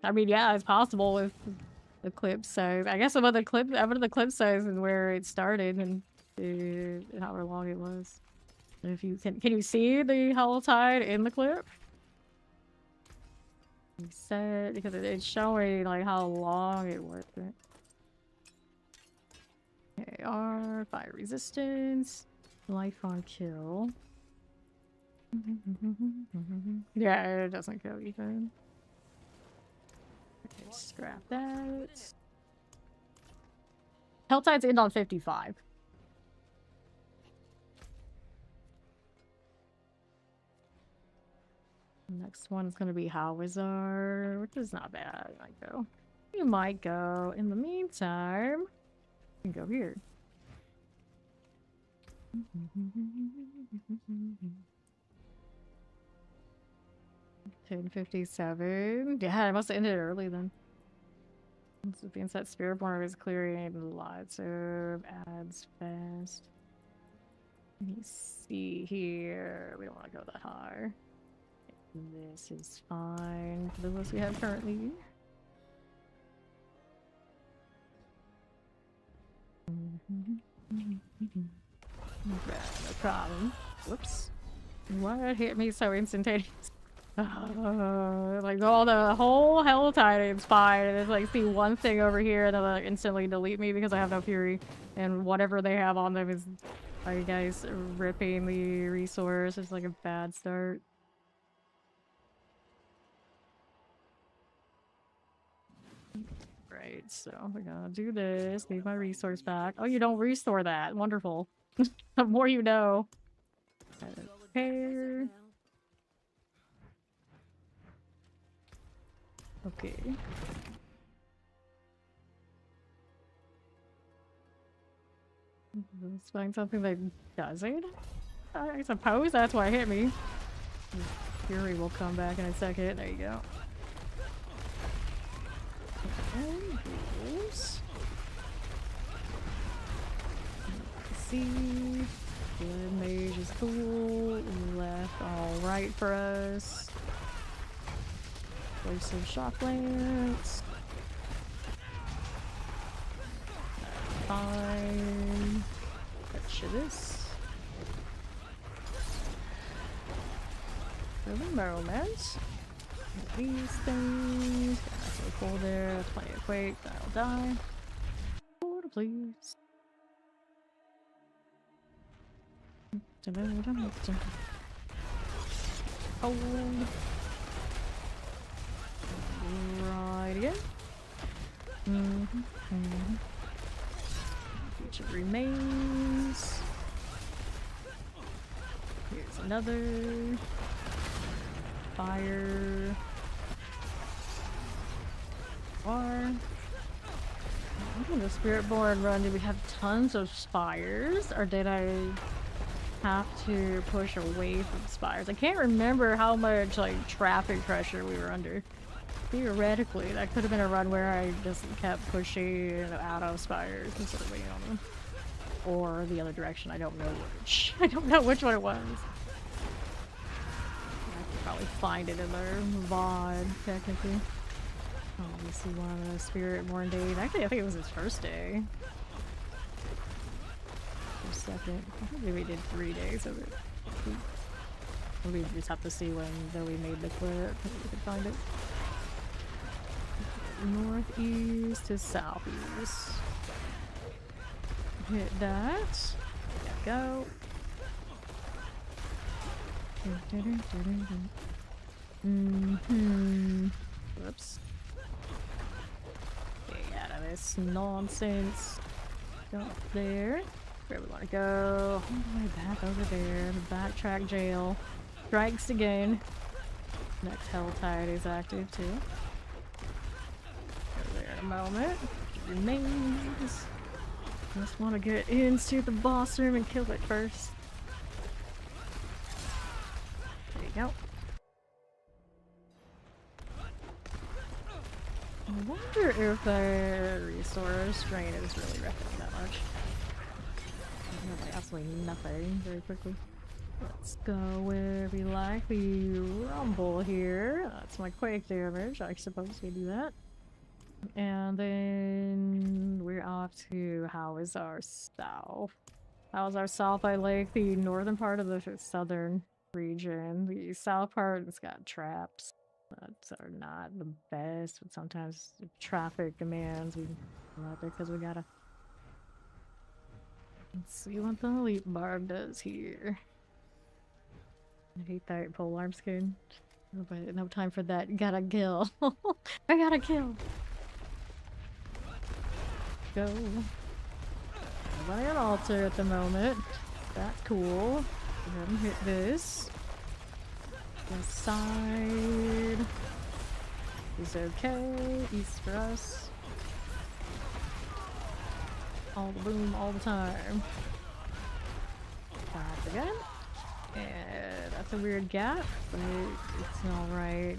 I mean, yeah, it's possible with the clip size. I guess some of the clip size is where it started and however long it was. If you can you see the Hollow Tide in the clip? You said because it's showing like how long it was. Okay, R, fire resistance, life on kill. Yeah, it doesn't kill even. Okay, scrap that. Helltide's end on 55. Next one's gonna be Howizar, which is not bad. You might go. In the meantime, you can go here. 10:57. Yeah, I must have ended early then. So being that Spiritborn was clearing lots of ads fast. Let me see here. We don't want to go that high. This is fine for the list we have currently. Okay, no problem. Whoops. What hit me so instantaneous? Like the whole Helltide is fine, and it's like see one thing over here and they'll like, instantly delete me because I have no fury, and whatever they have on them is like guys ripping the resource. It's like a bad start. Right, so we're gonna do this. Leave my resource back. Oh, you don't restore that. Wonderful. The more you know. Repair. Okay. Let's find something that does it. I suppose that's why it hit me. Fury will come back in a second. There you go. See, Blood Mage is cool. Left, all right for us. Place some shock lance. Fine. Fetch this. For the moment. These things. That's so cool there. That's plenty of quake. That'll die. Order, please. Hold. Right again. Future remains. Here's another. Fire. In the Spiritborn run, did we have tons of spires, or did I have to push away from spires? I can't remember how much like traffic pressure we were under. Theoretically, that could have been a run where I just kept pushing out of spires instead of waiting on them, or the other direction. I don't know which. I don't know which one it was. I could probably find it in their VOD technically. Oh, let me see one of the Spiritborn days. Actually, I think it was his first day. Or second. I think we did 3 days of it. We just have to see when Zoe made the clip, if we can find it. Northeast to southeast. Hit that. There we go. Whoops. Get out of this nonsense. Go up there. Where we want to go. All the way back over there. The backtrack jail. Strikes again. Next hell tide is active too. Go there in a moment. Remains. Just want to get into the boss room and kill it first. There you go. I wonder if the resource drain is really wrecking that much. Like absolutely nothing very quickly. Let's go where we like. The rumble here. That's my quake damage. I suppose we do that. And then we're off to how is our south? How is our south? I like the northern part of the southern region. The south part has got traps that are not the best, but sometimes traffic demands we go out there because we gotta. Let's see what the elite barb does here. I hate that polearm skin. Oh, but no time for that. Gotta kill. I gotta kill. Go. Nobody on altar at the moment. That's cool. Go ahead and hit this. This side is okay. East for us. All the boom, all the time. Back again. And that's a weird gap, but it's alright.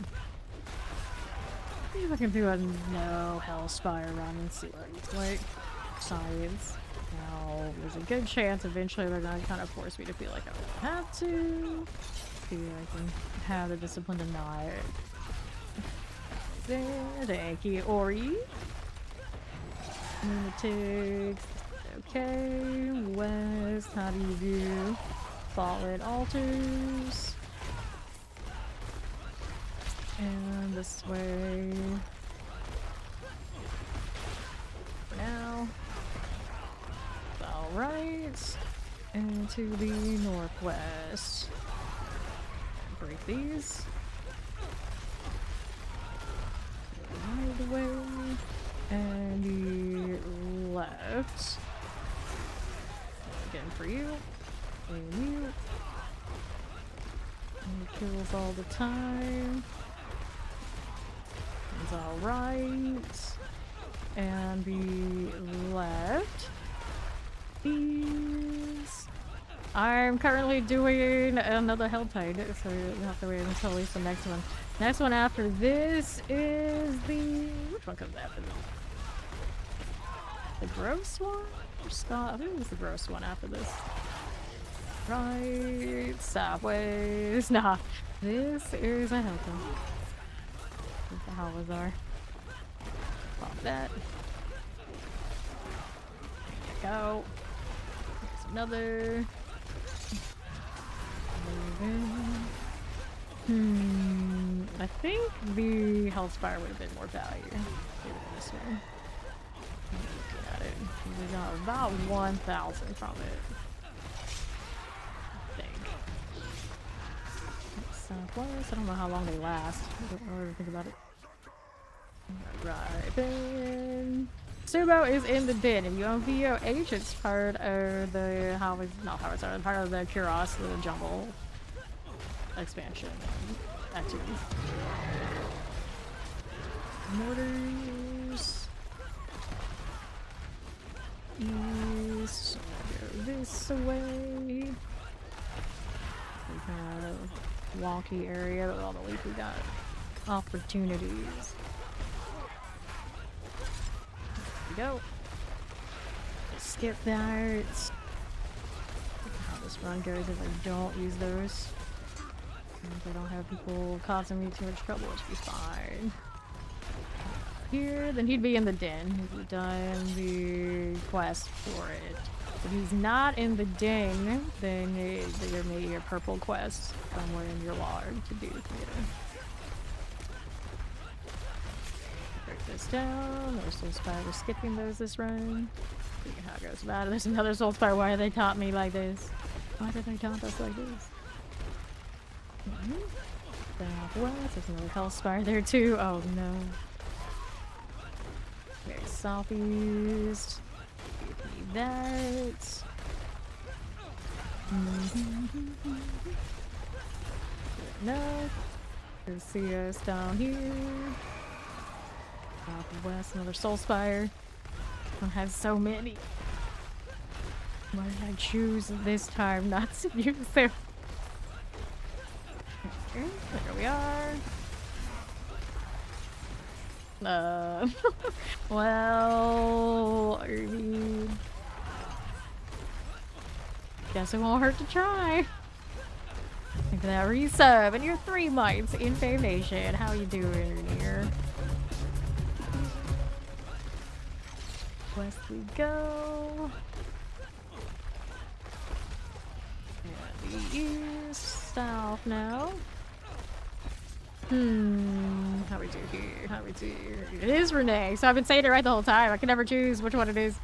See if I can do a no Hellspire run and see what it's like. Science. Now, there's a good chance eventually they're gonna kind of force me to feel like I don't have to. See if I can have the discipline to not. There, thank you, Ori. Lunatics. Okay, West, how do you do? Fallen altars. And this way. For now. Alright. And to the northwest. Break these. Right away. And the left. Again for you. And you. And kills all the time. It's alright. And the left is... I'm currently doing another Helltide, so you'll have to wait until at least the next one. Next one after this is the... Which one comes after this? The gross one? Or Scott? I think it was the gross one after this. Right, sideways. Nah, this is a Helltide. What the hell was our? Pop that. There you go. Here's another. I think the Hellspire would have been more value. Maybe this one. Looking at it, we got about 1,000 from it. I think. Southwest. I don't know how long they last. I don't know what to think about it. Right then. Subo is in the den. If you own VOH, it's part of the part of the Kuros, the jungle expansion activities. Mortars. East. Go this way. We have wonky area, but all the way we got opportunities. Go. Skip that. How this run goes if I don't use those. If I don't have people causing me too much trouble, it should be fine. Here, then he'd be in the den. He'd done the quest for it. If he's not in the den, then there may be a purple quest somewhere in your log to do. Break this down. There's Soul Spire. We're skipping those this run. See how it goes about it. There's another Soul Spire. Why did they taunt me like this? Why did they taunt us like this? Southwest. There's another Hell Spire there too. Oh no. Okay, southeast. Give me that. No. Go see us down here. Southwest, another Soul Spire. I have so many. Why did I choose this time not to use them? Okay, there we are. Well, I mean, guess it won't hurt to try. Look at that resub and your 3 months in Fave Nation. How you doing here? West we go. And the east, south now. How we do here? How we do here? It is Renee, so I've been saying it right the whole time. I can never choose which one it is.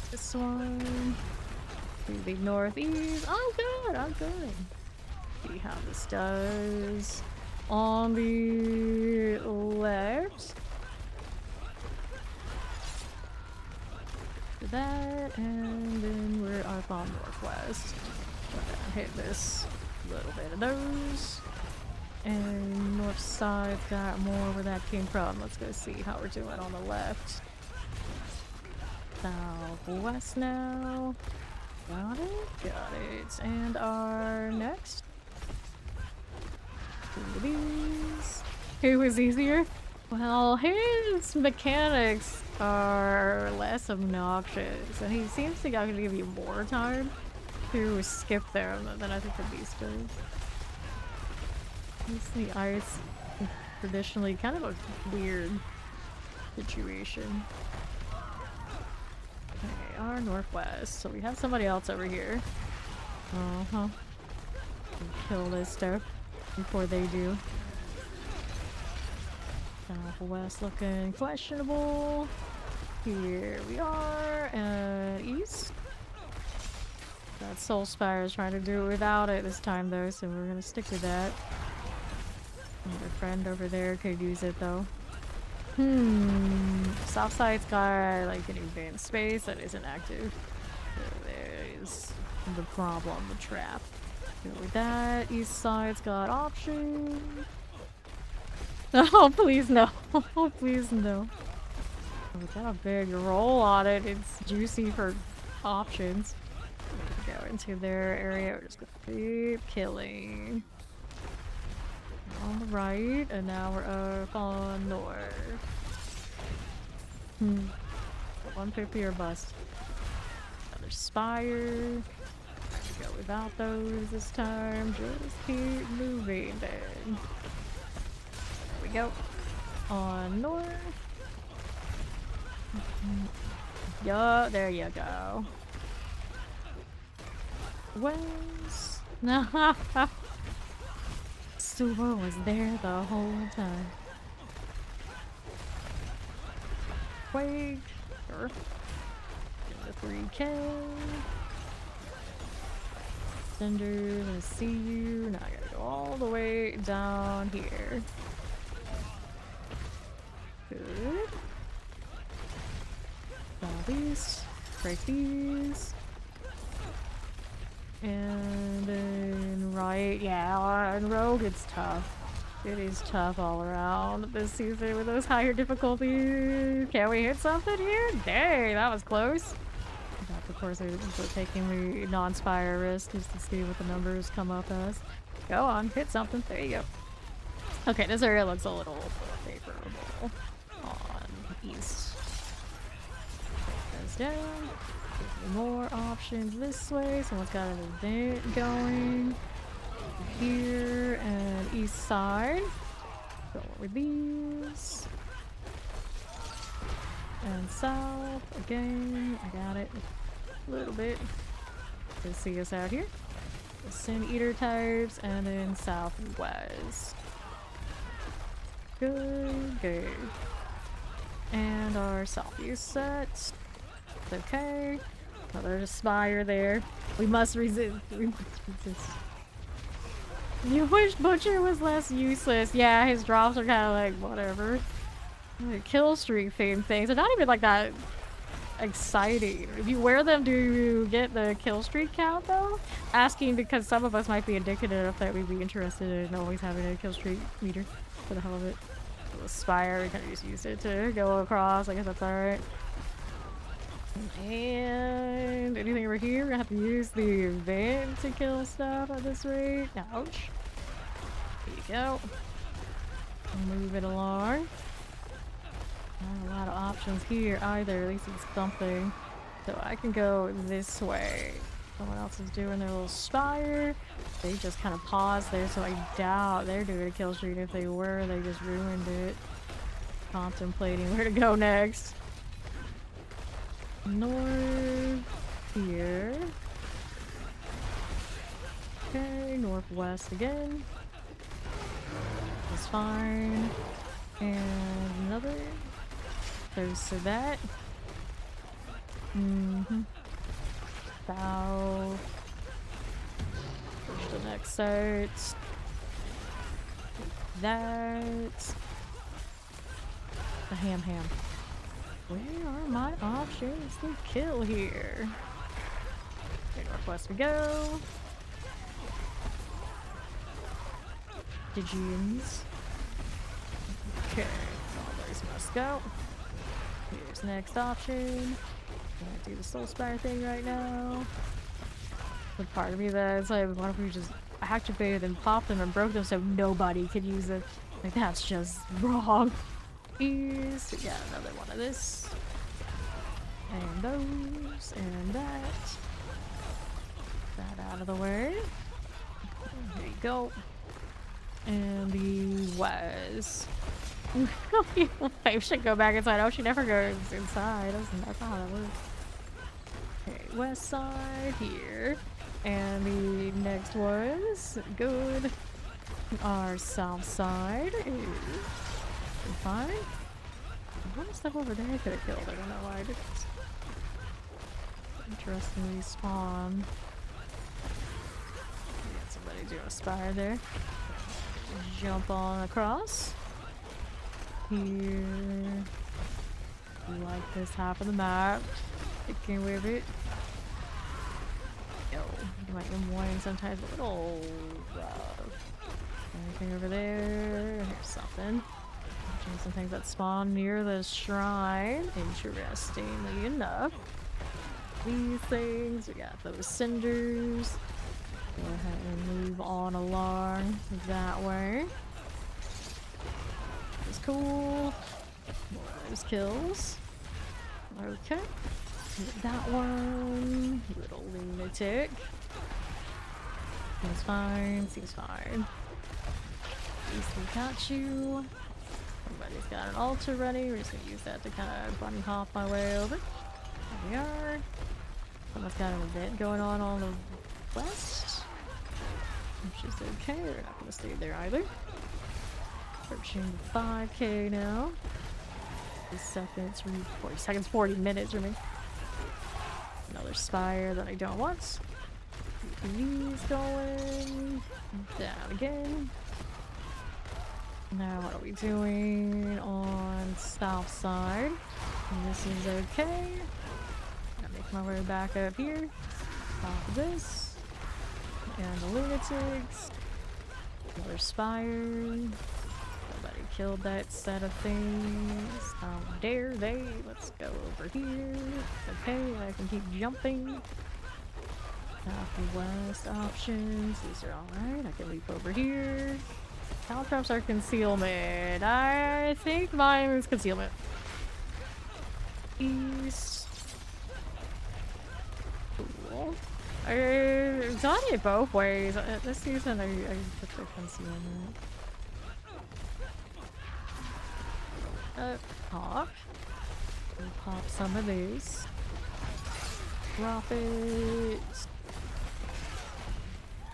This one. To the northeast. Oh, good. Oh, good. See how this does. On the left. Do that, and then we're up on northwest. Hit this. Little bit of those, and north side's got more where that came from. Let's go see how we're doing on the left. Southwest now. Got it, and our next. These. Who is easier? Well, his mechanics are less obnoxious, and he seems to give you more time to skip them than I think the beast does. The ice is traditionally kind of a weird situation. Okay, our northwest. So we have somebody else over here. Kill this stuff before they do. Southwest looking questionable. Here we are, and east. That Soul Spire is trying to do it without it this time though, so we're gonna stick with that. Our friend over there could use it though. South side's got like an advanced space that isn't active. So there is the problem, the trap. Go with that. East side's got options. Oh please no. Oh please no. We got a big roll on it. It's juicy for options. Go into their area. We're just gonna keep killing. On the right, and now we're up on north. 150 or bust. Another spire. Go without those this time. Just keep moving then. There we go. On north. Yo, there you go. West. Super was there the whole time. Quake. Sure. Get the 3K. Cinders, I see you. Now I gotta go all the way down here. Good. Southeast. Break these. And then right, yeah, on Rogue it's tough. It is tough all around this season with those higher difficulties. Can we hit something here? Dang, that was close. Of course, they're taking the non-spire risk just to see what the numbers come up as. Go on, hit something. There you go. Okay, this area looks a little favorable on east. Goes down. More options this way. Someone's got an event going here and east side. Go with these. And south again. I got it. A little bit. To see us out here. The Sin Eater types, and then southwest. Good, good. And our south view set. Okay. Another spire there. We must resist. We must resist. You wish Butcher was less useless. Yeah, his drops are kind of like whatever. Like Killstreak theme things. They're not even like that exciting. If you wear them, do you get the Killstreak count though? Asking because some of us might be addicted enough that we'd be interested in always having a Killstreak meter for the hell of it. The spire, we kind of just use it to go across. I guess that's alright. And anything over here? We're gonna have to use the event to kill stuff at this rate. Ouch. There you go. Move it along. Not a lot of options here either. At least it's something. So I can go this way. Someone else is doing their little spire. They just kind of paused there, so I doubt they're doing a kill streak. If they were, they just ruined it. Contemplating where to go next. North here. Okay, northwest again. That's fine. And another. Close to that. South. Push the next set. That. The ham. Where are my options to kill here? Okay, northwest we go. Digins. Okay, always must go. Here's next option. Can't do the soul spire thing right now. But part of me that's like, what if we just activated and popped them and broke them so nobody could use it? Like, that's just wrong. Here's, yeah, another one of this. And those, and that. That out of the way. There you go. And the was. I should go back inside. Oh, she never goes inside. That's not how that works. Okay, west side here. And the next was good. Our south side is fine. What is stuff over there I could have killed? I don't know why I didn't. Interestingly spawn. Got somebody doing a spire there. Jump on across. Here. We like this half of the map. Sticking with it. Yo, my M1 sometimes a little rough. Anything over there? Here's something. Some things that spawn near the shrine. Interestingly enough. These things, we got those cinders. Go ahead and move on along that way. It's cool. More of those kills. Okay. That one. Little lunatic. Seems fine. Seems fine. At least we got you. Somebody's got an altar ready. We're just gonna use that to kind of bunny hop my way over. There we are. Someone's got an event going on the west. Which is okay. We're not gonna stay there either. Approaching 5k now. 40 seconds, 40 minutes for me. Another spire that I don't want. Keep these going. Down again. Now what are we doing on south side? And this is okay. Gonna make my way back up here. Top of this. And the lunatics. Another spire. Somebody killed that set of things. How dare they? Let's go over here. Okay, I can keep jumping. Southwest options. These are alright. I can leap over here. Caltrops are concealment. I think mine is concealment. East. Cool. I've done it both ways. This season I put the concealment. Up top. We'll pop some of these. Profits.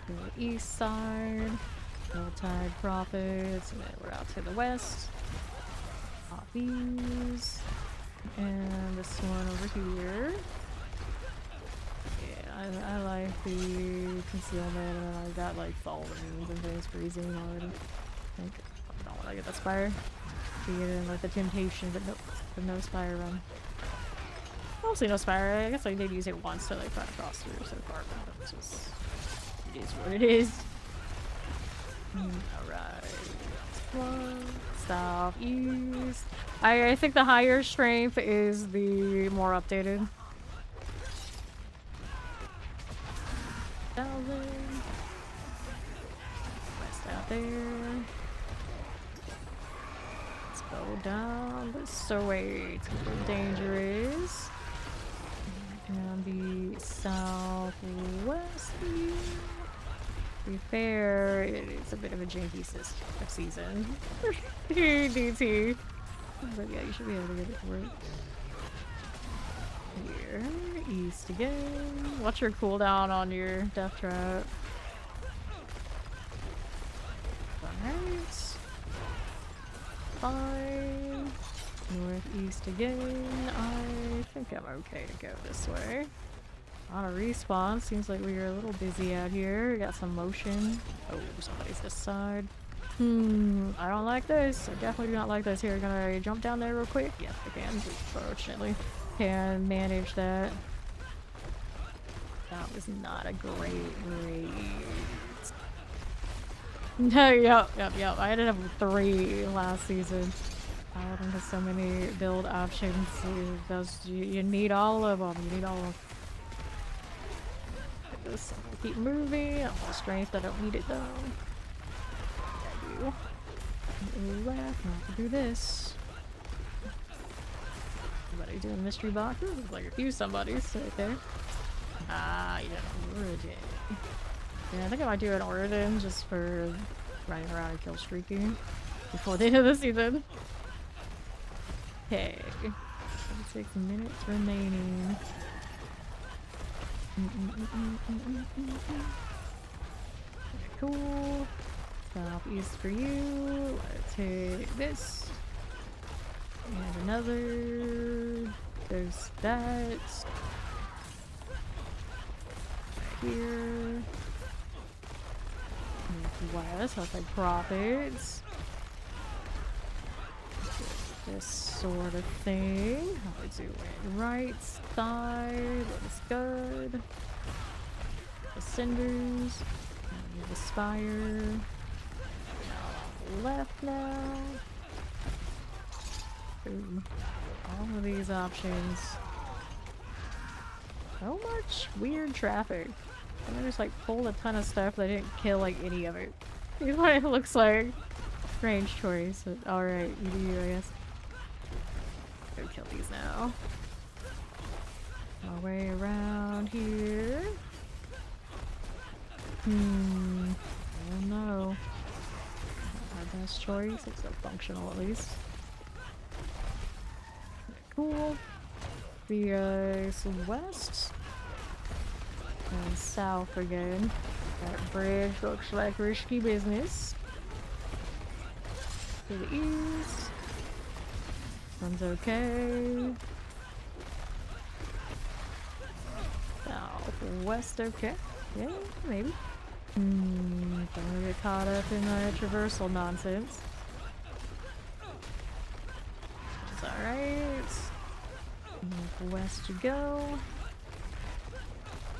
To the east side. Tide profits. And then we're out to the west. Pop these. And this one over here. Yeah, I like the concealment, and I got like fall wounds and things freezing already. I think I don't want to get the spire. To get in like the temptation, but no spire run. Mostly no spire. I guess I did use it once to like try to cross through so far, but it's just it is what it is. Alright. Stop. Use. I think the higher strength is the more updated. 1,000. West out there. Let's go down this way to where the danger is. And the southwest view. To be fair, it's a bit of a janky season. DT. But yeah, you should be able to get it to work. Here, east again. What's your cooldown on your death trap? Alright. Fine. Northeast again. I think I'm okay to go this way. On a respawn. Seems like we are a little busy out here. We got some motion. Oh, somebody's this side. I don't like this. I definitely do not like this. Here, gonna jump down there real quick. Yes, I can. Unfortunately, can manage that. That was not a great raid. No, yep. I ended up with 3 last season. I went into so many build options. You need all of them. You need all of them. This. Keep moving. I'm all strength. I don't need it though. Left, not to do this. Somebody doing mystery boxes? Looks like a few somebodies right there. Ah, you know, Origin. Yeah, I think I might do an Origin just for running around and Killstreaking before the end of the season. Okay. 36 minutes remaining. Cool. Southeast for you. Let's take this. And another. There's that. Right here. Northwest. I'll take profits. This sort of thing. How we doing? Right side. Looks good. The cinders. The spire. Left now. Ooh. All of these options. So much weird traffic. And I just like pulled a ton of stuff that didn't kill like any of it. Here's what it looks like. Strange choice. Alright, you do you, I guess. Go kill these now. Our way around here. I don't know. Our best choice, except functional at least. Cool. The west and south again. That bridge looks like risky business. To the east. One's okay. Southwest okay. Yeah, maybe. Don't get caught up in the traversal nonsense. It's alright. Northwest to go.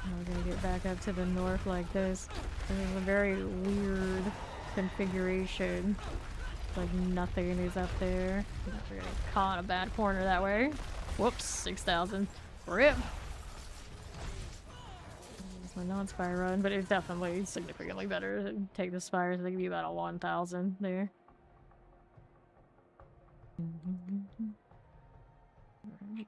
We're gonna get back up to the north like this. This is a very weird configuration. Like nothing is up there. We're getting caught in a bad corner that way. Whoops, 6,000. RIP. My non-spire run, but it's definitely significantly better to take the spires. They give you about a 1,000 there.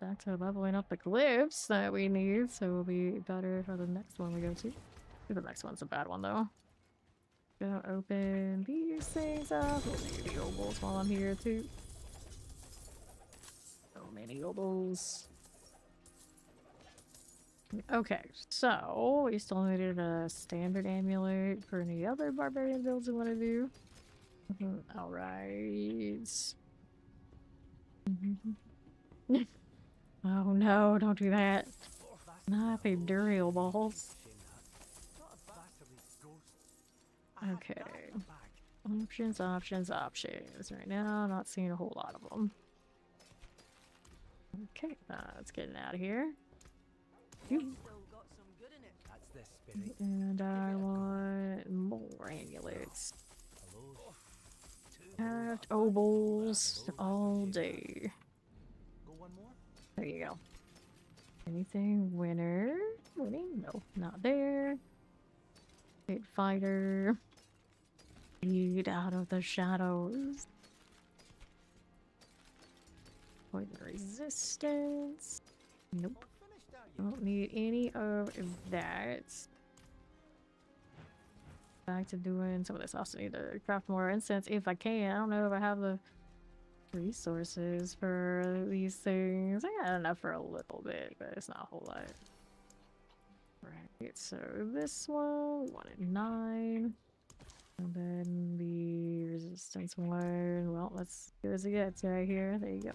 Back to leveling up the glyphs that we need, so we'll be better for the next one we go to. The next one's a bad one though. Gonna open these things up. We'll do the ovals while I'm here too. many oboes. Okay, so we still needed a standard amulet for any other barbarian builds we want to do. Alright. Oh no, don't do that. Not the Duriel balls. Okay. Options, options, options. Right now, not seeing a whole lot of them. Okay, let's get out of here. And I want more amulets. Carved obols all day. There you go. Anything winner? Winning? No, not there. Hit fighter. Lead out of the shadows. Poison resistance. Nope. Don't need any of that. Back to doing some of this. I also need to craft more incense if I can. I don't know if I have the resources for these things. I got enough for a little bit, but it's not a whole lot. Right, so this one, we wanted 9. And then the resistance one, well, let's do as it gets right here. There you go.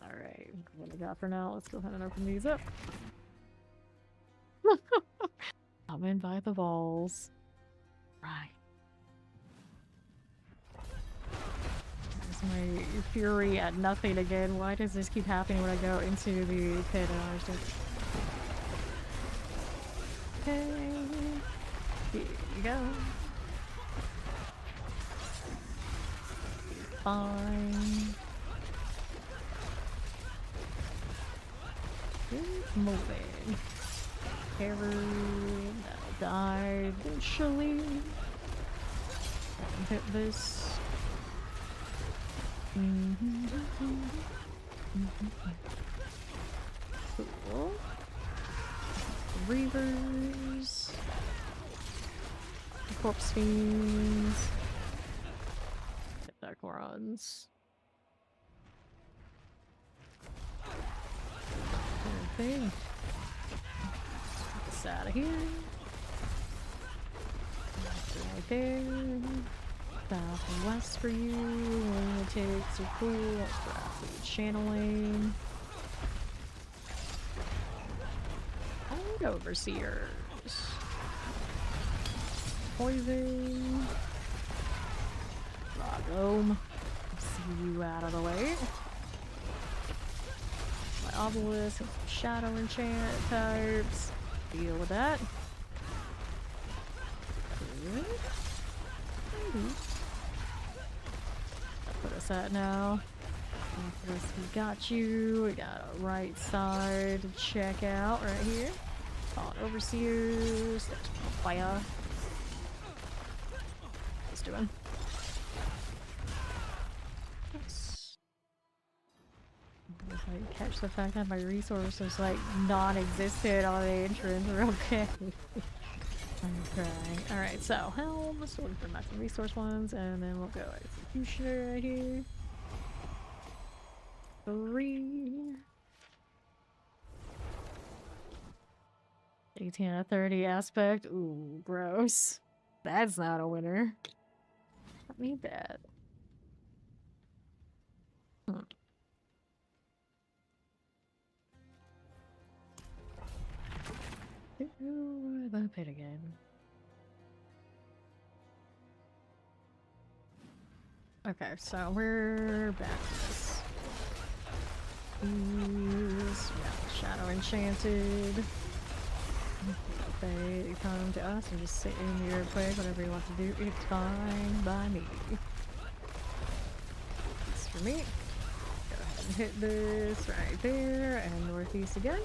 Alright, what I got for now, let's go ahead and open these up. I'm in by the balls. Right. There's my fury at nothing again. Why does this keep happening when I go into the pit? I don't understand. Okay. Here you go. Fine. Keep moving. Terror, that'll die eventually. Hit this. Cool. Reavers. Corpse fiends. Necrons. Okay. Get this out of here. Right there. Southwest for you. Lunatics are cool. Let's grab the channeling. And overseers. Poison. Ragome. See you out of the way. My obelisk, shadow enchant types. Deal with that. Good. Put us at now. After this, we got you. We got a right side to check out right here. On overseers. There's fire. What's doing? If I catch the fact that my resources like non-existent on the entrance, we're okay. Okay. Alright, so helm, let's look for maximum resource ones, and then we'll go executioner right here. 3. 18 out of 30 aspect. Ooh, gross. That's not a winner. Don't need that. Ooh, the pit again. Okay, so we're back to this. Shadow enchanted. They come to us and just sit in your play, whatever you want to do. It's fine by me. It's for me. Go ahead and hit this right there and northeast again.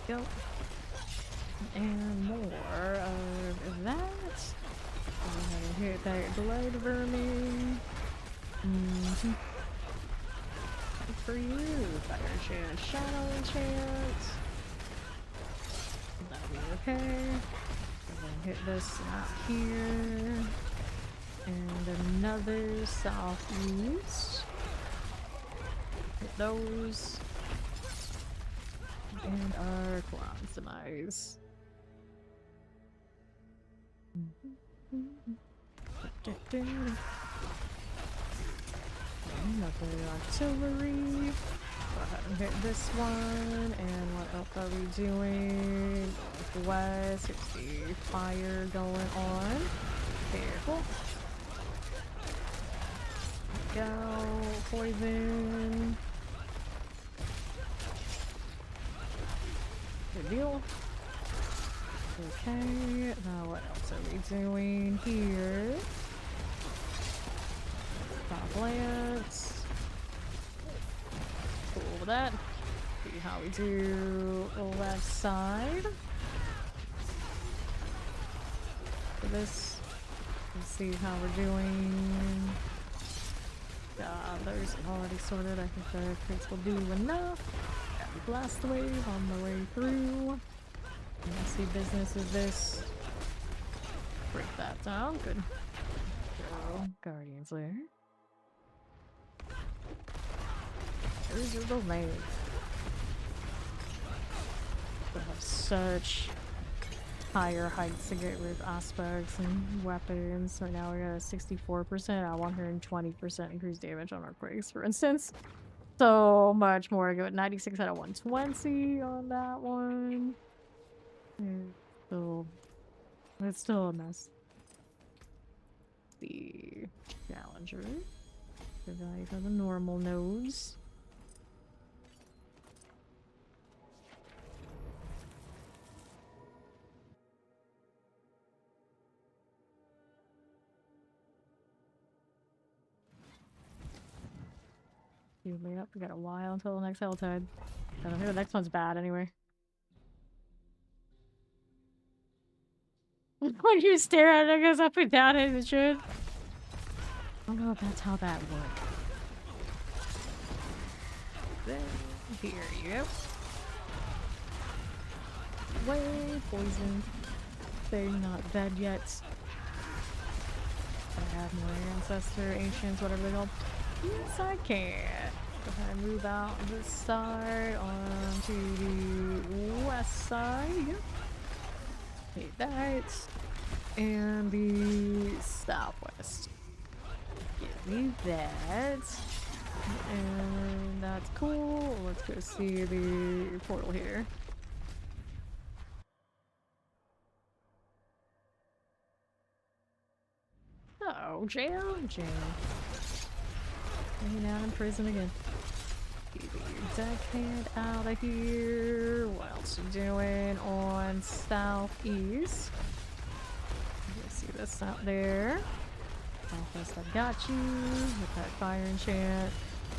Go. And more of that. Go ahead and hit that blood vermin. For you, fire enchant, shadow enchant. That'll be okay. And then hit this out here. And another southeast. those. And our clown semis. Another artillery. Go ahead and hit this one. And what else are we doing? Northwest. Here's the fire going on. Careful. Go. Poison. Good deal. Okay. Now what else are we doing here? Top lance. Cool with that. See how we do left side. For this, let's see how we're doing. There's already sorted. I think the crates will do enough. Blast wave on the way through. Let's see, business is this. Break that down. Good. Go. Guardians there. Those are the legs. We have such higher heights to get with aspects and weapons. So now we got a 64%, a 120% increased damage on our quakes, for instance. So much more. I go at 96 out of 120 on that one. It's still a mess. The Challenger. The value for the normal nodes. Up. We got a while until the next Helltide. I don't think the next one's bad anyway. When you stare at it, it goes up and down as it should. I don't know if that's how that works. Then, here you go. Way poison. They're not dead yet. I have more ancestor, ancients, whatever they're called. Yes, I can. Go ahead and move out this side onto the west side. Yep. Take that. And the southwest. Give me that. And that's cool. Let's go see the portal here. Oh, jail. Hanging out in prison again. Keep your deckhand out of here. What else you doing on southeast? You see this out there. Southwest, I got you. With that fire enchant.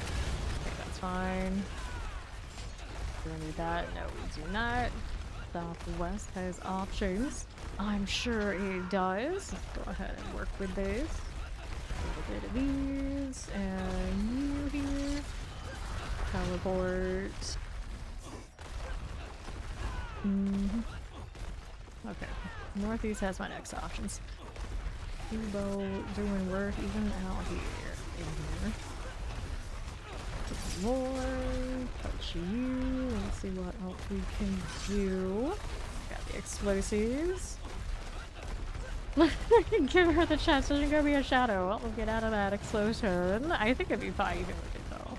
Okay, that's fine. Do we need that? No, we do not. Southwest has options. I'm sure it does. Let's go ahead and work with this. A little bit of these, and you here. Teleport. Okay. Northeast has my next options. Cubo doing work even out here. In here. More. Touch you. Let's see what else we can do. Got the explosives. Give her the chance. There's gonna be a shadow. Well, we'll get out of that explosion. I think it'd be fine even with it though.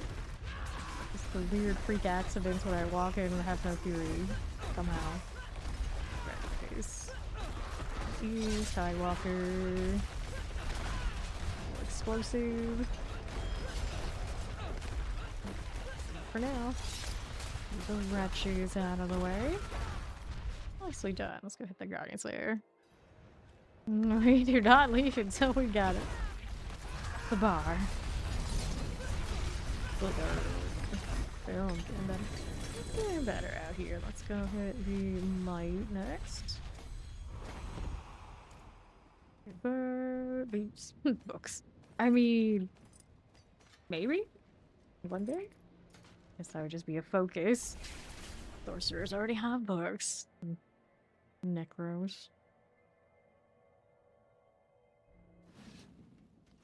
Just the weird freak accidents when I walk in and have no fury. Somehow. Red face. Ease, Skywalker. Explosive. For now. Get those rat shoes out of the way. Nicely done. Let's go hit the Guardian Slayer. We do not leave until we got it. The bar. They're all getting better. Getting better out here. Let's go hit the might next. Beeps. Books. I mean, maybe? One day? Guess that would just be a focus. Sorcerers already have books. Necros.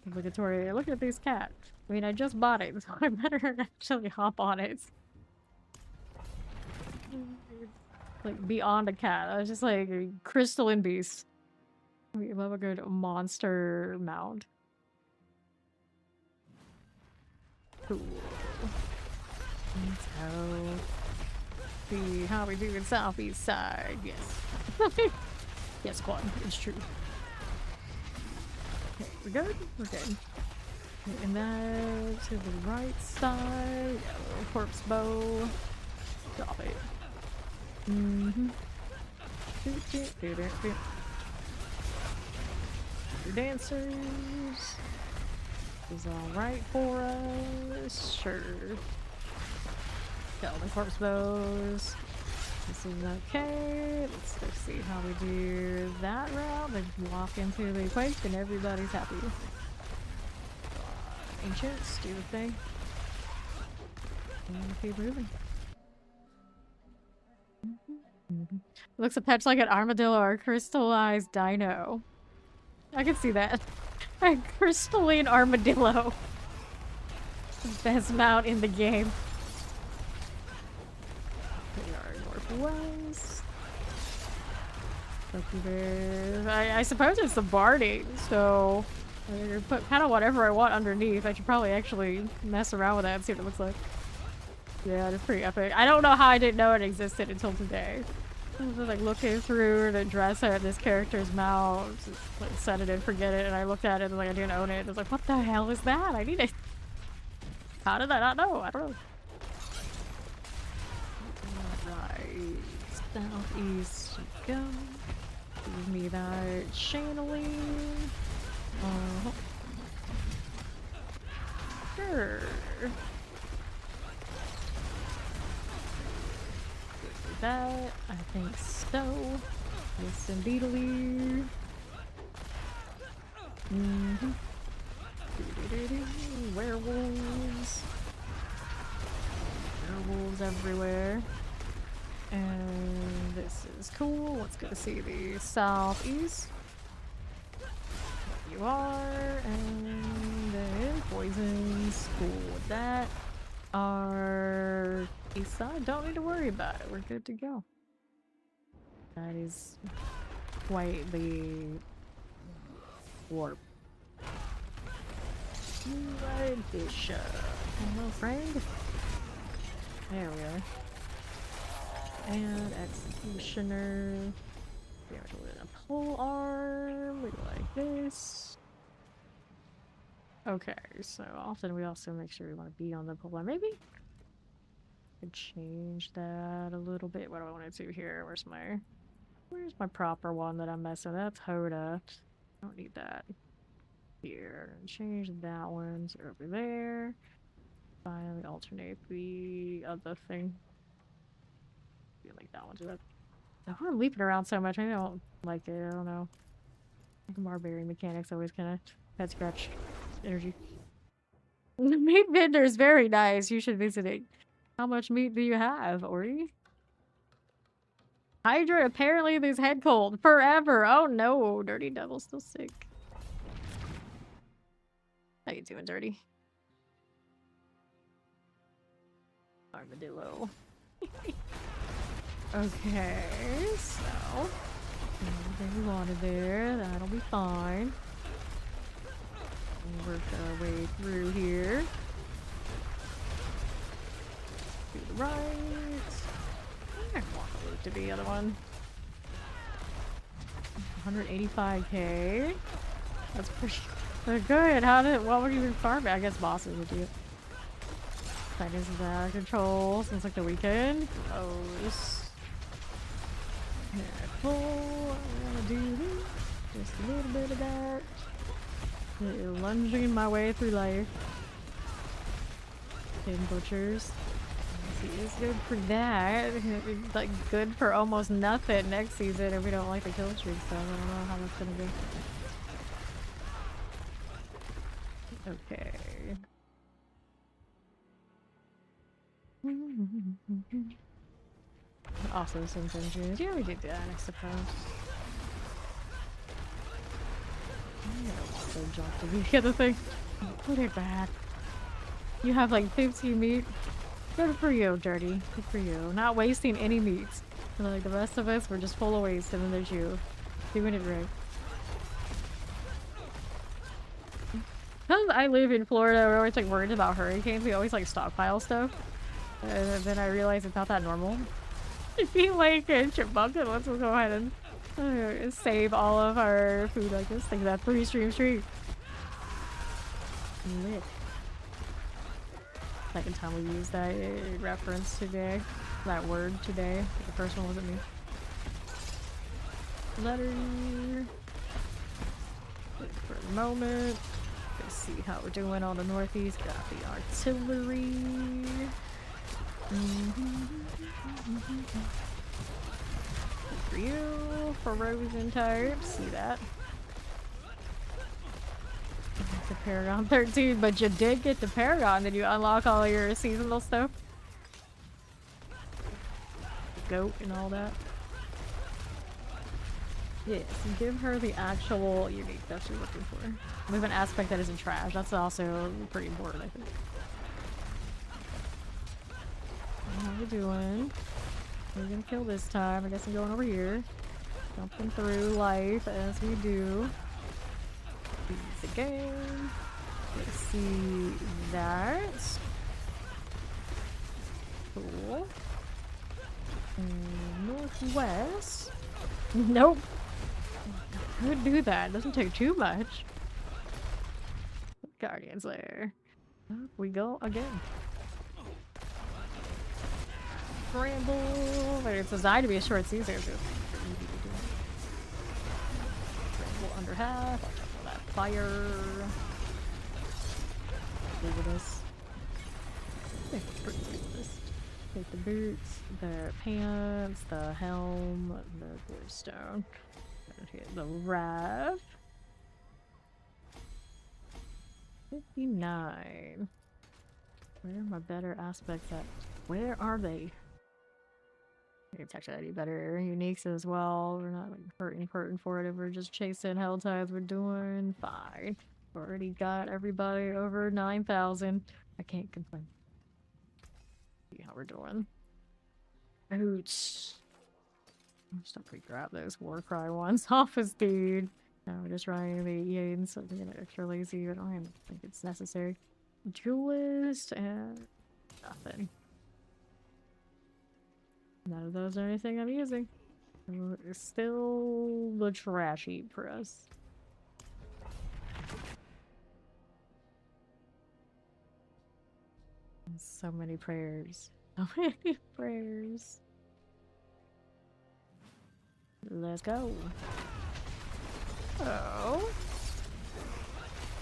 Obligatory. Look at this cat. I mean, I just bought it, so I better actually hop on it. Like, beyond a cat. I was just like, crystalline beast. We love a good monster mount. Cool. So, see how we do in southeast side. Yes. Yes, squad. It's true. Okay, we're good? We're good. And that to the right side. Yeah, corpse bow. Stop it. Mm-hmm. Dancers. Is alright for us. Sure. Got all the corpse bows. This is okay. Let's see how we do that route. Then walk into the quake and everybody's happy. Ancients, do the thing. And keep moving. Looks a patch like an armadillo or a crystallized dino. I can see that. A crystalline armadillo. Best mount in the game. We are northwest. I suppose it's the barding, so I can put kind of whatever I want underneath. I should probably actually mess around with that and see what it looks like. Yeah, it's pretty epic. I don't know how I didn't know it existed until today. I was like looking through the dress at this character's mount, like set it and forget it, and I looked at it and like I didn't own it. I was like, what the hell is that? I need it. How did I not know? I don't know. Alright, southeast we go. Give me that channeling. Sure. That, I think so. Yes, indeedly. Mm-hmm. Werewolves. Werewolves everywhere. And this is cool. Let's go see the southeast. There you are. And then poisons. Cool with that. Our east side, don't need to worry about it. We're good to go. That is quite the warp. Right, Bishop. Hello, friend. There we are. And Executioner. We are doing a pole arm. We like this. Okay, so often we also make sure we want to be on the pole arm. Maybe I could change that a little bit. What do I want to do here? Where's my proper one that I'm messing with? That's Hoda. I don't need that. Here. Change that one to over there. Finally alternate the other thing. I feel like that one too. I'm leaping around so much. I don't like it. I don't know. I think Barbarian mechanics always kind of head scratch energy. The meat vendor is very nice. You should visit it. How much meat do you have, Ori? Hydra, apparently there's head cold. Forever. Oh no. Dirty Devil's still sick. How you doing, Dirty? Armadillo. Okay, so everything we wanted there, that'll be fine. We'll work our way through here. To the right. I want to loop to the other one. 185k. That's pretty good. What would you even farm? I guess bosses would do it. That is out of control since like the weekend. Oh, this. Full. I'm gonna do just a little bit of that. Lunging my way through life. Hidden butchers. See, it's good for that. It's like good for almost nothing next season if we don't like the Killstreaks stuff. I don't know how that's gonna go. Okay. Also some engines. Yeah, we did that, I suppose. So jump to the other thing. Put it back. You have like 15 meat. Good for you, Dirty. Good for you. Not wasting any meats. Like the rest of us, we're just full of waste, and then there's you. Doing it right. Because I live in Florida, we're always like worried about hurricanes. We always like stockpile stuff. And then I realize it's not that normal. If you like a chipmunk, then let's go ahead and save all of our food like this. Think of that 3-stream streak. Lit. Second time we used that reference today. That word today. The first one wasn't me. Letter. For the moment. Let's see how we're doing on the northeast. Got the artillery. For you, frozen type. See that? The Paragon 13, but you did get the Paragon. Did you unlock all your seasonal stuff? Goat and all that. Yes, give her the actual unique stuff she's looking for. With an aspect that isn't trash. That's also pretty important, I think. How we doing? We're gonna kill this time. I guess I'm going over here. Jumping through life as we do. Please again. Let's see that. Cool. Northwest. Nope. Could do that. Doesn't take too much. Guardians there. Up we go again. Scramble. It's designed to be a short season. Scramble under half. Watch out for that fire. Look at us. Take the boots, the pants, the helm, the glowstone. Hit the rev. 59. Where are my better aspects at? Where are they? It's actually any better uniques as well. We're not like hurting for it if we're just chasing hell tides. We're doing fine. Already got everybody over 9,000. I can't complain. See how we're doing. Ooch. Stop to grab those Warcry ones off his dude. No, we're just running the EA so we're getting extra lazy. I don't even think it's necessary. Duelist and nothing. None of those are anything I'm using. So it's still the trash heap for us. So many prayers. So many prayers. Let's go. Oh.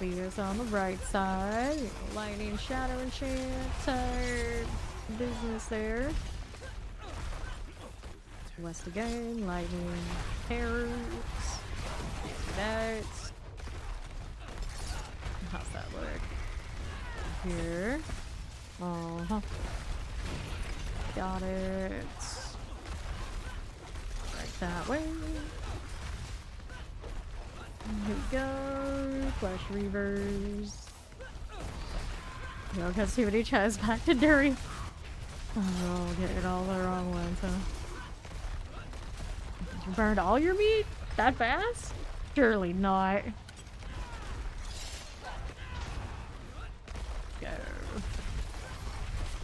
Leaders on the right side. Lightning, shadow, enchant type business there. West again. Lightning, terrors. That. How's that look? Here. Uh-huh. Got it. Right that way. Here we go. Flash Reavers. No, because too many chests back to Dury. Oh, getting all the wrong ones, huh? You burned all your meat? That fast? Surely not. Go.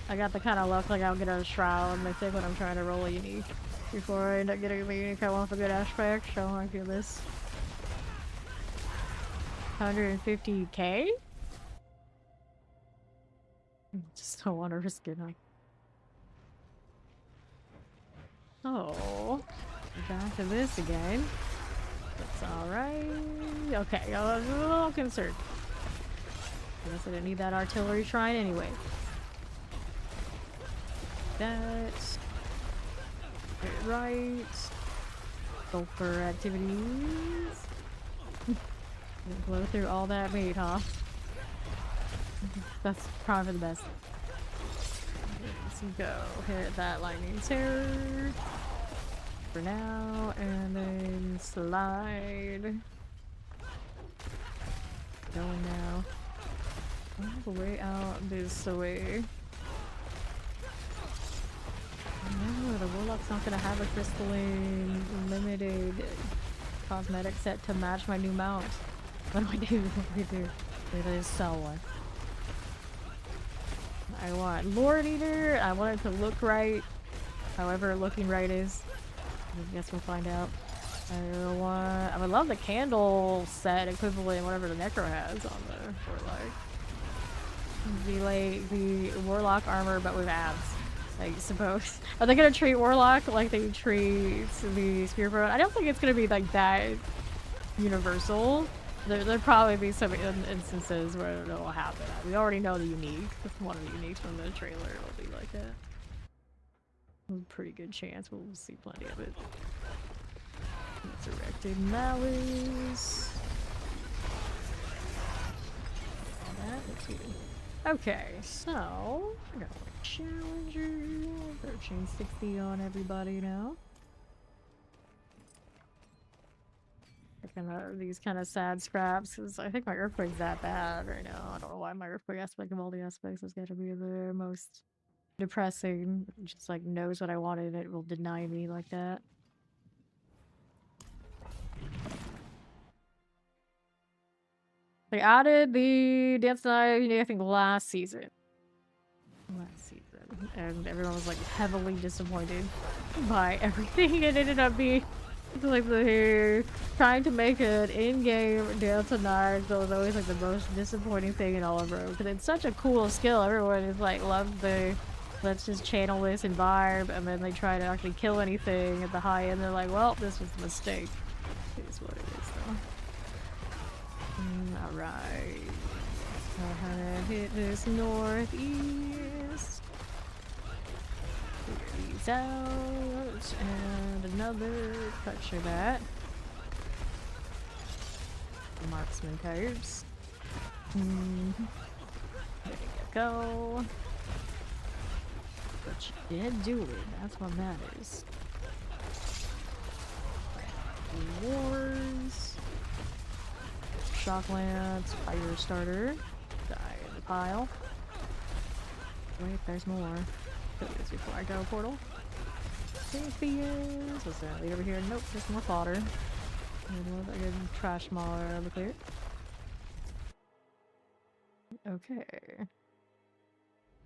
I got the kind of luck like I'll get a shroud mythic when I'm trying to roll a unique. Before I end up getting the unique, I want a good aspect, so I feel this. 150k? Just don't want to risk it, huh? Oh, back to this again. That's alright. Okay, I was a little concerned. I guess I didn't need that artillery shrine anyway. That's right. Sulfur activities. Blow through all that meat, huh? That's probably for the best. Let's go. Hit that lightning terror for now, and then slide. Going now. All the way out this way. No, the Warlock's not gonna have a crystalline limited cosmetic set to match my new mount. What do I do? What do I do? It is sell one. I want Lord Eater. I want it to look right. However looking right is. I guess we'll find out. I would love the candle set equivalent whatever the Necro has on the Warlock. The Warlock armor but with abs. I suppose. Are they gonna treat Warlock like they treat the Spearboat? I don't think it's gonna be like that universal. There'll probably be some instances where it'll happen. We already know the unique. One of the uniques from the trailer will be like that. Pretty good chance we'll see plenty of it. Resurrected Malice. That too. Okay, so I got a challenger. 1360 on everybody now. These kind of sad scraps because I think my Earthquake's that bad right now. I don't know why my Earthquake aspect of all the aspects is going to be the most depressing. It just like knows what I wanted and it will deny me like that. They added the Dance Night, I think last season. And everyone was like heavily disappointed by everything. It ended up being like they're trying to make an in-game Dance Night, so it was always like the most disappointing thing in all of Rogue. Because it's such a cool skill. Everyone is like, love the let's just channel this and vibe, and then they try to actually kill anything at the high end. They're like, well, this was a mistake. It is what it is, though. Alright. Go ahead and hit this northeast. Clear these out. And another toucher that. Marksman types. There you go. But you did do it. That's what matters. Wars. Shock Lance, Fire Starter, die in the pile. Wait, there's more. Put this before I go, portal. Champions. What's that? Lead over here. Nope, just more fodder. And a good trash mauler over clear. Okay.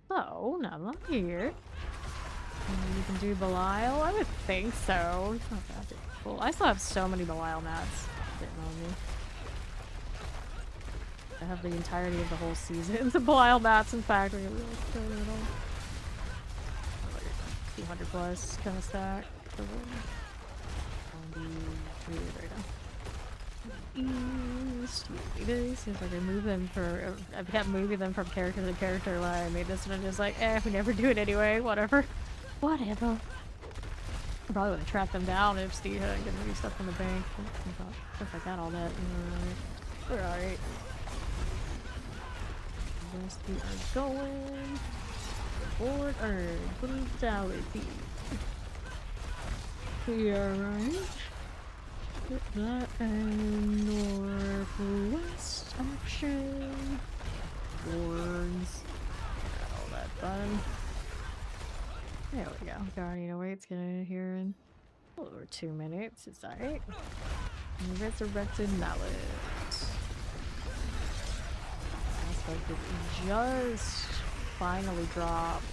So, now that I'm here, you can do Belial. I would think so. It's not that difficult. I still have so many Belial mats sitting on me. I have the entirety of the whole season. The Belial mats, in fact, we're gonna throw it all. 200 plus kind of stack. East. Seems like I move them for. I've kept moving them from character to character when I made this one. Just like, we never do it anyway. Whatever. Whatever. I probably would have tracked them down if Steve hadn't given me stuff from the bank. Stuff like that, all that. We're alright. Yes, we are going forward Earth brutality. We are right. Hit that and northwest action. Wards. All that fun. There we go. Guardian awaits. Get in here in a little over 2 minutes. It's alright. Resurrected Mallet. Like it just finally dropped.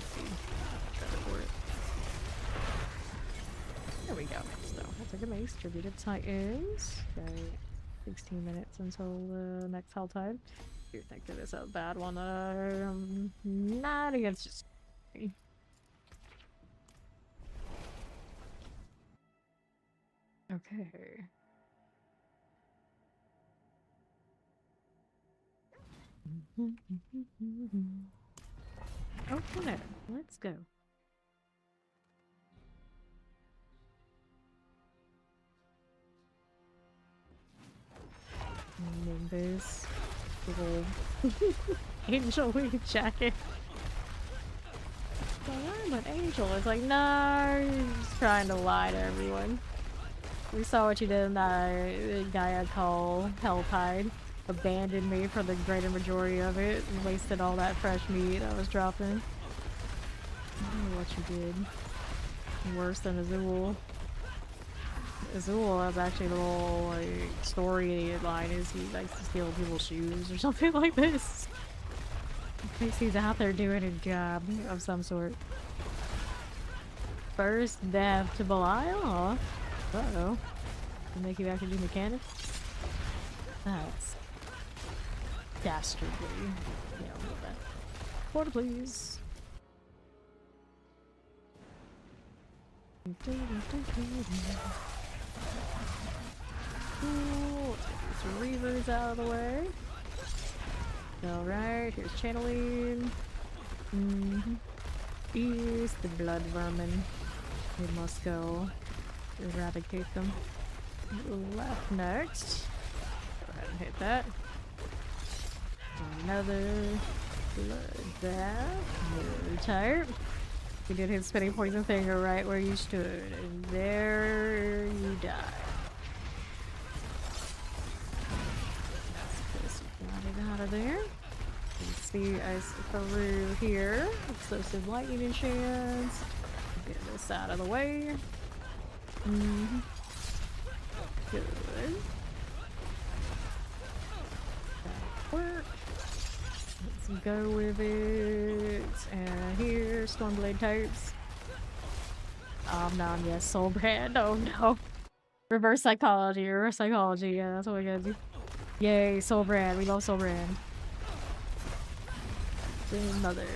There we go. So that's like a mace. Tributed Titans. Okay. 16 minutes until the next hell time. You think it is a bad one that I'm not against just okay. Okay, let's go. Nimbus. Little angel wing jacket. I'm an angel. It's like, nah, you're just trying to lie to everyone. We saw what you did in that guy I call Helltide. abandoned me for the greater majority of it and wasted all that fresh meat I was dropping. I don't know what you did. Worse than Azul. Azul has actually the whole like story line is he likes to steal people's shoes or something like this. At least he's out there doing a job of some sort. First death to Belial? Uh-oh. Can make you actually do mechanics? That's dastardly. Yeah, I'll do that. Water, please. Ooh, let's get these reavers out of the way. Alright, here's channeling. East, the blood vermin. We must go eradicate them. Left next. Go ahead and hit that. Another blood bath. Really tired. You did hit spinning poison finger right where you stood, and there you die. Got it out of there. You can see ice through here. Explosive lightning enchants. Get this out of the way. Good. That worked. Let's go with it. And here, Stormblade types. Nom, yes, Soul Brand. Oh no. Reverse psychology, yeah, that's what we gotta do. Yay, Soul Brand, we love Soul Brand. Mother.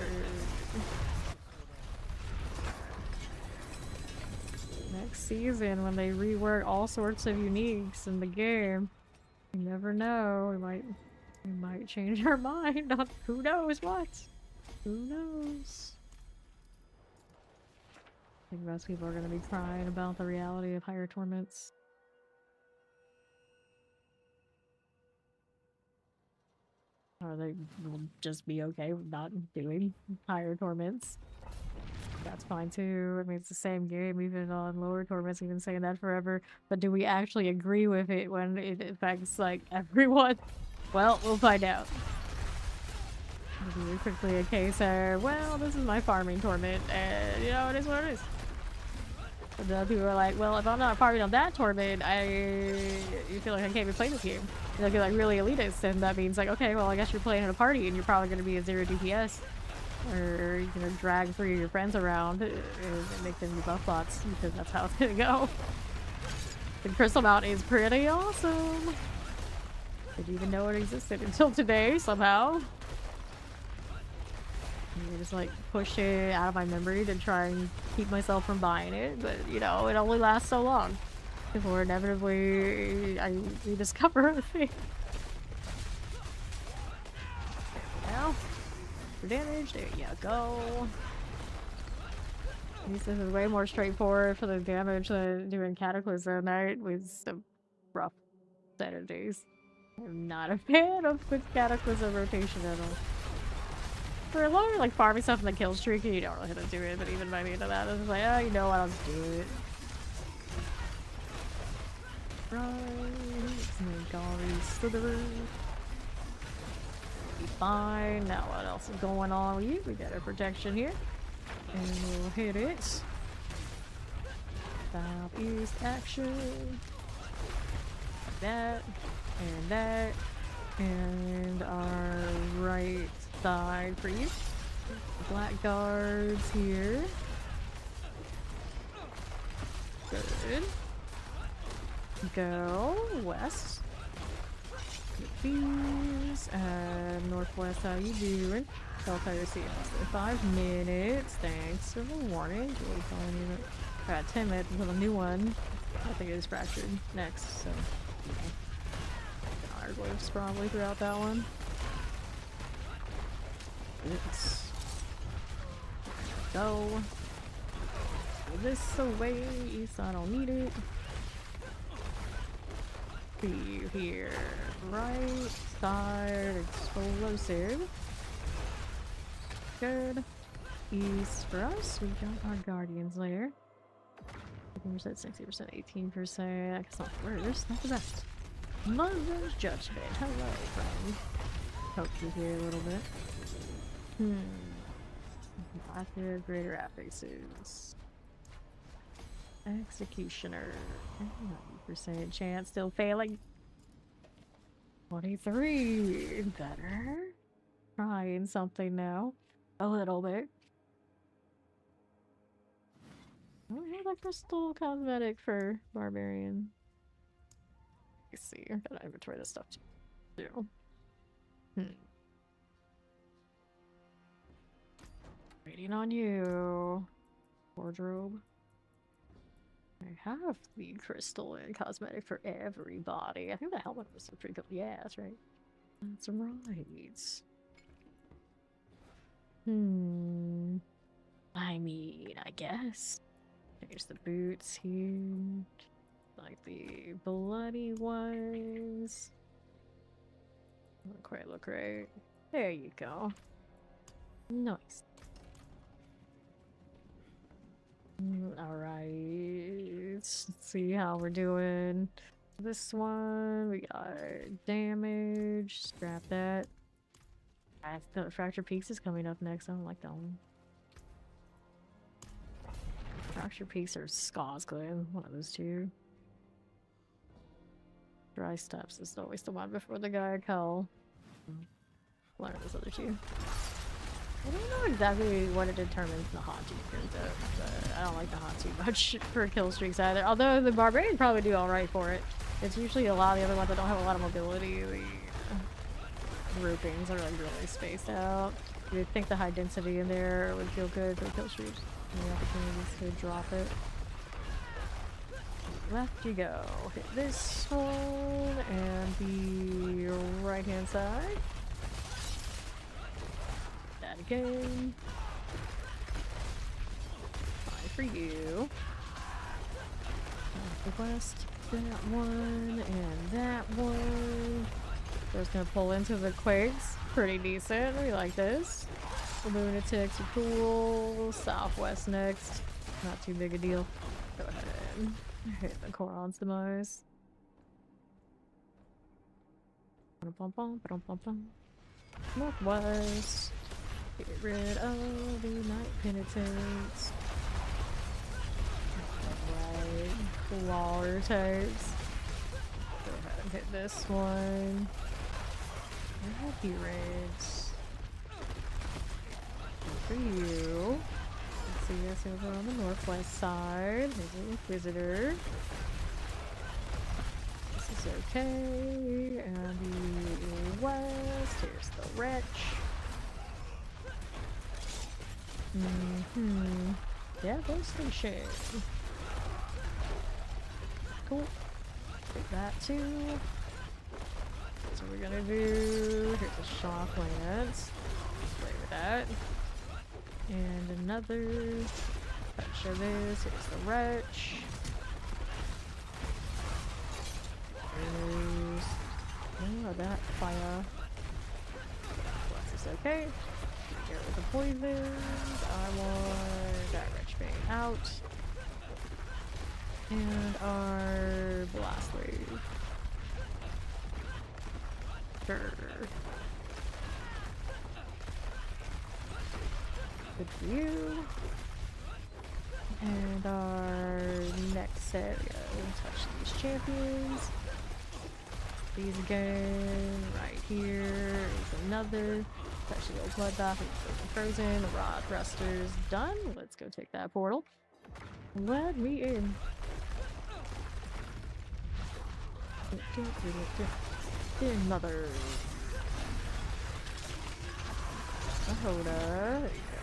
Next season, when they rework all sorts of uniques in the game, you never know, we might change our mind on who knows what. Who knows? I think most people are gonna be crying about the reality of higher torments. Or they will just be okay with not doing higher torments. That's fine too. I mean, it's the same game, even on lower torments. We've been saying that forever. But do we actually agree with it when it affects, like, everyone? Well, we'll find out. It'll be quickly a case of, well, this is my farming torment, and, you know, it is what it is. But then people are like, well, if I'm not farming on that torment, you feel like I can't even play this game. They'll be like really elitist, and that means like, okay, well, I guess you're playing in a party, and you're probably going to be a 0 DPS. Or you're going to drag 3 of your friends around and make them be buff bots, because that's how it's going to go. The Crystal Mount is pretty awesome. Didn't even know it existed until today, somehow. I just like push it out of my memory to try and keep myself from buying it, but you know, it only lasts so long before inevitably I rediscover a thing. Now, for damage, there you go. At least this is way more straightforward for the damage than doing Cataclysm. That was a rough set of days. I'm not a fan of the Cataclysm rotation at all. For a long, like, farming stuff in the Killstreak, you don't really have to do it, but even by the end of that, it's like, oh, you know what, I'll just do it. Right, Slither. Be fine. Now what else is going on with you? We got our protection here. And we'll hit it. Southeast action. That. And that. And our right side for you. Black guards here. Good. Go west. Get these. Northwest, how you doing? I'll tell you to see it. 5 minutes. Thanks for the warning. I got 10 minutes until the new one. I think it is fractured next, so. Hieroglyphs probably throughout that one. It's go. Throw this away, so I don't need it. See you here. Right side explosive. Good. East for us. We got our guardians there. 50%, 60%, 18%. I guess not worse. Not the best. Mother's Judgment. Hello, friend. Poke you here a little bit. Active greater affixes. Executioner. 90% chance still failing. 23. Better. Trying something now. A little bit. I don't have that crystal cosmetic for Barbarian. Let's see. I gotta inventory this stuff too. Waiting on you. Wardrobe. I have the crystal and cosmetic for everybody. I think the helmet was pretty cool. Yeah, that's right. That's right. I mean, I guess. There's the boots here. Like the bloody ones. Don't quite look right. There you go. Nice. Alright. Let's see how we're doing. This one, we got damage. Scrap that. The Fracture Peaks is coming up next. I don't like that one. Fracture Peaks or Ska's Glen. One of those two. Dry Steps is always the one before the guy Hell. One of those other two. I don't know exactly what it determines the haunt turns out, but I don't like the haunt too much for Killstreaks either. Although the Barbarian probably do alright for it. It's usually a lot of the other ones that don't have a lot of mobility. The groupings are like really spaced out. You'd think the high density in there would feel good for Killstreaks. And the opportunities to drop it. Left you go. Hit this one and the right hand side. That again. Fine for you. Request that one and that one. Just gonna pull into the Quigs. Pretty decent. We like this. Lunatics are cool. Southwest next. Not too big a deal. Go ahead and hit the Koron's demise. Northwest. Get rid of the Night Penitents. Right. Clawer types. Go ahead and hit this one. Happy raids. For you. Let's see us over on the northwest side. There's an Inquisitor. This is okay. And the west. Here's the wretch. Yeah, those things shade. Cool. Take that too. So we're gonna do. Here's a shock lance. Play with that. And another. Touch of this. Here's the wretch. There's. Oh, that fire. This is okay. Here with the poisons. I want that wretch being out. And our blast wave. Sure. Good for you. And our next set, we gotta touch these champions. These again, right here is another. Touch the old bloodbath, frozen, the rod thruster's done. Let's go take that portal. Let me in. In mother. Ahoda. There you go.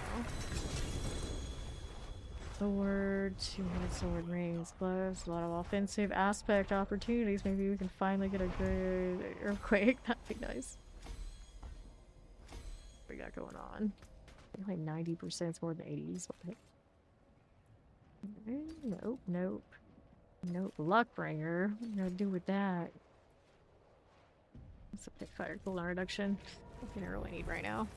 Sword, two-handed sword, rings, gloves, a lot of offensive aspect opportunities. Maybe we can finally get a good earthquake. That'd be nice. What we got going on? I think like 90% is more than 80s. Nope, nope. Nope. Luckbringer. What are we gonna do with that? That's a big fire cooldown reduction. Something I really need right now.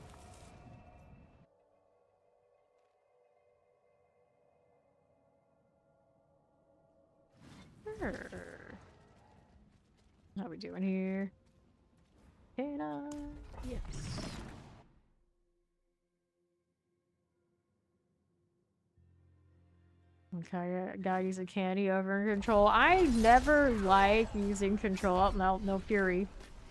Sure. How we doing here? And yes. Okay, gotta use a candy over control. I never like using control. No, no fury.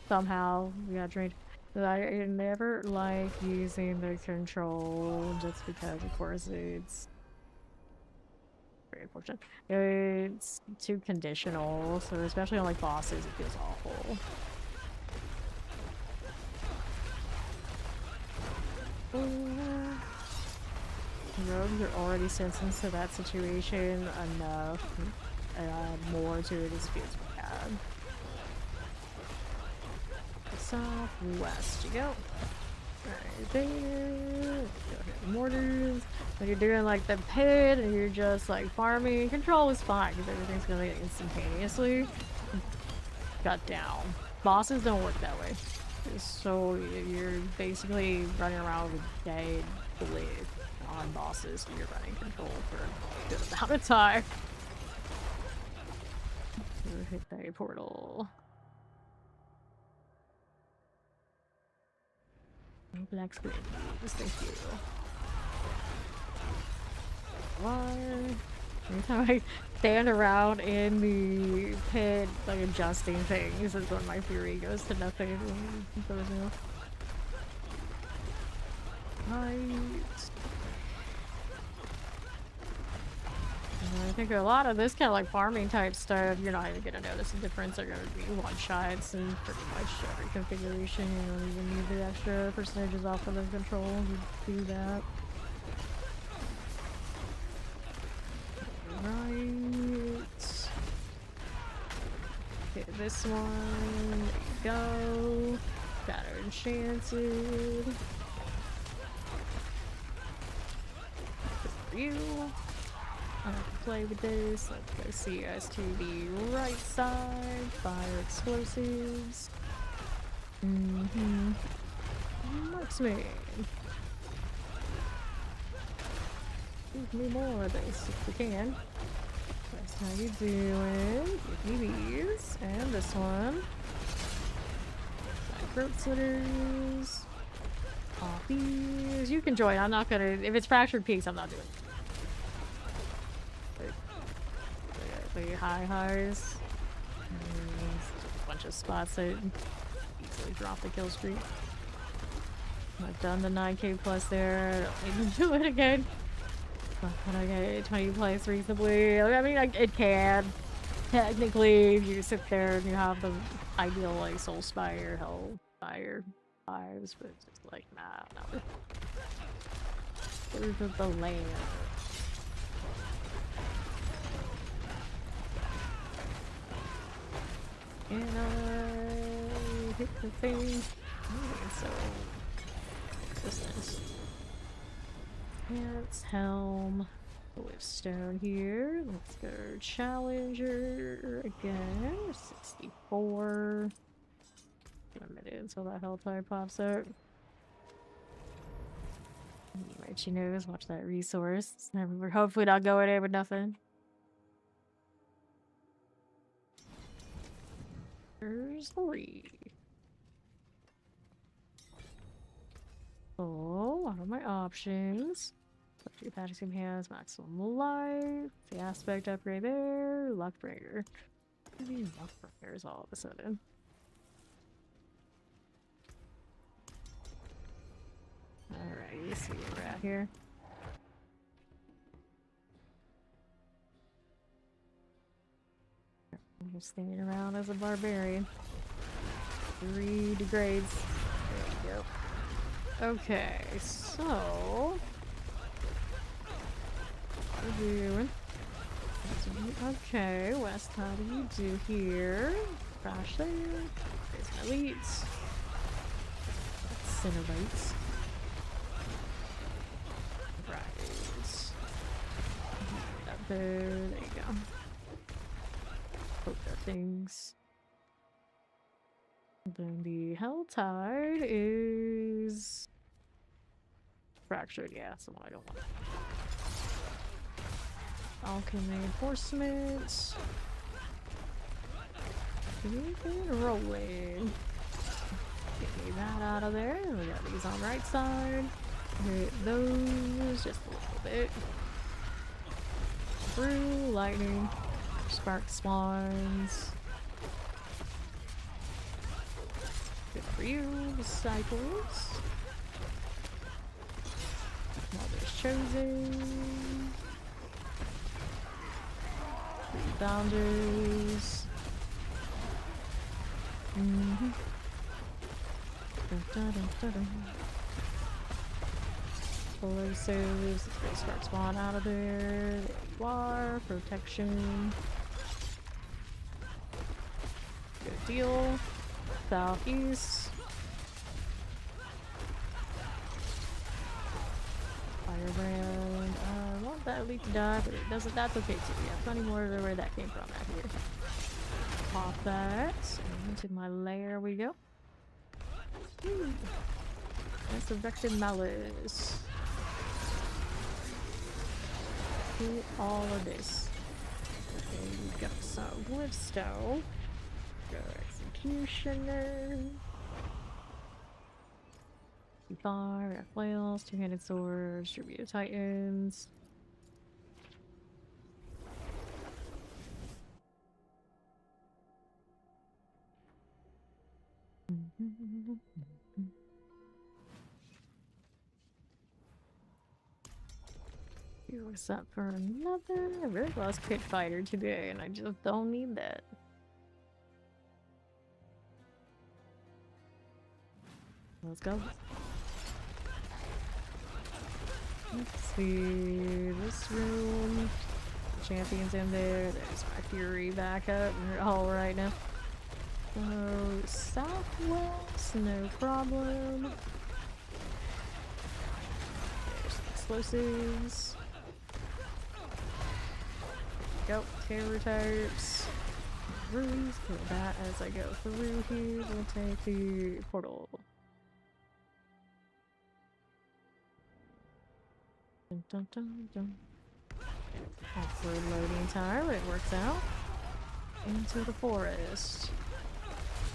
Somehow we got trained. I never like using the control just because, of course, it's very unfortunate. It's too conditional, so especially on like bosses, it feels awful. Rogues are already sentenced to that situation enough. Add more to it just feels bad. Southwest you go. Right there. Go hit mortars. When you're doing like the pit and you're just like farming, control is fine because everything's gonna get instantaneously cut down. Bosses don't work that way. So you're basically running around with dead blade on bosses when you're running control for a good amount of time. Hit that portal. Black screen, thank you. Every time I stand around in the pit, like adjusting things, is when my fury goes to nothing. Right. I think a lot of this kind of like farming type stuff, you're not even gonna notice the difference. They're gonna be one shots and pretty much every configuration. You don't even need the extra percentages off of the control to do that. Right. Okay, this one. There you go. Got her enchanted. For you. I have to play with this. Let's go see us to the right side. Fire explosives. Marksman. Give me more of this if we can. That's how you doing. Give me these. And this one. Throat slitters. Poppies. You can join. I'm not gonna. If it's fractured peaks, I'm not doing it. The high highs. A bunch of spots that easily drop the kill streak. I've done the 9k plus there. I don't need to do it again. Can I get 20 plays reasonably? I mean, it can. Technically, if you sit there and you have the ideal like Soul Spire, Hellfire vibes, but it's just like, nah, not with Where's the land. And I hit the thing. Oh, so resistance. Pants, helm, Whipstone here. Let's go Challenger again. 64. Give a minute until that hell type pops up. Right, she knows. Watch that resource. We're hopefully not going in with nothing. There's 3. Oh, what are my options? Two Patterson hands, maximum life, the aspect upgrade there, Luckbringer. What do you mean Luckbringers all of a sudden? Alright, you see where we're at here. I'm just staying around as a barbarian. 3 degrades. There you go. Okay, so what are we doing? Okay, West, how do you do here? Crash there. There's my elites. Cinerates. Right. Up there. There you go. Hope that things. Then the Helltide is fractured. Yeah, that's the one I don't want. Alchemy Enforcement. Keep it rolling. Get me that out of there. We got these on the right side. Hit those just a little bit. Through lightning. Spark spawns. Good for you, disciples. Mother's chosen. Boundaries. Mm-hmm. Explosives. Let's go start spawn out of there. There you are. Protection. Good deal. Southeast. Firebrand. I want that elite to die, but it doesn't. That's okay too. Yeah, plenty more of where that came from out here. Pop that. Into my lair we go. Resurrected Malice. Hit all of this. Okay, we got some Glivstone. Go Executioner. Bar, we got flails, two-handed swords, tribute of titans. What's up for another? I really lost Pit Fighter today, and I just don't need that. Let's go. Let's see this room. Champions in there. There's my Fury back up. We're all right now. So southwest, no problem. There's the explosives. Go, terror types. Ruins, kill that as I go through here. We'll take the portal. Dun, dun, dun, dun. Awkward loading time, but it works out. Into the forest.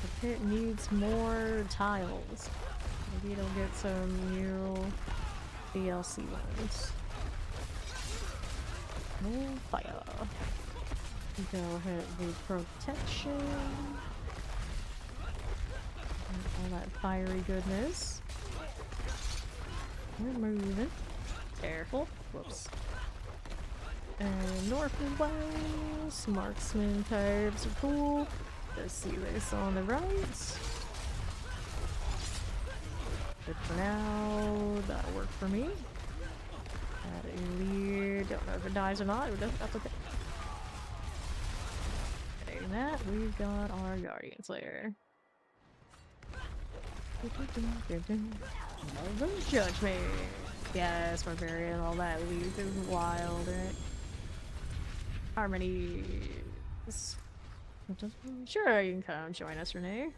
The pit needs more tiles. Maybe it'll get some new DLC ones. No fire. Go ahead with protection. And all that fiery goodness. We're moving. Careful. Whoops. And northwest. Marksman types are cool. Let's see this on the right. Good for now. That'll work for me. Add a lead. Don't know if it dies or not. It doesn't. That's okay. Getting that, we've got our Guardian Slayer. Judgment. Yes, Barbarian, all that leads is wild, right? Harmony. Sure, you can come join us, Renee.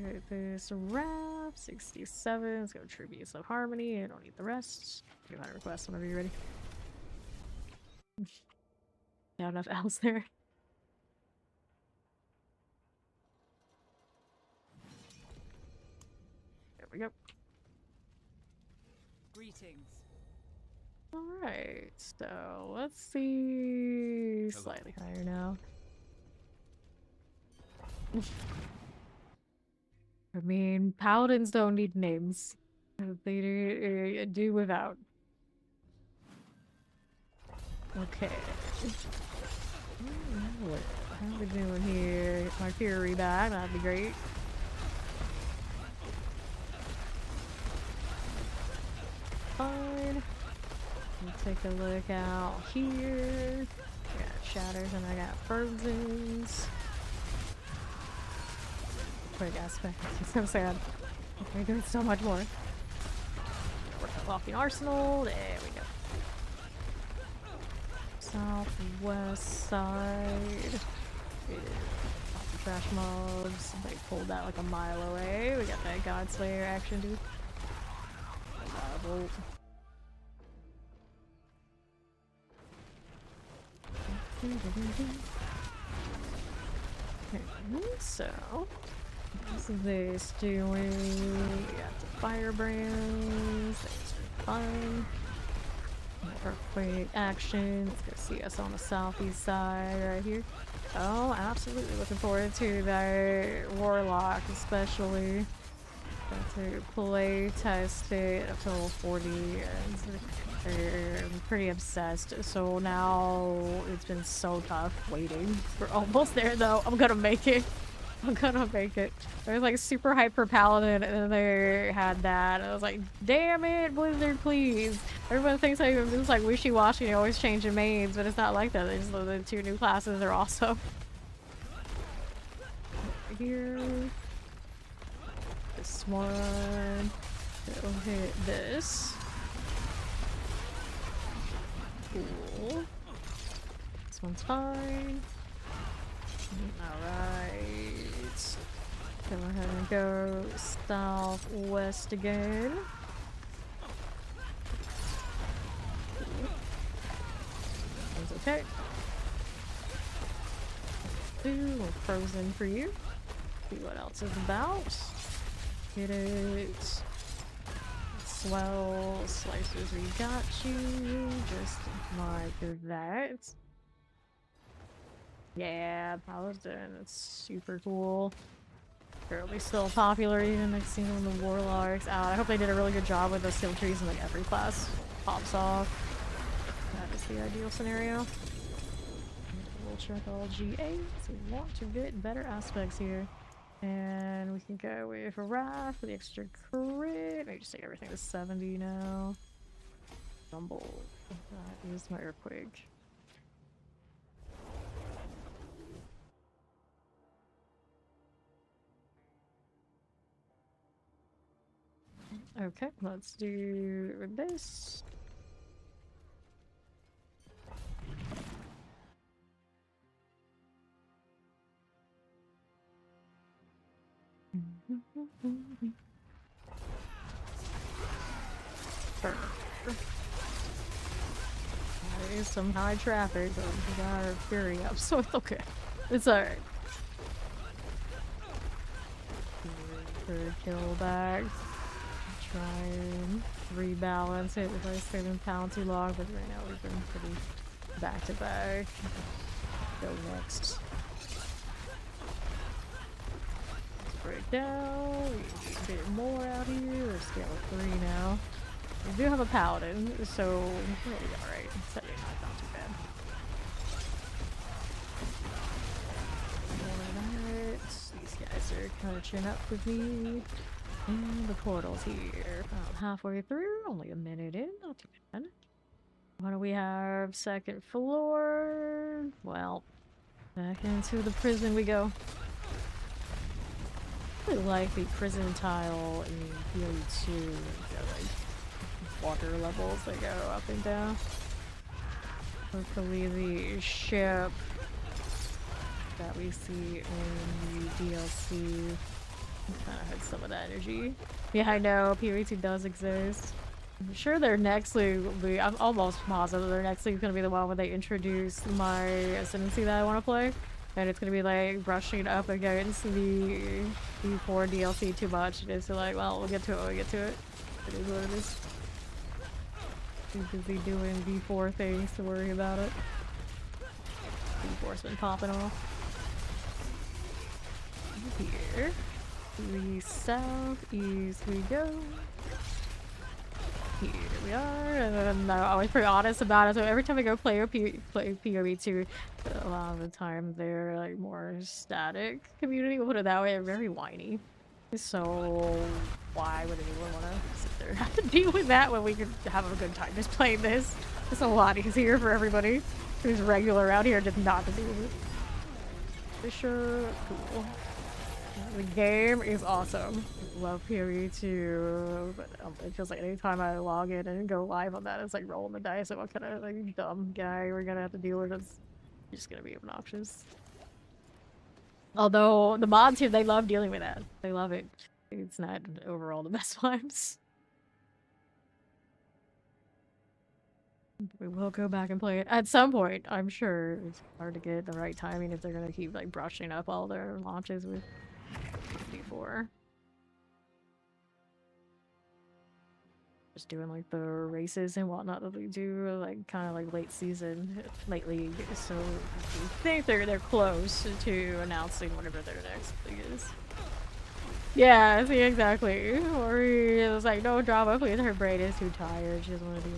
Hit this wrap. 67. Let's go Tributes of Harmony. I don't need the rest. Give that a request whenever you're ready. Not enough else there. There we go. Greetings. Alright, so let's see. Slightly higher now. I mean, paladins don't need names. They do without. Okay. How are we doing here? Get my Fury back, that'd be great. Fine. Let's take a look out here. I got Shatters and I got Frozen's. Quick aspect. It's so sad. We're doing so much more. We're walking arsenal. There we go. Southwest side. Trash mobs. They pulled that like a mile away. We got that God Slayer action, dude. Bolt. So, what's this doing? We got the firebrands. Things are fun. Earthquake action. Let's go see us on the southeast side right here. Oh, absolutely looking forward to that warlock, especially. Got to play test it up to level 40. I'm pretty obsessed. So now it's been so tough waiting. We're almost there though. I'm gonna make it. I'm gonna make it. There's like super hyper paladin and then they had that. I was like, damn it, Blizzard, please. Everyone thinks like it's like wishy-washy, you always changing mains, but it's not like that. They just the two new classes are awesome. Here. This one. It'll hit this. Cool. This one's fine. Alright. Go ahead and go southwest again. That's okay. Ooh, frozen for you. See what else is about. Get it. Swell slices, we got you. Just like that. Yeah, Paladin, it's super cool. Fairly still popular even like seeing when the Warlocks out. I hope they did a really good job with those skill trees in like every class pops off. That is the ideal scenario. We'll check all GA, so we want to get better aspects here. And we can go with Wrath for the extra crit. Maybe just take everything to 70 now. Rumble. That is my earthquake. Okay, let's do this. There is some high traffic, but we got our fury up, so it's okay. It's alright. Third kill back. Try and rebalance it if I stay in town too long, but right now we've been pretty back to back. Go next. Break down. We need a bit more out here. We're scale of 3 now. We do have a paladin, so we'll be alright. Setting not too bad. Alright. These guys are catching up with me. And the portal's here. About halfway through. Only a minute in. Not too bad. What do we have? Second floor. Well, back into the prison we go. I really like the prison tile in PoE2. Like water levels that go up and down. Hopefully the ship that we see in the DLC kind of had some of that energy. Yeah, I know, PoE2 does exist. I'm sure their next league will be, I'm almost positive their next league is going to be the one where they introduce my Ascendancy that I want to play. And it's going to be like brushing up against the V4 DLC too much. It's like, well, we'll get to it when we get to it. It is what it is. Too busy doing V4 things to worry about it. V4's been popping off. Here. The southeast we go. Here we are, and then I'm always pretty honest about it. So every time I go play PoE2, a lot of the time they're like more static community. We'll put it that way. They're very whiny. So why would anyone want to sit there and have to deal with that when we could have a good time just playing this? It's a lot easier for everybody who's regular out here just not to deal with it. Fisher, cool. The game is awesome. Love PoE2, but it feels like anytime I log in and go live on that, it's like rolling the dice of what kind of like dumb guy we're gonna have to deal with. It's just gonna be obnoxious. Although the mod team, they love dealing with that. They love it. It's not overall the best vibes. We will go back and play it at some point, I'm sure. It's hard to get the right timing if they're gonna keep like brushing up all their launches with 54. Just doing like the races and whatnot that we do, like kind of like late season, lately. So I think they're close to announcing whatever their next thing is. Yeah, see, exactly. Or it was like, no drama, please. Her brain is too tired. She doesn't want to do.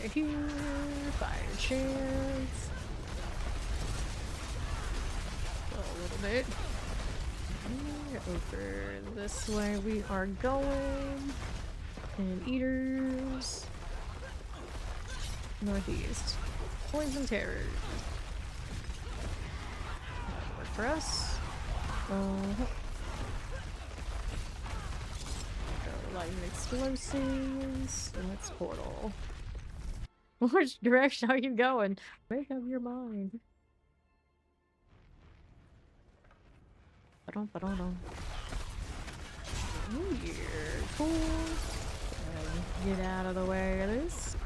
Okay, here, fire chance. A little bit. Over this way we are going. And eaters. Northeast. Poison terror. That'll work for us. Lightning explosives. And let's portal. Which direction are you going? Make up your mind. Ba-dum. Oh, yeah, cool. Get out of the way of this.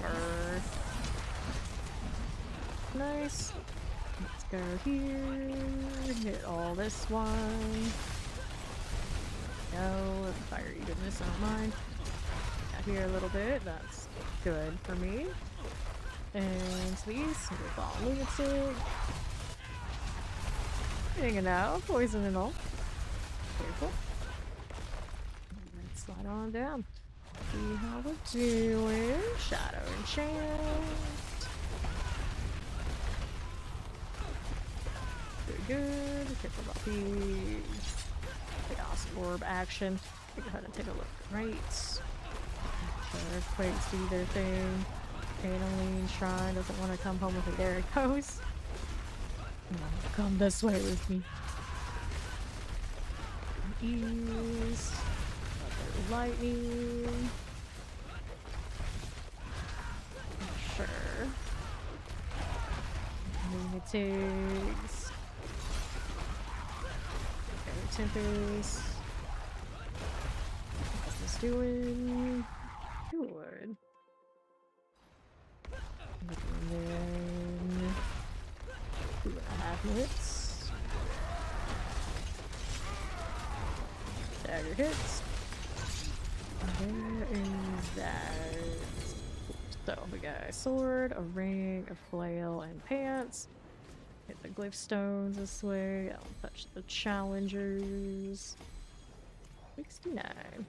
Earth. Nice. Let's go here. Hit all this one. No, fire even this, I don't mind. Got here a little bit. That's good for me. And to the east, we'll follow lunatic. Hanging out, poison and all. Careful. Let's slide on down. See how we're doing. Shadow enchant. Good. Careful about the chaos orb action. Go ahead and take a look. Right. Earthquakes do their thing. Paneling Shrine doesn't want to come home with me. There it goes. No, come this way with me. Ease. Lightning. Sure. Lunatics. Okay, Tempest. What's this doing? Good. And then 2.5 minutes. Dagger hits. Where is that? So we got a sword, a ring, a flail, and pants. Hit the glyph stones this way. I'll touch the challengers. 69.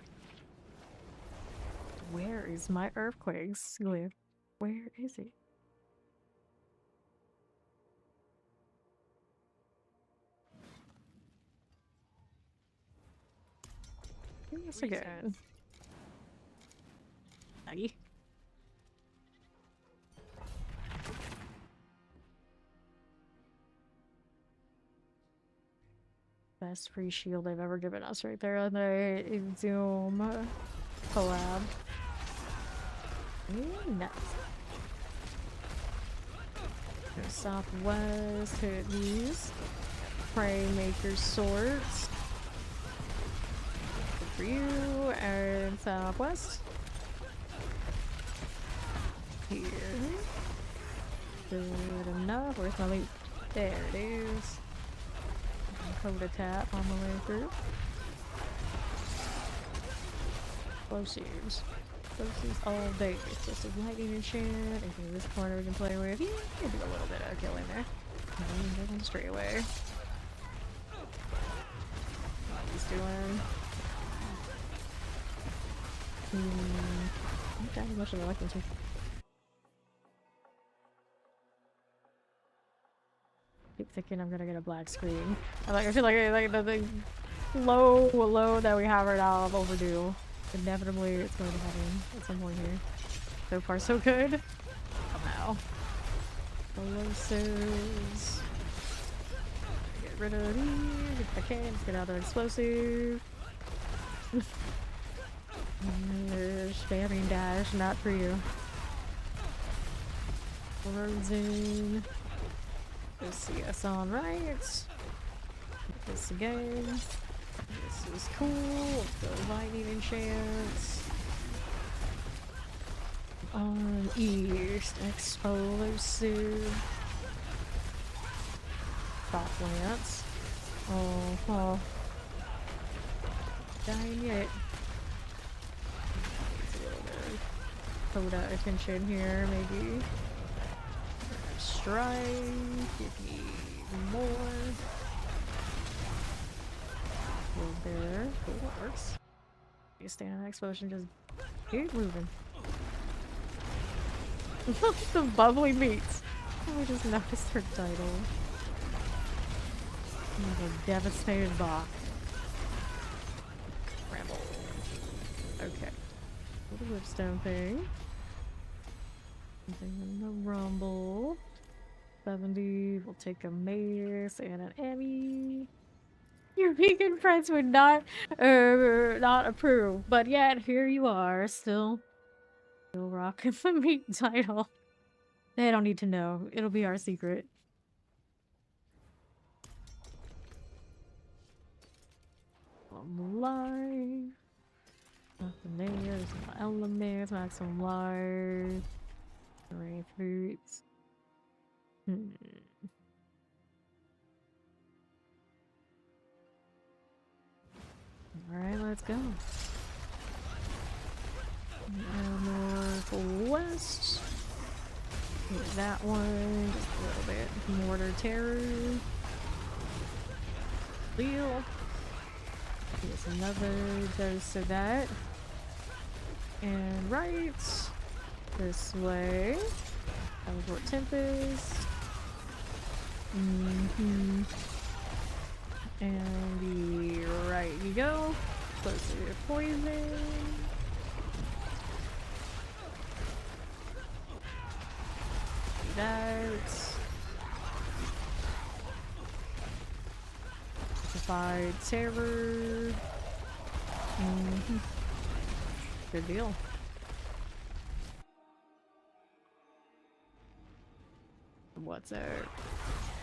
Where is my earthquakes glyph? Where is it? Give us again. Aggie. Best free shield they've ever given us right there on the Zoom collab. Nice. Southwest, hit these. Praymaker swords. Good for you. And southwest. Here. Good enough. Where's my loot? There it is. Coda tap on the way through. Explosives. Explosives all day. It's just a lightning enchant. Okay, this corner we can play with. Yeah, we can do a little bit of killing there. Get him straight away. What he's doing. Not that much of a weapon too. Keep thinking I'm gonna get a black screen. I feel like the low that we have right now, I'm overdue. Inevitably, it's going to happen at some point here. So far, so good. Somehow. Explosives. Get rid of these if I can. Let's get out of explosive. Spamming dash, not for you. Frozen. Go see us on right. This again. This This is cool. The lightning enchants. On East, explosive. Stop lance. Oh. Dang it. Needs a little bit of Coda attention here, maybe. Strike. Give me more. Hold there. Cool, that works. You stand in that explosion, just keep moving. Look at the bubbly meats. Oh, we just noticed her title. Like a devastated Bach. Ramble. Okay. Little whipstone thing. Something in the rumble. 70. We'll take a mace and an Emmy. Your vegan friends would not approve, but yet here you are, still rocking the meat title. They don't need to know. It'll be our secret. I'm alive. Nothing there. There's no elements. Maximum life. Rain fruits. Alright, let's go. Northwest. Hit that one. Just a little bit. Mortar terror. Wheel. Here's another dose of that. And right. This way. Teleport Tempest. And the right you go. Close to your poison. That. Defied terror. Good deal. What's out?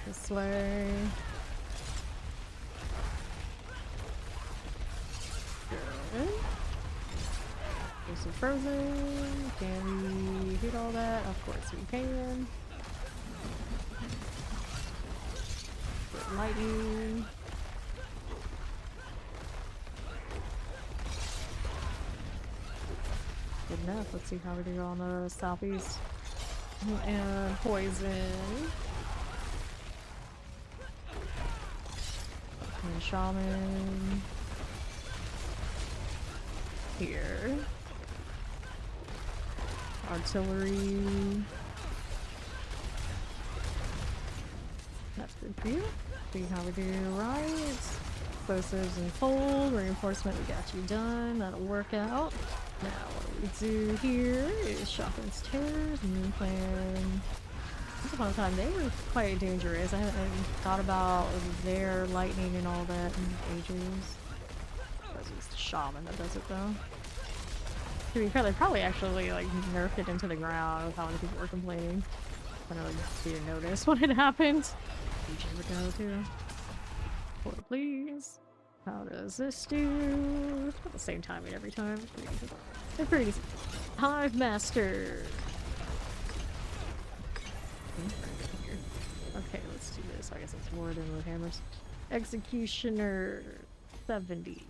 This way. Good. There's some frozen. Can we hit all that? Of course we can. Good lightning. Good enough. Let's see how we do on the southeast. And poison. And shaman. Here. Artillery. That's good for you. See how we do right. Explosives and fold. Reinforcement, we got you done. That'll work out. Now what we do here is Shotgun's Terrors, Moon Plan. Once upon a time they were quite dangerous. I haven't even thought about their lightning and all that in ages. It's the shaman that does it though. To be fair, they probably actually like nerfed it into the ground with how many people were complaining. I don't know, didn't notice when it happened. You never go too. Hold please. How does this do? It's about the same timing every time. They're pretty easy. Hive Master. Okay, let's do this. I guess it's more than with hammers. Executioner 70.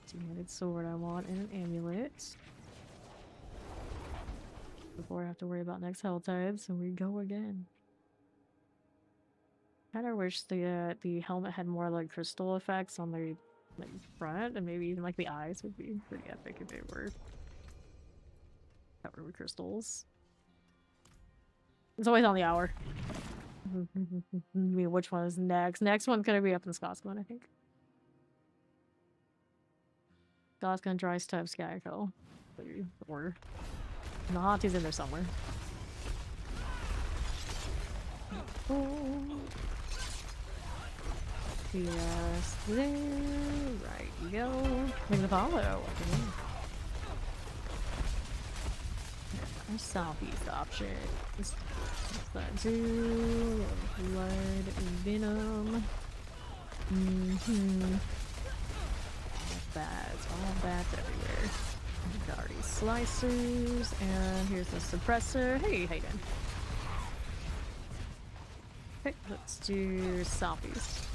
Two-handed sword I want and an amulet. Before I have to worry about next hell tide, so we go again. Kinda wish the helmet had more like crystal effects on the like front, and maybe even like the eyes would be pretty epic if they were covered with crystals. It's always on the hour. I mean, which one is next? Next one's gonna be up in Scotsman, I think. Scotsman, Dry Step, Skyco. Or Nahanti's in there somewhere. Oh. Yes, there. Right you go. Make the follow. Our southeast option. What's that do? Blood, venom. bats, all bats everywhere. Got these slicers, and here's the suppressor. Hey, how you doing? Okay, let's do zombies.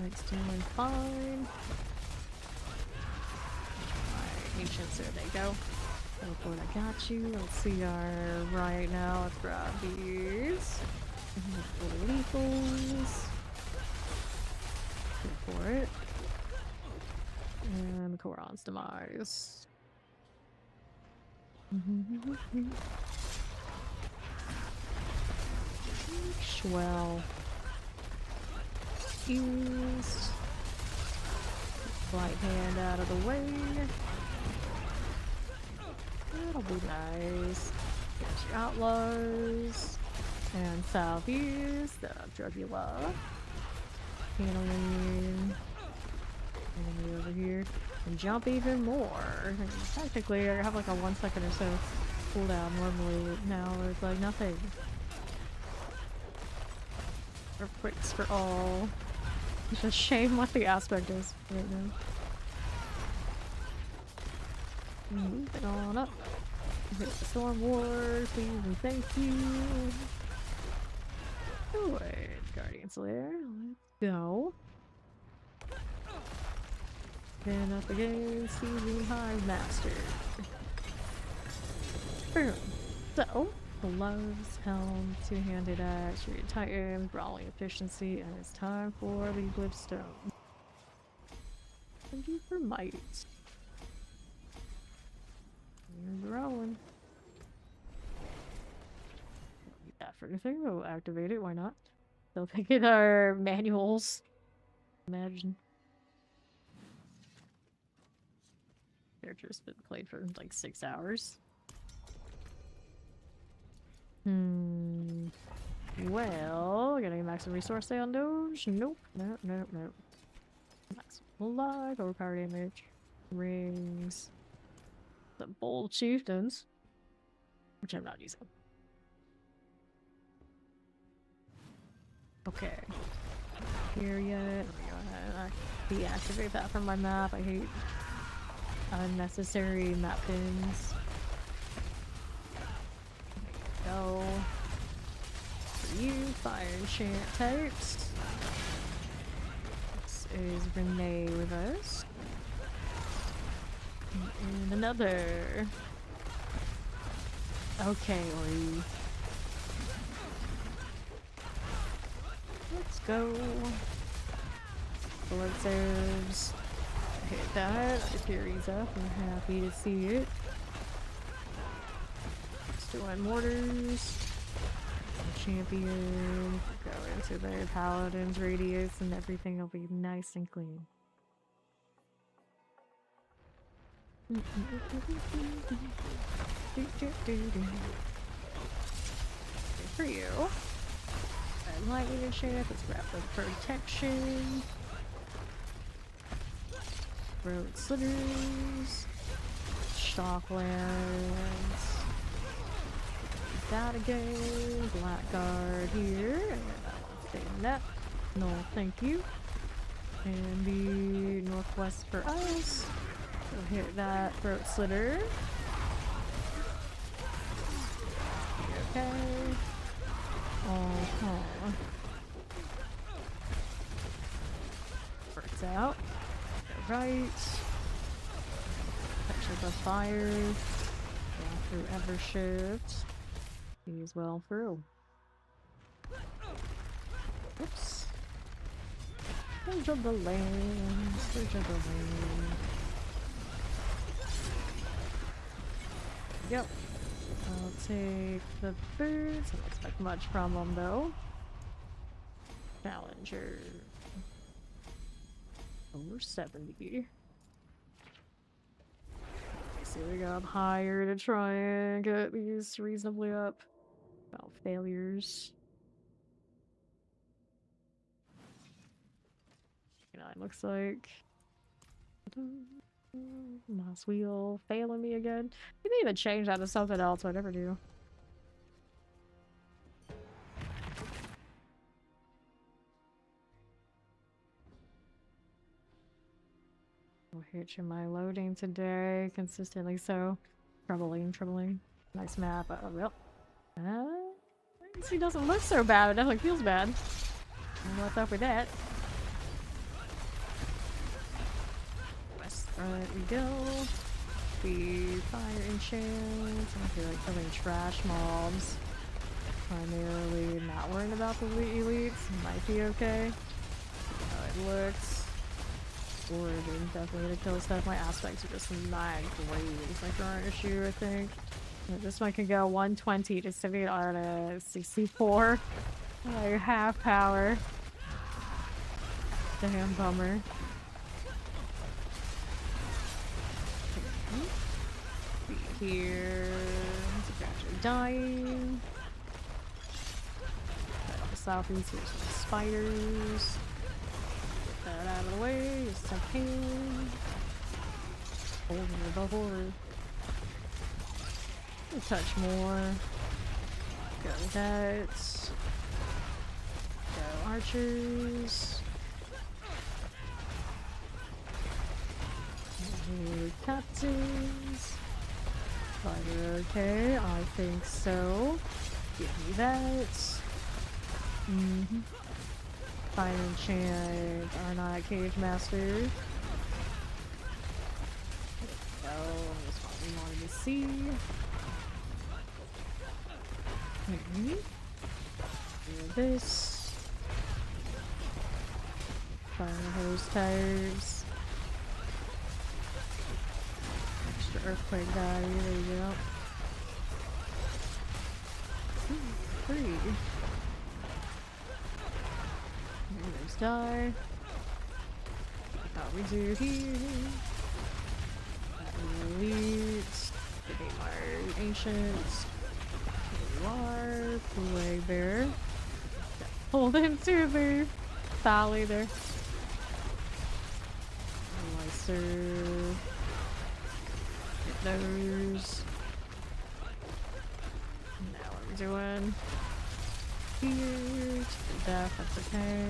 It's doing fine. Alright, ancients, there they go. Teleport, I got you. Let's see our right now. Let's grab these. Lethals. Go for it. And Koron's demise. Swell. East. Right hand out of the way. That'll be nice. Get your outlaws. And southeast. Drugula. Handling. Enemy over here. And jump even more. Technically, I have like a 1 second or so cooldown normally. Now it's like nothing. Earthquakes for all. It's just shame what the aspect is right now. Moving on up. Hit the Storm Wars, please and thank you. Alright, Guardian Slayer, let's go. Then up against Season Hive Master. Boom. So, gloves, helm, two-handed axe, your Titan, brawling efficiency, and it's time for the Glibstone. Thank you for might. You're growing. Need that for anything, we'll activate it, why not? They'll pick in our manuals. Imagine. Character's been played for like 6 hours. Well, gonna get maximum resource on those? Nope. Nope, nope, nope. Maximum life, overpower damage. Rings. The bold chieftains. Which I'm not using. Okay. Here yet. Let me go ahead and deactivate that from my map. I hate unnecessary map pins. Go. For you, fire enchant types. This is Renee with us. And another. Okay, Ori. Let's go. Blood serves. Hit that. Fury's up. I'm happy to see it. Let's do on mortars. Champion. Go into their paladin's radius and everything will be nice and clean. Good for you. Lightning enchant. Let's grab the protection. Road slitters. Shocklands. That again. Blackguard here. And I want to stay in that. No, thank you. And the northwest for us. So hit that throat slitter. Okay. Works out. Go right. Touch of the fire. Go through Evershift. He's well through. Oops. Surge of the land. Surge of the land. Yep. I'll take the boots. I don't expect much from them though. Challenger. Over 70. So we go up higher to try and get these reasonably up. About failures. 9 looks like. Mouse wheel failing me again. You can even change that to something else, whatever do. Hitching my loading today, consistently so. Troubling. Nice map. Oh, well. He doesn't look so bad, it definitely feels bad. And what's up with that? West front we go. We fire enchants. I feel like killing trash mobs. Primarily not worrying about the elites. Might be okay. See how it looks. Forwarding, definitely gonna kill stuff. My aspects are just not great. It's my current issue, I think. This one can go 120 to 70 on a 64. Like half power. Damn bummer. Be here. Gradually dying. Right off the southeast, here's some spiders. Get that out of the way. Just some pain. Horror. A touch more. Go that. Go archers. Captains. Fighter, okay, I think so. Give me that. Fire enchant are not cage master. Oh, that's what we wanted to see. Do this. Fire hose tires. Extra earthquake value, there you go. 3. There's die. How we do here. Elites. Getting our ancients. Here you are. Plague bear. Hold into the valley there. Lyser. Get those. Now what are we doing? Here. To death, that's okay.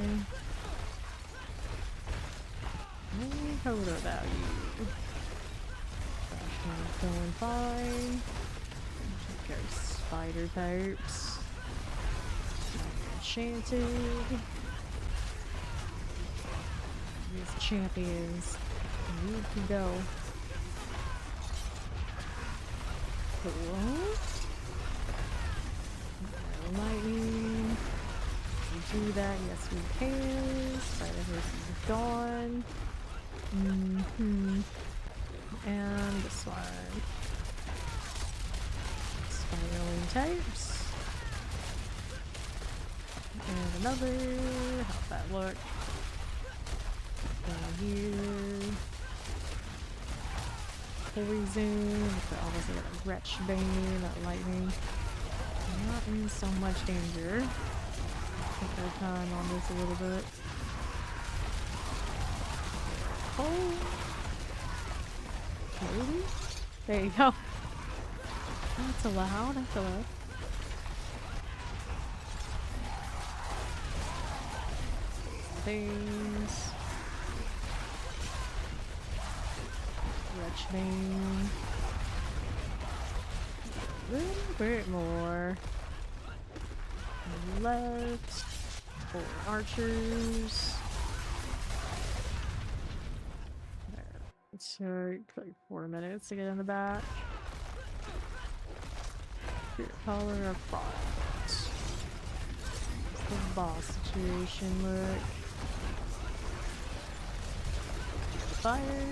No coda value. That's going fine. Go spider types. Enchanted. These champions. You can go. Cool. Lightning. We do that, yes we can. Spider horse is gone. And this one. Spiraling types. And another. How's that look? Down here. Poison. Almost like a wretch bane, that lightning. Not in so much danger. Take our time on this a little bit. Oh! Maybe? There you go. That's allowed, that's allowed. Things. Wretchbane. A little bit more. Left. 4 archers. There. It took like 4 minutes to get in the back. Your color of front. What's the boss situation look? Fire.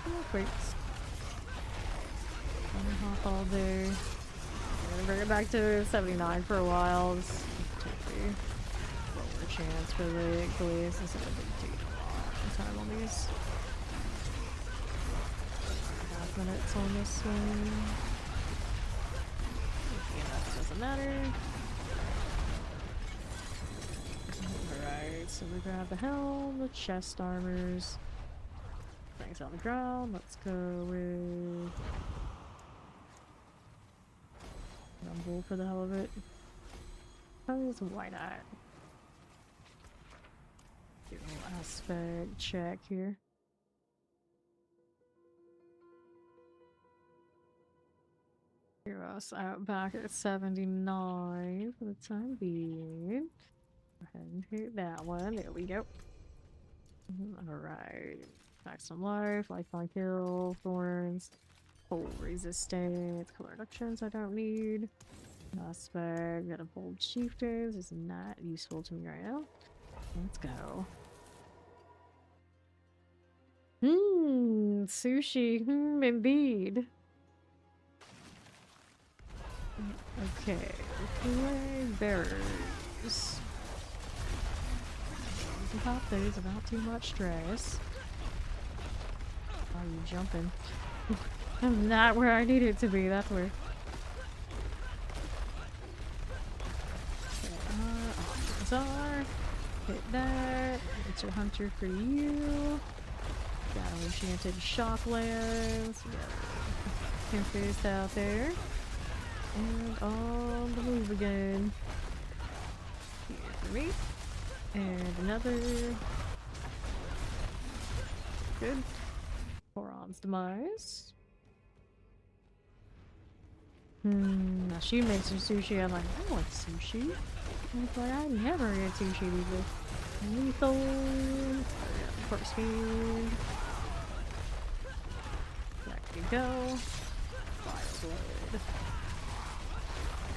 Oh, quick. Gonna hop all day. I'm gonna bring it back to 79 for a while. Just take the lower chance for the glaze instead of taking a lot of time on these. 5 minutes on this one. EMF doesn't matter. Alright, so we grab the helm, the chest armors. Things on the ground. Let's go with Rumble for the hell of it. Because why not? Do a little aspect check here. Hear us out back at 79 for the time being. Go ahead and hit that one. There we go. Alright. Back some lifeline kill, thorns, hold resistance, color reductions I don't need. Aspect, got a bold chieftains, is not useful to me right now. Let's go. Sushi, indeed. Okay, flag bearers. You can pop those without too much stress. Are you jumping? I'm not where I need it to be, that's where. Are. Hit that. It's your hunter for you. Got an enchanted shocklands. We got Tempest out there. And on the move again. Here for me. And another. Good. Boron's demise. Now she makes some sushi. I'm like, I want sushi. But I never get sushi either. Lethal. Corpse feed. Back we go. Fire blood.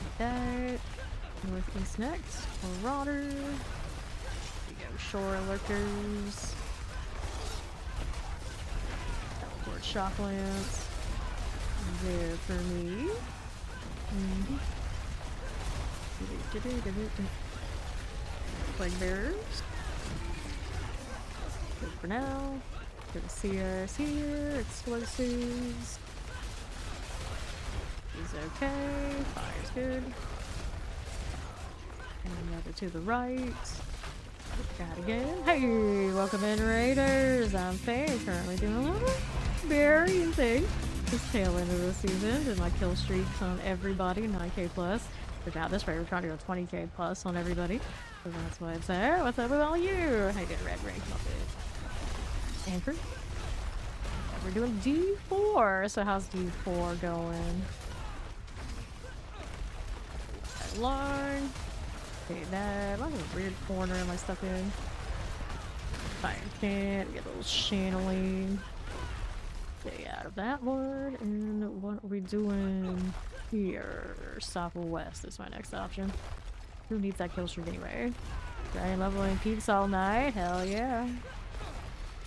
Like that. Northeast next. Marauder. We go shore lurkers. Teleport shocklands. There for me. Flag bearers. Good for now. Good to see us here. Explosives. He's okay. Fire's good. And another to the right. Got again. Hey, welcome in, Raiders. I'm Faye. Currently doing a little Barbarian thing. This tail end of the season. Did my kill streaks on everybody. 9k plus. Forgot this right. We're trying to go 20k plus on everybody. So that's why it's there. What's up with all you? How you doing, Red Ring? Anchor. Yeah, we're doing D4. So how's D4 going? Line. Okay, that. I'm in a weird corner. Am I stuck in? Fire can't. Get a little channeling. Stay out of that one. And what are we doing here? South or west is my next option. Who needs that kill streak anyway? Dragon leveling peaks all night. Hell yeah.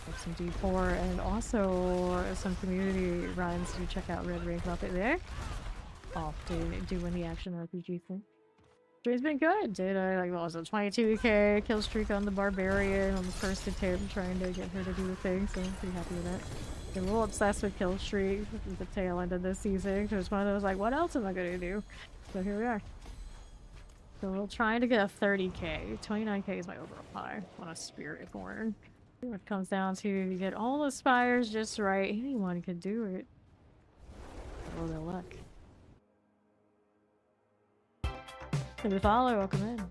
Have some D4 and also some community runs to check out Red Ring Muppet there. Often doing the action RPG thing. It's been good, dude. I like, what was it, 22k kill streak on the Barbarian on the first attempt, trying to get her to do the thing, so I'm pretty happy with that. I'm a little obsessed with kill streak at the tail end of this season, because it's one of those like, what else am I gonna do? So here we are. So we're trying to get a 30k. 29k is my overall high on a Spirit Born. It comes down to you get all the spires just right. Anyone could do it. Roll their luck. If you follow, welcome in.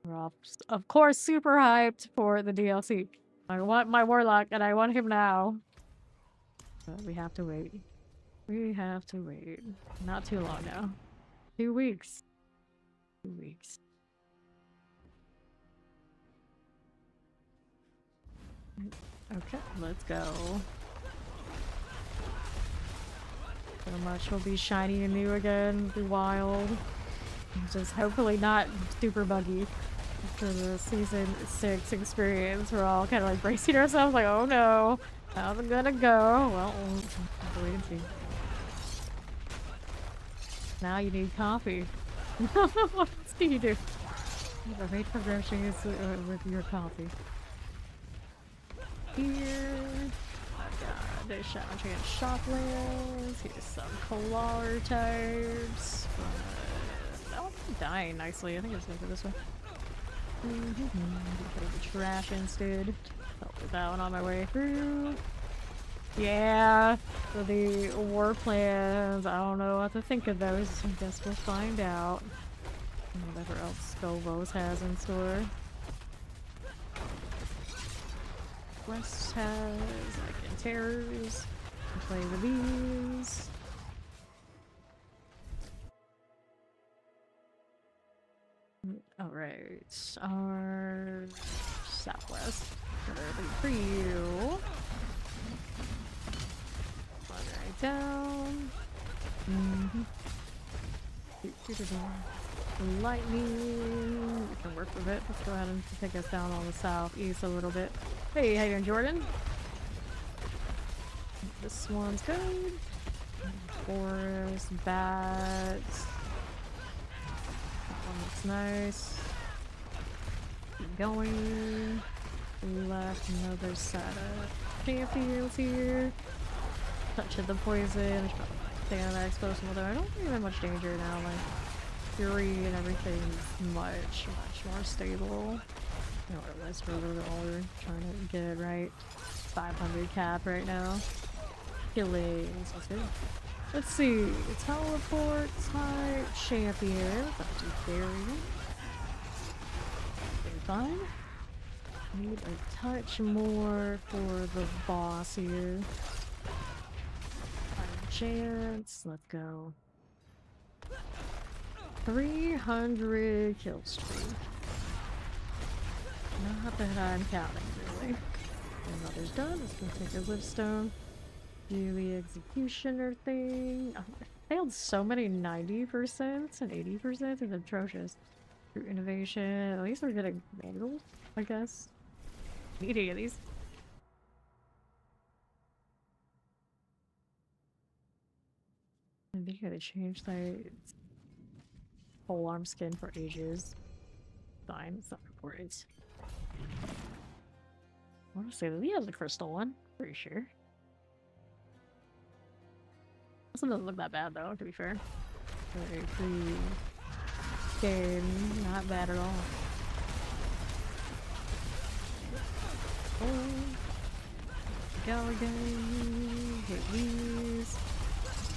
We're all, of course, super hyped for the DLC. I want my Warlock, and I want him now. But we have to wait. We have to wait. Not too long now. 2 weeks. 2 weeks. Okay, let's go. So much will be shiny and new again. Be wild. Just hopefully not super buggy. After the season 6 experience, we're all kind of like bracing ourselves like, oh no, how's it gonna go? Well, we'll have to wait and see. Now you need coffee. What else do you do? The rate progression is with your coffee. Here. I've got the Shadow Chance Shocklands. Here's some Kolar types. That one's dying nicely. I think it's going to go this way. Put the trash instead. I'll put that one on my way through. Yeah, so the war plans, I don't know what to think of those. I guess we'll find out. Whatever else Scovos has in store. West has like terrors. Play with these. Alright, our southwest. For you. One right down. Lightning. We can work with it. Let's go ahead and take us down on the southeast a little bit. Hey, how you doing, Jordan? This one's good. Forest, bats. That one looks nice. Keep going. Left, another set of champions here. Touch of the poison. Stay on that explosive, although I don't think I'm in much danger now. Like, Fury and everything's much more stable. You know what it was for a little bit longer. Trying to get it right. 500 cap right now. Killing. That's good. Let's see. Teleport type champion. Not too scary. Very fine. Need a touch more for the boss here. Chance. Let's go. 300 kill streak. Not that I'm counting, really. Another's done. Let's go take a livestone. Do the executioner thing. Oh, I failed so many 90% and 80%. It's atrocious. Through innovation. At least we're getting manuals, I guess. Need any of these. I think I gotta change that whole arm skin for ages. Fine, it's not important. I want to say that he has a crystal one, pretty sure. This one doesn't look that bad though, to be fair. Very free game, not bad at all. Oh, go again. Hit these.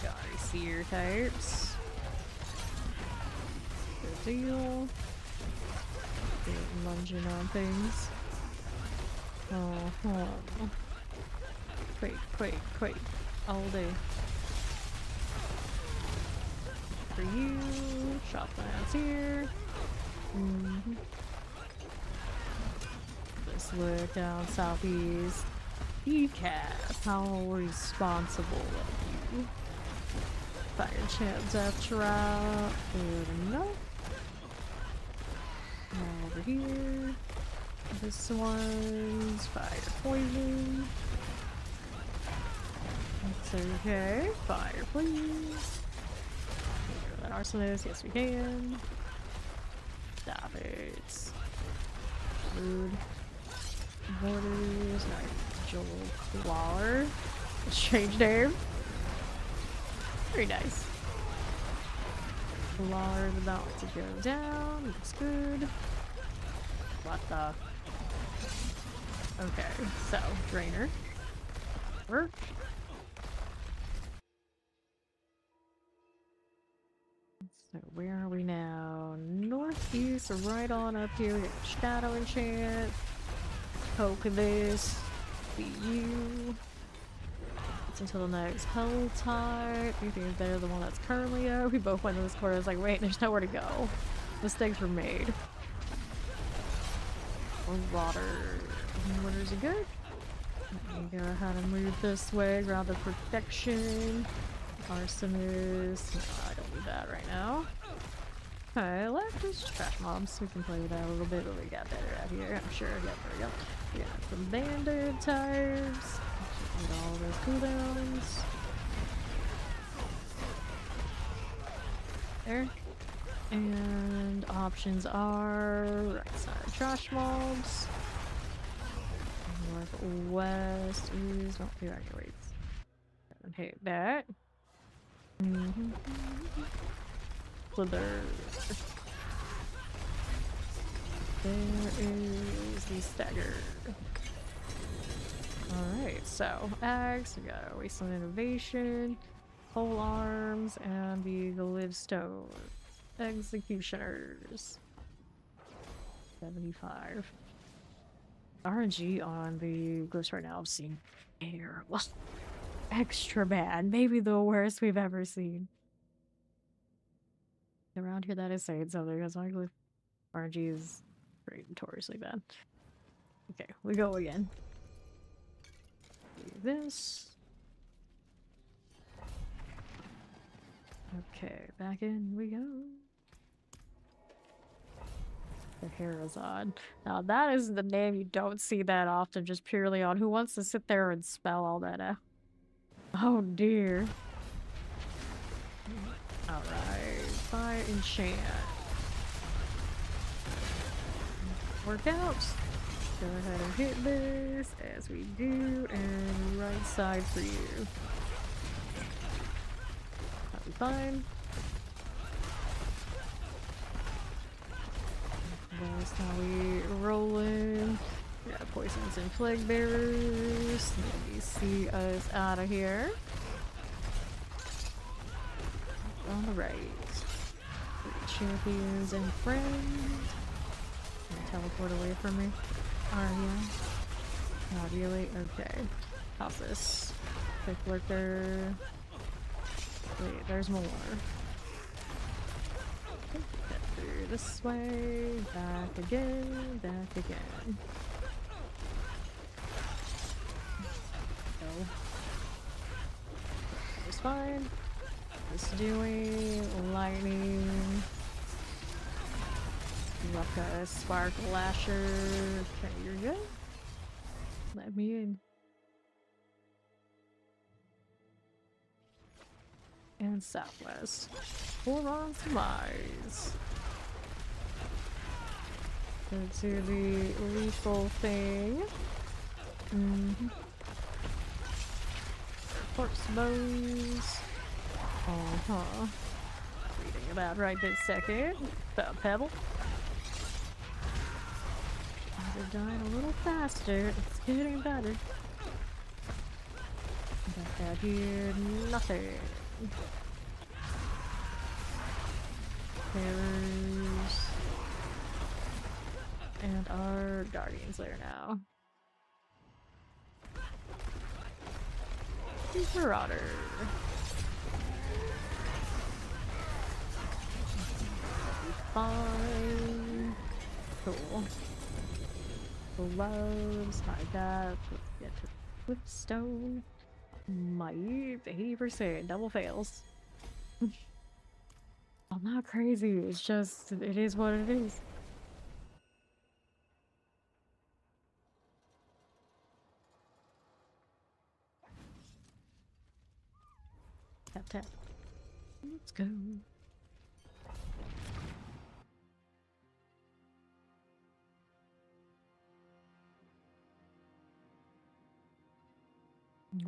Got seer types. Good deal. Lunging on things. Oh, Quake. All day. For you. Shot plants here. This look down southeast. Decaf, how responsible of you. Fire chant death trap. Good enough. Now over here. This one's fire poison. That's okay. Fire please. That arsonist, yes we can. Stop it. Rude. Borders, Joel Clawer. Strange name. Very nice. Clawer is about to go down. Looks good. What the? Okay, so Drainer. Work. So where are we now? Northeast, right on up here. We got Shadow Enchant. Poke this. Be you. It's until the next Hell type. Anything is better than the one that's currently out. We both went to this corner. I was like, wait, there's nowhere to go. Mistakes were made. Water. Waters are good. Let me go ahead and move this way. Grab the protection. Arsonist. No, I don't need that right now. Okay, left is trash mobs. We can play with that a little bit, but we got better out here. I'm sure. Yep, there we go. We got some banded types. Need all those cooldowns. There. And options are right side trash mobs. Northwest is not the right weights. Okay, that. Slither. There is the stagger. Alright, so axe, we got Wasteland Innovation, Pole Arms, and the Glivestone. Executioners. 75. RNG on the ghost right now seems terrible. Extra bad. Maybe the worst we've ever seen. Around here that is saying something because my RNG is pretty notoriously bad. Okay, we go again. Do this. Okay, back in we go. The Herazon. Now that is the name you don't see that often, just purely on who wants to sit there and spell all that out. Oh dear. Alright, fire enchant. Workouts. Go ahead and hit this as we do, and right side for you. That'll be fine. That's how we rolling. Yeah, poisons and plague bearers. Let me see us out of here. On the right. Champions and friends. Teleport away from me. Are you? Not really? Okay. How's this? Quick lurker. Wait, there's more. Get through this way. Back again. Back again. Go. It's fine. Just doing lightning. Rucka, Spark, Lasher. Okay, you're good. Let me in. And Southwest. 4 on Demise. Go to the lethal thing. Corpse bones. Reading about right this second. About Pebble. They're dying a little faster. It's getting better. Got out here, nothing. Terrors. And our guardians there now. Marauder. Fine. Cool. Gloves, hide that. Get to Whipstone. Might 80%. Double fails. I'm not crazy. It's just, it is what it is. Tap tap. Let's go.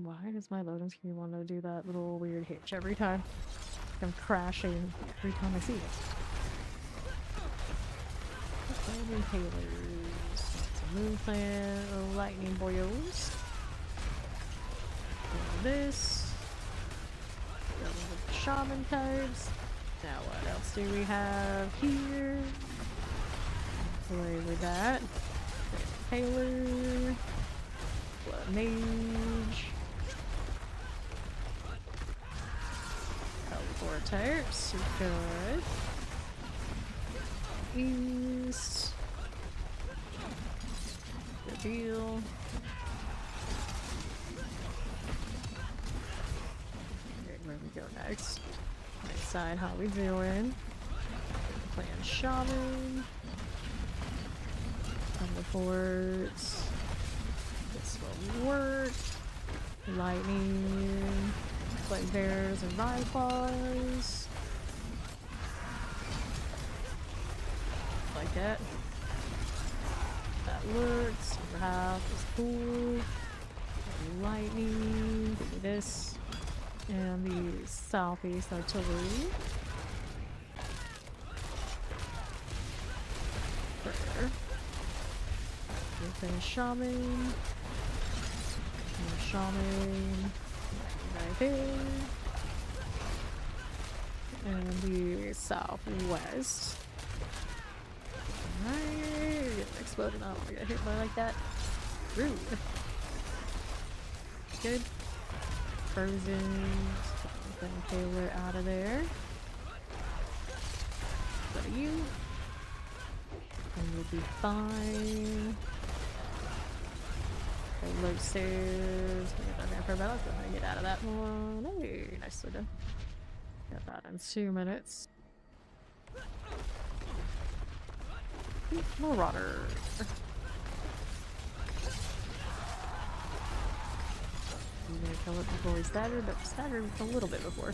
Why does my loading screen want to do that little weird hitch every time? I'm crashing every time I see it. Impalers. Some moon plant, lightning boils. This. The shaman types. Now what else do we have here? Play with that. Impaler. Blood mage. Teleporters, good. East. Good deal. Okay, where we go next? Right side, how we doing? Playing shaman. Teleports. This will work. Lightning. Like bears and rifles. Like that. That works. Half is cool. Lightning. Do this. And the southeast artillery. There. With a shaman. And a shaman. Right there. And the southwest. Alright, getting exploded. I don't want to get hit by like that. Rude. Good. Frozen. Gonna tailor out of there. Go to you. And you'll be fine. Low stairs. Get that there for about. Let's go ahead and get out of that one. Hey, nicely done. Got that in 2 minutes. Marauder. I'm gonna kill it before we staggered, but staggered a little bit before.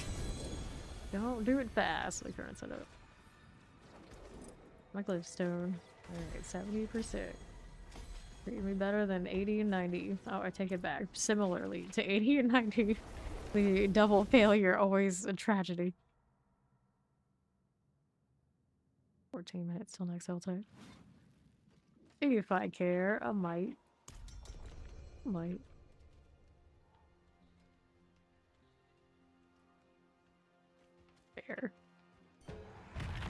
Don't do it fast, like current setup. My glowstone. Alright, 70%. Treating me better than 80 and 90. Oh, I take it back. Similarly to 80 and 90. The double failure, always a tragedy. 14 minutes till next LT. If I care, I might. Might. Fair.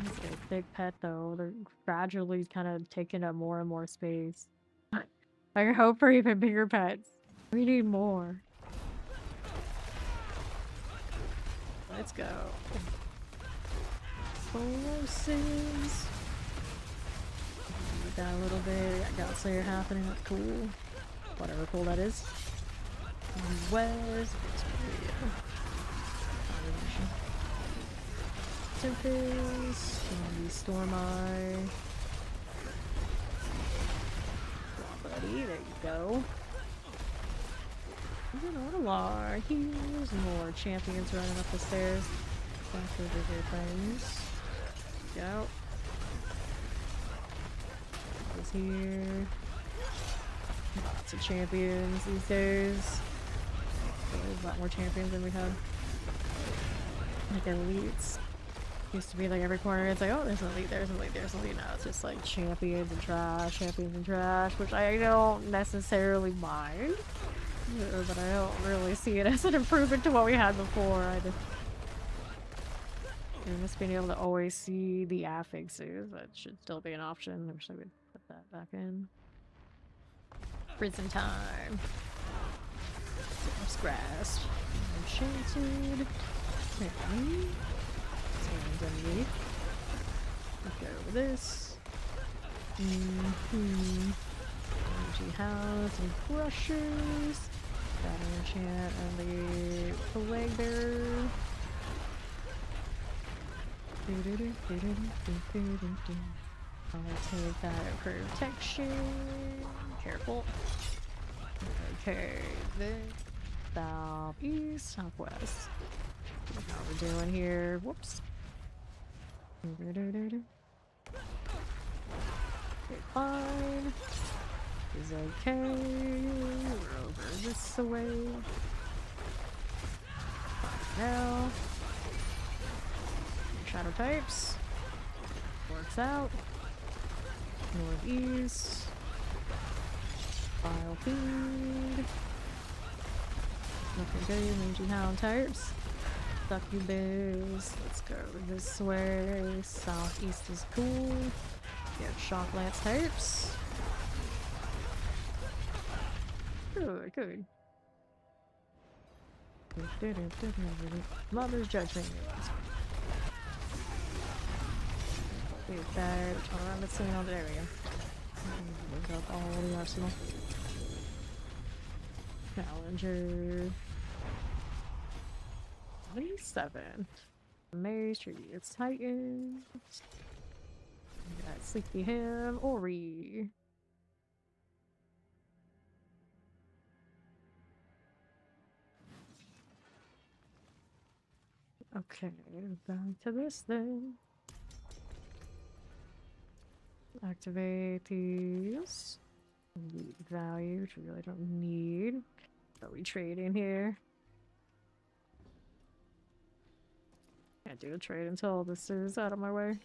It's a big pet though. They're gradually kind of taking up more and more space. I hope for even bigger pets. We need more. Let's go. Explosives. Got a little bit. I got Slayer happening. That's cool. Whatever cool that is. Where's Victoria? Tempest. Storm Eye. Buddy, there you go. You know what a lot. Here's more champions running up the stairs. Back to the bigger things. Go. Is here. Lots of champions these days. There's a lot more champions than we had. Like elites. Used to be like every corner it's like, oh, there's an elite, there's an elite, there's an elite. Now it's just like champions and trash, which I don't necessarily mind. But I don't really see it as an improvement to what we had before. And just being able to always see the affixes, that should still be an option. I wish I would put that back in. Prison time. Storm's Grasp. Enchanted. Okay. Someone's underneath. Let's go with this. Energy House and Crushers. Got an enchant and the Plague Bearer. I'll take that protection. Careful. Okay, then southeast, southwest. How we're doing here? Whoops. Okay, fine. Is okay. We're over this way. Now. Shadow types. Works out. Northeast. File feed. Looking good. Mangy Hound types. Succubus. Let's go this way. Southeast is cool. Get Shock Lance types. Good, good. Mother's Judgment. Get that. Turn around the scene on the area. Look up all the arsenal. Challenger. 27. Maze Tree. It's Titans. We got Sleepy Him. Ori. Okay, back to this then. Activate these. Value, which we really don't need. But we trade in here. Can't do a trade until this is out of my way.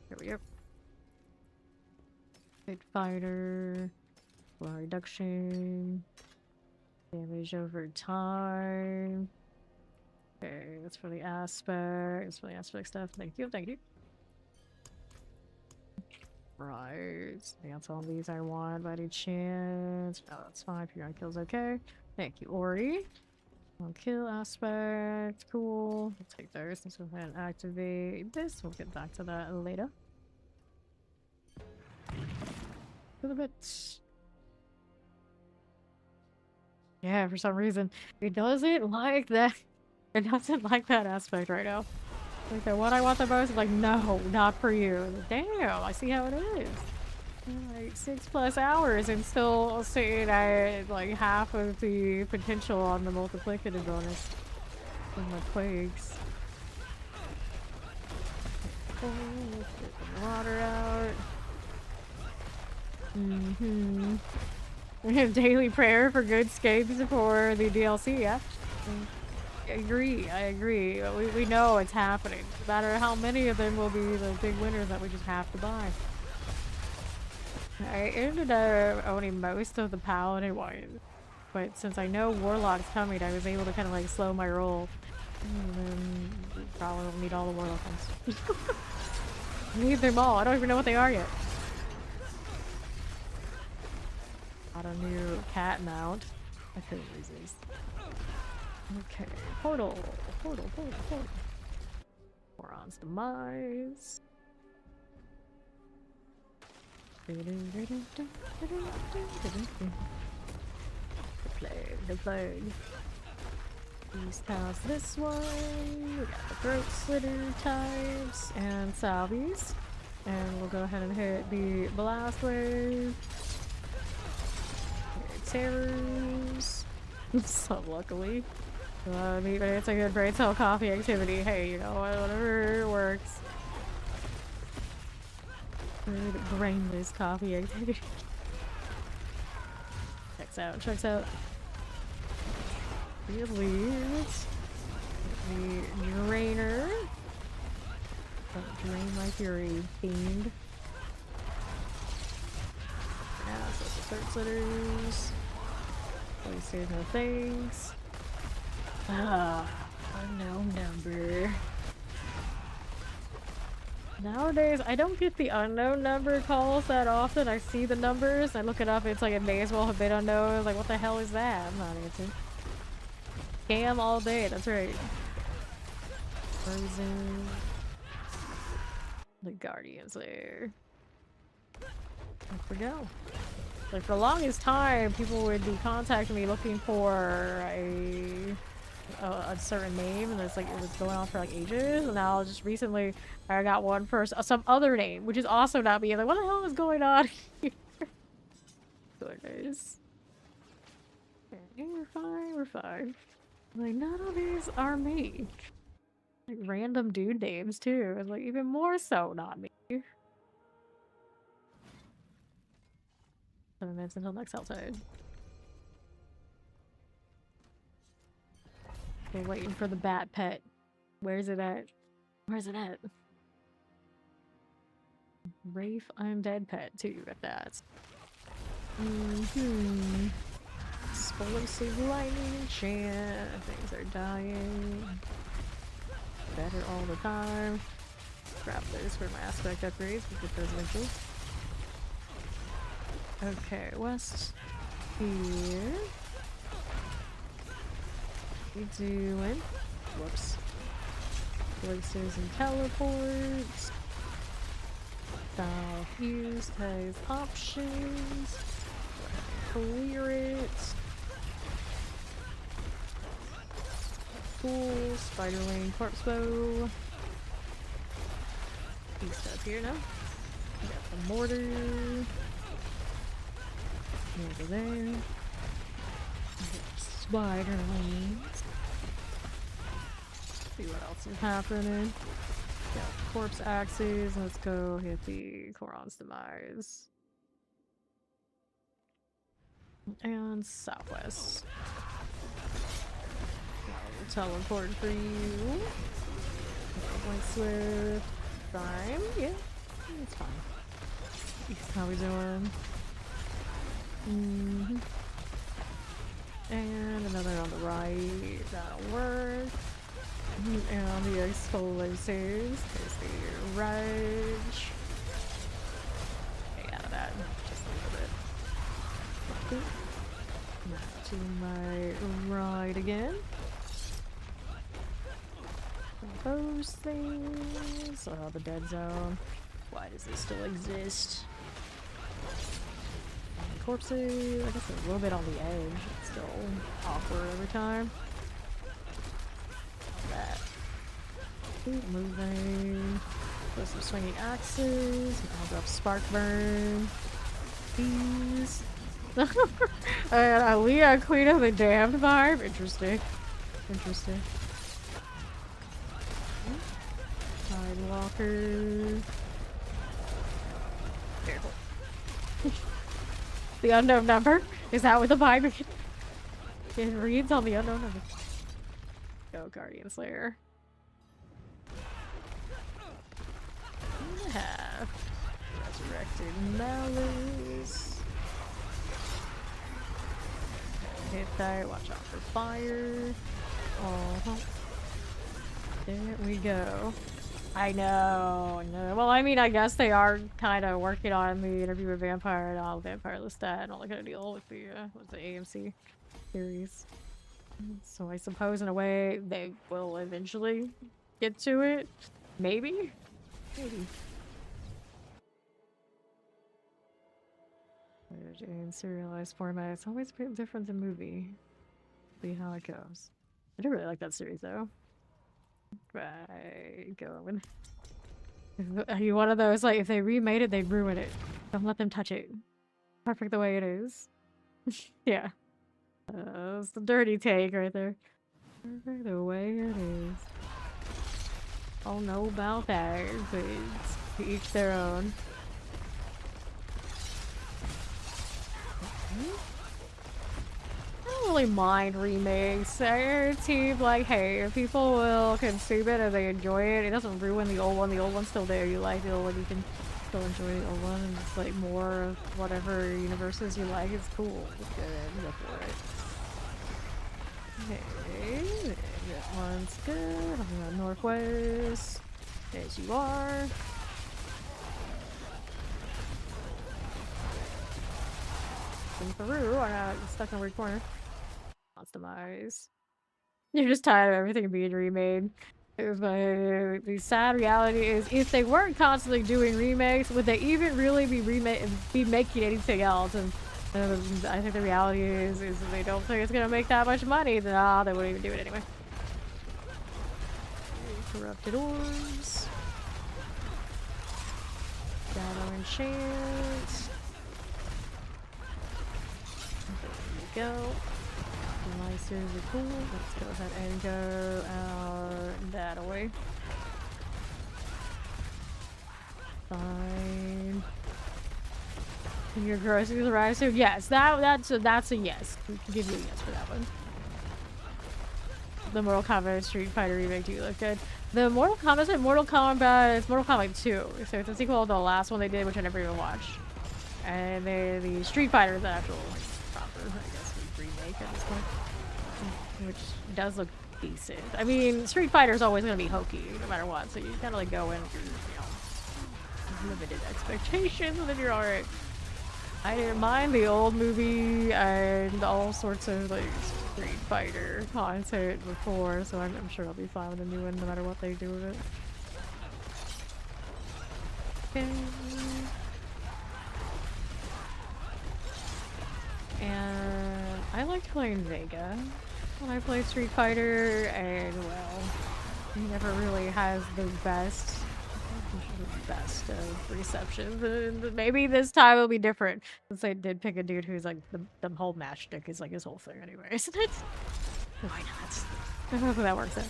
Here we go. Big fighter. Blow reduction. Damage over time. Okay, that's for the aspect. That's for the aspect stuff. Thank you, thank you. Right. Dance on these I want by any chance. Oh, that's fine. If you're on kills, okay. Thank you, Ori. On kill aspect, cool. We'll take those. Let's go ahead and activate this. We'll get back to that later. A little bit. Yeah, for some reason, it doesn't like that. It doesn't like that aspect right now. Like the one I want the most, like, no, not for you. Damn, I see how it is. Like 6+ hours and still sitting at like half of the potential on the multiplicative bonus from the plagues. Oh, let's get the water out. We have daily prayer for good scapes for the DLC, yeah. I agree. We know it's happening. No matter how many of them will be the big winners that we just have to buy. I ended up owning most of the paladin ones, but since I know warlock's coming, I was able to kind of like slow my roll. And then probably don't need all the warlock ones. I need them all. I don't even know what they are yet. Got a new cat mount. I couldn't resist. Okay, portal. Moron's demise. The plague. These past this one. We got the throat slitter types and salvies. And we'll go ahead and hit the blast wave. Okay, terrors. So luckily. Even it's a good brain cell coffee activity. Hey, you know, whatever works. Good brainless coffee activity. Checks out. Really? The drainer. Don't drain like you're a fiend. Yeah, so the third slitters. Please save no things. Unknown number. Nowadays, I don't get the unknown number calls that often. I see the numbers, I look it up, it's like it may as well have been unknown. Like, what the hell is that? I'm not answering. Scam all day, that's right. Frozen. The Guardian's there. There we go. Like, for the longest time, people would be contacting me looking for a certain name, and it's like it was going on for like ages, and now just recently I got one for some other name, which is also not me. I'm like, what the hell is going on here? Goodness. Okay, we're fine. Like, none of these are me. Like, random dude names too. It's like even more so not me. 7 minutes until next outside. We're waiting for the bat pet. Where's it at? Where's it at? Wraith undead pet too at that. Explosive lightning enchant. Things are dying. Better all the time. Grab those for my aspect upgrades. We'll get those eventually. Okay, west here. We doing? Whoops. Places and teleports. Southeast has options. Clear it. Cool. Spider Lane Corpse Bow. East up here now. We got the mortar. Over there. Spider lanes. See what else is happening. Got corpse axes. Let's go hit the Koran's demise. And southwest. Teleport for you. Point swift. Time. Yeah, it's fine. How we doing? And another on the right. That'll work. And the explosives. There's the Rage. Not to my right again. Those things. Oh, the dead zone. Why does this still exist? Corpses. I guess they're a little bit on the edge. It's still awkward every time. That. Keep moving. Put some swinging axes. I'll drop spark burn. These. And Leah, Queen of the Damned vibe. Interesting. Interesting. Sidewalker. Careful. The unknown number? Is that what the vibe it reads on the unknown number? Go, Guardian Slayer. Have resurrected malice. Hit that. Watch out for fire. Oh, there we go. I know. Well, I mean, I guess they are kind of working on the Interview with Vampire and all Vampire Lestat and all that kind of deal with the AMC series. So I suppose in a way they will eventually get to it. Maybe. In serialized format, it's always a bit different than movie. See how it goes. I do really like that series though. Right, going. Are you one of those, like, if they remade it, they'd ruin it? Don't let them touch it. Perfect the way it is. Yeah. That's the dirty take right there. Perfect the way it is. I'll know about that, but it's to each their own. I don't really mind remakes. I seem like, hey, if people will consume it and they enjoy it, it doesn't ruin the old one. The old one's still there. You like the old one, you can still enjoy the old one, and just like more of whatever universes you like. It's cool. It's good. Go for it. Okay, that one's good. I'm going northwest. As you are. In Peru, I got stuck in a weird corner. Customize. You're just tired of everything being remade. The sad reality is, if they weren't constantly doing remakes, would they even really be making anything else? And I think the reality is if they don't think it's gonna make that much money, then they wouldn't even do it anyway. Corrupted orbs. Shadow enchant. There we go. Slicers are cool. Let's go ahead and go out that way. Fine. And your groceries arrive soon? Yes, that's a yes. We can give you a yes for that one. The Mortal Kombat Street Fighter remake do look good. The Mortal Kombat is Mortal Kombat 2. So it's a sequel to the last one they did, which I never even watched. And the Street Fighter is the actual proper, I guess, remake at this point. Which does look decent. I mean, Street Fighter is always going to be hokey, no matter what. So you kind of like go in with your, limited expectations, and then you're alright. I didn't mind the old movie and all sorts of like Street Fighter content before, so I'm sure I'll be fine with the new one, no matter what they do with it. Okay. And I liked playing Vega when I played Street Fighter, and well, he never really has the best of receptions. And maybe this time will be different, since I did pick a dude who's like the whole matchstick is like his whole thing anyway, isn't it? Why not? I hope that works out.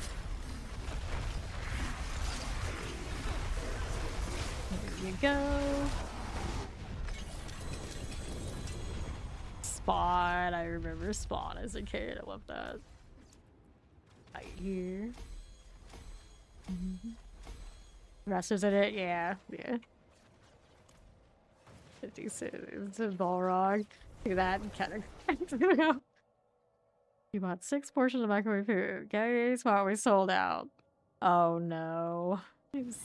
There you go. Spawn. I remember Spawn as a kid. I love that. Right here. Wrestlers in it? Yeah. 56. It's a Balrog. See that? Kind of. You bought 6 portions of microwave food. Guess what? We sold out. Oh no.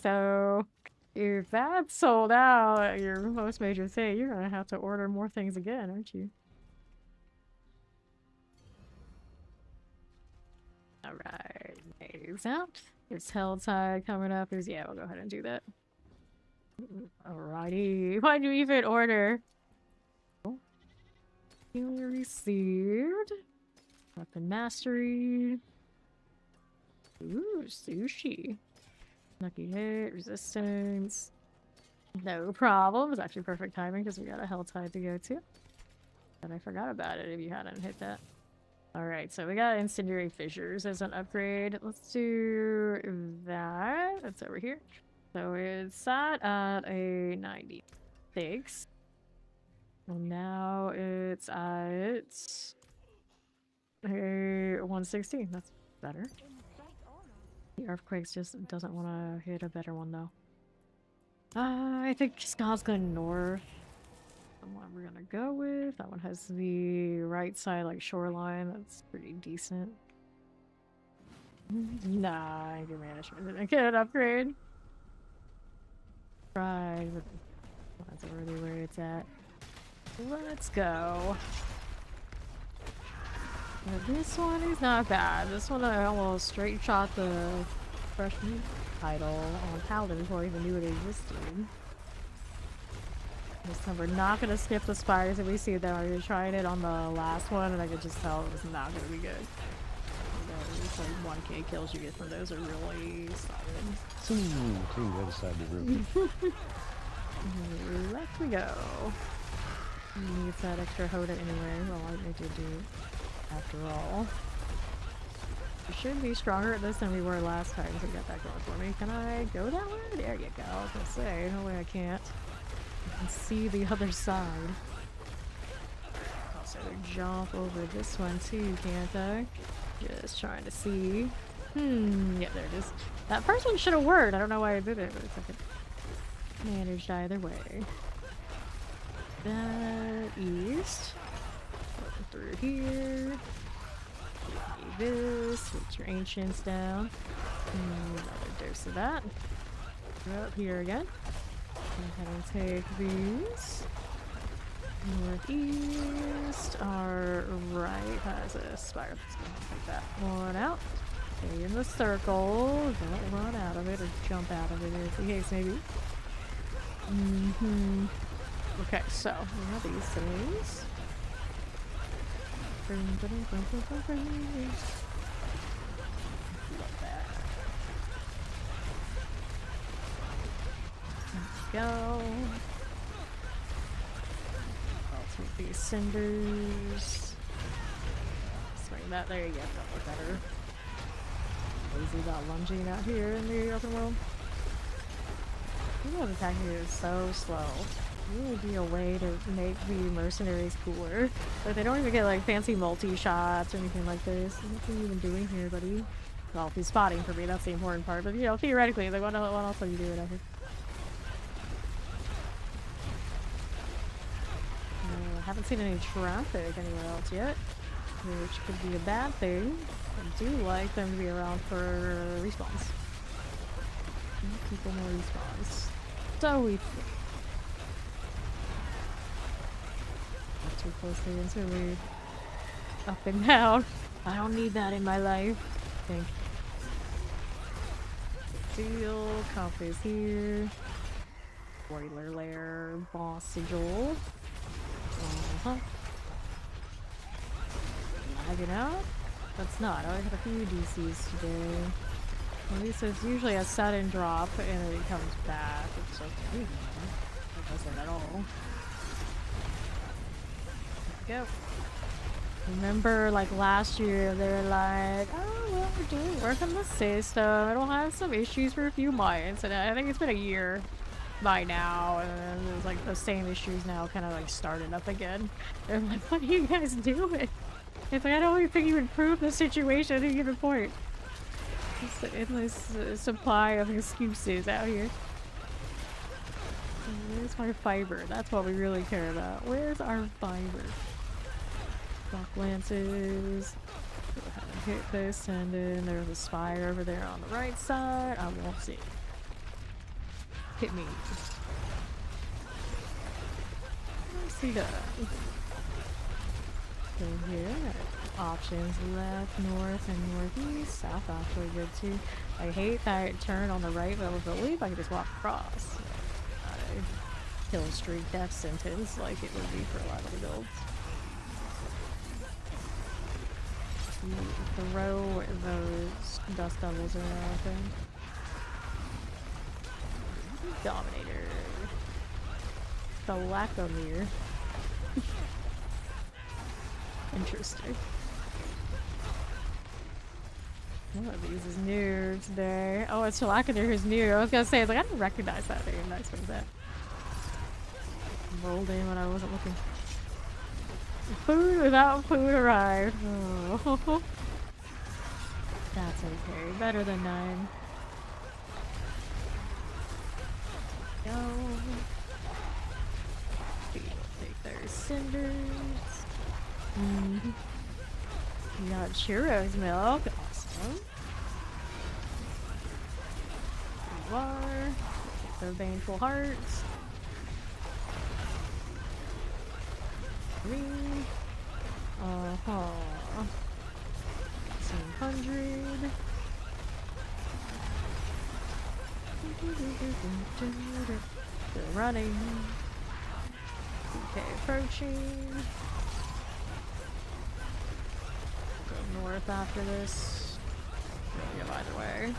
So, if that's sold out, your most major thing, you're gonna have to order more things again, aren't you? Alright, phase out. There's Helltide coming up. Yeah, we'll go ahead and do that. Alrighty. Why'd you even order? Healer received. Weapon mastery. Ooh, sushi. Lucky hit, resistance. No problem. It's actually perfect timing because we got a Helltide to go to. And I forgot about it if you hadn't hit that. Alright, so we got Incendiary Fissures as an upgrade. Let's do that. That's over here. So it's sat at a 96. And now it's at a 116. That's better. The Earthquakes just doesn't want to hit a better one though. I think Scott's going north. The one we're gonna go with. That one has the right side like shoreline. That's pretty decent. Nah, anger management didn't get an upgrade. Right, but that's already where it's at. Let's go. Now, this one is not bad. This one I almost straight shot the freshman title on Paladin before I even knew it existed. This time we're not gonna skip the spires that we see though. I was trying it on the last one and I could just tell it was not gonna be good. Those like 1k kills you get from those are really solid. To the other side of the room. Left we go. Needs that extra Hoda anyway. Well, I did do after all. We should be stronger at this than we were last time, so we got that going for me. Can I go that way? There you go. I was gonna say, no way I can't. I can see the other side. Also jump over this one too, can't I? Just trying to see. Yeah, there it is. That first one should have worked. I don't know why I did it, but it's like it managed either way. That east. Through here. This. Get your ancients down. Another dose of that. We're up here again. Go ahead and take these. Northeast. Our right has a spire. Let's go take that one out. Stay in the circle. Don't run out of it or jump out of it if the case maybe. Okay, so we have these things. Love that. Let's go. I'll take these cinders. Swing that. There you go. That look better. Lazy about lunging out here in the open world. You know, the attacking is so slow. There would be a way to make the mercenaries cooler. But they don't even get like fancy multi-shots or anything like this. What are you even doing here, buddy? Well, if he's spotting for me, that's the important part. But you know, theoretically, like what else are you doing out here? I haven't seen any traffic anywhere else yet, which could be a bad thing. I do like them to be around for respawns. People more respawns. So we think. Not too closely into we up and down. I don't need that in my life. I think. Deal, comp is here. Boiler lair, boss sigil. Lagging out? That's not. I had a few DCs today. At least it's usually a sudden drop and then it comes back. It's okay. That doesn't at all. Let's go. Remember, like last year, they were like, oh, well, we're doing work on the system. It'll have some issues for a few months. And I think it's been a year by now. And it was like the same issues now kind of like started up again. They're like, what are you guys doing? It's like, I don't even think you improved the situation at any given point. Just an endless supply of excuses out here. Where's my fiber? That's what we really care about. Where's our fiber? Rock lances. Go ahead and hit this, and then there's a spire over there on the right side. I won't see it. Hit me. I see that. So here, options: left, north, and northeast. South actually good too. I hate that turn on the right, but I believe I can just walk across. Kill streak death sentence like it would be for a lot of the builds. Throw those dust devils around, I think. Dominator. Galactomir. Interesting. One of these is new today. Oh, it's Galactomir who's new. I was gonna say, like, I didn't recognize that name. Nice, what is that? Rolled in when I wasn't looking. Food without food arrived. Oh. That's okay. Better than 9. Go. People take their cinders. We got churros milk. Awesome. Water. The baneful hearts. 3. 1,600. Still running. Okay, approaching. Go north after this. We'll go either way.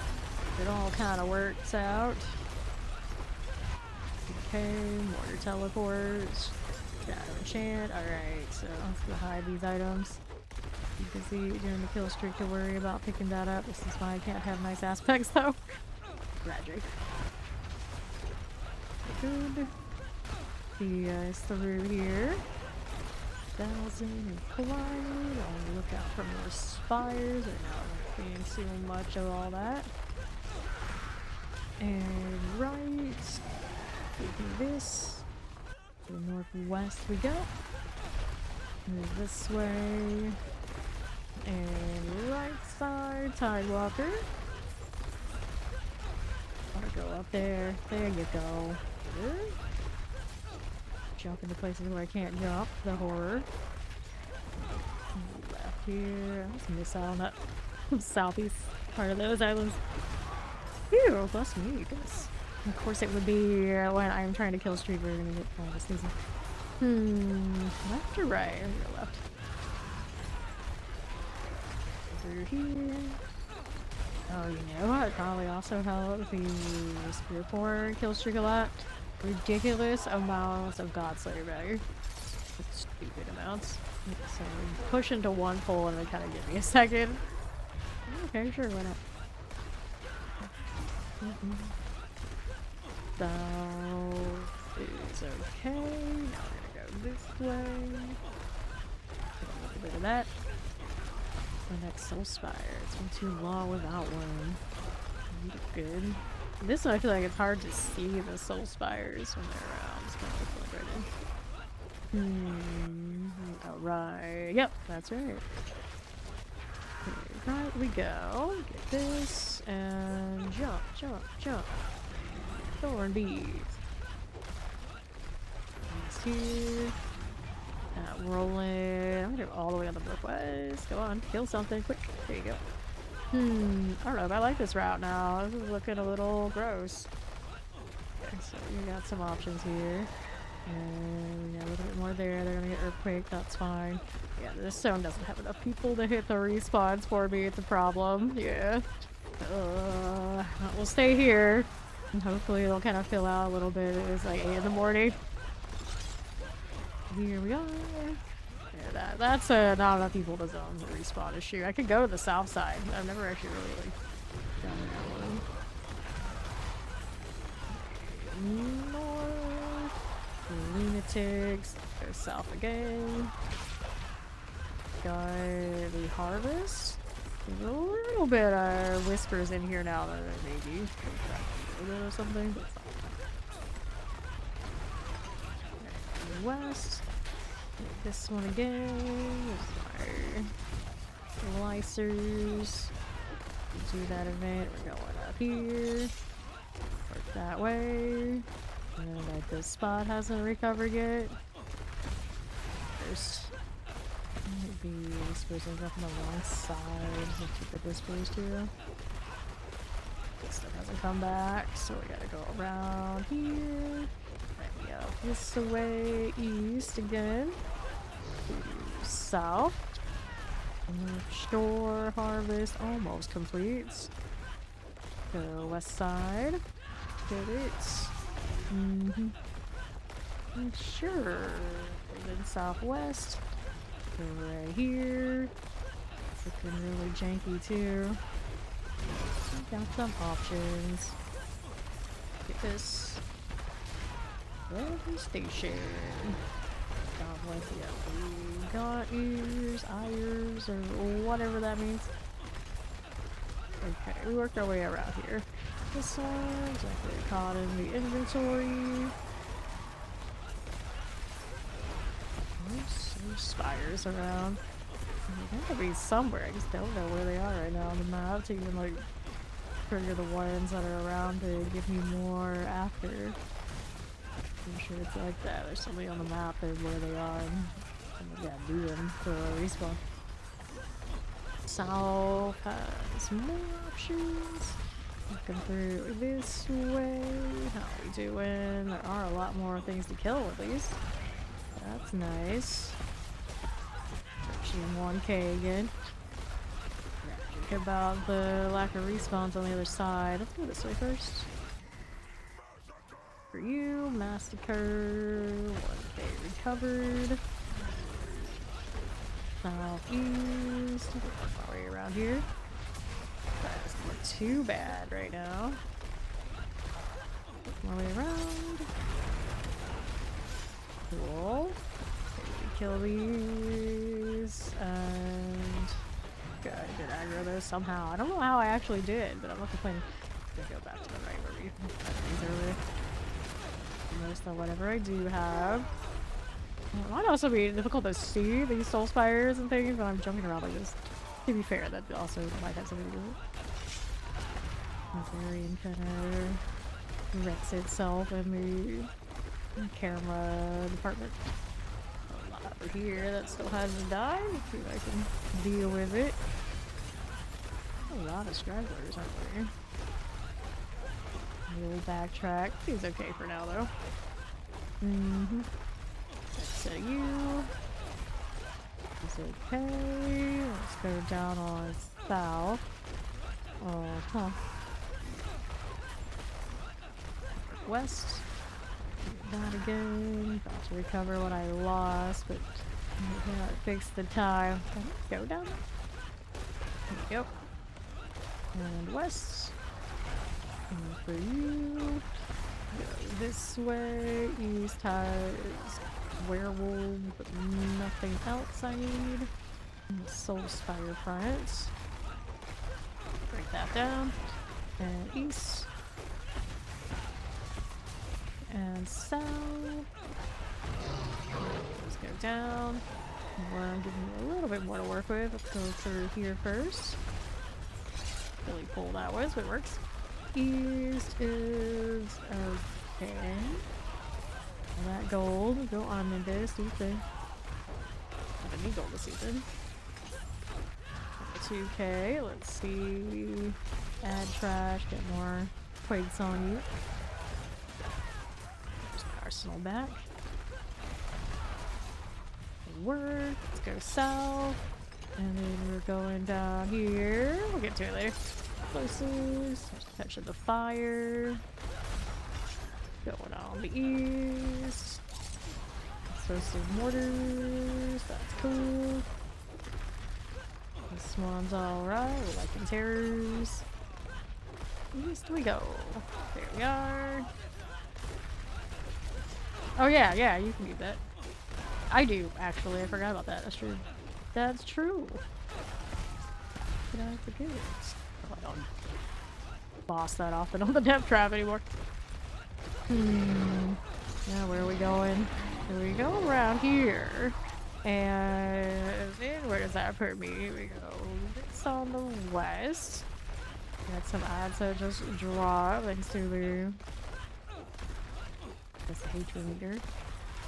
It all kind of works out. Okay, mortar teleports. Shadow enchant. Alright, so let's go hide these items. You can see during the kill streak to worry about picking that up. This is why I can't have nice aspects though. Tragic. Good. See you guys through here. 1,000 and climb. I'll look out for more spires. Right now I'm not seeing too much of all that. And right. Taking this. To the northwest we go. Move this way. And right side, Tidewalker. Gotta go up there. There you go. Good. Jump into places where I can't jump. The horror. Left here. I just miss out on that southeast part of those islands. Ew, bless me. Goodness. Of course it would be when I'm trying to kill streak. We're gonna get all this season. Left or right? I'm gonna go left. Through here. Oh, you know what? Probably also help the spear pour kill streak a lot. Ridiculous amounts of Godslayer value. Stupid amounts. So push into one pull and then kind of give me a second. Okay, sure, why not? So it's okay. Now we're gonna go this way. Get a little bit of that. The next soul spire. It's been too long without one. Good. This one I feel like it's hard to see the soul spires when they're around. Just gonna look right in. Alright. Yep, that's right. Okay, right we go. Get this and jump, jump, jump. Thorn bees. It's here. Rolling. I'm gonna go all the way on the northwest. Go on, kill something quick. There you go. I don't know if I like this route now. This is looking a little gross. Okay, so we got some options here. And we got a little bit more there. They're gonna get earthquake, that's fine. Yeah, this zone doesn't have enough people to hit the respawns for me. It's a problem. Yeah. We'll stay here. And hopefully it'll kind of fill out a little bit. It's like 8 in the morning. Here we are. Yeah, that's not enough people to zone the respawn issue. I could go to the south side. I've never actually really done that one. North. Lunatics. Go south again. Got the harvest. There's a little bit of whispers in here now that maybe or something. But west. This one again. Slicers. Do that event. We're going up here. Work that way. And like this spot hasn't recovered yet. First. Maybe disposing up on the wrong side. Let's keep it disposed here. Still hasn't come back, so we gotta go around here. There we go. This way, east again. To south. Store harvest almost completes. Go west side. Get it. Sure. Then southwest. Go right here. Looking really janky too. Got some options. Get this. Every station. Got with you. Got ears, eyes, or whatever that means. Okay, we worked our way around here. This one's actually caught in the inventory. There's spires around. They gotta be somewhere. I just don't know where they are right now on the map to even like trigger the ones that are around to give me more after. I'm sure it's like that. There's somebody on the map there where they are and somebody gotta do them for a respawn. South has more options. Looking through this way. How are we doing? There are a lot more things to kill at least. That's nice. Actually 1k again. Think about the lack of respawns on the other side. Let's go this way first. For you, Massacre. 1k recovered. Southeast. Work our way around here. That doesn't look too bad right now. Work my way around. Cool. Kill these and good. I did aggro those somehow. I don't know how I actually did, but I'm not complaining. I'm gonna go back to the right where we had these earlier. Most of whatever I do have. It might also be difficult to see these soul spires and things when I'm jumping around like this. To be fair, that also might have something to do with it. Barbarian kind of wrecks itself in the camera department. A lot over here that still hasn't died. Let's see if I can deal with it. A lot of stragglers, aren't there? We'll backtrack. He's okay for now, though. That's you. He's okay. Let's go down on south. West. That again. Got to recover what I lost, but I cannot fix the time. Can I go down there? There we go. And west. And for you. Go this way. East has werewolf, but nothing else I need. And soul spire front. Break that down. And east. And south. Let's go down. We're giving me a little bit more to work with. Let's go through here first. Really cool that was, but it works. East is okay. All that gold. Go on into stupid. I don't need gold this season. 2k. Let's see. Add trash. Get more quakes on you. Arsenal back. Work. Let's go south. And then we're going down here. We'll get to it later. Closest. Touching the fire. Going on the east. Explosive mortars. That's cool. This one's alright. We're liking terrors. East we go. There we are. Oh yeah, you can do that. I do, actually. I forgot about that. That's true. That's true. Did I forget? Oh, I don't boss that often on the death trap anymore. Yeah, where are we going? We go around here. And then where does that put me? We go this on the west. Got some ads that just drop thanks to the hatred meter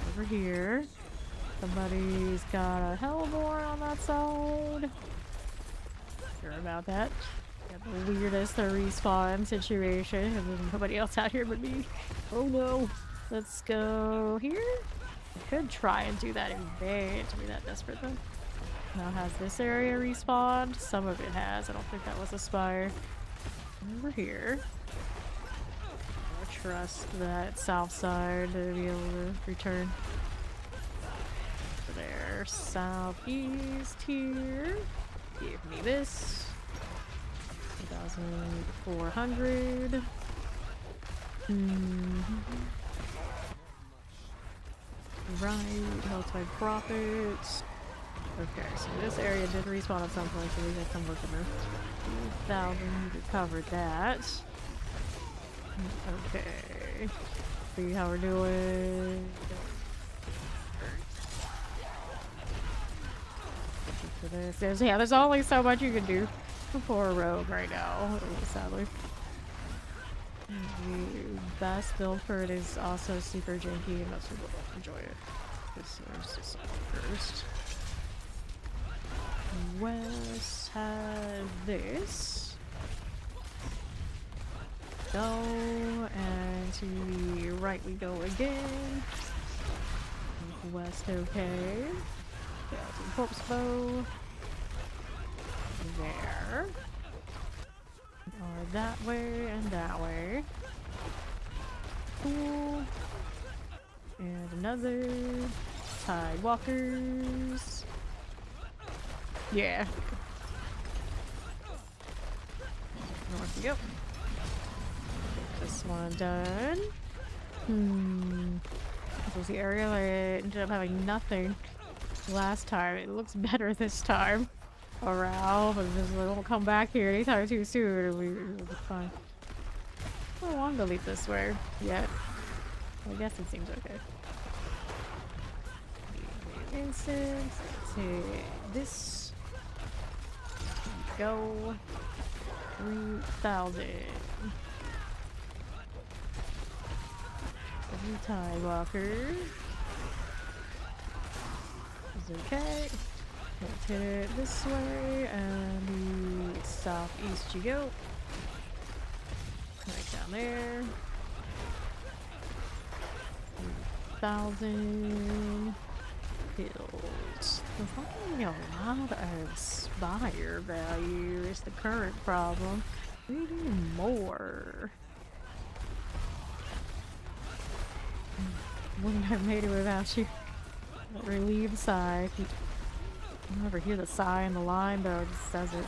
over here. Somebody's got a Hellborn on that side. Sure about that. Got the weirdest respawn situation, and there's nobody else out here but me. Oh no. Let's go here. I could try and do that in vain to be that desperate though. Now has this area respawned? Some of it has. I don't think that was a spire. Over here. I'll trust that south side to be able to return. Over there. Southeast here. Give me this. 2,400. Right, Helltide Profits. Okay, so this area did respawn at some point, so we got some work in there. 2,000, we covered that. Okay. See how we're doing. For this. There's only so much you can do for a rogue right now, sadly. The best build for it is also super janky and most people don't enjoy it. This is just first. West has this. Go, and to the right we go again. West, okay. Skeleton corpse bow. There. Or that way and that way. Cool. And another. Tide walkers. Yeah. North we go. Get this one done. This was the area where I ended up having nothing last time. It looks better this time around, but just won't come back here anytime too soon. It'll be fine. I don't want to leave this way yet. I guess it seems okay. Instance. Take this. Go. 3,000. Tide walker. Is okay. Let's hit it this way and the southeast you go. Right down there. 1,000 kills. There's not really a lot of spire value is the current problem. We need more. Wouldn't have made it without you. That relieved sigh. You never hear the sigh in the line though, it just says it.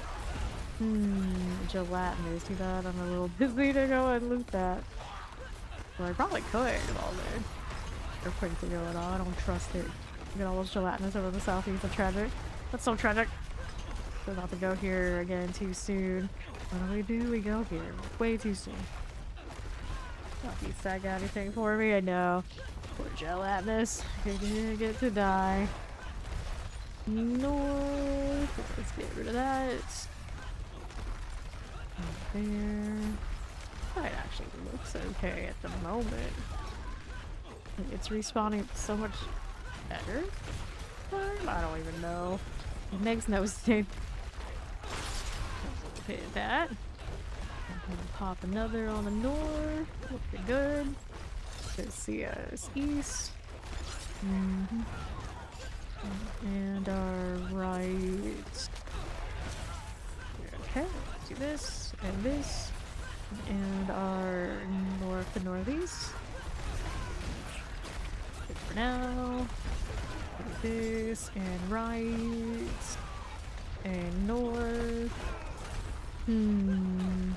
Gelatinous. Too bad I'm a little busy to go and loot that. Well, I probably could all day. Earthquakes are going on. I don't trust it. Look at all those gelatinous over the southeast. That's tragic. That's so tragic. So not to go here again too soon. What do? We go here way too soon. Southeast side got anything for me? I know. Poor gelatinous. You're gonna get to die. North. Let's get rid of that. There. It actually looks okay at the moment. It's respawning so much better. I don't even know. It makes no sense. Hit that. I'm gonna pop another on the north. Looking good. Let's see us east. And our right. Okay, let's do this and this. And our north and northeast. Good for now. Do this and right. And north.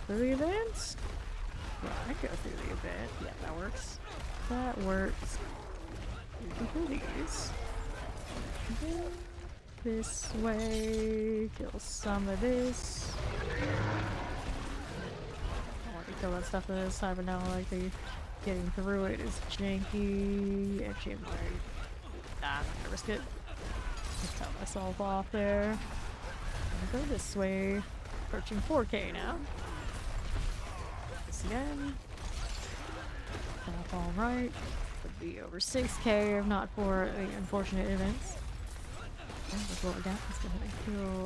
For the event? Yeah, I go through the event. Yeah, that works. That works. Do these. This way. Kill some of this. I want to kill that stuff this time, but now like getting through it is janky. Actually, I'm not gonna risk it. Just cut myself off there. I'm gonna go this way. Approaching 4K now. This again. Tap all right. Would be over 6k if not for the unfortunate events. And that's what we got. Let's go ahead and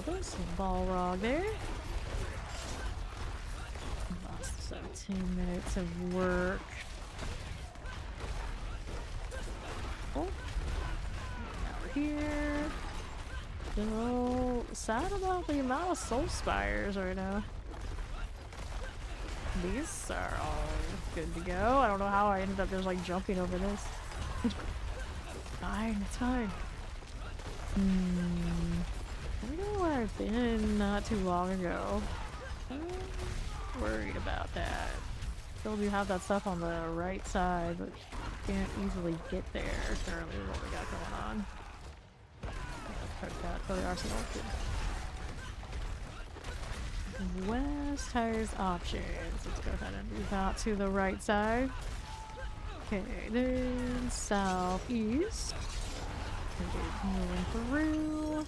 kill this Balrog there. Lost 17 minutes of work. Oh. Now we're here. Still sad about the amount of soul spires right now. These are all good to go. I don't know how I ended up just like jumping over this. Fine, it's fine. I know where I've been not too long ago. I'm worried about that. Still do have that stuff on the right side, but can't easily get there currently with what we got going on. Let's check that for the arsenal. West has options. Let's go ahead and move out to the right side. Okay, then southeast. Moving through.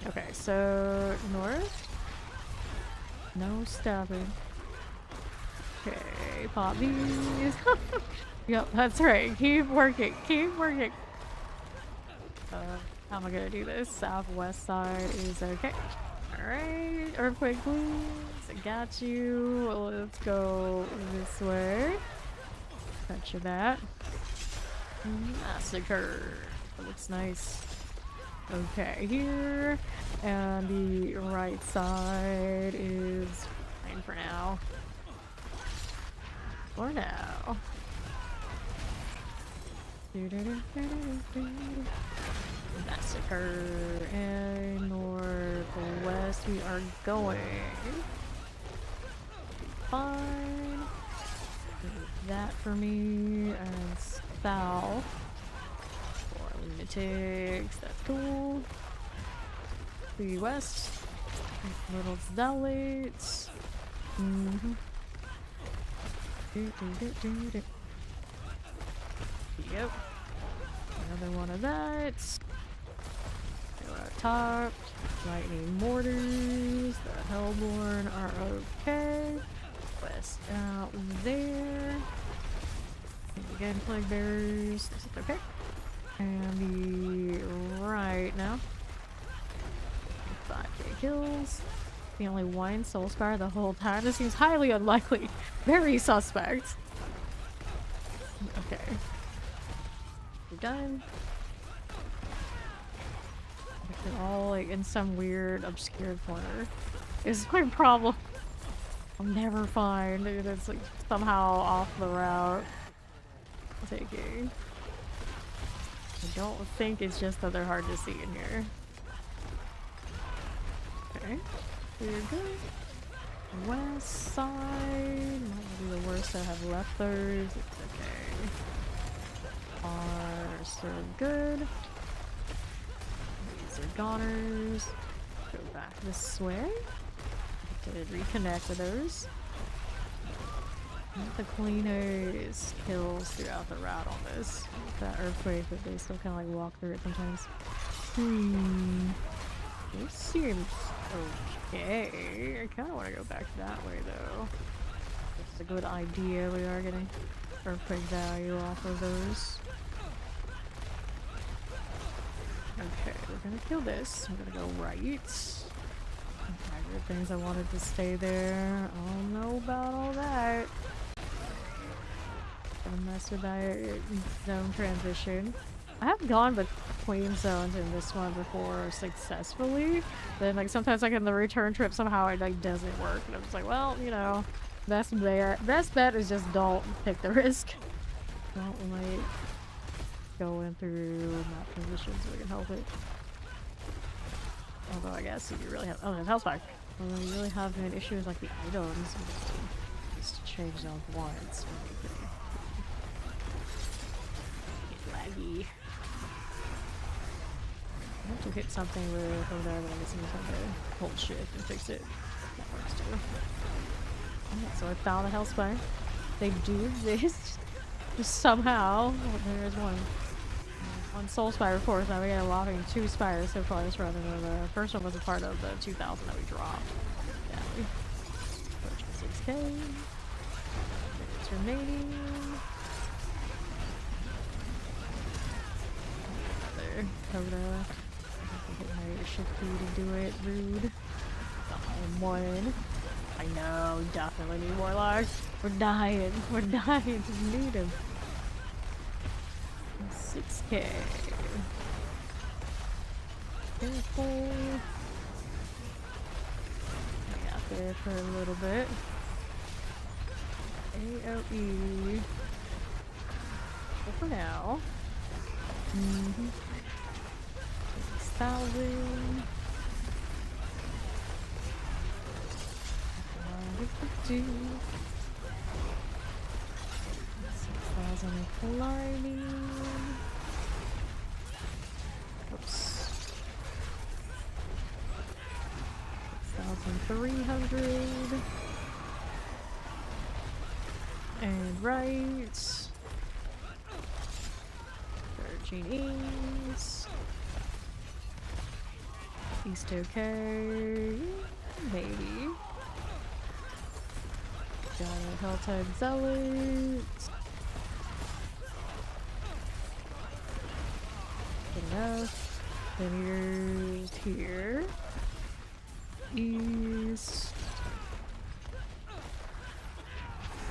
Okay, so north. No stopping. Okay, pop these. Yep, that's right. Keep working. Keep working. How am I gonna do this? Southwest side is okay. Alright, earthquake please. I got you. Let's go this way. Touch of that. Massacre. That looks nice. Okay, here. And the right side is fine for now. For now. Massacre. And northwest we are going. Fine. That for me. And south. For lunatics. That's cool. The west. Little zealots. Yep. Another one of that. We're up top. Lightning mortars. The Hellborn are okay. West out there. Again, plague bearers. This is okay. And the right now. 5k kills. The only one soul spire the whole time. This seems highly unlikely. Very suspect. Okay. We're done. They're all like in some weird obscure corner. Is my problem. I'll never find it. It's like somehow off the route. Taking. I don't think it's just that they're hard to see in here. Okay. We're good. West side. Might be the worst I have left those. It's okay. Are still good. These are goners. Go back this way. Did reconnect with those. The cleaners kills throughout the route on this. That earthquake, but they still kind of like walk through it sometimes. This seems okay. I kind of want to go back that way though. It's a good idea. We are getting earthquake value off of those. Okay, we're gonna kill this. We're gonna go right. Things I wanted to stay there. I don't know about all that. Gonna mess with that zone transition. I have gone between zones in this one before successfully. Then like sometimes like in the return trip somehow it like doesn't work. And I'm just like, well, you know, best bet is just don't take the risk. Don't like going through map transitions so we can help it. Although I guess you really have there's health back. Although you really have an issue with like the items. Just change zones once. Get laggy. I have to hit something with over there, but I'm guessing I have to hold shift and fix it. That works too. Alright, so I found a health spire. They do exist. Just somehow. Oh, there's one. One soul spire, of course. Now we got a whopping 2 spires so far this run, and the first one was a part of the 2000 that we dropped. Yeah, we 6k. It's remaining. Dakota. I think it might shift key to do it. Rude. I'm one. I know, definitely need warlocks. We're dying. We're dying. Just need him. 6K. Careful. I got there for a little bit. AOE. Well, for now. 6,000. 6,000 climbing. Oops. 6,300. And right. 13 East. East okay. Maybe. Got a Helltide Zealot. Good enough. Then here's here. East.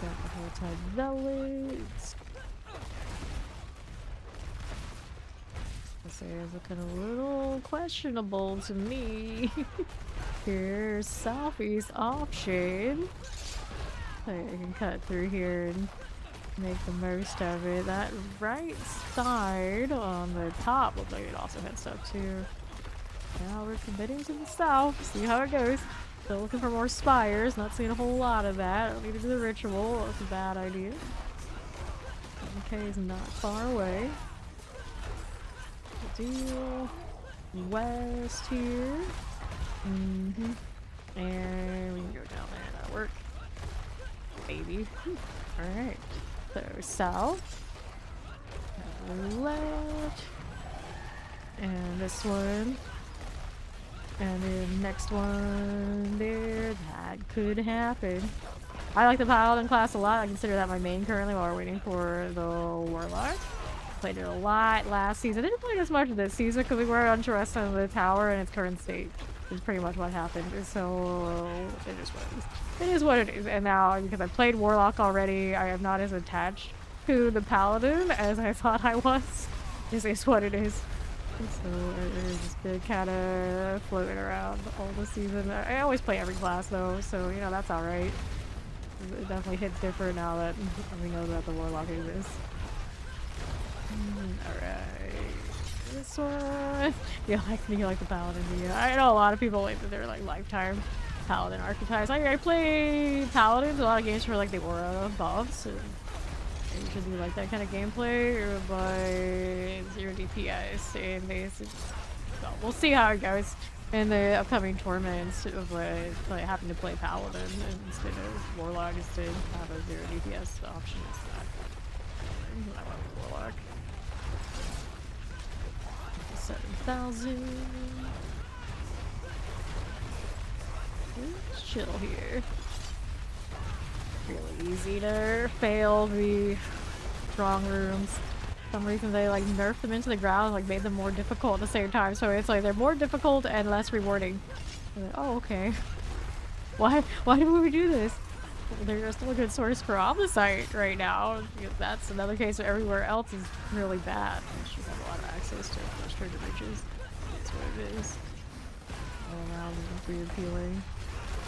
Got the Helltide Zealot. This area's looking a little questionable to me. Here's southeast option. I can cut through here and make the most of it. That right side on the top looks like it also had stuff too. Now we're committing to the south. See how it goes. Still looking for more spires. Not seeing a whole lot of that. I don't need to do the ritual. That's a bad idea. 7K is not far away. Good deal. West here. And we can go down there. That'll work. Baby. Alright. So south. Left. And this one. And then next one there. That could happen. I like the Paladin class a lot. I consider that my main currently while we're waiting for the Warlock. Played it a lot last season. I didn't play it as much this season because we were uninterested in the tower and its current state. Is pretty much what happened. So it is what it is. It is what it is. And now, because I played Warlock already, I am not as attached to the Paladin as I thought I was. This is what it is. So it's just been kind of floating around all the season. I always play every class though, so you know that's all right. It definitely hits different now that we know that the Warlock exists. Alright. This one. You like the Paladin, yeah. I know a lot of people like that they're like lifetime Paladin archetypes. I play Paladins, a lot of games for like the aura buffs. And I usually like that kind of gameplay, but 0 DPS and well, we'll see how it goes in the upcoming tournaments of like having to play Paladin instead of Warlock instead have a 0 DPS option instead. I want Warlock. 7,000. Let's chill here. Really easy to fail the strong rooms. For some reason they like nerfed them into the ground, like made them more difficult at the same time. So it's like they're more difficult and less rewarding. Like, oh, okay. Why did we do this? They're still a good source for Omnicite right now. Because that's another case where everywhere else is really bad. You should have a lot of access to those trigger bridges. That's what it is. Oh wow, this is weird appealing.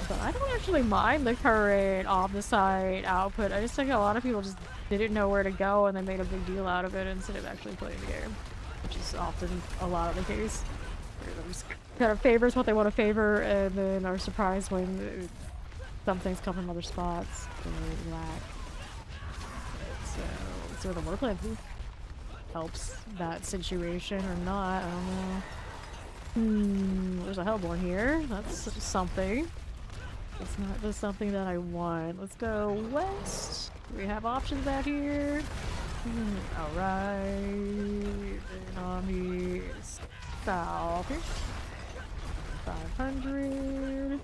But I don't actually mind the current Omnicite output. I just think a lot of people just didn't know where to go and they made a big deal out of it instead of actually playing the game. Which is often a lot of the case. Everyone just kind of favors what they want to favor and then are surprised when some things come from other spots that they lack. So, let's see what the war plan helps that situation or not. I don't know. There's a Hellborn here. That's something. It's not just something that I want. Let's go west. We have options out here. Alright. And on the south here. 500.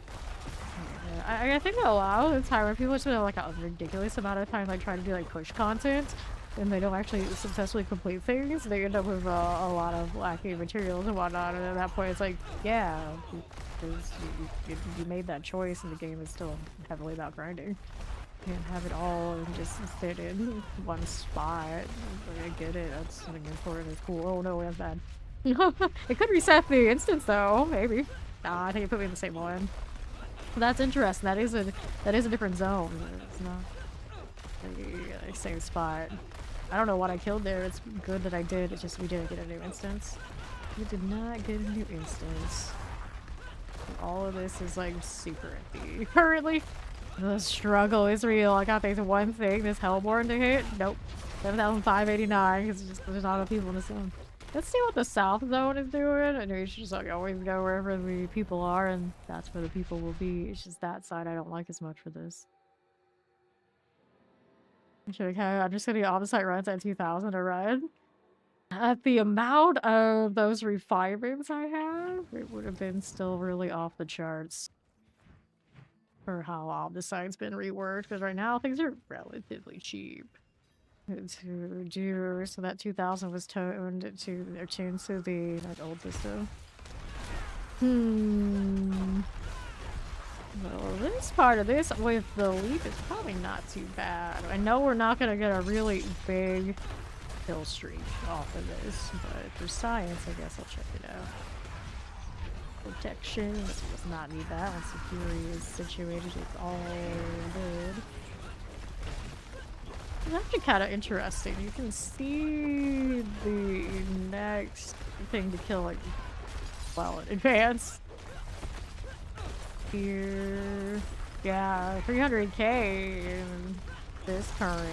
I think a lot of the time when people spend like a ridiculous amount of time like trying to do like push content, and they don't actually successfully complete things, they end up with a lot of lacking materials and whatnot, and at that point it's like, yeah, because you made that choice and the game is still heavily about grinding. You can't have it all and just fit in one spot. I get it, that's something important, it's cool. Oh no, that's bad. It could reset the instance though, maybe. Nah, I think it put me in the same one. That's interesting. That is a different zone. It's not the same spot. I don't know what I killed there. It's good that I did. It's just we didn't get a new instance. We did not get a new instance. All of this is like super empty currently. The struggle is real. I got this one thing, this Hellborn to hit. Nope. 7,589 because there's not enough people in the zone. Let's see what the south zone is doing. And we should just like always go wherever the people are, and that's where the people will be. It's just that side I don't like as much for this. I'm just gonna opposite runs at 2,000 a run. At the amount of those refinements I have, it would have been still really off the charts for how all the side's been reworked. Because right now things are relatively cheap to do, so that 2,000 was tuned to the like, old system. Well, this part of this with the leap is probably not too bad. I know we're not gonna get a really big kill streak off of this, but for science, I guess I'll check it out. Protection, this does not need that. Once the Fury is situated, it's all good. It's actually kind of interesting. You can see the next thing to kill, like, well in advance. Here, yeah, 300k in this current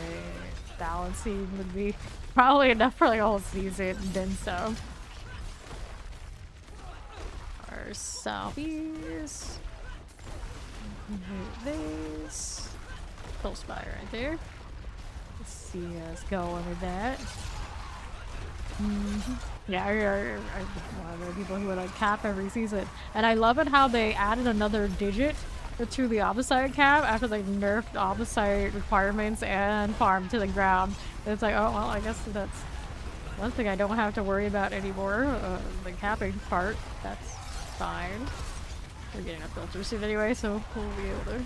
balancing would be probably enough for like a whole season, and then some. Our southeast. This. Full spy right there. Let's see us going with that. Yeah, I'm one of the people who would like cap every season. And I love it how they added another digit to the Omnicide cap after they nerfed Omnicide requirements and farm to the ground. It's like, oh, well, I guess that's one thing I don't have to worry about anymore. The capping part, that's fine. We're getting a filter soon anyway, so we'll be able to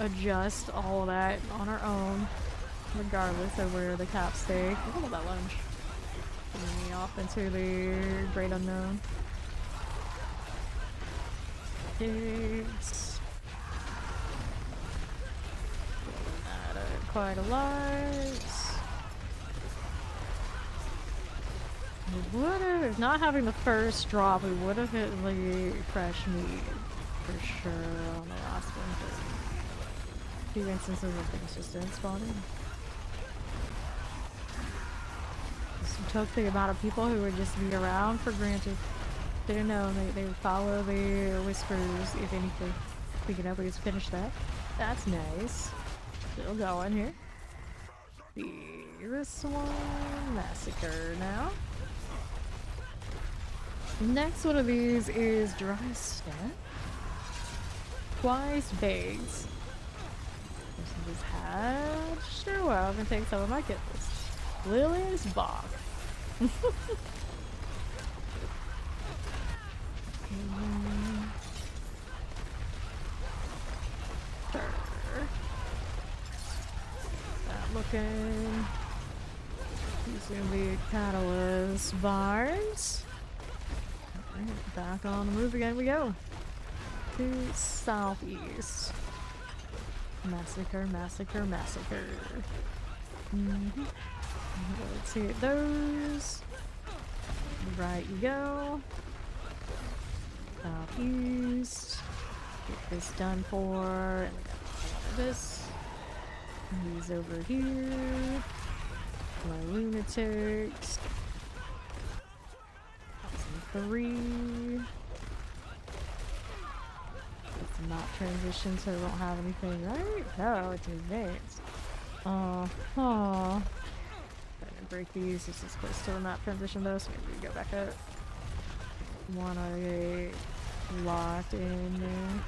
adjust all of that on our own, regardless of where the caps stay. Look at that lunge. Me off into the great unknown. It's quite a lot. We would have, if not having the first drop, we would have hit the fresh meat for sure on the last one. But a few instances of things just didn't spawn in. Took the amount of people who would just be around for granted. Didn't know they would follow the whispers, if anything. Speaking of, we just finished that. That's nice. Still going here. This one, Massacre now. Next one of these is Dry Step. Twice Bags. Person just had. Sure, well, I'm gonna take some of my kibbles. Lily's Bog. That looking. Using the Catalyst bars. Alright, back on the move again we go. To southeast. Massacre, massacre, massacre. Let's hit those. Right you go. Southeast. Get this done for. And we got this. He's over here. My lunatics. 3. Let's not transition so we won't have anything, right? No, it's advanced. Break these. This is close to the map transition though, so maybe we go back up. Wanna get locked in there.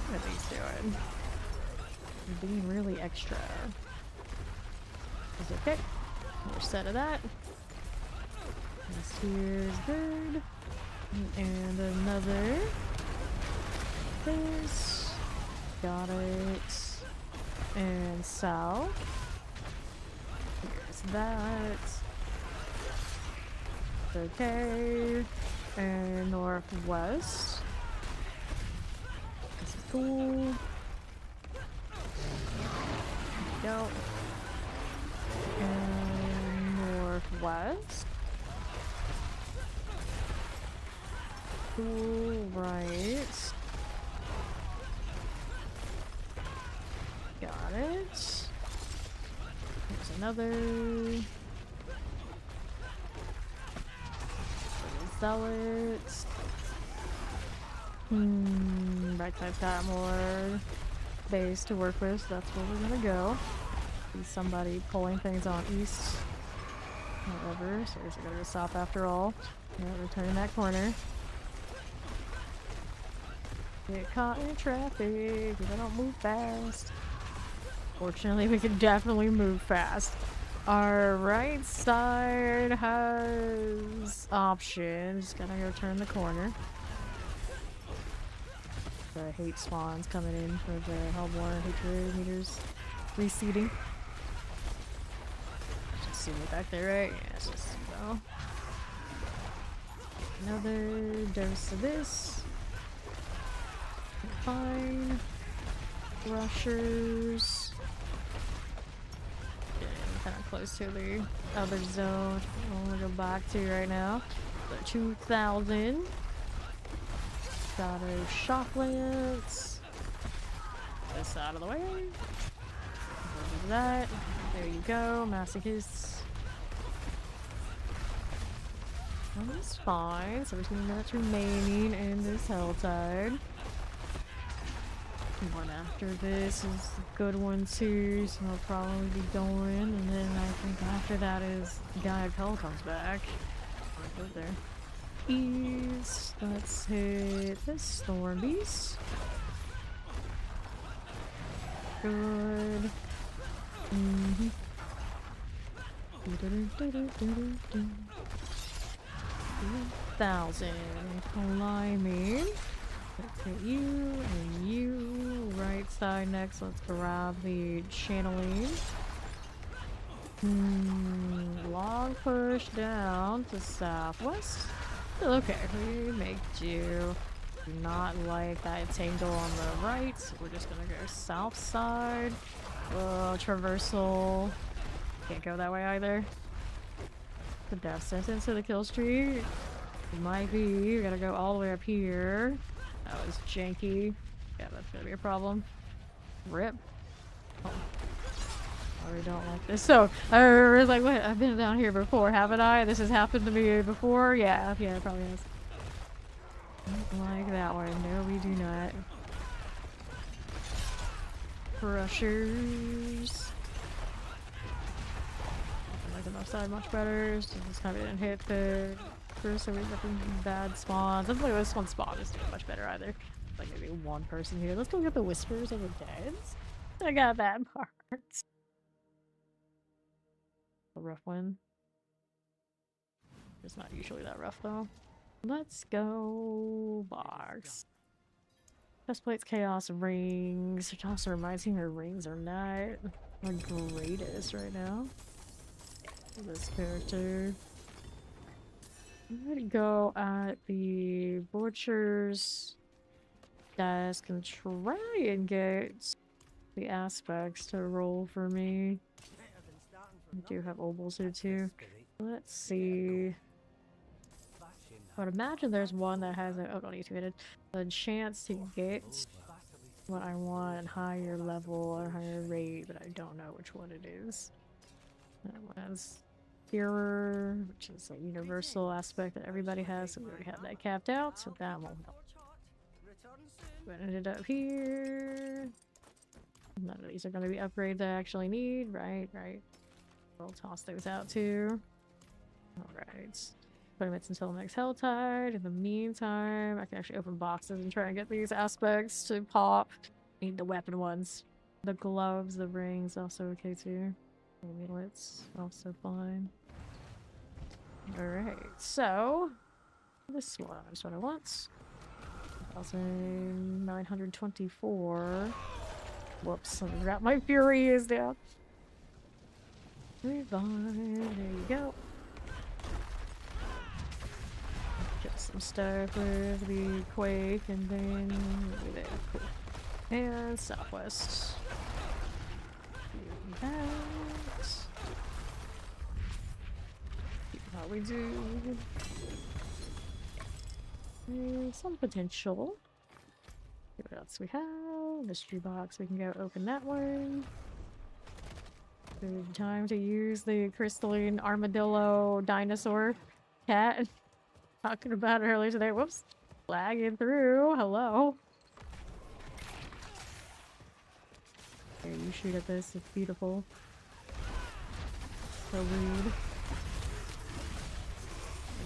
What are these doing? They're being really extra. Is okay. Another set of that. This here's good. And another. This. Got it. And south. Here's that. Okay. And northwest. This is cool. Go. And northwest. Cool, right. Got it. There's another. Zealots. Right side's got more base to work with, so that's where we're gonna go. See somebody pulling things on east. Whatever, seriously gotta go stop after all. Yeah, we're turning that corner. Get caught in traffic if I don't move fast. Fortunately, we can definitely move fast. Our right side has options. Gotta go turn the corner. The hate spawns coming in for the Hellborn hatred meters reseeding. Just see me back there, right? Yeah, it's just go. Another dose of this. Fine. Rushers. Getting kind of close to the other zone. I want to go back to right now. The 2000. Got a shock lance. This out of the way. Over that. There you go, masochists. That's fine. 17 minutes remaining in this Helltide. One after this is a good one too, so I'll probably be going. And then I think after that is Gaia Hell comes back. I'll go there. East. Let's hit this Storm Beast. Good. 1,000 climbing. Let's hit you and you. Right side next. Let's grab the channeling. Long push down to southwest. Still okay. We make do. Do not like that tangle on the right, so we're just gonna go south side. Traversal. Can't go that way either. The death sentence to the kill streak. It might be. You gotta go all the way up here. That was janky. Yeah, that's gonna be a problem. Rip. Oh. I really don't like this. So, I was like, what? I've been down here before, haven't I? This has happened to me before? Yeah, it probably has. Don't like that one. No, we do not. Crushers. I like the left side much better. So this time it didn't hit the first, so we got some bad spawns. Doesn't like this one spawn is doing much better either. Like maybe one person here. Let's go get the Whispers of the Dead. I got that part. A rough one. It's not usually that rough though. Let's go box. Chest plates, chaos rings. It also reminds me her rings are not the greatest right now. This character. I'm gonna go at the butcher's desk and try and get the aspects to roll for me. I do have obols here too. Let's see. I would imagine there's one that has a don't need to get it. A chance to get what I want higher level or higher rate, but I don't know which one it is. That one's Hearer, which is a universal aspect that everybody has, so we already have that capped out, so that won't help. But ended up here. None of these are going to be upgrades I actually need. Right. We'll toss those out too. Alright. Put them until the next Helltide. In the meantime, I can actually open boxes and try and get these aspects to pop. Need the weapon ones. The gloves, the rings, also okay too. Amulets, also fine. Alright, so this one is what I want. 1924. Whoops, let me wrap my fury is down. Revive, there you go. Get some stuff with the quake and then over there. Cool. And southwest. That. How we do. Some potential. See what else we have. Mystery box, we can go open that one. Good time to use the crystalline armadillo dinosaur cat. Talking about it earlier today. Whoops. Lagging through. Hello. Here, you shoot at this. It's beautiful. So rude.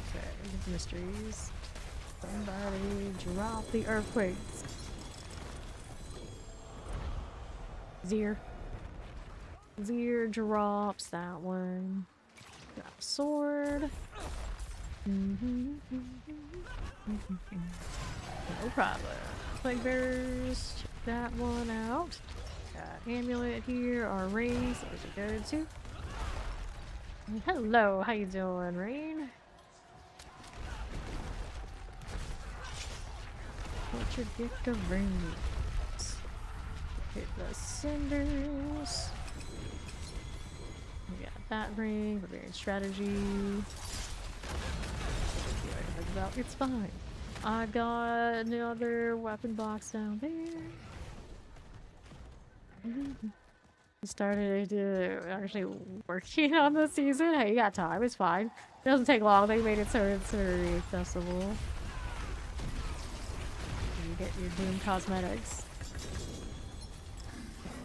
Okay, mysteries. Somebody drop the earthquakes. Zir drops that one. Drop a sword. No problem. Plague bearers, check that one out. Got amulet here, our rings, those are good too. Hello, how you doing, Rain? What's your gift of rings? Hit the cinders. We got that ring, Barbarian strategy. It's fine. I got another weapon box down there. Started actually working on the season. Hey, you got time. It's fine. It doesn't take long. They made it so it's very accessible. You get your Doom cosmetics.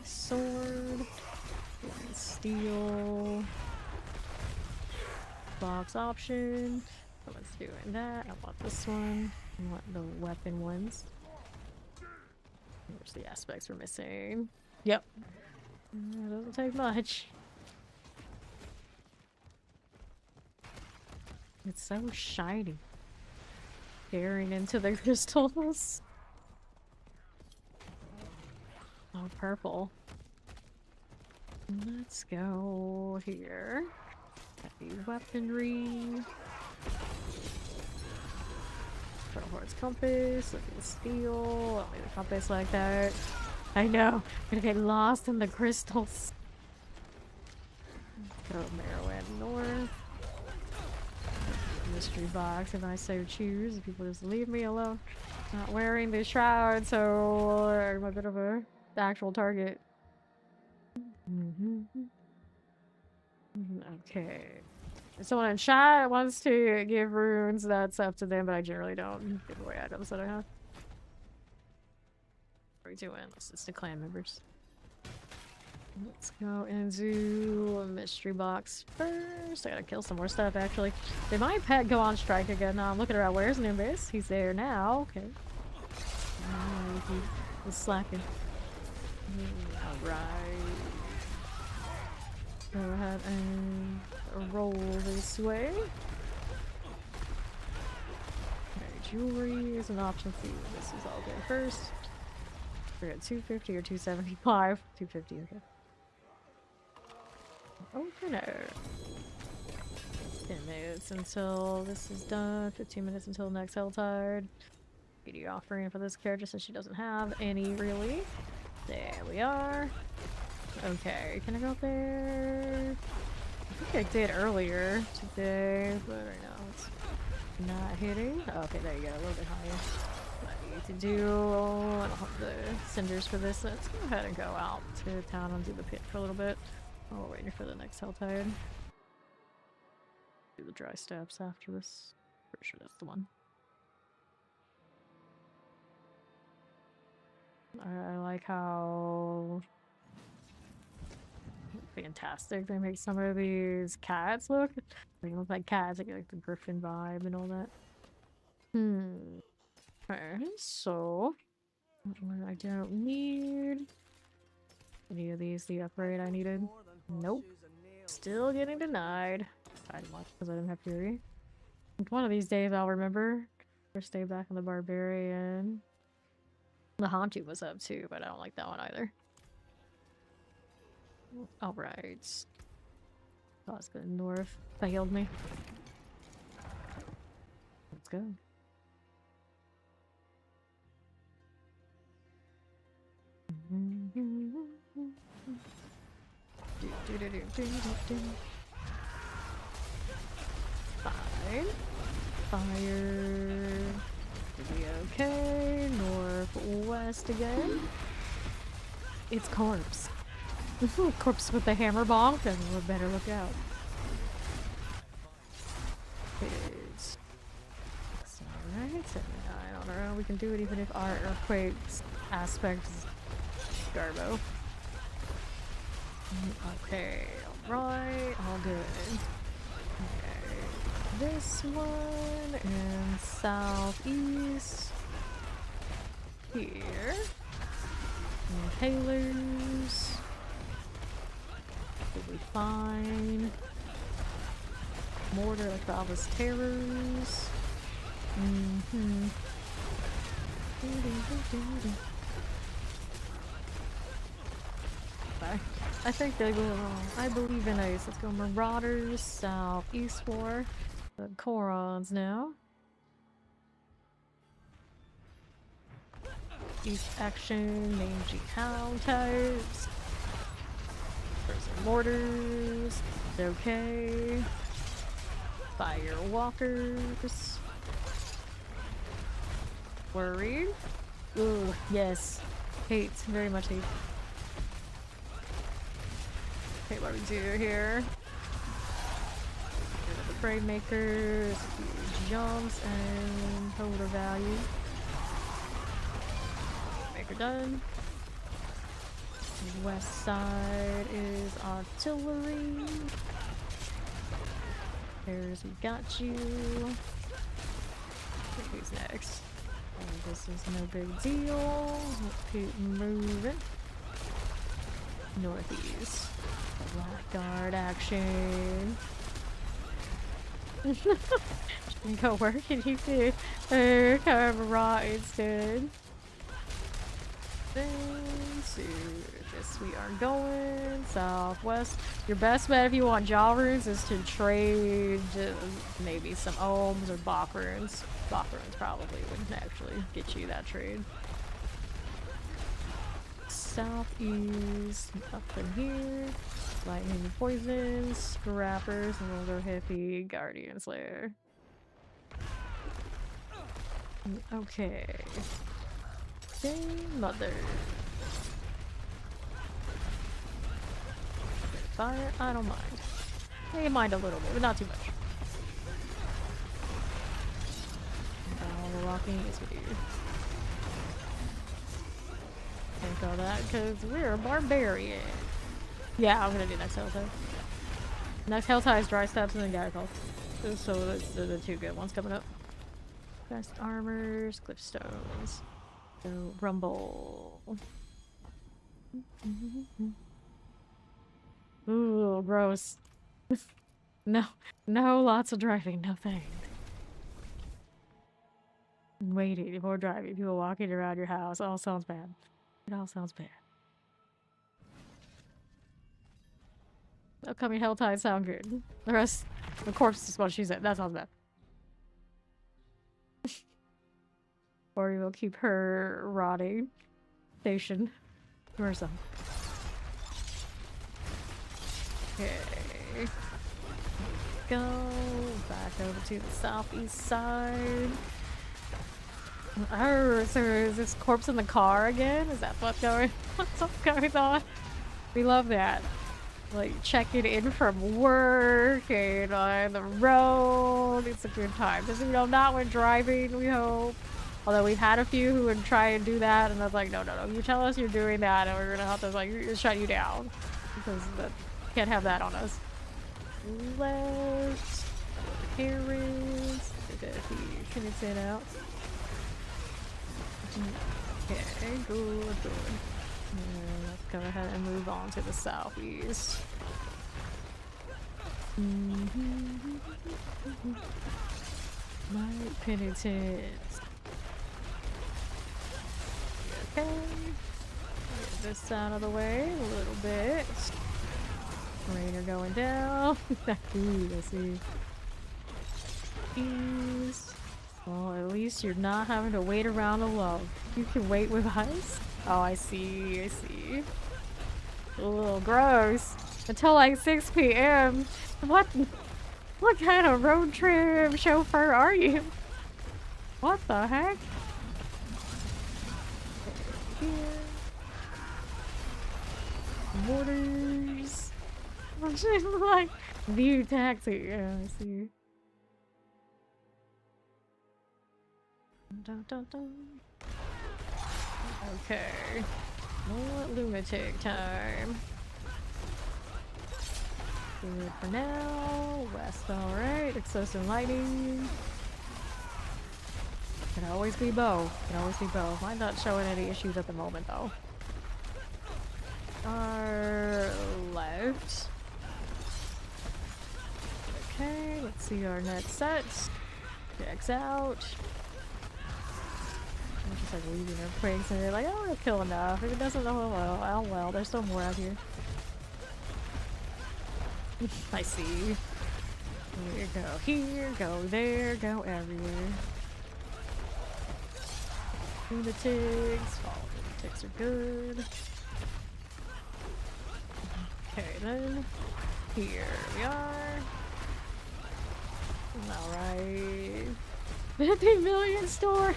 Sword. Steel. Box option. So let's do that. I want this one. I want the weapon ones. Where's the aspects we're missing? Yep. It doesn't take much. It's so shiny. Staring into the crystals. Oh, purple. Let's go here. Heavy weaponry. Horse compass. Look at the steel. I'll make the compass like that. I know. I'm gonna get lost in the crystals. Go Merowand North. Mystery box if I so choose. If people just leave me alone. Not wearing the shroud, so I'm a bit of a actual target. Okay. If someone in chat wants to give runes, that's up to them, but I generally don't give away items that I have. What are we doing? It's the clan members. Let's go and do a mystery box first. I gotta kill some more stuff, actually. Did my pet go on strike again? No, I'm looking around. Where's Nimbus? He's there now. Okay. He's slacking. Alright. Go ahead and roll this way. Okay, jewelry is an option for you. This is all good first. We're at 250 or 275. 250, okay. Opener. 10 minutes until this is done. 15 minutes until next Helltide. Beauty offering for this character since she doesn't have any, really. There we are. Okay, can I go up there? I think I did earlier today, but right now it's not hitting. Oh, okay, there you go, a little bit higher. What I need to do, I don't have the cinders for this. Let's go ahead and go out to town and do the pit for a little bit. Oh, we're waiting for the next Helltide. Do the dry steps after this. Pretty sure that's the one. I like how fantastic they make some of these cats look. They look like cats, they get like the griffin vibe and all that. Okay, so I don't need any of these. The upgrade I needed. Nope. Still getting denied. I didn't watch because I didn't have Fury. One of these days I'll remember. First day back on the Barbarian. The Haunted was up too, but I don't like that one either. Alright. Oh, let's go north. That healed me. Let's go. Fine. Fire. Should be okay. Northwest again. It's corpse. Corpse with the hammer bonk, and we better look out. It's alright. I don't know. We can do it even if our earthquakes aspect is Garbo. Okay, alright, all good. Okay, this one and southeast. Here. Inhalers. Will be fine. Mortar like the Alvis Terrors. I think they will. I believe in ice. Let's go Marauders, southeast war. The Korons now. East action, mangy hound types. First mortars. Okay. Fire walkers. Worried. Ooh, yes. Hate. Very much hate. Okay, what do we do here? The Brave Makers, huge jumps, and total value. Maker done. West side is artillery. There's we got you. Okay, who's next? Oh, this is no big deal. Let's keep moving. Northeast. Blackguard action. You go work and you do kind of raw instead. Then to this we are going southwest. Your best bet if you want jaw runes is to trade maybe some ohms or Bach runes. Bach runes probably would actually get you that trade. Southeast, up in here. Lightning poison, scrappers, and we'll go hippie, guardian slayer. Okay. Okay, mother. Fire, I don't mind. I mind a little bit, but not too much. All the walking is weird. Can't call that because we're a barbarian. Yeah, I'm gonna do next Helltie. Next Helltie is Dry Steps and then Gaggle. So that's the two good ones coming up. Best armors, Cliffstones. So Rumble. Ooh, gross. No, lots of driving, no thanks. Waiting before driving, people walking around your house. All sounds bad. It all sounds bad. Upcoming Helltide sound good. The rest, the corpse is what she said. That sounds bad. Or you will keep her rotting station to herself. Okay. Go back over to the southeast side. Oh, so is this corpse in the car again? Is that what's going on? We love that. Like checking in from work and on the road. It's a good time. Just, not when driving, we hope. Although we've had a few who would try and do that, and I was like, no. You tell us you're doing that, and we're gonna have to shut you down because can't have that on us. Left, parents. Can you say it out? Okay, good. Let's go ahead and move on to the southeast. My penitence. Okay. Get this out of the way a little bit. Rainer going down. Ooh, I see. Ease. Well, at least you're not having to wait around alone. You can wait with us? Oh, I see, I see. A little gross. Until like 6 p.m. What kind of road trip chauffeur are you? What the heck? Here. Borders. Like view taxi. Yeah, I see. Dun, dun, dun. Okay. More lunatic time. Good for now. West, alright. Excessive lighting. Can always be bow. Can always be bow. Might not showing any issues at the moment though. Our left. Okay, let's see our next set. Checks out. I'm just like leaving earthquakes and they're like, oh, we'll kill enough. If it doesn't, oh well, oh well, there's still more out here. I see. Here, go here, go there, go everywhere. Lunatics. All lunatics are good. Okay, then. Here we are. Alright. 50 million stores!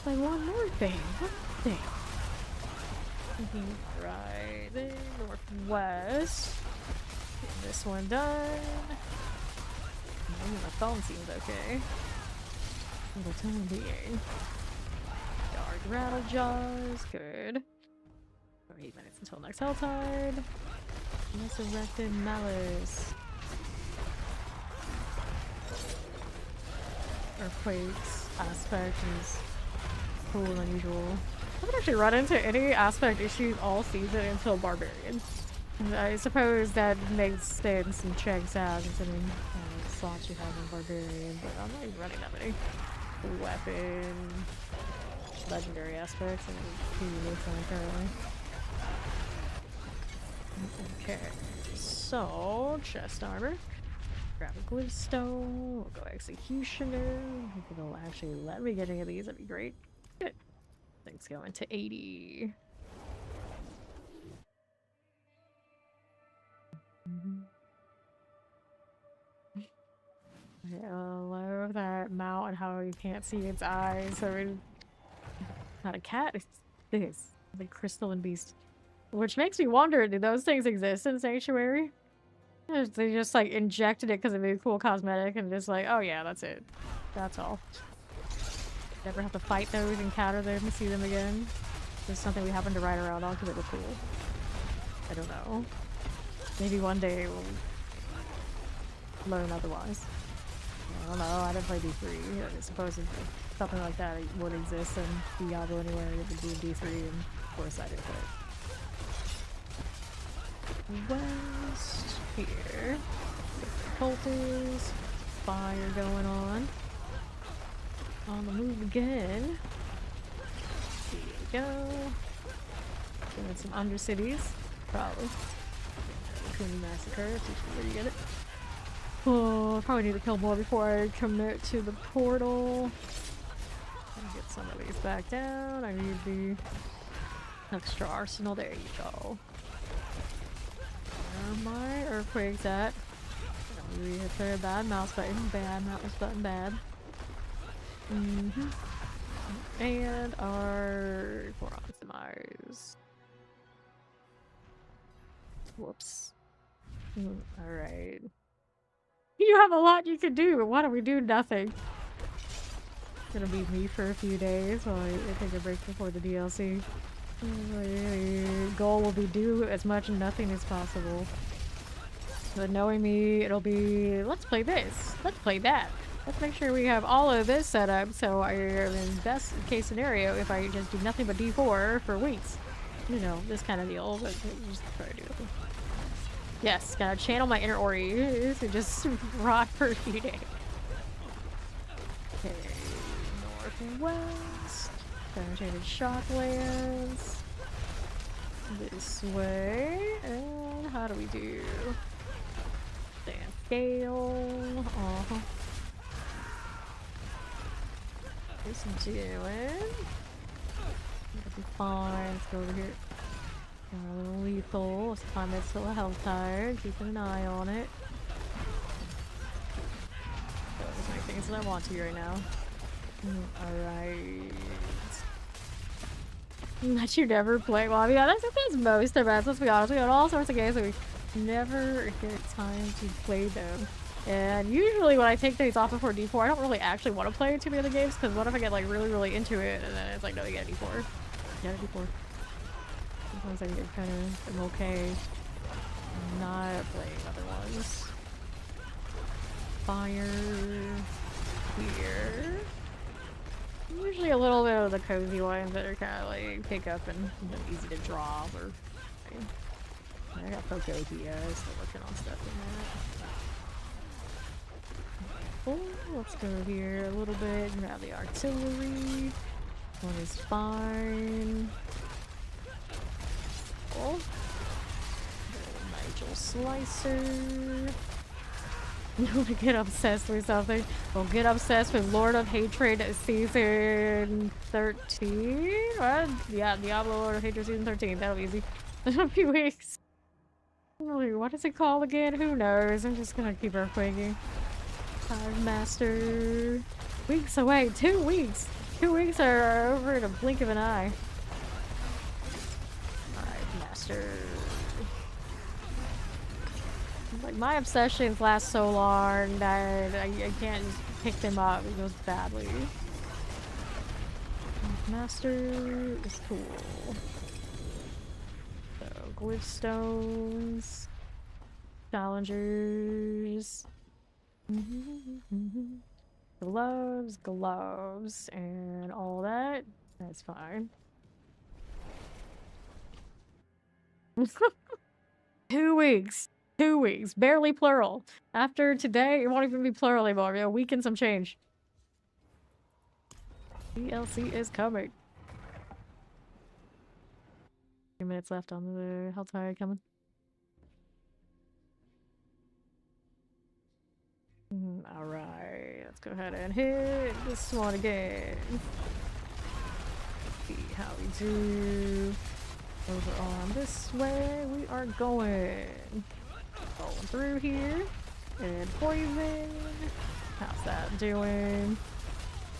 Like one more thing. One thing. Right there, northwest. Get this one done. My phone seems okay. For the time being. Dark rattle jaws, good. 8 minutes until next Helltide. Resurrected Malice. Earthquakes, aspect is cool and unusual. I haven't actually run into any aspect issues all season until Barbarian. And I suppose that makes sense and checks out considering the slots you have in Barbarian, but I'm not even running that many. Weapon, legendary aspects, and PvP currently. Okay, so chest armor. Grab a glistone. We'll go executioner. If it'll actually let me get any of these, that'd be great. Good. Things going to 80. I love that mount and how you can't see its eyes. I mean, not a cat. It's this, the crystalline beast, which makes me wonder: do those things exist in Sanctuary? They just like injected it because it'd be a cool cosmetic and just like, oh yeah, that's it. That's all. Never have to fight those, encounter them, and see them again. Just something we happen to ride around on because it was cool. I don't know. Maybe one day we'll learn otherwise. I don't know, I didn't play D3. I suppose something like that would exist in Diablo anywhere. It would be in D3 and of course I didn't play it. West here. Cultists. Fire going on. On the move again. Here we go. Doing some undercities. Probably. Coon Massacre. Teach me where you get it. Oh, probably need to kill more before I commit to the portal. Get some of these back down. I need the extra arsenal. There you go. Where are my earthquakes at? We hit their bad mouse button. Bad mouse button. Bad. And our Boron's demise. Whoops. Alright. You have a lot you can do, but why don't we do nothing? It's gonna be me for a few days while I take a break before the DLC. Goal will be do as much nothing as possible. But knowing me, it'll be, let's play this, let's play that. Let's make sure we have all of this set up, so in best case scenario, if I just do nothing but D4 for weeks. You know, this kind of deal, but just try to do it. Yes, gotta channel my inner Ori to just rock for a few days. Okay, north and west. Penetrated shocklands. This way. And how do we do? Stand scale. Just doing. That'll be fine. Let's go over here. Got a little lethal. Let's climb it still a health tire. Keeping an eye on it. Those are things that I want to right now. Alright. That you never play. Well, yeah, that's most of us. Let's be honest. We got all sorts of games that we never get time to play them. And usually when I take days off before D4, I don't really actually want to play too many other games, because what if I get like really into it and then it's like, no, you get a D4. You get a D4. Sometimes I get kind of, I'm okay not playing other ones. Fire here. Usually a little bit of the cozy ones that are kind of like pick up and easy to draw. Or I got Poco here, still working on stuff in that. Oh, let's go here a little bit and grab the artillery. One is fine. Oh, Nigel Slicer. You want to get obsessed with something? Well, get obsessed with Lord of Hatred season 13. What? Yeah, Diablo Lord of Hatred season 13. That'll be easy. In a few weeks. What is it called again? Who knows? I'm just gonna keep her quaking. Hive Master. Weeks away. 2 weeks. 2 weeks are over in a blink of an eye. Hive Master. Like, my obsessions last so long that I can't just pick them up. It goes badly. Master is cool. So, glyph stones. Challengers. Gloves, and all that. That's fine. 2 weeks. 2 weeks. Barely plural. After today, it won't even be plural anymore. A week and some change. DLC is coming. 2 minutes left on the health tire coming. Alright, let's go ahead and hit this one again. See how we do. Over on this way, we are going. Going through here. And poison. How's that doing?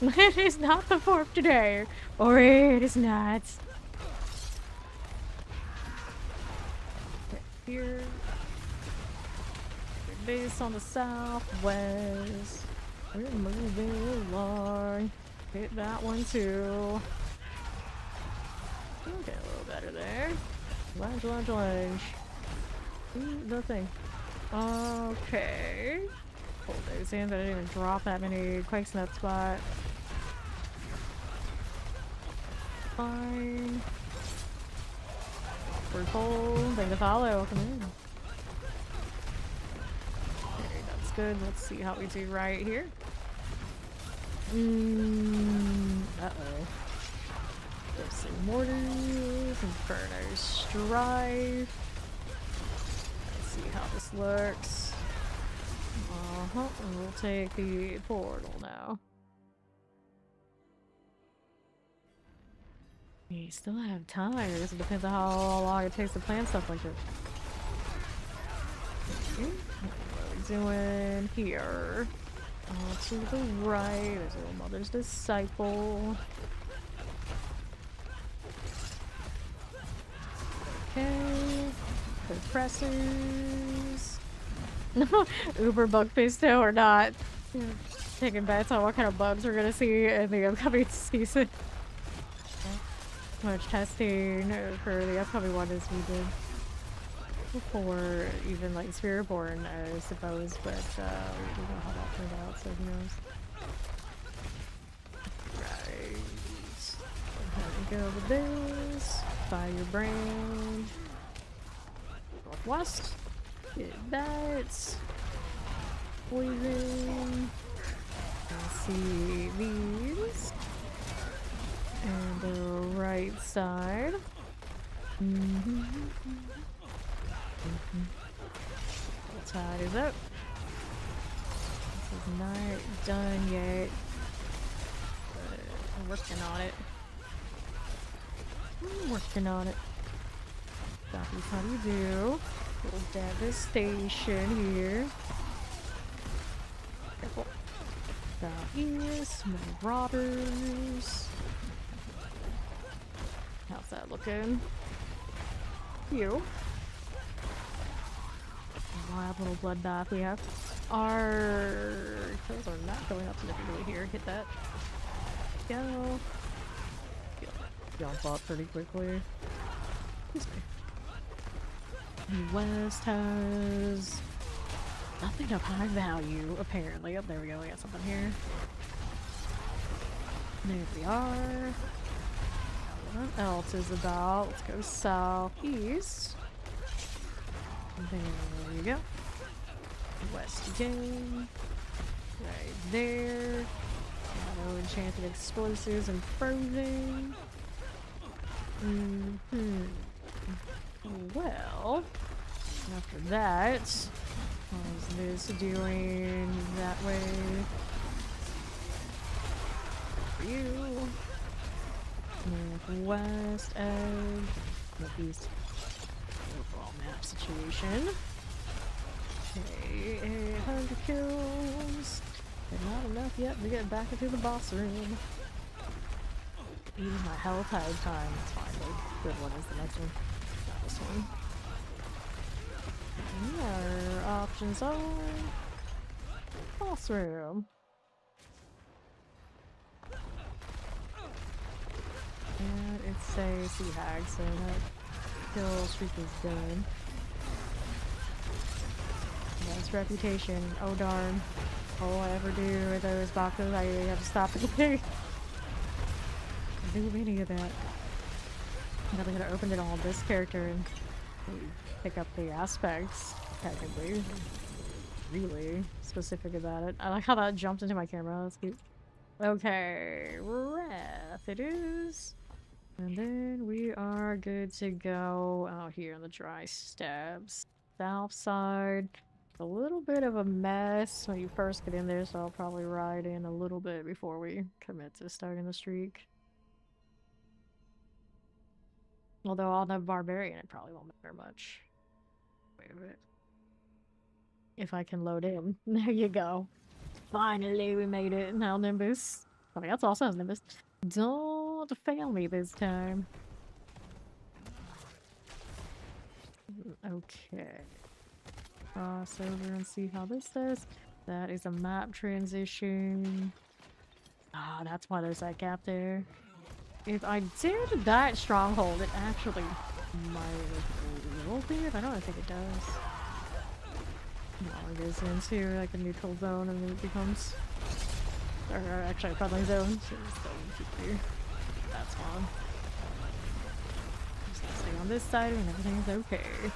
It is not the 4th today. Or it is not. Okay, here. Base on the southwest. We're moving along. Hit that one too. Okay, a little better there. Lunge. The thing. Okay. Hold those in. I didn't even drop that many quakes in that spot. Fine. We're cold. Thing to follow. Come in. Okay, that's good. Let's see how we do right here. Uh-oh. There's some mortars, Inferno Strife. Let's see how this looks. And we'll take the portal now. We still have time. I guess it depends on how long it takes to plan stuff like this. Okay. What are we doing here? To the right, there's a little Mother's Disciple. Okay. Compressors. Uber bug pisto or not. Taking bets on what kind of bugs we're gonna see in the upcoming season. How much testing for the upcoming one as we did before, even like Spiritborn, I suppose, but we don't know how that turned out, so who knows. Right. Go with this. Firebrand. Northwest. Get that. Poison. Let's see these. And the right side. The tide is up. This is not done yet. But I'm working on it. I'm working on it. Copies, how do you do? Little devastation here. Careful. Southeast, marauders. How's that looking? You. Wild little bloodbath we have. Our kills are not going up significantly here. Hit that. Go. Jump up pretty quickly. West has nothing of high value, apparently. Oh, there we go. We got something here. There we are. What else is about? Let's go southeast. There you go. West again. Right there. Auto enchanted explosives and frozen. Well, after that, how's this doing that way? For you. Northwest edge. Northeast. Overall map situation. Okay, 800 kills. But not enough yet to get back into the boss room. Even my health had time. It's fine. The good one is the next one. Not this one. And our options are boss room. And it's a sea hag, so that kill streak is done. Nice reputation. Oh darn. All I ever do with those boxes, I have to stop it. Do any of that. I'm gonna open it on this character and pick up the aspects, technically. Really specific about it. I like how that jumped into my camera. That's cute. Okay, Wrath it is. And then we are good to go out here on the dry steppes. South side. A little bit of a mess when you first get in there, so I'll probably ride in a little bit before we commit to starting the streak. Although on the Barbarian, it probably won't matter much. Wait a minute. If I can load in. There you go. Finally, we made it. Now Nimbus. Something else also has Nimbus. Don't fail me this time. Okay. Cross over and see how this does. That is a map transition. Ah, that's why there's that gap there. If I did that stronghold, it actually might have a little bit. I don't think it does. No, it goes into like a neutral zone and then it becomes, or actually a friendly zone. So it's going to keep clear. That's fine. Just gonna stay on this side and everything's okay.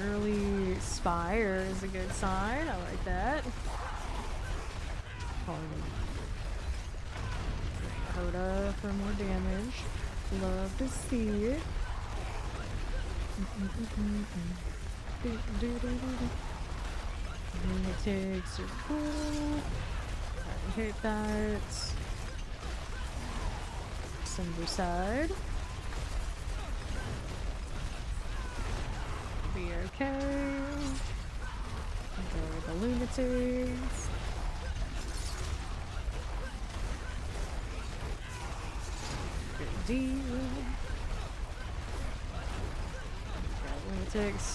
Early Spire is a good sign. I like that. Hoda for more damage. Love to see it. Lunatics are cool. I hate that. Cinder side. Be okay. Go with the lunatics. Good deal. Got lunatics.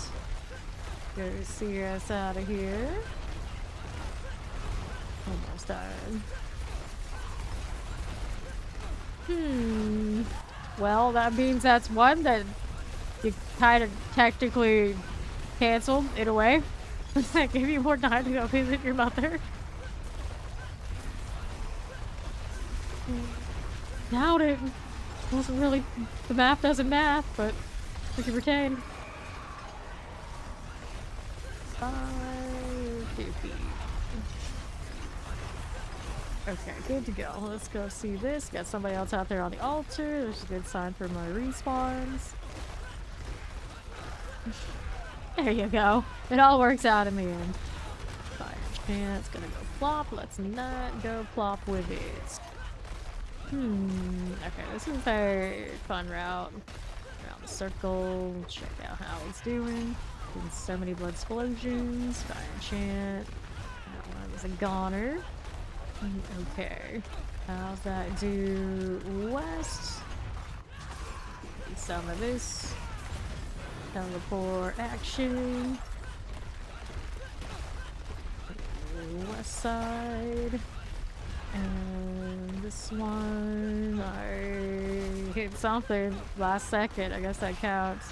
Go see us out of here. Almost died. Well, that means that's one that you kind of technically canceled in a way. That gave you more time to go visit your mother. Doubt it. Wasn't really. The math doesn't math, but we can pretend. 550. Okay, good to go. Let's go see this. Got somebody else out there on the altar. There's a good sign for my respawns. There you go. It all works out in the end. Fire chance, gonna go plop. Let's not go plop with it. Okay, this is a fun route. Around the circle, check out how it's doing. Doing so many blood explosions. Fire enchant. That one was a goner. Okay. How's that do west? Some of this. Teleport action. West side. And this one, I hit something last second. I guess that counts.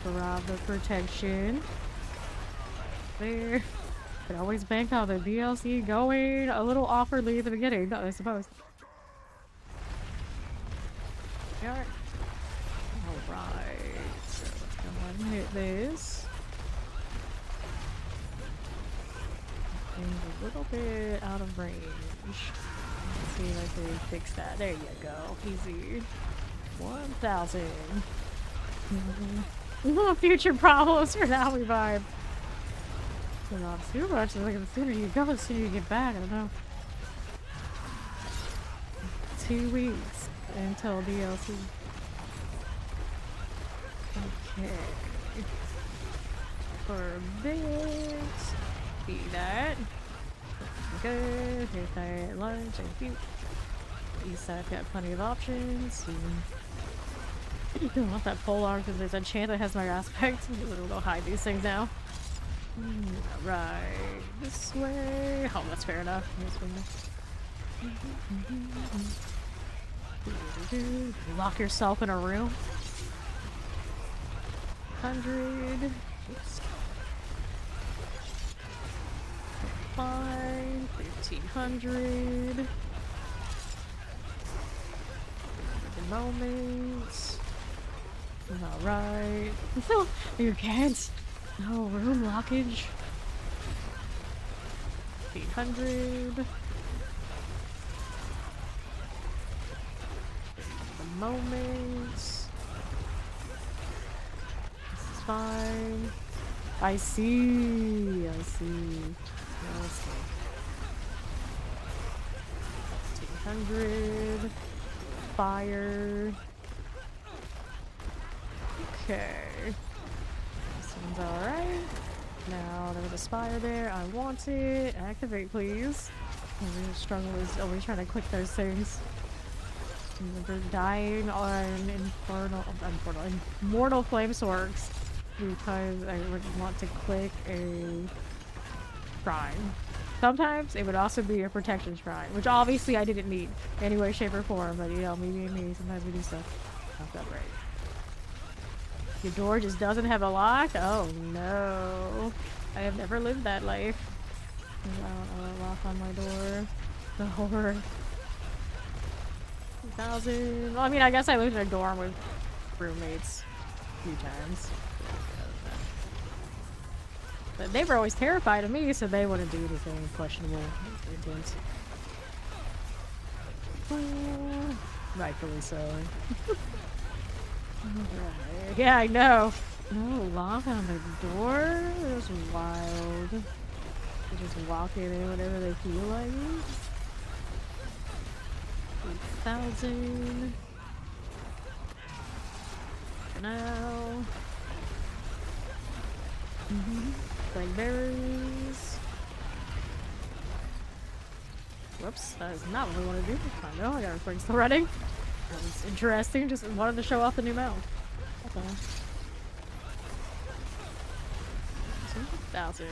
Rob the protection. There. Could always bank on the DLC going a little awkwardly at the beginning, I suppose. Alright. Alright. So let's go ahead and hit this. And a little bit out of range. Let's see if I can fix that. There you go. Easy. 1,000. Future problems for now we vibe. So not too much. Like the sooner you go, the sooner you get back. I don't know. 2 weeks until DLC. Okay. For a bit. Be that. Good. Hit that lunch. Thank you. East side got plenty of options. I don't want that pole arm because there's a chance that has my aspect. We'll go hide these things now. Right. This way. Oh, that's fair enough. This way. Lock yourself in a room. 100. Oops. 5. 1,500. The moment. Alright. No, you can't. No room lockage. 800. The moment. This is fine. I see. I see. Let's see. 1,500. Fire. Okay. This one's alright. Now there's a spire there. I want it. Activate, please. The real struggle is always trying to click those things. Remember dying on Immortal Flamesworks because I would want to click a shrine. Sometimes it would also be a protection shrine, which obviously I didn't need any way, shape, or form, but you know, me being me, sometimes we do stuff not that right. Your door just doesn't have a lock? Oh no. I have never lived that life. I don't want a lock on my door. The horror. 2,000. Well, I mean, I guess I lived in a dorm with roommates a few times. But they were always terrified of me, so they wouldn't do anything questionable. Intense. Rightfully so. Right. Yeah, I know. No lock on the door? That's wild. They just walk in whenever they feel like it. 8,000. For now. Blackberries. Whoops, that is not what I want to do. I know, I got recording still running. That was interesting, just wanted to show off the new mount. That's all. 2,000.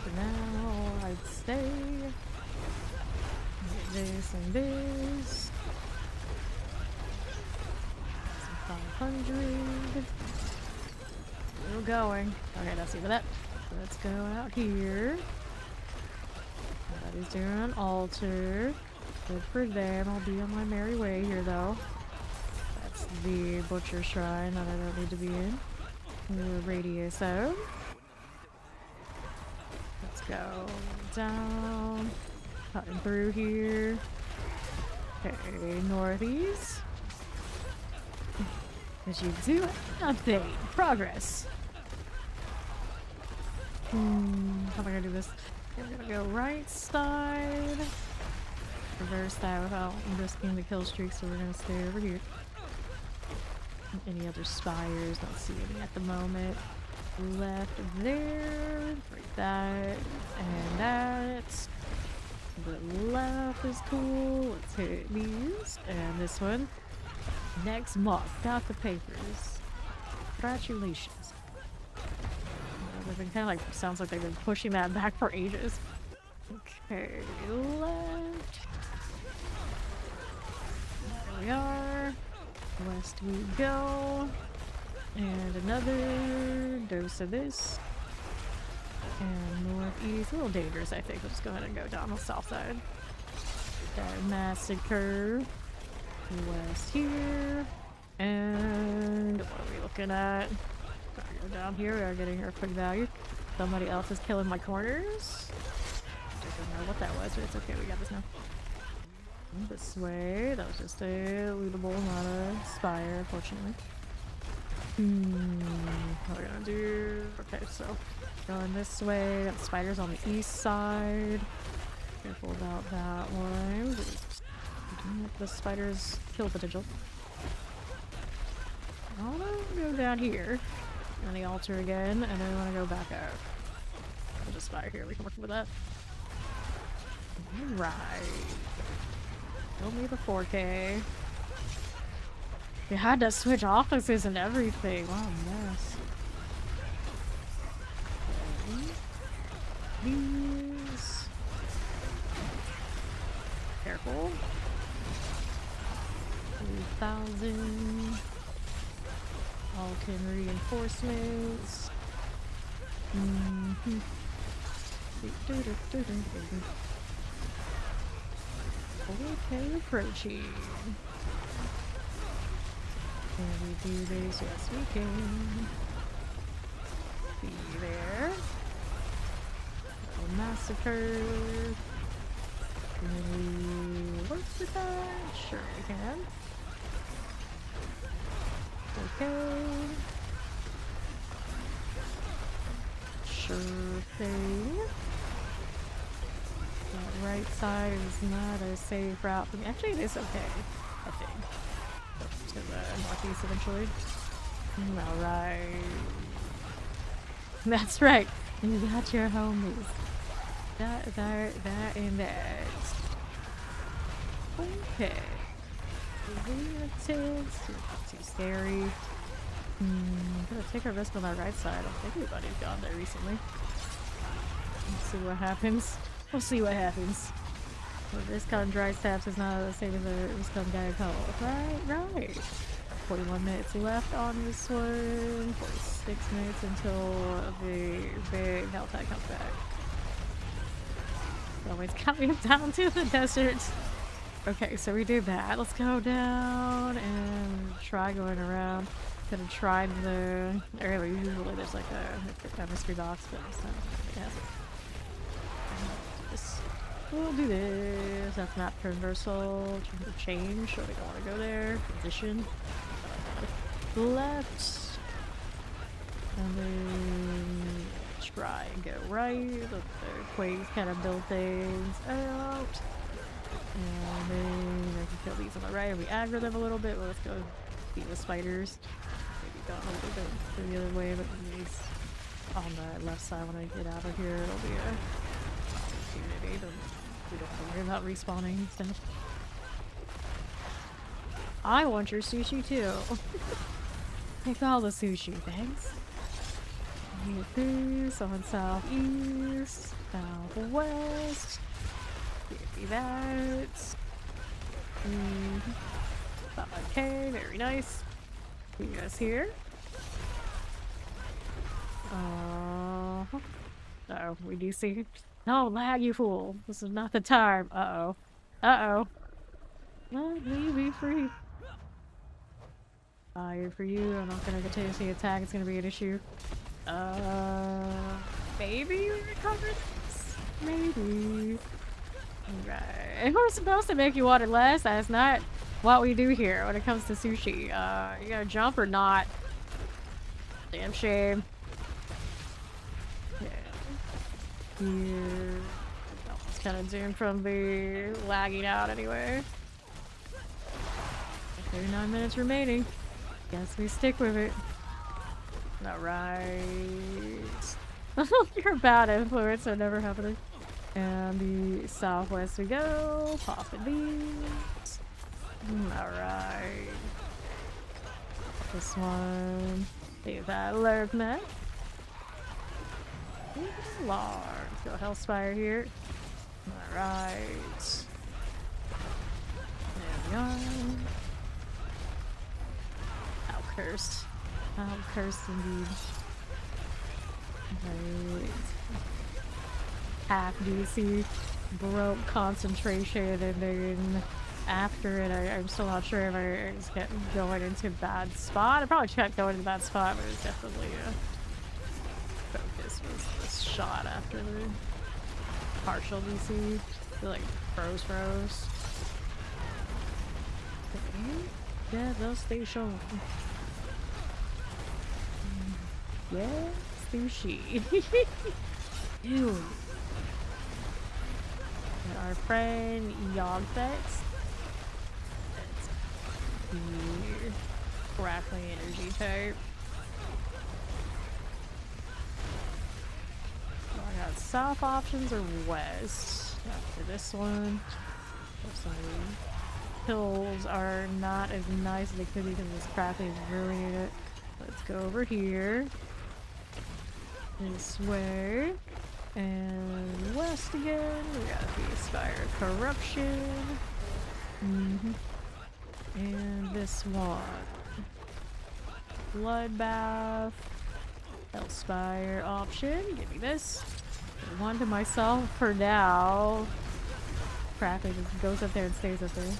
For now, I'd stay. This and this. 500. Still going. Okay, that's it for that. Let's go out here. That is doing an altar. Good for them. I'll be on my merry way here though. the butcher shrine that I don't need to be in. The radius out. Let's go down. Cutting through here. Okay, northeast. As you do update. Progress. How am I gonna do this? We're gonna go right side. Reverse that without risking the kill streak, so we're gonna stay over here. Any other spires? Don't see any at the moment. Left there. Break that. And that. The left is cool. Let's hit these. And this one. Next month. Got the papers. Congratulations. They've been kind of like, sounds like they've been pushing that back for ages. Okay, left. There we are. West we go. And another dose of this. And northeast. A little dangerous, I think. We'll just go ahead and go down the south side. That massacre. West here. And what are we looking at? Go down here. We are getting our quick value. Somebody else is killing my corners. I don't know what that was, but it's okay. We got this now. This way. That was just a lootable, not a spire, unfortunately. What are we gonna do? Okay, so going this way. Got spiders on the east side. Careful about that one. The spiders kill potential. I wanna go down here. On the altar again, and then we want to go back out. We'll just fire here. We can work with that. Alright. Don't need the 4K. We had to switch offices and everything. Wow, mess. These. Careful. 3,000. Vulcan reinforcements. Okay, approaching. Can we do this? Yes, we can. Be there. Massacre. Can we work with that? Sure, we can. Okay. Sure thing. That right side is not a safe route for me. Actually, it is okay, I think. To the northeast eventually. Alright. That's right. You got your homies. That, and that. Okay. Lunatics. Not too scary. Gonna take a risk on that right side. I don't think anybody's gone there recently. Let's see what happens. We'll see what happens. Well, this kind of dry stabs is not the same as this kind of guy called. Right. 41 minutes left on this one. 46 minutes until the big Helltide comes back. Always coming down to the desert. Okay, so we did that. Let's go down and try going around. Gonna try the area. Usually there's like a mystery box, but it's not. Yeah. We'll do this. That's map traversal. Change. So we don't want to go there. Position. Left. And then try and go right. Let the quakes kind of build things out. And then I can kill these on the right, and we aggro them a little bit. Well, let's go beat the spiders. Maybe go a little bit the other way, but these on the left side when I get out of here, it'll be a opportunity. But we don't have to worry about respawning and stuff. I want your sushi too. Take all the sushi, thanks. Get this on southeast, southwest. Give me that. Okay, very nice. You guys here? Uh-oh, we do see. No, lag, you fool. This is not the time. Uh-oh. Uh-oh. Let me be free. Fire for you. I'm not gonna continuously attack. It's gonna be an issue. Maybe we recover this? Maybe. Right. We're supposed to make you water less. That's not what we do here when it comes to sushi. You gotta jump or not? Damn shame. Yeah. Here. Oh, it's kind of doomed from the lagging out anyway. 39 minutes remaining. Guess we stick with it. Alright. You're a bad influence, so never happening. And the southwest we go. Popping these. Alright. This one. Leave that lurk net. Large. Go Hellspire here. Alright. There we are. How cursed. How cursed indeed. Right. Half DC broke concentration, and then after it, I'm still not sure if I was going into a bad spot. I probably kept going into a bad spot, but it was definitely focus was this shot after the partial DC. I feel like froze. Okay. Yeah, those station. Yes, sushi. Ew. And our friend Yogfex. That's the crackling energy type. So I got south options or west after this one. Some hills are not as nice as they could be because this crackling is ruining it. Let's go over here. This way. And west again. We got the Spire of Corruption. And this one. Bloodbath. Hellspire option. Give me this. One to myself for now. Crackling just goes up there and stays up there.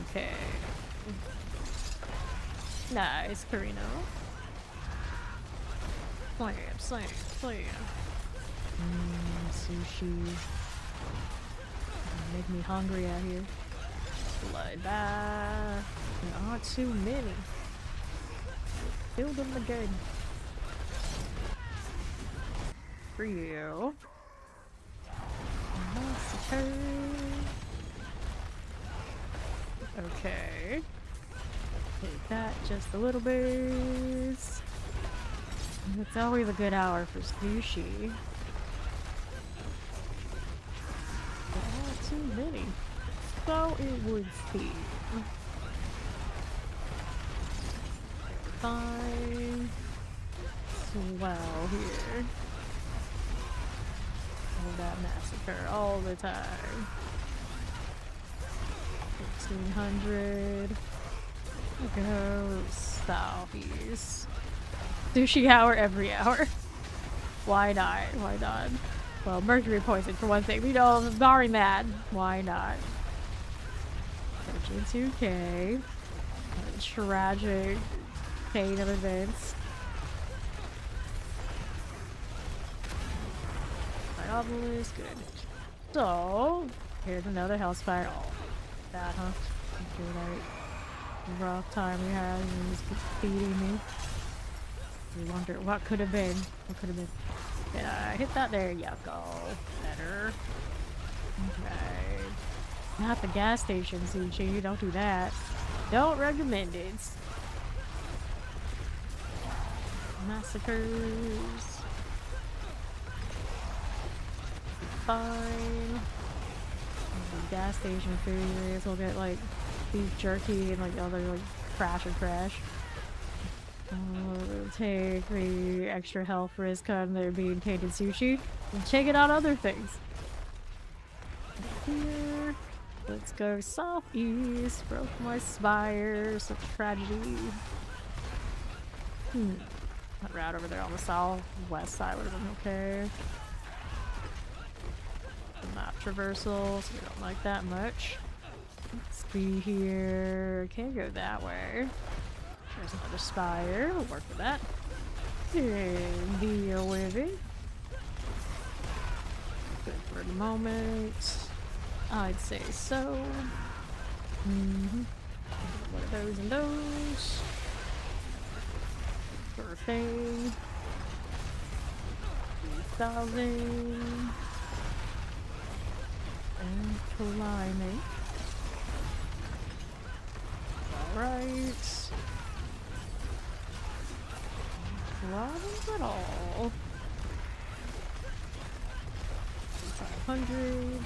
Okay. Nice, Carino. Slam. Sushi. Make me hungry out here. Bloodbath. Not too many. Killed them again. For you. Massacre. Okay. Take that just a little bit. It's always a good hour for sushi. But not too many. So it would seem. Fine. Swell here. All that massacre all the time. 1600. Go southeast. Sushi hour every hour. Why not? Well, mercury poison for one thing. We know, barring that, why not? G2K. Tragic chain of events. Obelisk, good. So, here's another Hellspire. Oh, that, huh? After that rough time we had, and he was feeding me. We wonder what could have been. Did I hit that? There you go. Better. Okay. Not the gas station, sushi. Don't do that. Don't recommend it. Massacres. Fine. The gas station food areas will get like beef jerky and like other like crash. We'll take the extra health risk on there being tainted sushi and check it out other things. Here. Let's go southeast. Broke my spire. Such tragedy. That route over there on the southwest side would have been okay. Map traversal, so we don't like that much. Let's be here. Can't go that way. There's another spire. We'll work with that. And deal with it. Good for the moment. I'd say so. One of those and those. Perfect. 3,000. And climbing. Alright. Problems at all. 500.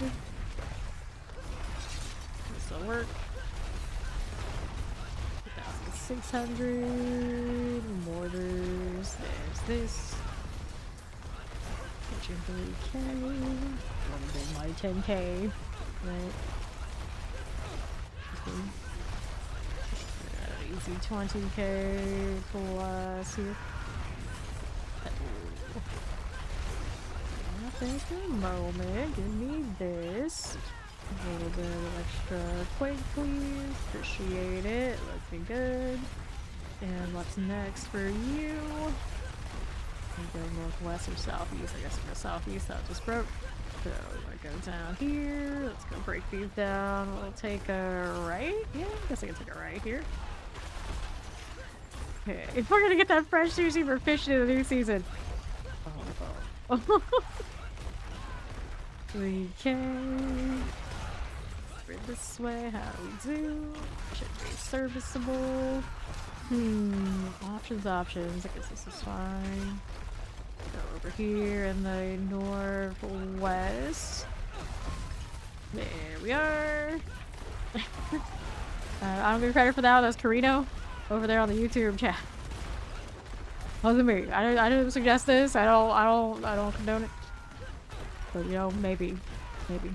This'll work. 2,600. Mortars. There's this. Kitchen 3K. Wanna do my 10K. Right. Easy 20K plus here. Thank you a moment. Give me this. A little bit of extra quake, please. Appreciate it. Looking good. And what's next for you? We go northwest or southeast. I guess we'll go southeast. That just broke. So I go down here. Let's go break these down. We'll take a right. Yeah, I guess I can take a right here. Okay, if we're gonna get that fresh sushi for fishing in the new season. Oh. We can. This way, how do we do? Should be serviceable. Options. I guess this is fine. Go over here in the northwest. There we are. I don't give credit for that. That's Carino over there on the YouTube chat. Wasn't me. I didn't suggest this. I don't condone it. But you know, maybe. Okay,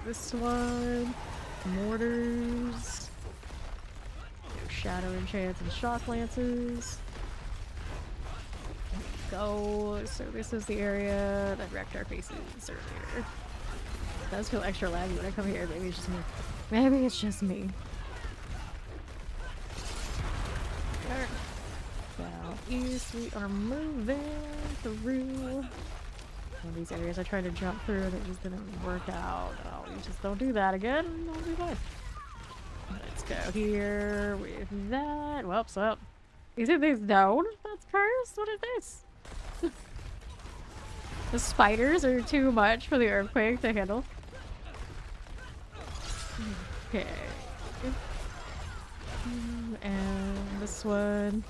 this one. Mortars. No shadow enchants and shock lances. There we go. So this is the area that wrecked our faces earlier. It does feel extra laggy when I come here. Maybe it's just me. Maybe it's just me. Southeast, we are moving through one of these areas I tried to jump through and it just didn't work out. Oh, you just don't do that again. I'll be fine. Let's go here with that. Whoops, up. Is it this zone that's cursed? What is this? The spiders are too much for the earthquake to handle. Okay. And this one.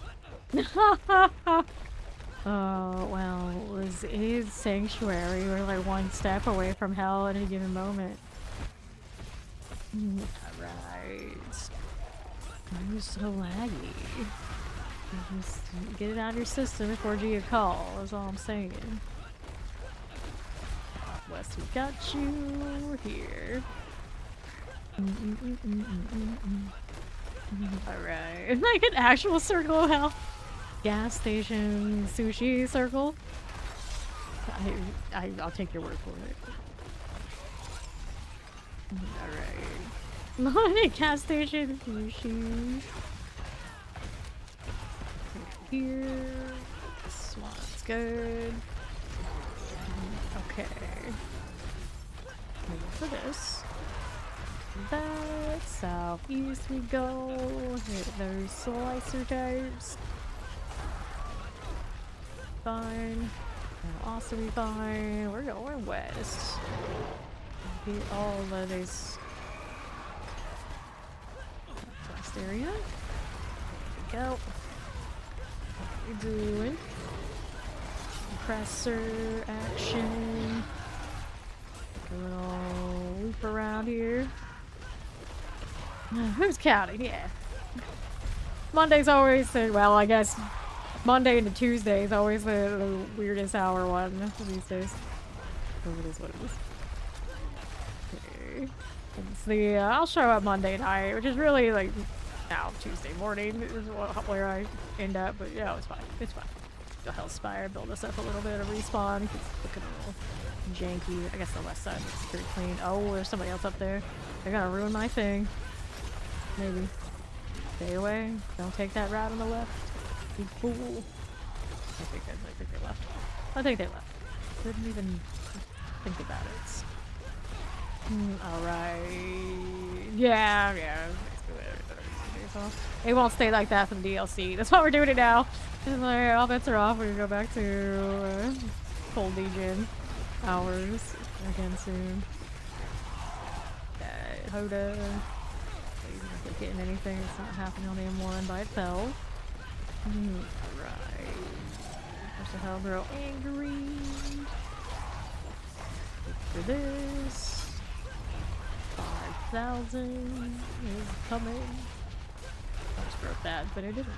Oh, well, this is Sanctuary. We're like one step away from hell at any given moment. Alright. I'm so laggy. Just get it out of your system before you call, is all I'm saying. West, we got you here. Alright. Like an actual circle of hell. Gas station sushi circle. I'll take your word for it. Alright. Gas station sushi. Here. This one's good. Okay. For this. That southeast we go. Hit those slicer types. Fine. That'll also be fine. We're going west. Beat all of this west area. There we go. What are we doing? Compressor action. A little loop around here. Who's counting? Yeah. Monday's always well, I guess Monday into Tuesday is always the weirdest hour one these days. It is what it is. Okay. It's the I'll show up Monday night, which is really like now Tuesday morning is where I end up, but yeah, it's fine. It's fine. Go Hellspire, build us up a little bit of respawn. It's looking a little janky. I guess the west side looks pretty clean. Oh, there's somebody else up there. They're gonna ruin my thing. Maybe. Stay away. Don't take that route on the left. You fool. I think they left. I think they left. Didn't even think about it. Alright. Yeah. It won't stay like that for the DLC. That's why we're doing it now. Like, all bets are off. We're gonna go back to Cold Legion hours again soon. Hoda. Not getting anything. It's not happening on the M1 by itself. Right. There's the hell girl angry. For this. 5,000 is coming. I just broke that, but it didn't.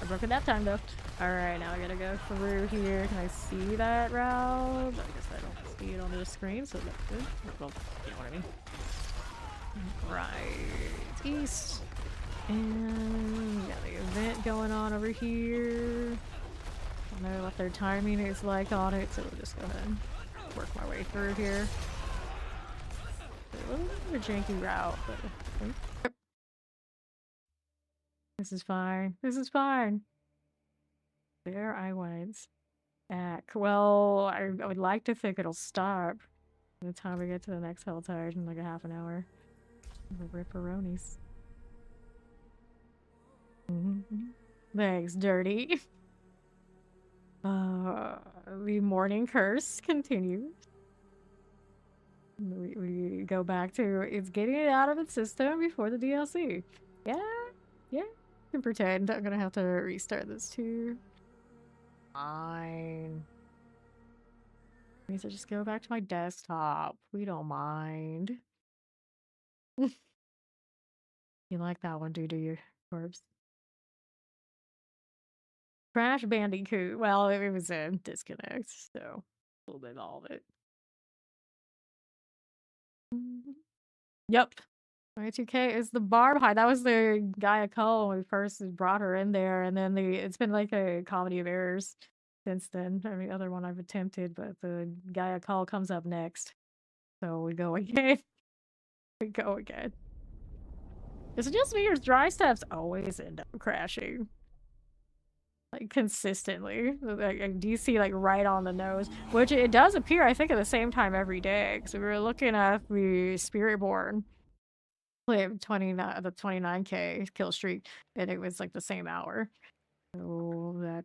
I broke it that time though. Alright, now I gotta go through here. Can I see that route? I guess I don't see it on the screen, so that's good. Well, you know what I mean. Right. East. And we got the event going on over here. I don't know what their timing is like on it, so we'll just go ahead and work my way through here. A little bit of a janky route, but I think this is fine. This is fine. There I went. Back. Well, I would like to think it'll stop by the time we get to the next hell tide in like a half an hour. Ripperonis. Thanks, Dirty. The morning curse continues. We go back to it's getting it out of its system before the DLC. Yeah. I can pretend. I'm gonna have to restart this too. Fine. Means I just go back to my desktop. We don't mind. You like that one, do you, Corbs? Crash Bandicoot. Well, it was a disconnect, so a little bit of all of it. Yep. 22K is the Barb High. That was the Gaia Cull when we first brought her in there, and then it's been like a comedy of errors since then. Every other one I've attempted, but the Gaia Cull comes up next. So we go again. We go again. Is it just me or dry steps always end up crashing? Like consistently. Like DC like right on the nose. Which it does appear, I think, at the same time every day. Because we were looking at the Spiritborn. The 29K kill streak, and it was like the same hour. So that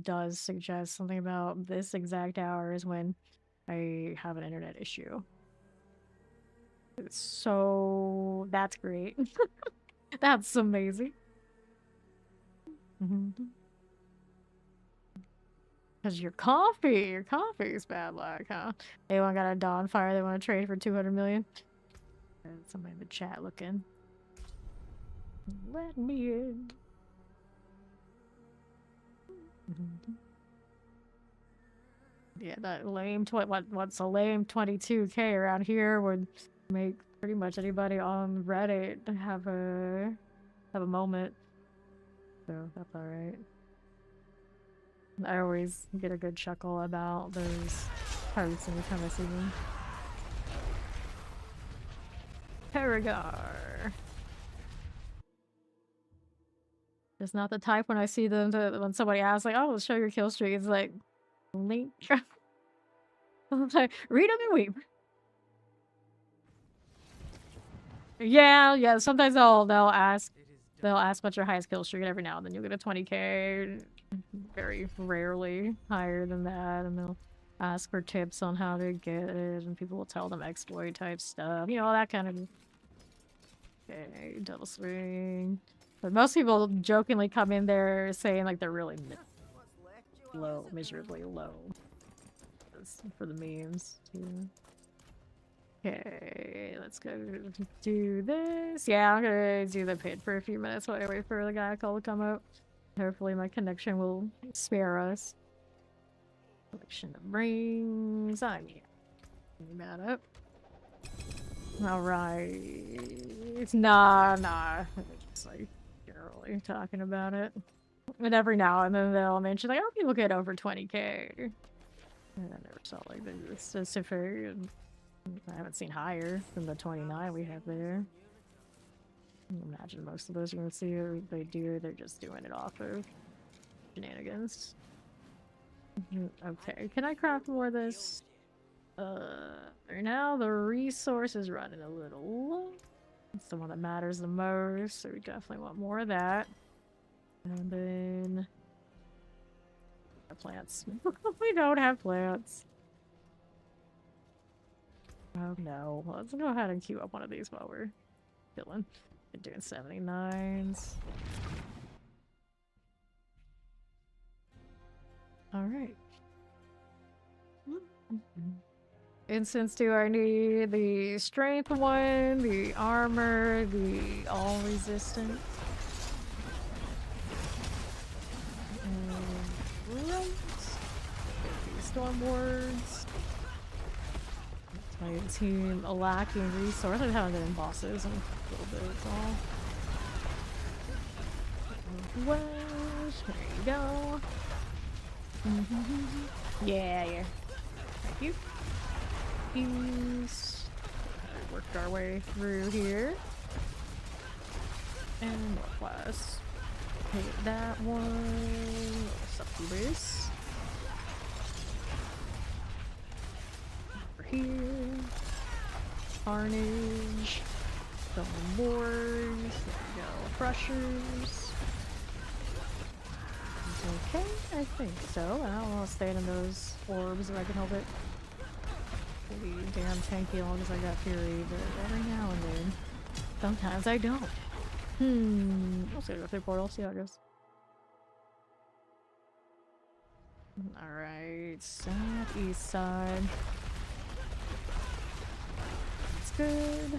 does suggest something about this exact hour is when I have an internet issue. So that's great. That's amazing. Because your coffee is bad luck, huh? Anyone got a Dawn Fire they want to trade for 200 million? Somebody in the chat looking. Let me in. Yeah, that lame what's a lame 22K around here would make pretty much anybody on Reddit have a moment. So that's alright. I always get a good chuckle about those posts anytime I see them. Paragar. It's not the type when I see them when somebody asks like, "Oh, let's show your kill streak." It's like, link. Like, read them and weep. Yeah. Sometimes they'll ask what's your highest kill streak, and every now and then you'll get a 20K. Very rarely higher than that, and they'll ask for tips on how to get it, and people will tell them exploit type stuff. You know, that kind of. Okay, double swing. But most people jokingly come in there saying like they're really low, miserably low. That's for the memes too. Okay, let's go do this. Yeah, I'm gonna do the pit for a few minutes while I wait for the guy call to come up. Hopefully my connection will spare us. Collection of rings. I'm getting that up. Alright. Nah. Just like generally talking about it. And every now and then they'll mention like, oh, people get over 20K. I never saw like the specific. I haven't seen higher than the 29 we have there. I imagine most of those you're gonna see they do, they're just doing it off of shenanigans. Okay, can I craft more of this? Right now the resource is running a little low. It's the one that matters the most, so we definitely want more of that. And then plants. We don't have plants. Oh no. Let's go ahead and queue up one of these while we're chilling. Been doing 79s. Alright. Instance do I need the strength one, the armor, the all resistant. Right. Get these storm wards. My team a lacking resource. I haven't been in bosses in a little bit, it's all. Northwest, there you go. Yeah. Thank you. East. I worked our way through here. And northwest. Hit that one. Succubus. Over here. Carnage. Stone Lords. There we go. Crushers. Okay, I think so. I don't want to stay in those orbs if I can help it. Pretty damn tanky long as I got Fury, but every now and then. Sometimes I don't. I'll just go through portal, see how it goes. Alright, southeast side. That's good.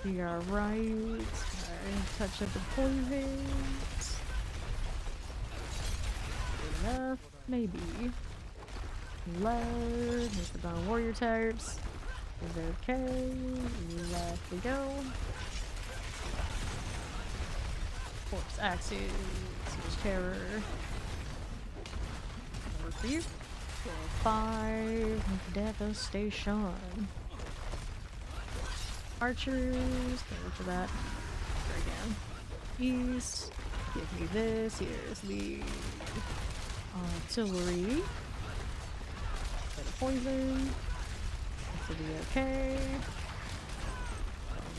We are right. Alright, touch of the poisons. Good enough, maybe. Left, there's the Bone Warrior types. Is okay. Left we go. Corpse axes, here's terror. Work for you. 5, devastation. Archers, go for that. There again. East, give me this. Here's the artillery. Bit of poison. This will be okay.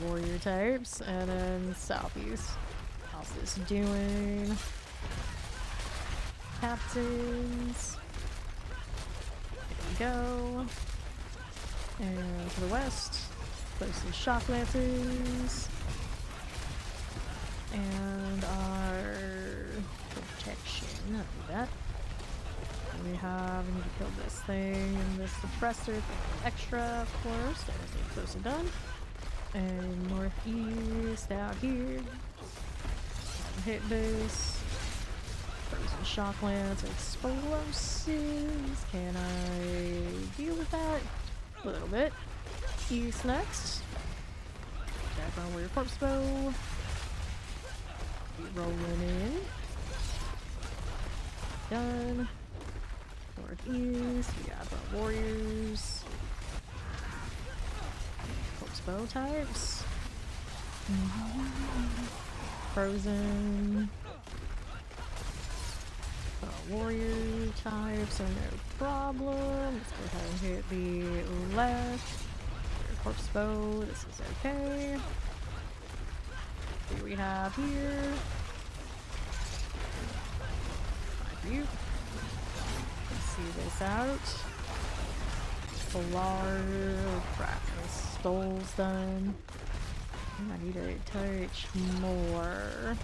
Warrior types, and then southeast. How's this doing? Captains. There we go. And to the west, place some shock lancers. And our protection. I'll do that. And we need to kill this thing and this suppressor. Extra, of course. Everything close to done. And northeast out here. Hit this. Frozen shock lance, explosives. Can I deal with that? A little bit. East next. Back on Warrior Corpse Bow. Keep rolling in. Done. Northeast. We got the Warriors. Corpse Bow types. Frozen. Warrior types are no problem. Let's go ahead and hit the left. Corpse bow, this is okay. What do we have here? Find you. Let's see this out. Polar crap. This Stole's done. I need a touch more.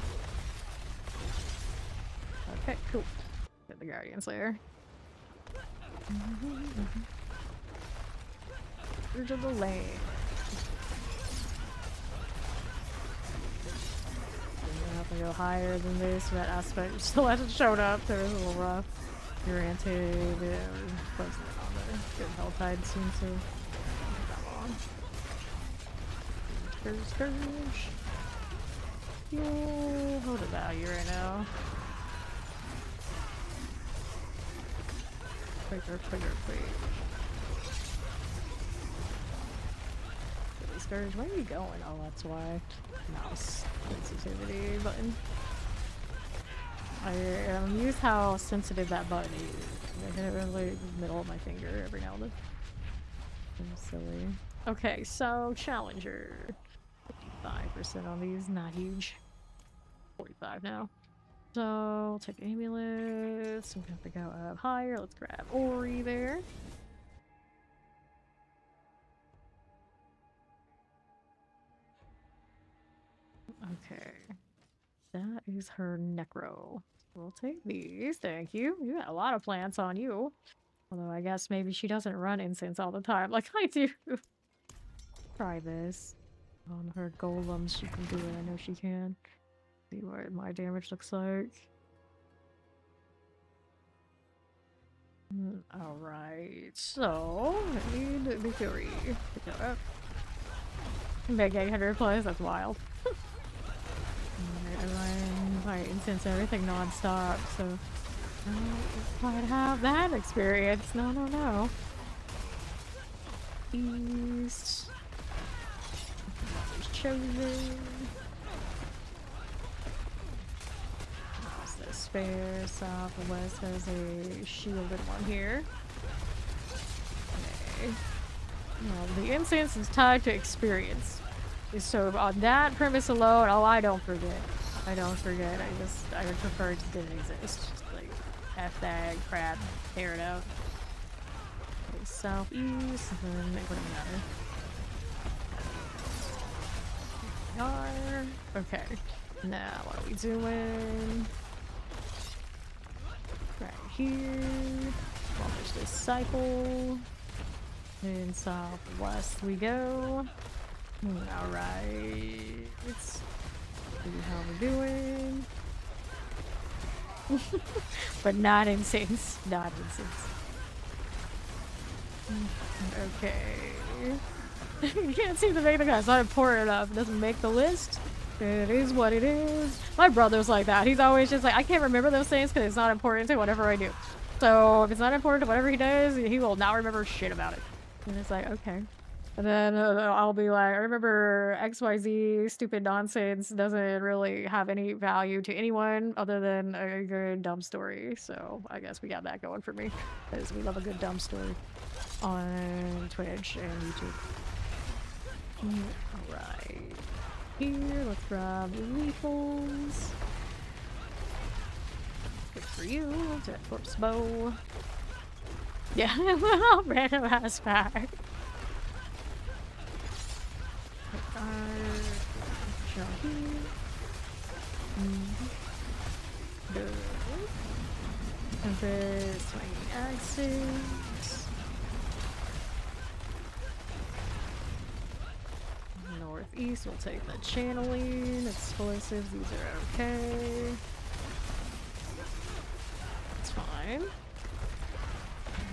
Okay, cool. Get the Guardian Slayer. Urge of the Lane. I'm have to go higher than this. That aspect still hasn't showed up. There is a little rough. Granted, close on the good health tide soon, so come on. Scourge. Yo, hold the value right now. Quicker. Scourge, where are you going? Oh, that's why. Mouse sensitivity button. I'm used how sensitive that button is. I hit it really in the middle of my finger every now and then. I'm silly. Okay, so Challenger. 55% on these, not huge. 45 now. So, we'll take Amulet. So we have to go up higher. Let's grab Ori there. Okay. That is her Necro. We'll take these. Thank you. You got a lot of plants on you. Although I guess maybe she doesn't run incense all the time like I do. Try this. On her golems, she can do it. I know she can. See what my damage looks like. Alright, so I need the Fury. Pick that up. Make 800 plus, that's wild. I incense everything non-stop, so I don't quite have that experience. No. East. There's Chosen. How's this fair? Southwest has a shielded one here. Okay. Well, the incense is tied to experience. So on that premise alone, I don't forget. I would prefer it didn't exist. Just like, F that crap, tear it out. Okay, southeast, and then it wouldn't matter. Okay, now what are we doing? Right here. Launch this cycle. And southwest we go. Alright. Let's see how we're doing. But not incense. Not incense. Okay. You can't seem to make the guy. It's not important enough. It doesn't make the list. It is what it is. My brother's like that. He's always just like, I can't remember those things because it's not important to whatever I do. So if it's not important to whatever he does, he will not remember shit about it. And it's like, okay. And then I'll be like, I remember XYZ stupid nonsense doesn't really have any value to anyone other than a good dumb story. So I guess we got that going for me. Because we love a good dumb story on Twitch and YouTube. Alright. Here, let's grab lethals. Good for you. That corpse bow. Yeah, well, random ass back. Good. Compass, swinging axes. Northeast, we'll take the channeling. Explosives, these are okay. It's fine.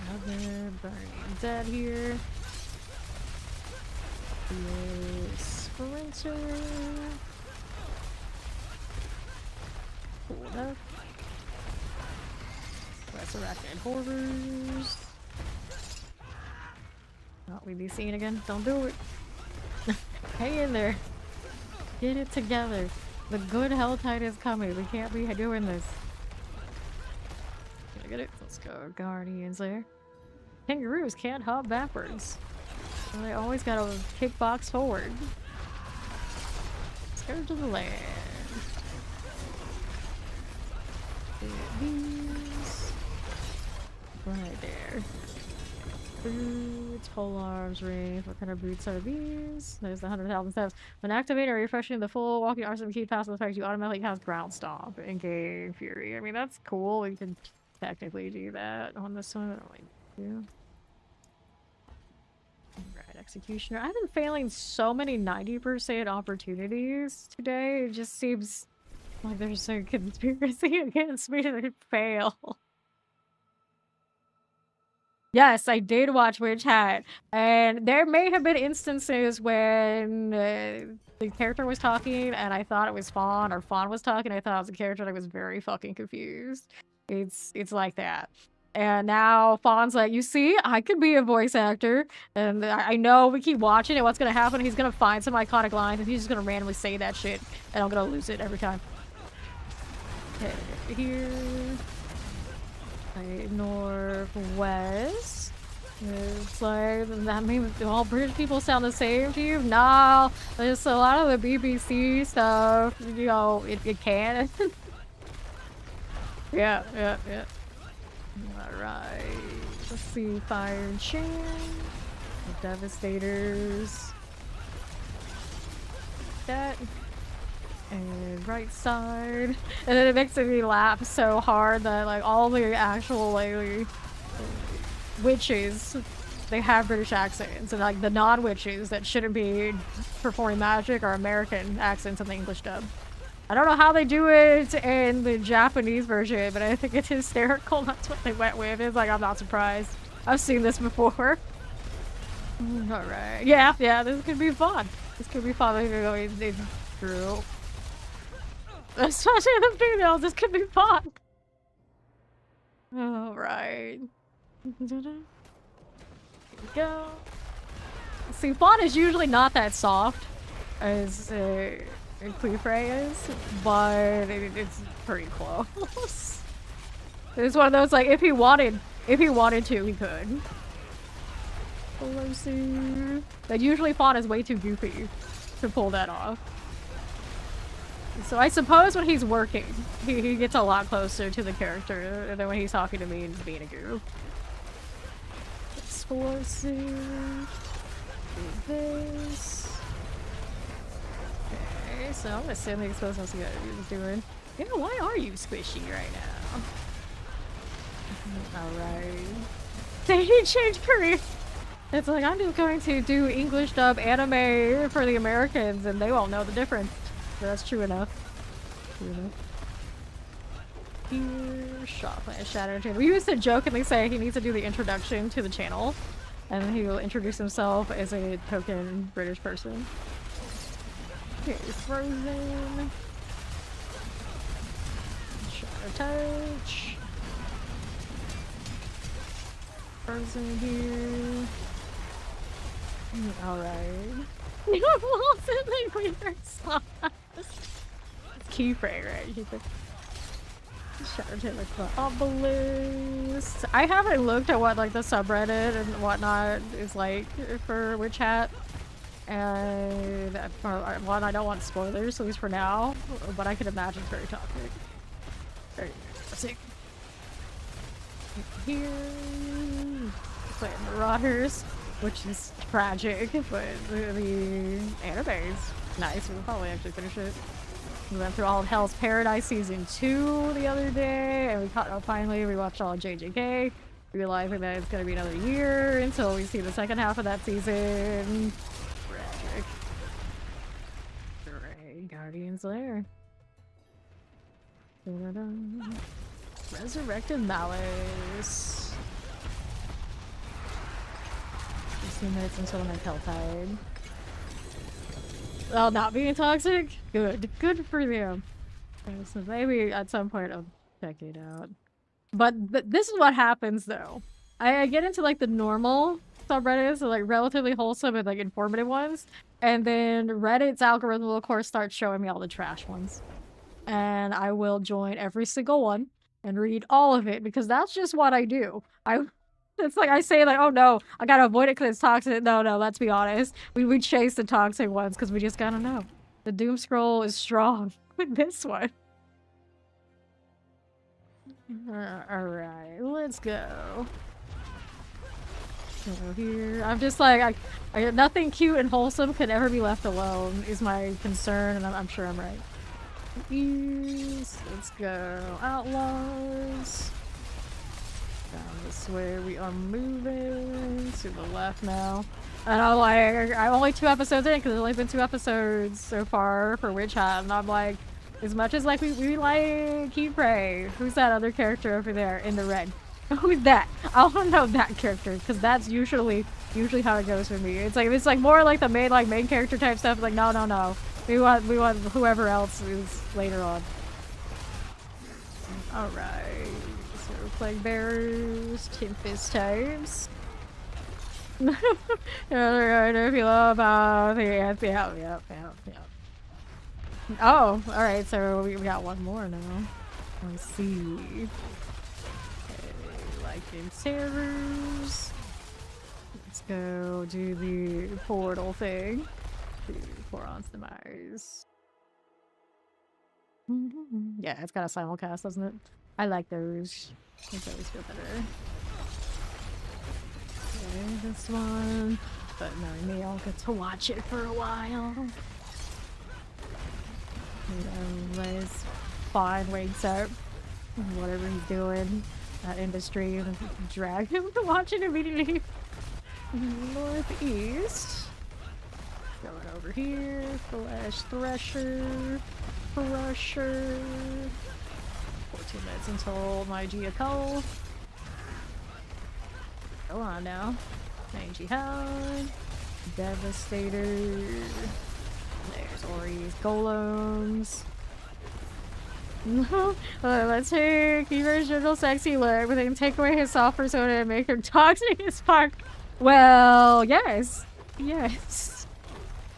Another burning dead here. Sprinter. Cool enough. Resurrected horrors. Not we be seen again. Don't do it. Hang in there. Get it together. The good hell tide is coming. We can't be doing this. Can I get it? Let's go. Guardians there. Kangaroos can't hop backwards. So they always gotta kickbox forward. Scourge of the land. These. Right there. Boots, polearms, rings. What kind of boots are these? There's the 100,000 steps. When activating or refreshing the full walking arsenal key pass effect, you automatically cast ground stomp and gain fury. I mean, that's cool. We can technically do that on this one. I don't really do. Right, executioner. I've been failing so many 90% opportunities today. It just seems like there's a conspiracy against me to fail. Yes, I did watch Witch Hat, and there may have been instances when the character was talking and I thought it was Fawn, or Fawn was talking and I thought it was a character, and I was very fucking confused. It's like that. And now Fawn's like, you see, I could be a voice actor. And I know we keep watching it. What's going to happen? He's going to find some iconic lines and he's just going to randomly say that shit. And I'm going to lose it every time. Okay, here. Okay, northwest. It's like, that means all British people sound the same to you? Nah, there's a lot of the BBC stuff, you know, it can. Yeah. Alright. Let's see, Fire and Chain. The Devastators. That. And right side. And then it makes me laugh so hard that like all the actual like witches, they have British accents, and like the non-witches that shouldn't be performing magic are American accents in the English dub. I don't know how they do it in the Japanese version, but I think it's hysterical. That's what they went with. It's like, I'm not surprised. I've seen this before. Alright. Yeah, this could be fun. This could be fun. Maybe going through. Especially the females, this could be fun. Alright. Here we go. See, fawn is usually not that soft as Queefrey is, but it's pretty close. It's one of those, like, if he wanted to, he could. But usually fawn is way too goofy to pull that off. So I suppose when he's working, he gets a lot closer to the character than when he's talking to me and being a goof. Explosive. Do this. Okay, so I'm gonna send the explosive and see what he's doing. Yeah, why are you squishy right now? Alright. They changed career. It's like, I'm just going to do English dub anime for the Americans and they won't know the difference. So that's true enough. Here, shot plant shadow channel. We used to jokingly say he needs to do the introduction to the channel, and he will introduce himself as a token British person. Okay, frozen. Shadow touch. Frozen here. Alright. Keyframe, right? Shadow Tail Obelisk. I haven't looked at what like the subreddit and whatnot is like for Witch Hat, and one, I don't want spoilers, at least for now, but I can imagine it's very toxic. Very toxic. Here, playing Marauders, which is tragic, but the anime is nice. We'll probably actually finish it. We went through all of Hell's Paradise Season 2 the other day, and we caught up finally. We watched all of JJK, realizing that it's going to be another year until we see the second half of that season. Tragic. Alright, Guardian's Lair. Resurrected Malice. 15 minutes until the Helltide. Well, not being toxic? Good. Good for them. So maybe at some point I'll check it out. But this is what happens though. I get into like the normal subreddits, so like relatively wholesome and like informative ones. And then Reddit's algorithm will of course start showing me all the trash ones. And I will join every single one and read all of it because that's just what I do. It's like I say like, oh no, I gotta avoid it because it's toxic. No, let's be honest. We chase the toxic ones because we just gotta know. The doom scroll is strong with this one. Alright, let's go. Go here. I'm just like, nothing cute and wholesome can ever be left alone is my concern, and I'm sure I'm right. Ease. Let's go. Outlaws. Down this way we are moving to the left now. And I'm like, I'm only 2 episodes in because there's only been 2 episodes so far for Witch Hat, and I'm like, as much as like we like Keyprey, who's that other character over there in the red? Who's that? I want to know that character because that's usually how it goes for me. It's like if it's like more like the main character type stuff. It's like no. We want whoever else is later on. All right. So Plague bearers, tempest types. I don't know if you love about the yep. Oh, alright, so we got one more now. Let's see. Okay, like terrors. Let's go do the portal thing. Pour on demise. Yeah, it's got a simulcast, doesn't it? I like those. Those always feel better. Okay, this one. But knowing me, I'll get to watch it for a while. Everybody's fine, wakes up. Whatever he's doing. That industry, and drag him to watch it immediately. Northeast. Going over here. Flash Thresher. Crusher. 14 minutes until my Giacomo. Go on now. Mangy Hound. Devastator. There's Ori's Golems. Let's take Keeper's gentle sexy look, but then take away his soft persona and make him toxic as fuck. Well, yes. Yes.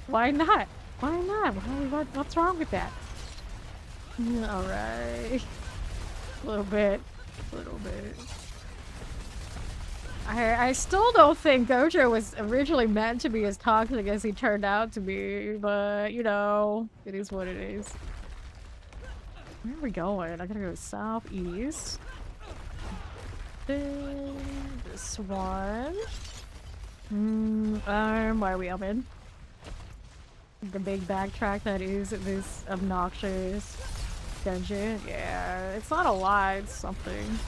Why not? Why not? What's wrong with that? Alright. A little bit. I still don't think Gojo was originally meant to be as toxic as he turned out to be, but, you know, it is what it is. Where are we going? I gotta go southeast. This one. Why are we up in? The big backtrack that is this obnoxious dungeon. Yeah, it's not a lie, it's something.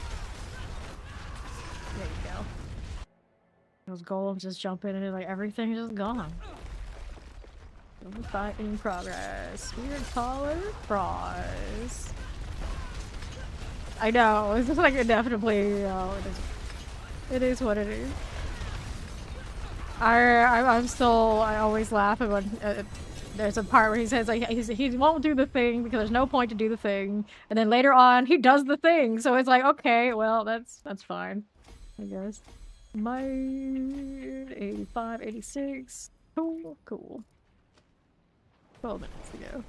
There you go. Those golems just jump in and like everything is just gone. Fight in progress. Weird collar frost. I know, it's just like inevitably, you know, it is what it is. I always laugh at when there's a part where he says like he won't do the thing because there's no point to do the thing, and then later on he does the thing, so it's like, okay, well that's fine, I guess. My 85, 86, cool. 12 minutes ago.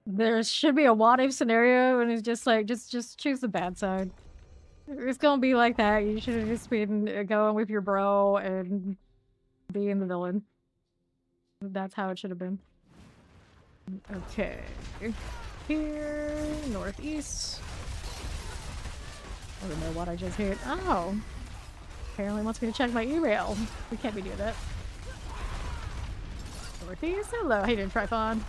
There should be a what if scenario, and it's just like, just choose the bad side. It's gonna be like that. You should have just been going with your bro and being the villain. That's how it should have been. Okay. Here, northeast. I don't know what I just hit. Oh! Apparently wants me to check my email. We can't be doing that. Northeast, hello, hey there, Trifon.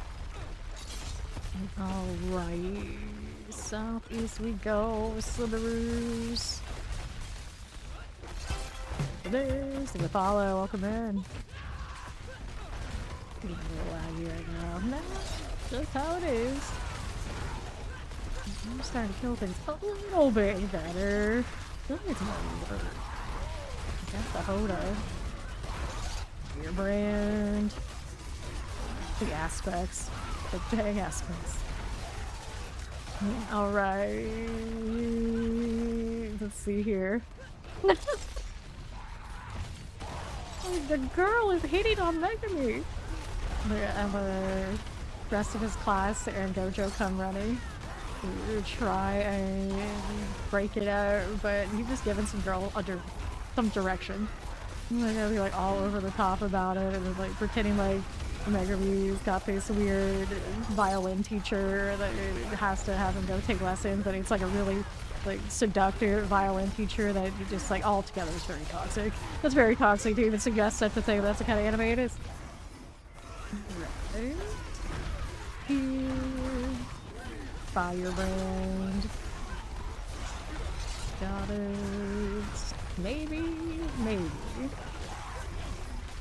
Alright. Southeast we go, Slitheroos. There's the follow, welcome in. A little laggy right now. No, just how it is. I'm starting to kill things a little bit better. It's more work. That's the Hoda. Your brand. The aspects. The dang aspects. Alright. Let's see here. The girl is hitting on Megami. And the rest of his class and Gojo come running. To try and break it out, but he's just giving some girl some direction. They're gonna be like all over the top about it, and like pretending like Megamu's got this weird violin teacher that has to have him go take lessons, but it's like a really like seductive violin teacher that just like altogether is very toxic. That's very toxic to even suggest such a thing. That's the kind of anime it is. Right. Here. Firebrand. Got it. Maybe.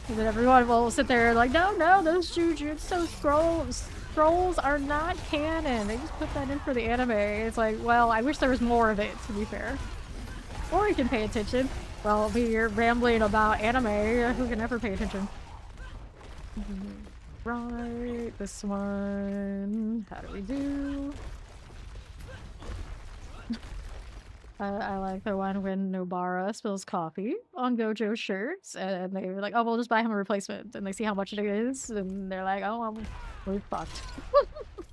And then everyone will sit there like, no, those Jujutsu scrolls are not canon. They just put that in for the anime. It's like, well, I wish there was more of it, to be fair. Or you can pay attention. Well, you're rambling about anime. Who can ever pay attention? Right, this one. How do we do? I like the one when Nobara spills coffee on Gojo's shirts, and they're like, "Oh, we'll just buy him a replacement," and they see how much it is, and they're like, "Oh, we're fucked.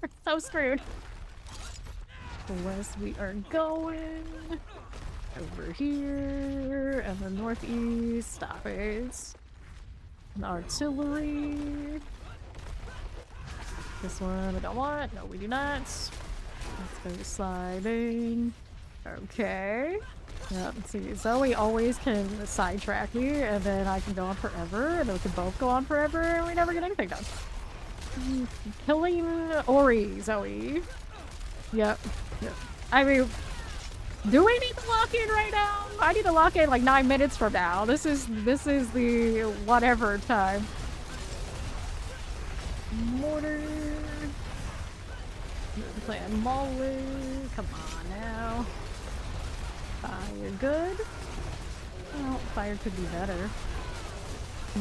We're so screwed." West we are going. Over here, and the northeast. Stop it. An artillery. This one we don't want. No, we do not. Let's go sliding. Okay. Yep, see, Zoe always can sidetrack me, and then I can go on forever, and then we can both go on forever, and we never get anything done. Killing Ori, Zoe. Yep. I mean, do we need to lock in right now? I need to lock in like 9 minutes from now. This is the whatever time. Mortar. Playing Molly. Come on now. Fire good. Well, fire could be better.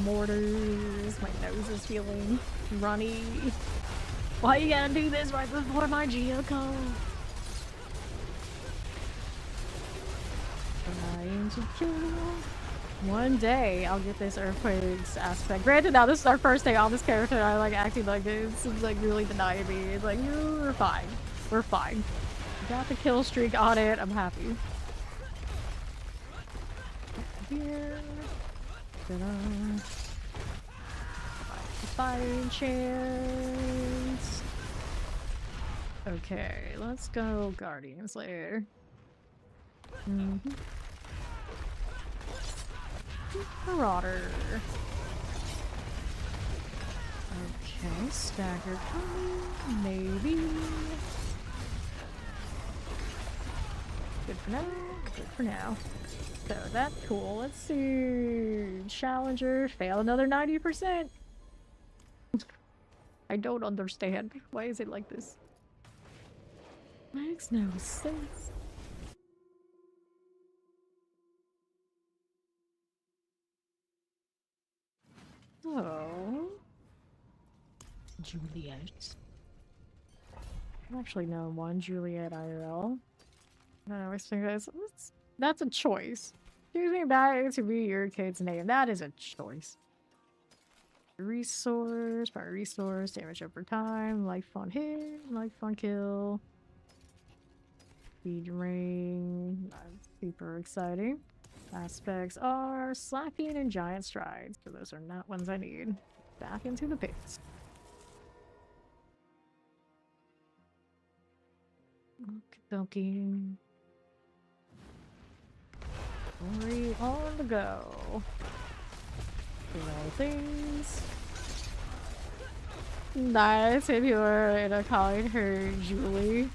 Mortars. My nose is feeling runny. Why you gotta do this right before my Geocode? Trying to kill you. One day I'll get this Earthquakes aspect. Granted, now this is our first day on this character, and I like acting like this is like really denying me. It's like, you're fine. We're fine. Got the kill streak on it. I'm happy. Here. Fighting chance. Okay, let's go Guardians later. Marauder. Okay, stagger coming, maybe. Good for now. Good for now. So that's cool. Let's see. Challenger, fail another 90%. I don't understand. Why is it like this? Makes no sense. Oh. Juliet. I've actually known one Juliet IRL. I always think that's a choice. Choosing that to be your kid's name. That is a choice. Resource, power resource, damage over time, life on hit, life on kill. Speed ring. That's super exciting. Aspects are slacking and giant strides. So those are not ones I need. Back into the pits. Okie Ori on the go. All things. Nice if you were calling her Julie.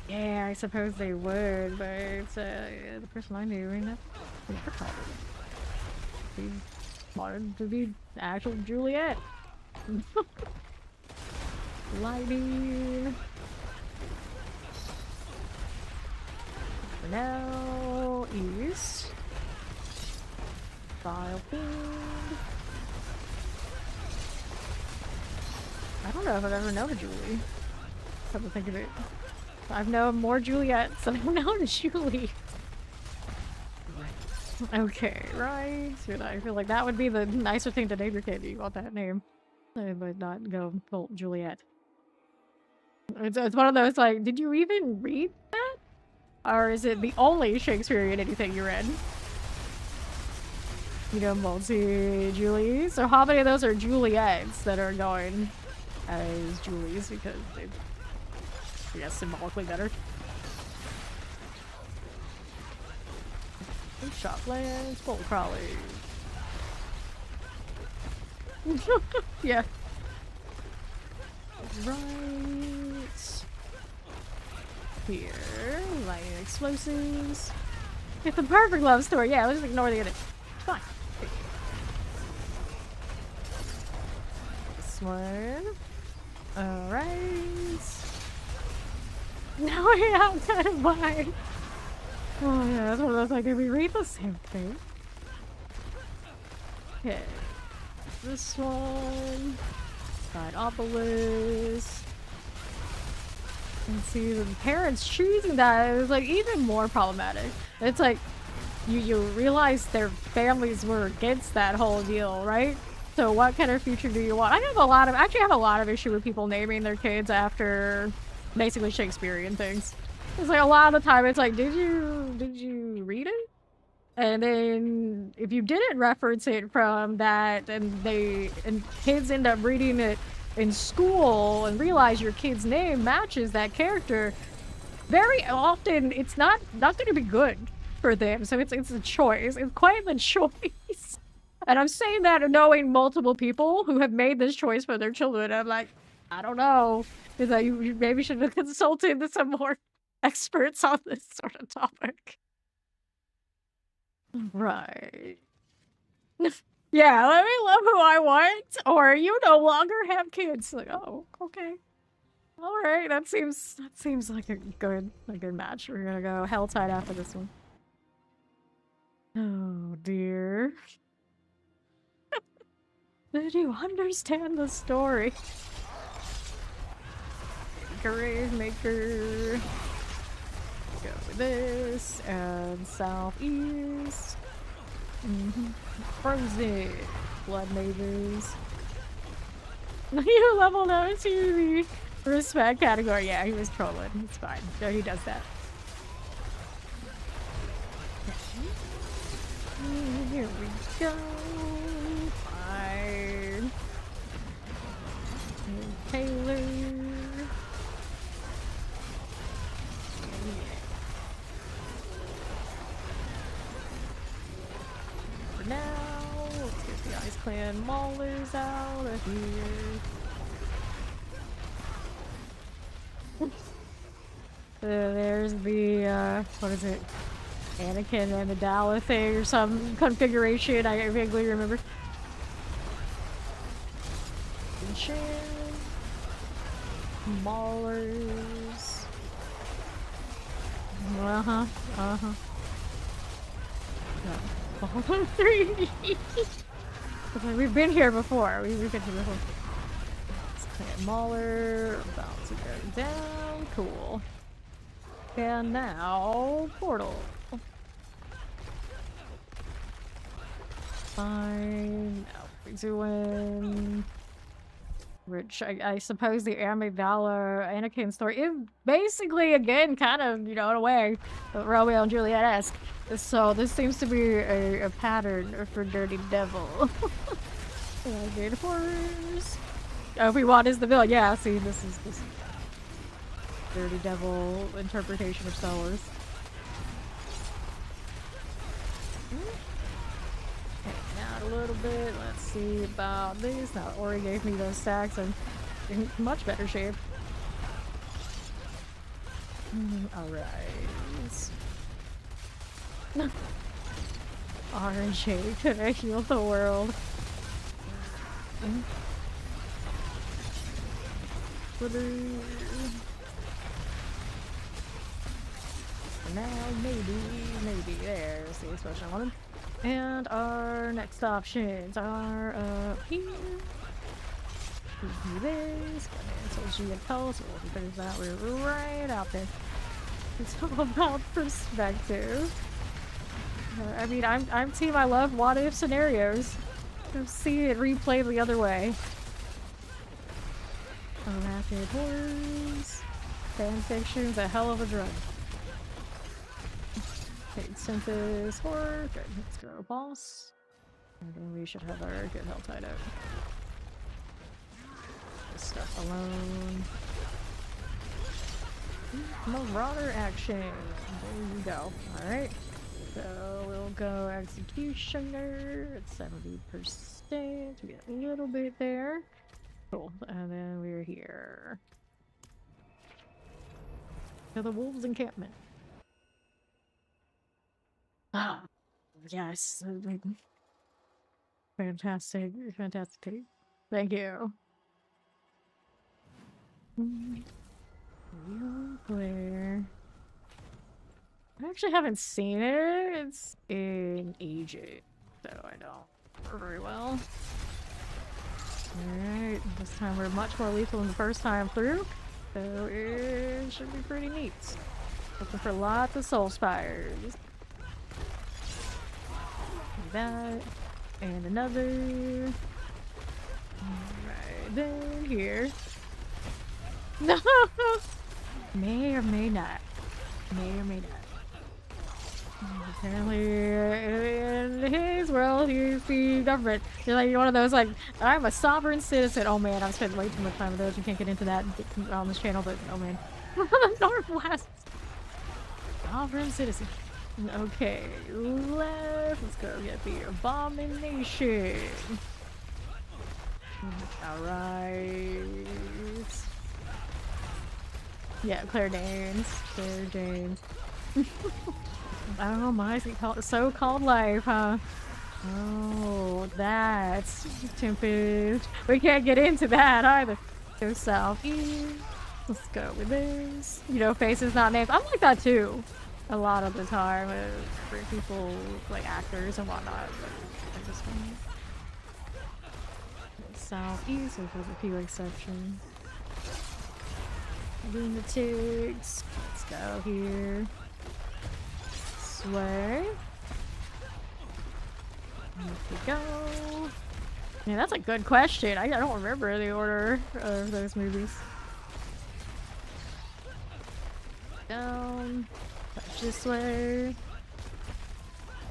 Yeah, I suppose they would, but it's the person I knew right now. Never called her. She wanted to be actual Juliet. Lightning. For now, east. File feed. I don't know if I've ever known a Julie. Come to think of it. I've known more Juliets than I've known a Julie. Okay, right. I feel like that would be the nicer thing to name your kid. You want that name. But not go full Juliet. It's one of those like, did you even read that? Or is it the only Shakespearean anything you read? You know, multi-Julies? So how many of those are Juliets that are going as Julies because they, I guess, symbolically better? Shoplands, bolt crawlers. Yeah. Right. Here, lighting explosives. It's the perfect love story. Yeah, let's just ignore the edit. It's fine. This one. Alright. Now we have to buy. Oh yeah, that's one of those like, did we read the same thing? Okay. This one. Skydopolis. And see, the parents choosing that is like even more problematic. It's like you realize their families were against that whole deal, right? So what kind of future do you want? I actually have a lot of issue with people naming their kids after basically Shakespearean things. It's like a lot of the time it's like, did you read it? And then if you didn't reference it from that and kids end up reading it in school and realize your kid's name matches that character, very often it's not going to be good for them. So it's a choice. It's quite the choice. And I'm saying that knowing multiple people who have made this choice for their children. I'm like, I don't know. Is that you maybe should have consulted some more experts on this sort of topic. Right. Yeah, let me love who I want, or you no longer have kids. Like, oh, okay. All right, that seems like a good match. We're gonna go Helltide after this one. Oh dear. Did you understand the story? Gravemaker. Go with this and southeast. Frozen blood mages. You leveled up to the respect category. Yeah, he was trolling. It's fine. No, he does that. Here we go. Fine. Taylor. For now, let's get the Ice Clan Maulers out of here. There's the, what is it? Anakin and Amidala thing or some configuration I vaguely remember. Maulers. Ball 3. We've been here before. We've been here before. Let's play Mauler. About to go down. Cool. And now, portal. Fine. Now we're doing... Which I suppose the Amidala Anakin story is basically, again, kind of, in a way, Romeo and Juliet-esque. So this seems to be a pattern for Dirty Devil. Good horrors. Obi-Wan is the villain. Yeah, see, this is this Dirty Devil interpretation of Star Wars. Out a little bit. Let's see about these. Now Ori gave me those stacks. I'm in much better shape. Alright. RJ could heal the world. Now maybe there's the expression I wanted. And our next options are up here. Do this. So G and Pulse. There's that. We're right out there. It's all about perspective. I mean, I'm team. I love what if scenarios. See it replayed the other way. Rapid horrors. Fanfiction's a hell of a drug. Okay, Synthesis horror. Good. Let's go boss. And then we should have our good health tied out. This stuff alone. Marauder action. There you go. Alright. So we'll go Executioner at 70%. We get a little bit there. Cool. And then we're here. To the Wolves' encampment. Ah, yes. Fantastic. Fantastic. Thank you. Real clear. I actually haven't seen it. It's in ages, so I don't remember very well. Alright, this time we're much more lethal than the first time through, so it should be pretty neat. Looking for lots of soul spires. Like that, and another. Right then, here. No! May or may not. May or may not. Apparently, in his world, he's the government. You're like one of those, like, I'm a sovereign citizen. Oh man, I've spent way too much time with those. You can't get into that on this channel, but oh man. Northwest. Sovereign citizen. Okay, left. Let's go get the abomination. Alright. Yeah, Claire Danes. Claire Danes. Oh my, so-called life, huh? Oh, that's Tempest. We can't get into that either. Go southeast. Let's go with this. You know, faces, not names. I'm like that too. A lot of the time, for people, like actors and whatnot. But I just southeast, with a few exceptions. Lunatics. Let's go here. This way. Here we go. Yeah, that's a good question. I don't remember the order of those movies. Down. Touch this way.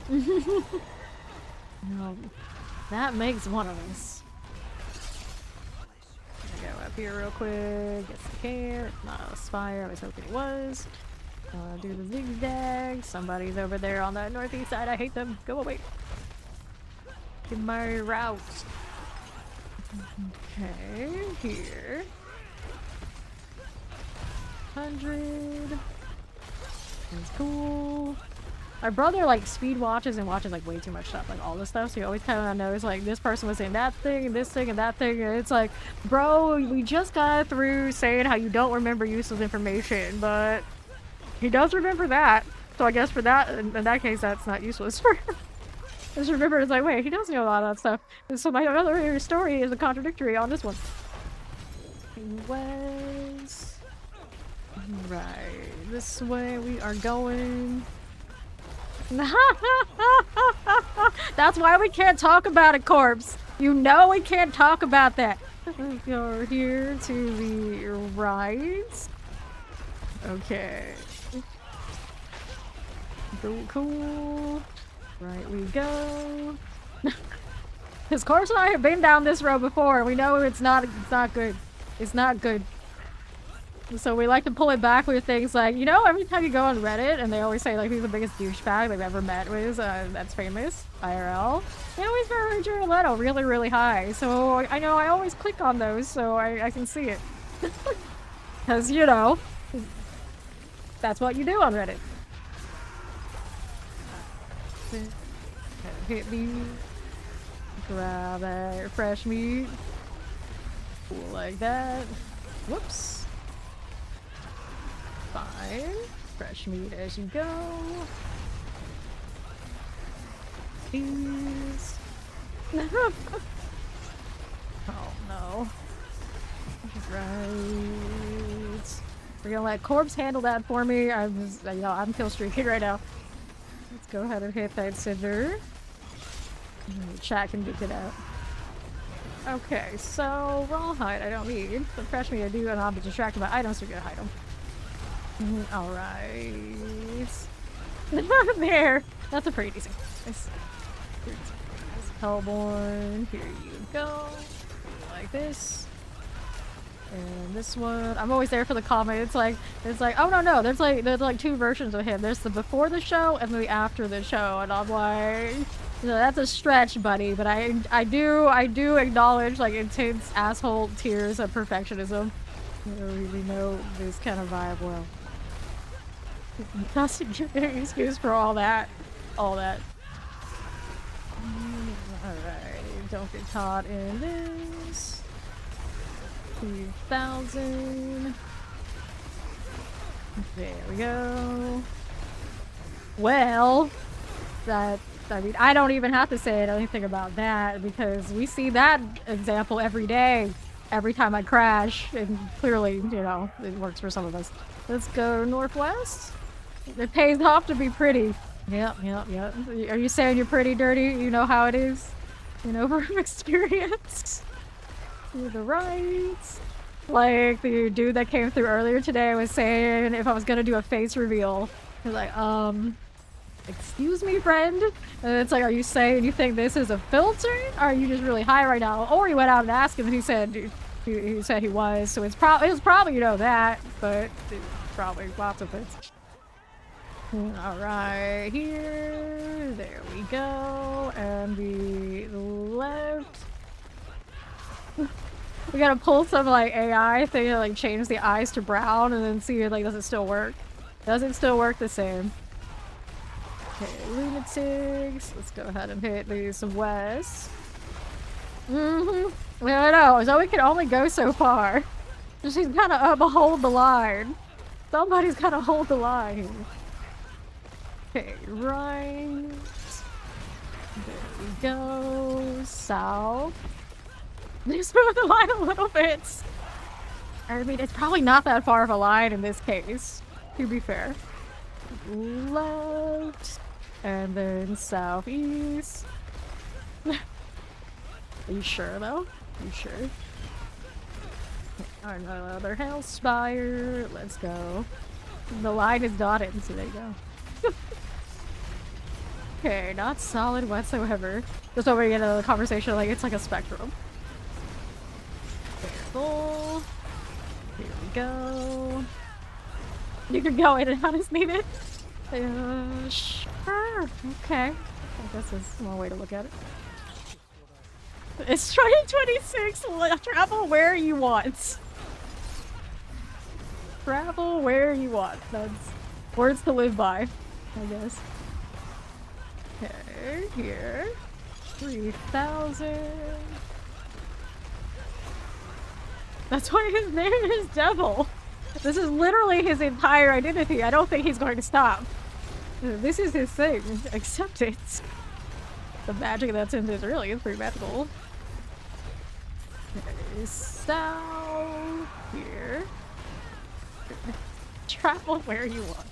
No, that makes one of us. Go up here real quick. Get some care. Not a spire. I was hoping it was. Do the zigzag. Somebody's over there on the northeast side. I hate them. Go away. In my route. Okay, here. 100. That's cool. My brother like speed watches and watches like way too much stuff, like all this stuff, so he always kind of knows like this person was in that thing and this thing and that thing, and it's like, bro, we just got through saying how you don't remember useless information, but he does remember that, so I guess for that, in that case, that's not useless for him. Just remember, it's like, wait, he does know a lot of that stuff, and so my other story is a contradictory on this one. Was right this way we are going. That's why we can't talk about it, corpse. You know we can't talk about that. Go here to the right. Okay. Cool. Right we go. Because Corpse and I have been down this road before. We know it's not good. It's not good. So we like to pull it back with things like, you know, every time you go on Reddit and they always say like who's the biggest douchebag they've ever met with, that's famous, IRL. They always rate Jared Leto really, really high. So I know I always click on those so I can see it. Because, you know, that's what you do on Reddit. Hit me. Grab that fresh meat. Cool like that. Whoops. Fine. Fresh meat as you go. Please. Oh no. Right. We're gonna let Corpse handle that for me. I'm just, you know, I'm killstreaking right now. Let's go ahead and hit that cinder. Chat can get it out. Okay, so rawhide I don't need. But fresh meat I do, and I'll be distracted by items, so we're gonna hide them. Alright. There! That's a pretty decent. Nice. Hellborn. Here you go. Like this. And this one. I'm always there for the comment. It's like, oh no, there's like two versions of him. There's the before the show and the after the show. And I'm like, you know, that's a stretch, buddy. But I do acknowledge like intense asshole tears of perfectionism. You know, we know this kind of vibe well. That's an excuse for all that. Alright, don't get caught in this. 2,000. There we go. Well, that I mean, I don't even have to say anything about that because we see that example every day, every time I crash, and clearly, you know, it works for some of us. Let's go northwest. It pays off to be pretty. Yep. Are you saying you're pretty dirty? You know how it is? You know from experience? To the right. Like the dude that came through earlier today was saying if I was gonna do a face reveal, he was like, excuse me, friend? And it's like, are you saying you think this is a filter? Or are you just really high right now? Or he went out and asked him and he said he was, so it was probably, you know, that, but probably lots of it. Alright, here, there we go, and the left. We gotta pull some like AI thing to like change the eyes to brown and then see like does it still work? Does it still work the same? Okay, lunatics. Let's go ahead and hit these west. I don't know. Zoe can only go so far. She's gotta hold the line. Somebody's gotta hold the line. Okay, right. There we go. South. Just move the line a little bit. I mean, it's probably not that far of a line in this case, to be fair. Left. And then southeast. Are you sure, though? You sure? Another Hellspire. Let's go. The line is dotted, so there you go. Okay, not solid whatsoever. Just over into the conversation like it's like a spectrum. Careful. Here we go. You can go in and out as needed. Sure. Okay. I guess that's one way to look at it. It's 2026. Travel where you want. Travel where you want. That's words to live by, I guess. Okay, here. 3,000. That's why his name is Devil. This is literally his entire identity. I don't think he's going to stop. This is his thing. Accept it. The magic that's in this really is pretty magical. Okay, south here. Travel where you want.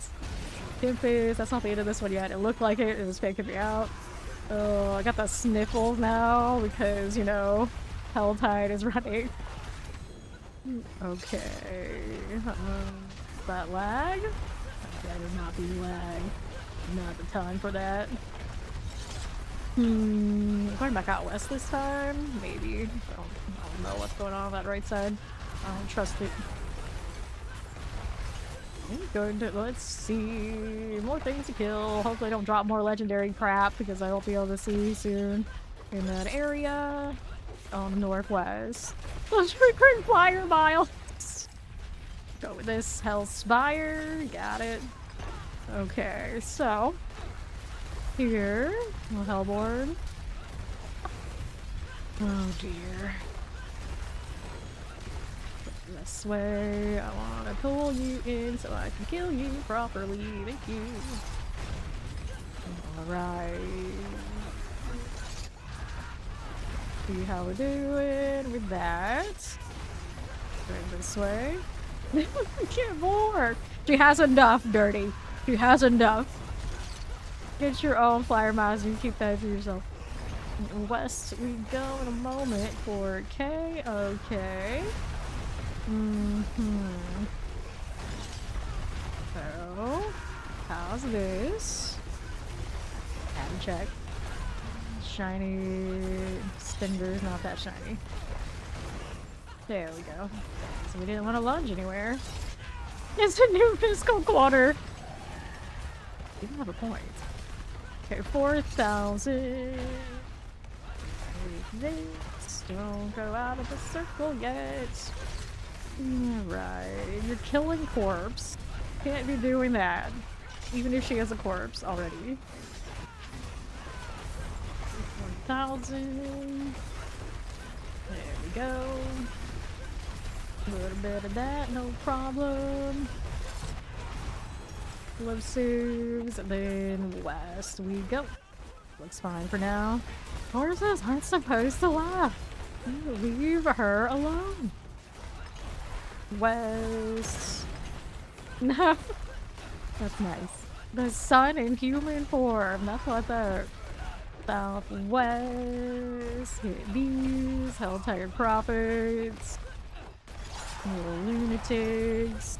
Campus, that's not the end of this one yet. It looked like it. It was faking me out. Oh, I got the sniffles now because, you know, Helltide is running. Okay. That lag? That would not be lag. Not the time for that. Going back out west this time? Maybe. I don't know what's going on that right side. I don't trust it. Going to, let's see. More things to kill. Hopefully I don't drop more legendary crap because I won't be able to see soon in that area. On the northwest. Let's freaking flyer miles. Go with this Hellspire. Got it. Okay, so here, Hellborn. Oh dear. This way. I want to pull you in so I can kill you properly. Thank you. Alright. See how we're doing with that. Going this way. Get more! She has enough, Dirty. She has enough. Get your own flyer miles and keep that for yourself. West we go in a moment for K. Okay. So, how's this? Have to check. Shiny Stinger's not that shiny. There we go. So we didn't want to lunge anywhere. It's a new fiscal quarter. You don't have a point. Okay, 4,000. This. Don't go out of the circle yet. Alright, you're killing corpse. Can't be doing that. Even if she has a corpse already. 1,000. There we go. A little bit of that, no problem. Love soothes, and then west we go. Looks fine for now. Horses aren't supposed to laugh. Leave her alone. West. No. That's nice. The sun in human form. That's what the Southwest. Hit these. Hell-tired prophets. Little lunatics.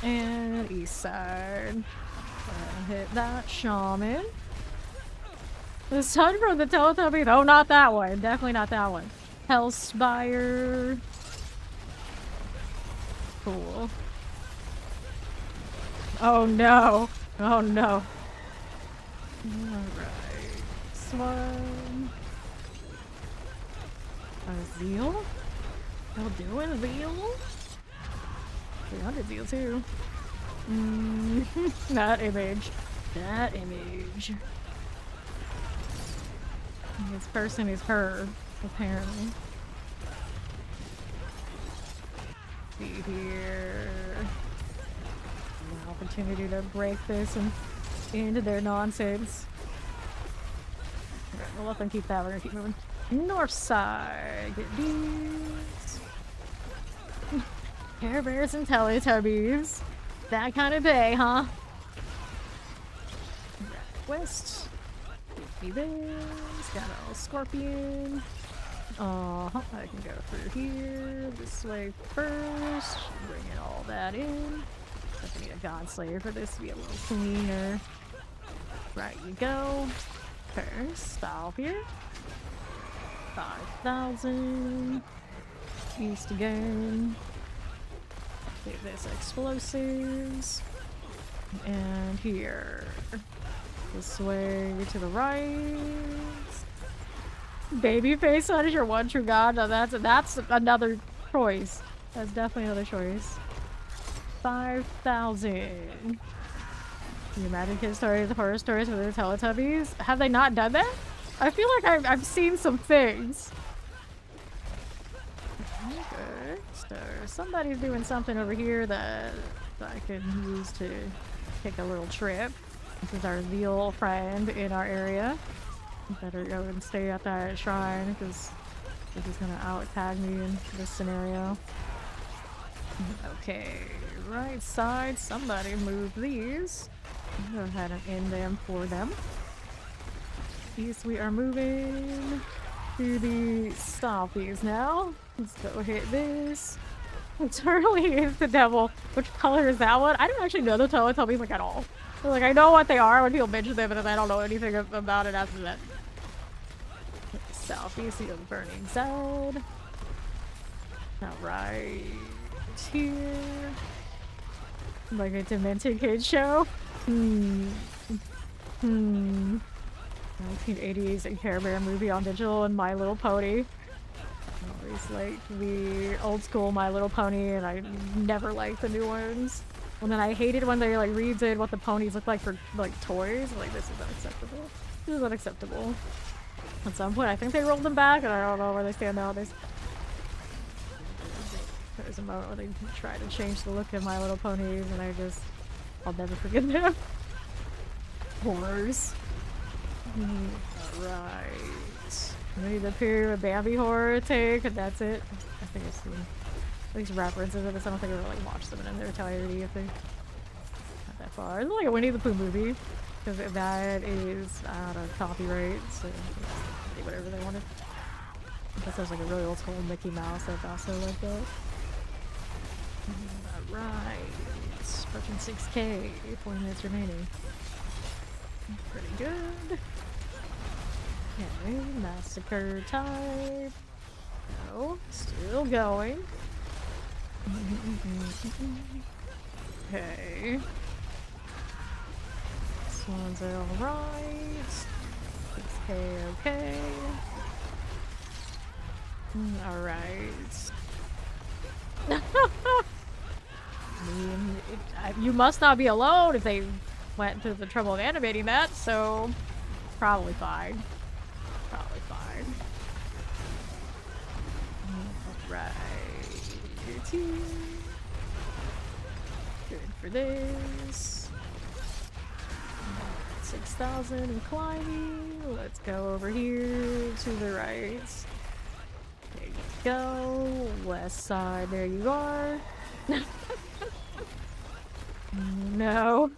And east side. Hit that shaman. The sun from the Teletubbies. Oh, not that one. Definitely not that one. Hellspire. Cool. Oh no. Oh no. Alright. Swan. A Zeal? Still doing Zeal? 300 Zeal too. That image. That image. This person is her, apparently. See here. An opportunity to break this and into their nonsense. Alright, we'll let them keep that. We're gonna keep moving. North side. Get these. Care Bears and Teletubbies. That kind of day, huh? West. Give me this. Got a scorpion. I can go through here. This way first. Bring in all that in. I need a God Slayer for this to be a little cleaner. Right you go. First, stop here. 5,000. East again. Give this explosives. And here. This way to the right. Babyface, that is your one true god. No, that's another choice. That's definitely another choice. 5,000. Can you imagine kid stories, horror stories with the Teletubbies? Have they not done that? I feel like I've seen some things. Okay, so somebody's doing something over here that I can use to take a little trip. This is our Zeal friend in our area. Better go and stay at that shrine because this is gonna out-tag me in this scenario. Okay, right side. Somebody move these. Go ahead and end them for them. East, we are moving to the stoppies now. Let's go hit this. Eternally is the devil. Which color is that one? I don't actually know the Teletubbies like at all. Like I know what they are when people mention them, but I don't know anything about it after that. Southeast, the burning side. Alright. Here. Like a demented kid show. 1980s Care Bear movie on digital and My Little Pony. I always liked the old school My Little Pony and I never liked the new ones. And then I hated when they like redid what the ponies look like for like toys. Like this is unacceptable. This is unacceptable. At some point I think they rolled them back and I don't know where they stand nowadays. There's a moment where they try to change the look of My Little Ponies and I'll never forget them. Horrors. Alright. Maybe the period of Bambi horror take, and that's it. I think I've seen at least references of this. I don't think I really watched them in their entirety if they not that far. It's like a Winnie the Pooh movie. Because that is out of copyright, so they do whatever they wanted. I guess there's like a really old school Mickey Mouse that's also like that. Alright. Approaching 6K, 4 minutes remaining. Pretty good. Okay, massacre type. No, still going. Okay. This one's alright. 6K, okay. Alright. I mean, you must not be alone if they went to the trouble of animating that, so probably fine. Probably fine. Alright. Good for this. That's 6,000 and climbing. Let's go over here to the right. There you go. West side, there you are. No.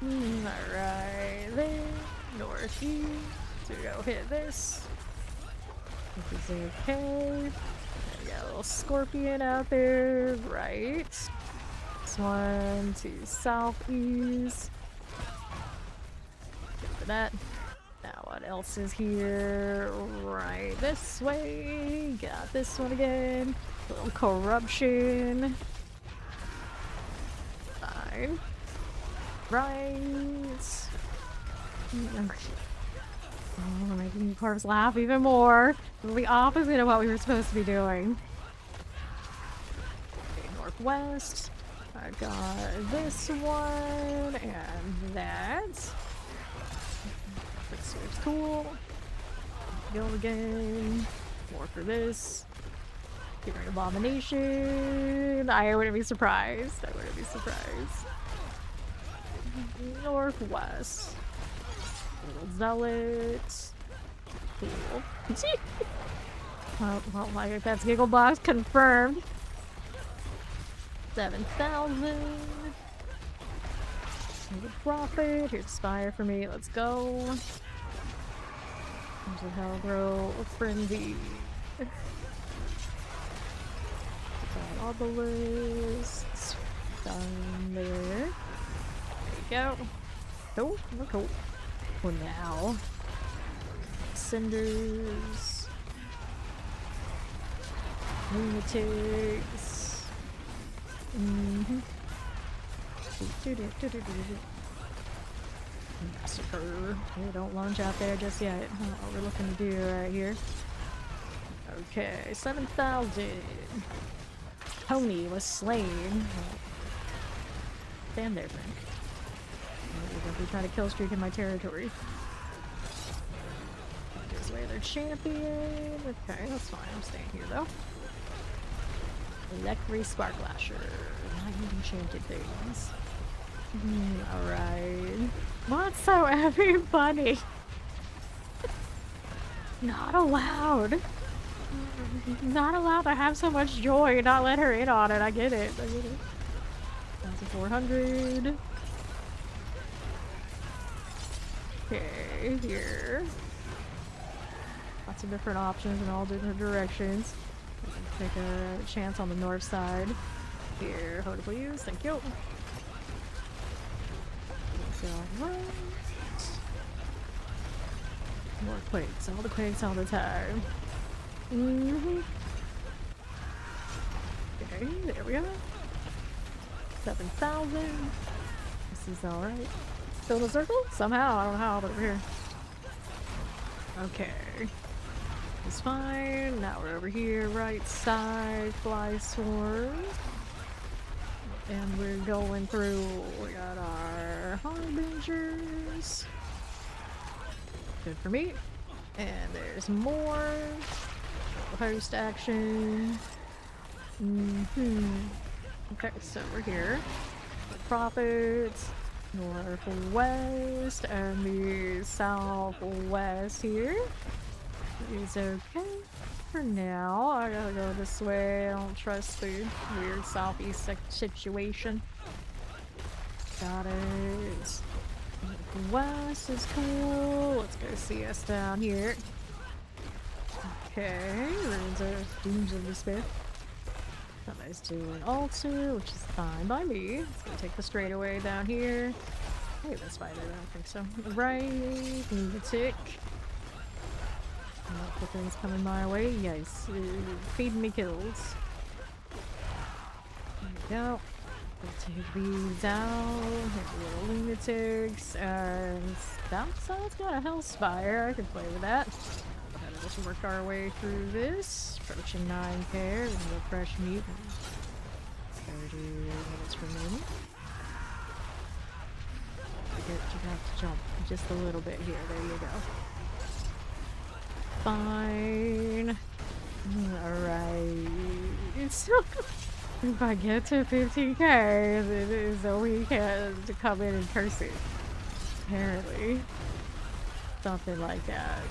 Alright, there. Northeast. So we go hit this. This is okay. There we got a little scorpion out there. Right. This one to southeast. Good for that. Now what else is here? Right this way. Got this one again. A little corruption. Fine. Right. Oh, we're making you corpse laugh even more. The opposite of what we were supposed to be doing. Okay, northwest. I got this one and that. This is cool. Go again. More for this. Featuring abomination. I wouldn't be surprised. I wouldn't be surprised. Northwest. Little zealot. Cool. Well, like that's Giggle Box confirmed. 7,000. Here's a profit. Here's Spire for me. Let's go. There's a Hellgrow Frenzy. Got Obelisk. Done there. There you go. Oh, look cool. For now. Cinders. Lunatics. Massacre. Hey, don't launch out there just yet. What we're looking to do right here. Okay, 7,000. Pony was slain. Stand there, friend. You're gonna be trying to kill streak in my territory. This way, their champion. Okay, that's fine. I'm staying here though. Electry Sparklasher. Not even enchanted things. Alright. What's so everybody? Not allowed. Not allowed to have so much joy and not let her in on it. I get it. I get it. 1,400. Okay, here. Lots of different options in all different directions. Take a chance on the north side. Here, hold it please. Thank you. Alright. More quakes. All the quakes all the time. Okay, there we go. 7,000. This is alright. Still in a circle? Somehow. I don't know how, but we're here. Okay. It's fine. Now we're over here. Right side. Fly swarm. And we're going through. We got our harbingers. Good for me. And there's more. Host action. Okay, so we're here. The profits. Northwest and the southwest here is okay for now. I gotta go this way. I don't trust the weird southeast situation. Got it. West is cool. Let's go see us down here. Okay, Runes of Dooms of Despair. Somebody's doing altar, which is fine by me. Let's go take the straightaway down here. Hey, that's fine. I don't think so. Right, lunatic. Multiple things coming my way. Yes, feeding me kills. There we go. We'll take these out. Here, little lunatics. And that side's got a Hellspire. I could play with that. Gotta just work our way through this. Approaching 9 pair and the fresh meat. 30 minutes remaining. You have to jump just a little bit here. There you go. Fine. Alright. If I get to 15k, it is a weekend to come in and curse it. Apparently. Something like that.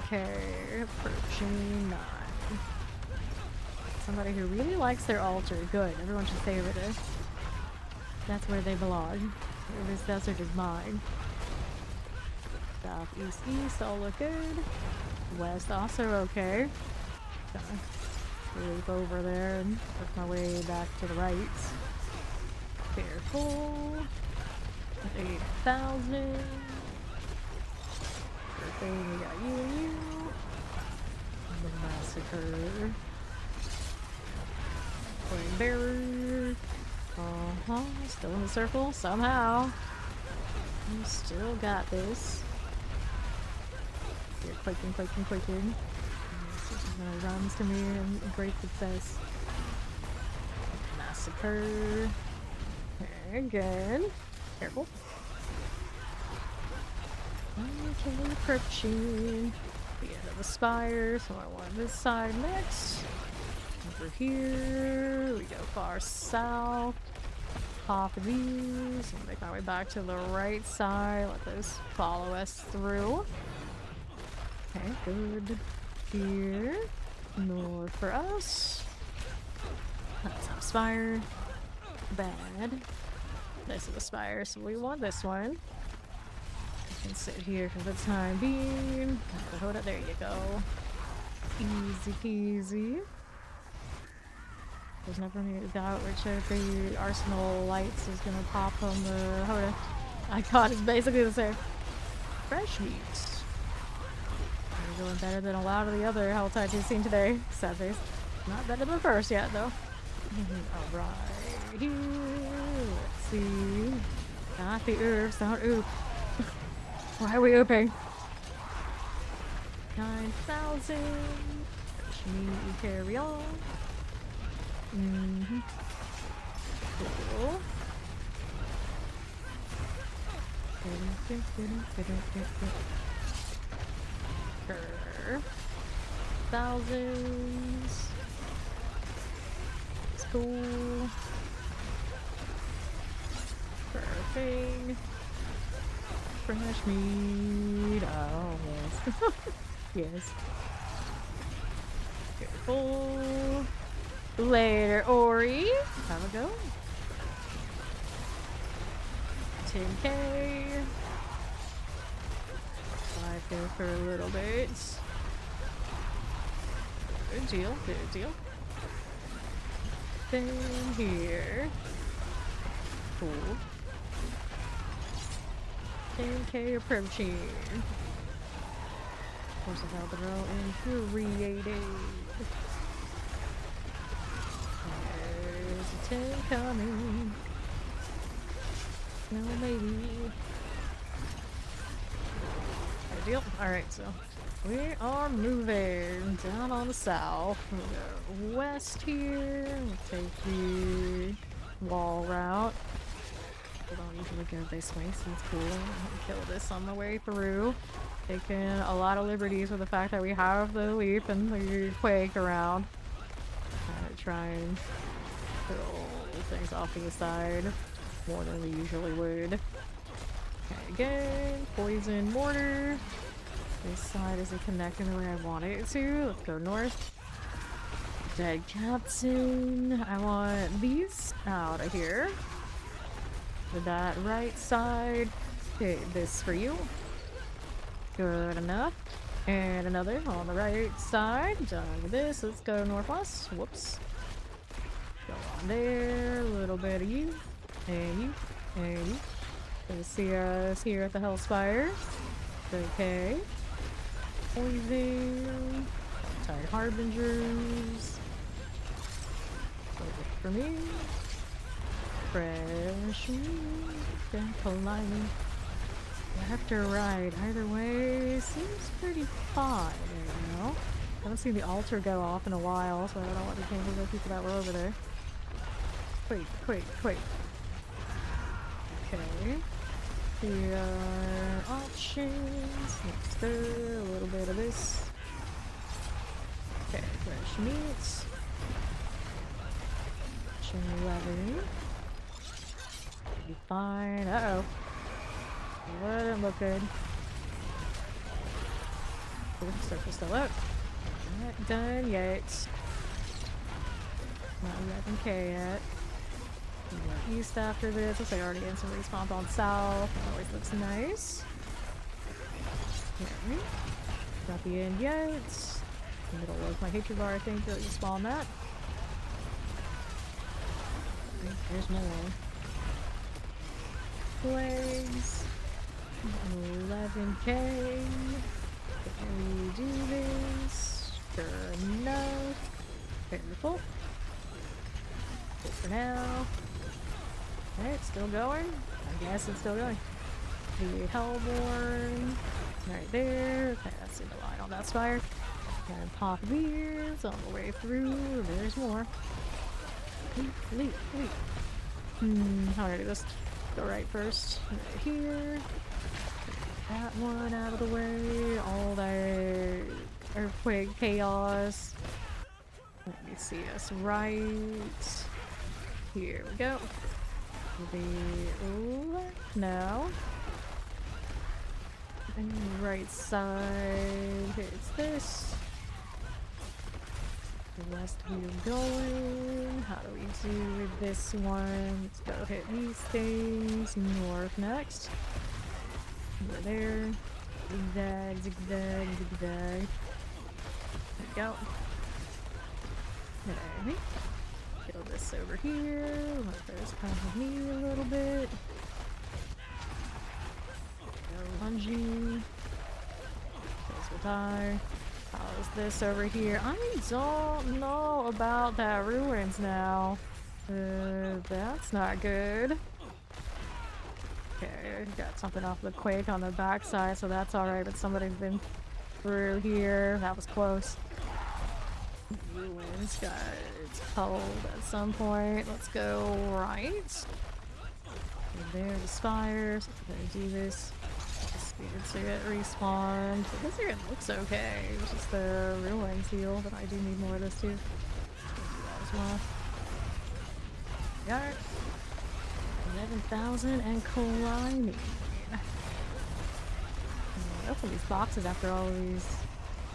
Okay, approaching 9. Somebody who really likes their altar. Good, everyone should favorite it. That's where they belong. This desert is mine. South, east, east, all look good. West, also okay. Gonna leap over there and work my way back to the right. Careful. 8,000. Everything, we got you and you. The massacre. Flame bearer. Still in the circle somehow. You still got this. You're clicking, clicking, clicking. Runs to me in great success. Massacre. Again. Careful. Okay, approaching the end of the spire, so I want this side next. Over here, we go far south. Pop these, and make my way back to the right side. Let those follow us through. Okay, good. Here, north for us. That's our spire. Bad. This is the spire, so we want this one. You can sit here for the time being. Hold it, there you go. Easy peasy. There's never any doubt which of the arsenal lights is gonna pop on the Hoda. Icon is basically the same. Fresh meats. They're doing better than a lot of the other health types you've seen today. Sad face. Not better than the first yet, though. Alright, here. Let's see. Not the oops, don't oop. Why are we ooping? 9,000. Fresh meat, carry on. Cool. Thousands. It's cool. Perfect. Fresh meat. Oh, yes. Yes. Careful. Later, Ori. Have a go. 10k. 5k for a little bit. Good deal, good deal. Then here. Cool. 10k approaching. Of course, I got the row infuriated. There's a 10 coming. No, maybe. Good deal. Alright, so we are moving down on the south. We'll go west here. We'll take the wall route. People don't usually go this way, so it's cool. I'll kill this on the way through. Taking a lot of liberties with the fact that we have the leap and the quake around. Try and kill things off to the side more than we usually would. Okay, again, poison mortar. This side isn't connecting the way I want it to. Let's go north. Dead captain. I want these out of here. To that right side. Okay, this for you. Good enough. And another on the right side. Done with this. Let's go northwest. Whoops. Go on there. A little bit of you. And you. And you. Gonna see us here at the Hellspire. Okay. Poison. Tired Harbingers. Over for me. Fresh meat. Dental lining. Left or right, either way seems pretty fine right now. I haven't seen the altar go off in a while, so I don't know what became of the people that were over there. Quick, quick, quick. Okay. Here are options. Let's do a little bit of this. Okay, fresh meats. Option 11. Be fine. Uh-oh. Wouldn't look good. Circle's still up. Not done yet. Not 11k yet. East after this. Looks like I already instantly respawned on south. That always looks nice. Okay. Not the end yet. Middle of my hatred bar, I think, that you spawn that. There's more. Plagues. 11k. Can we do this? Sure enough. Careful. Good for now. Okay, it's still going. I guess it's still going. The Hellborn. Right there. Okay, that's the line on that spire. And pop these on the way through. There's more. Leap. How do I do this? Go right first. Right here. Get that one out of the way. All that earthquake chaos. Let me see us right. Here we go. The left now. And the right side. It's this. The west we're going. How do we do with this one? Let's go hit these things. North next. Over there. Zigzag. There we go. Okay. Kill this over here. Let those come with me a little bit. Go lungy. Those will die. How's this over here? I don't know about that ruins now. That's not good. Okay, got something off the quake on the backside, so that's alright, but somebody's been through here. That was close. Ruins got it's cold at some point. Let's go right. There, the spires. Let's do this. Just to get respawned. This here looks okay. It's just the ruins heal, but I do need more of this too. Do that as well. Got it. 11,000 and climbing. Open these boxes after all of these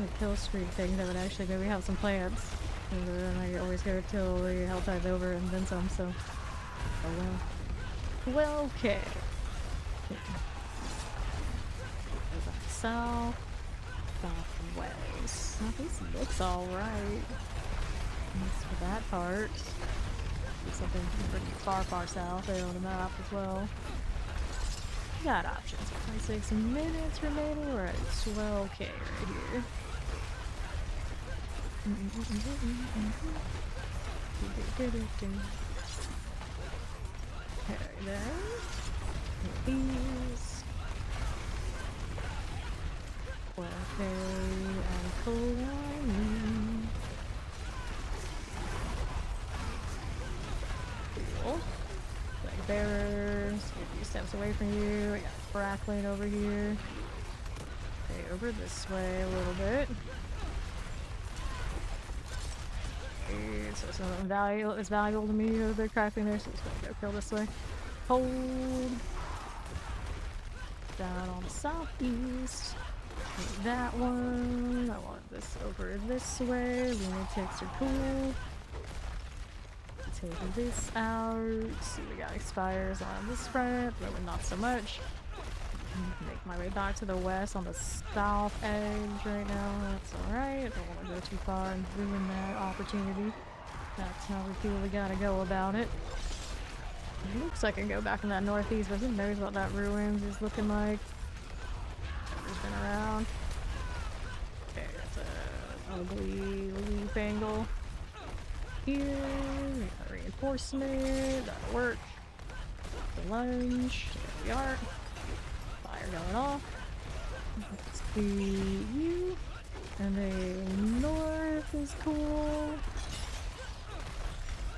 like Killstreak things that would actually maybe have some plants. And then I always go till the hell time's over and then some, so. Oh well. Well, okay. South, southwest. This looks alright. That's for that part. Something pretty far south there on the map as well. Got options. 26 minutes remaining. We're at 12k right here. Okay, there. These. and climbing. Cool. Flag bearers. A few steps away from you. I got crackling over here. Okay, over this way a little bit. Okay, so something is valuable to me. A little bit crackling there, so let's go kill this way. Hold. Down on the southeast. Take that one. I want this over this way. Lunatics are cool. Take this out. See, we got expires on this front, but not so much. Make my way back to the west on the south edge right now. That's alright. Don't want to go too far and ruin that opportunity. That's how we feel we gotta go about it. It looks like I can go back in that northeast, but who knows what that ruins is looking like. Never's been around. Okay, that's a ugly loop angle. Here, we got reinforcement, that'll work. The lunge, there we are. Fire going off. Let's do you. And then north is cool.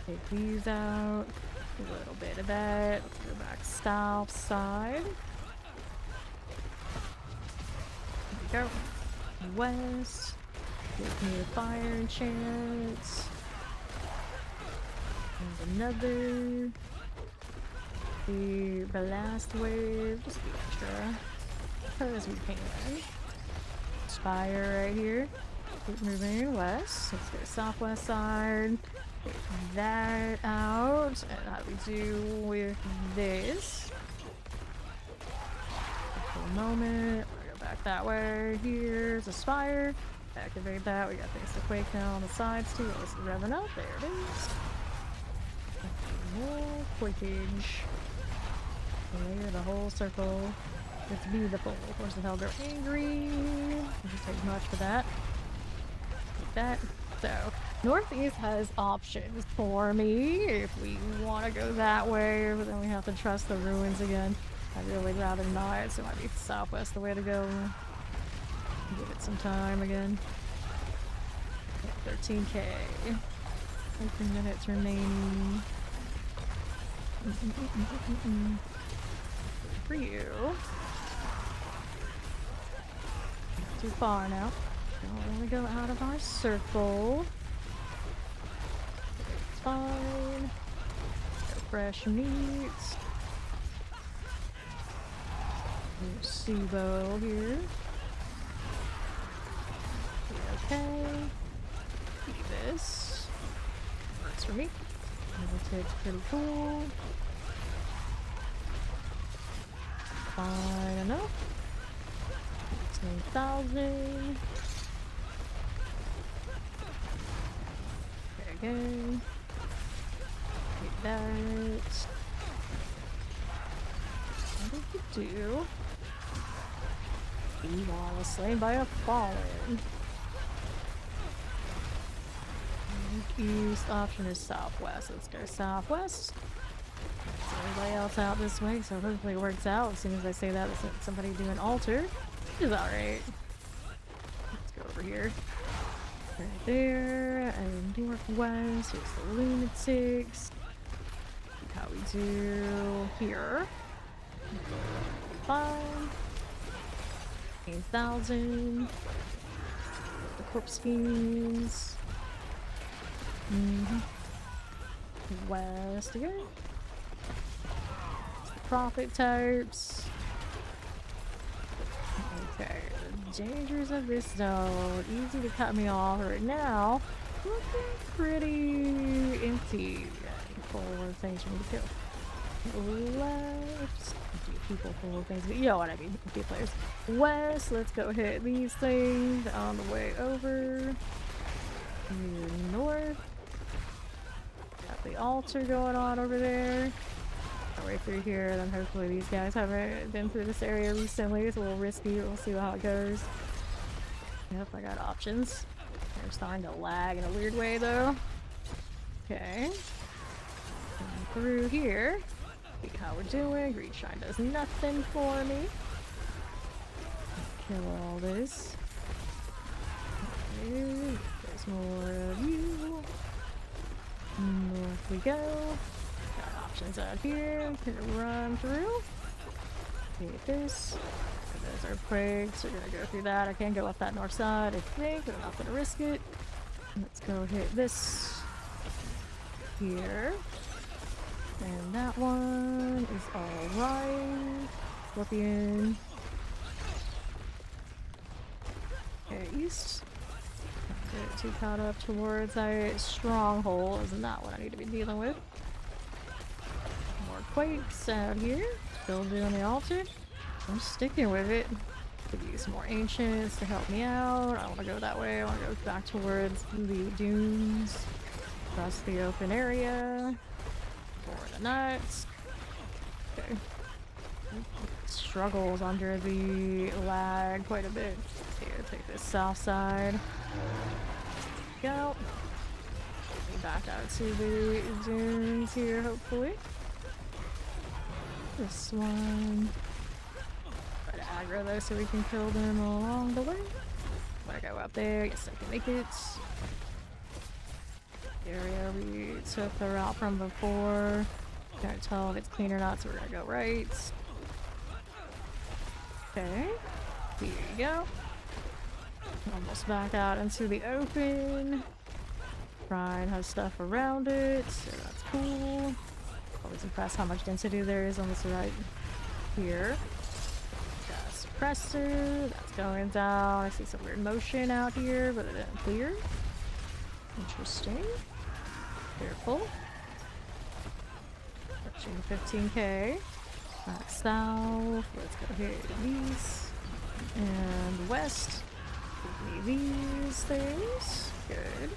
Take these out. A little bit of that. Let's go back south side. There we go. West. Give me a fire chance. And another. the last wave, just be extra, because we can. Spire right here. Keep moving west. Let's go southwest side. Take that out. And how do we do with this? For a moment. We're gonna go back that way. Here's a spire. Activate that. We got things to quake now on the sides too. Let's revving up. There it is. More quakage. Clear the whole circle. It's beautiful. Of course, the hell they're angry. Doesn't take much for that. Like that. So, Northeast has options for me if we want to go that way, but then we have to trust the ruins again. I'd really rather not, so it might be Southwest the way to go. Give it some time again. 13k. 13 minutes remaining. For you. Too far now. Don't want to go out of our circle. It's fine. No fresh meat. SIBO here. Okay. Eat this. Works for me. Meditate's pretty cool. Fine enough. 16,000. Okay, again. Take that. What did you do? Ewall was slain by a fallen. East option is southwest. Let's go southwest. Everybody else out this way, so hopefully it works out. As soon as I say that, there's somebody do an altar. Which is alright. Let's go over here. Right there. And northwest. Here's the lunatics. How we do here. Fine. 8,000. The corpse fiends. West again. Profit types. Okay, the dangers of this zone. Easy to cut me off right now. Looking pretty empty. Full of things for me to kill. Left. People full of things. You know what I mean. A few players. West. Let's go hit these things on the way over. North. Got the altar going on over there. Our way through here, then hopefully these guys haven't been through this area recently. It's a little risky. We'll see how it goes. Yep, I got options. They're starting to lag in a weird way though. Okay. Coming through here. See how we're doing. Greed Shrine does nothing for me. Kill all this. Okay. There's more of you. North we go. Got options out here. Gonna run through. Take this. There's our quakes. We're gonna go through that. I can go up that north side, I think, but I'm not gonna risk it. Let's go hit this here. And that one is alright. Scorpion. Okay, east. Not get too caught up towards our stronghold. Isn't that what I need to be dealing with? More quakes out here. Still doing the altar. I'm sticking with it. Could use more ancients to help me out. I want to go that way. I want to go back towards the dunes. Across the open area. For the nuts. Okay. Struggles under the lag quite a bit. Here, take this south side. Go. Back out to the dunes here, hopefully. This one. Try to aggro though so we can kill them along the way. I'm gonna go up there, yes I can make it. The area we took the route from before. Can't tell if it's clean or not, so we're gonna go right. Okay. Here you go. Almost back out into the open. Shrine has stuff around it, so that's cool. was impressed how much density there is on this right here. Got a suppressor, that's going down. I see some weird motion out here, but it didn't clear. Interesting. Careful. Approaching 15k. Back south. Let's go here. East. And west. Give me these things. Good.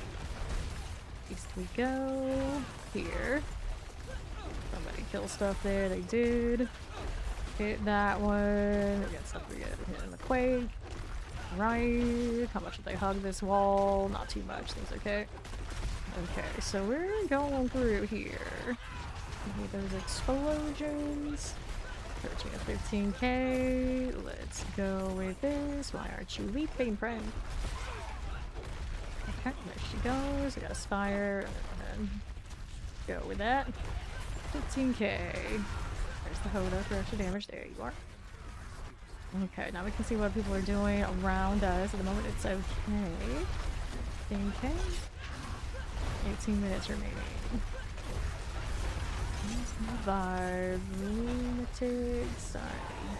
East we go. Here. Somebody kill stuff there. They did. Hit that one. We got stuff we get hitting the quake. Right. How much did they hug this wall? Not too much. Seems okay. Okay, so we're going through here. Need those explosions. 13 to 15k. Let's go with this. Why aren't you leaping, friend? Okay, there she goes. I got a spire. And go with that. 15k. There's the Hoda for extra damage. There you are. Okay, now we can see what people are doing around us. At the moment, it's okay. 15k. 18 minutes remaining. Vibe. Lunatics.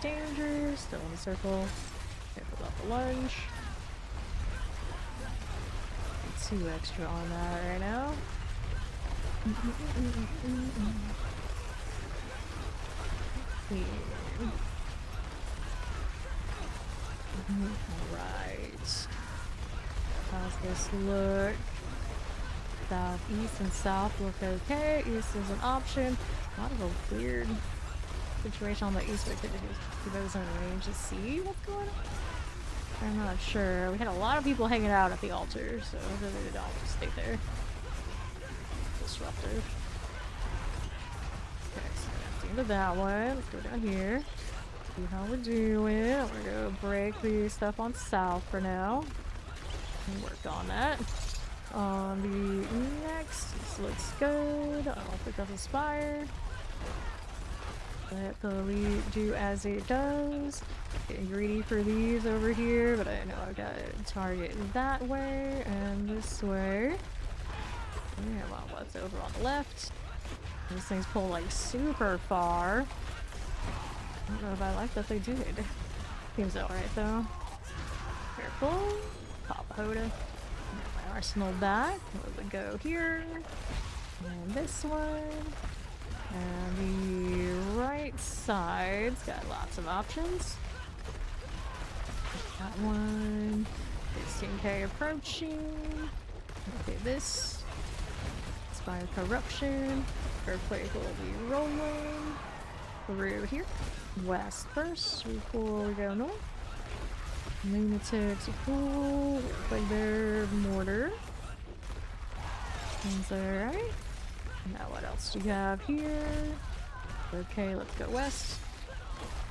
Danger. Still in the circle. Careful about the lunge. 2 extra on that right now. Alright. How's this look? South, east, and south look okay. East is an option. A lot of a weird situation on the east, but I could do those in range to see what's going on. I'm not sure. We had a lot of people hanging out at the altar, so hopefully they don't just stay there. Disruptive. Okay, so that's the end of that one. Let's go down here. See how we're doing. We're gonna break the stuff on south for now. And work on that. On the next, this looks good. I don't think that's a spire. Let the lead do as it does. Getting greedy for these over here, but I know I've got to target that way and this way. Yeah, well, what's over on the left? These things pull like super far. I don't know if I like that they did. Seems alright though. Careful. Pop a Hoda. Get my arsenal back. Let it go here. And this one. And the right side's got lots of options. That one. 16k approaching. Okay, this. Inspire Corruption. Earthquake will be rolling through here. West first before we go north. Lunatics are cool. Looks like they're mortar. Seems alright. Now what else do you have here? Okay, let's go west.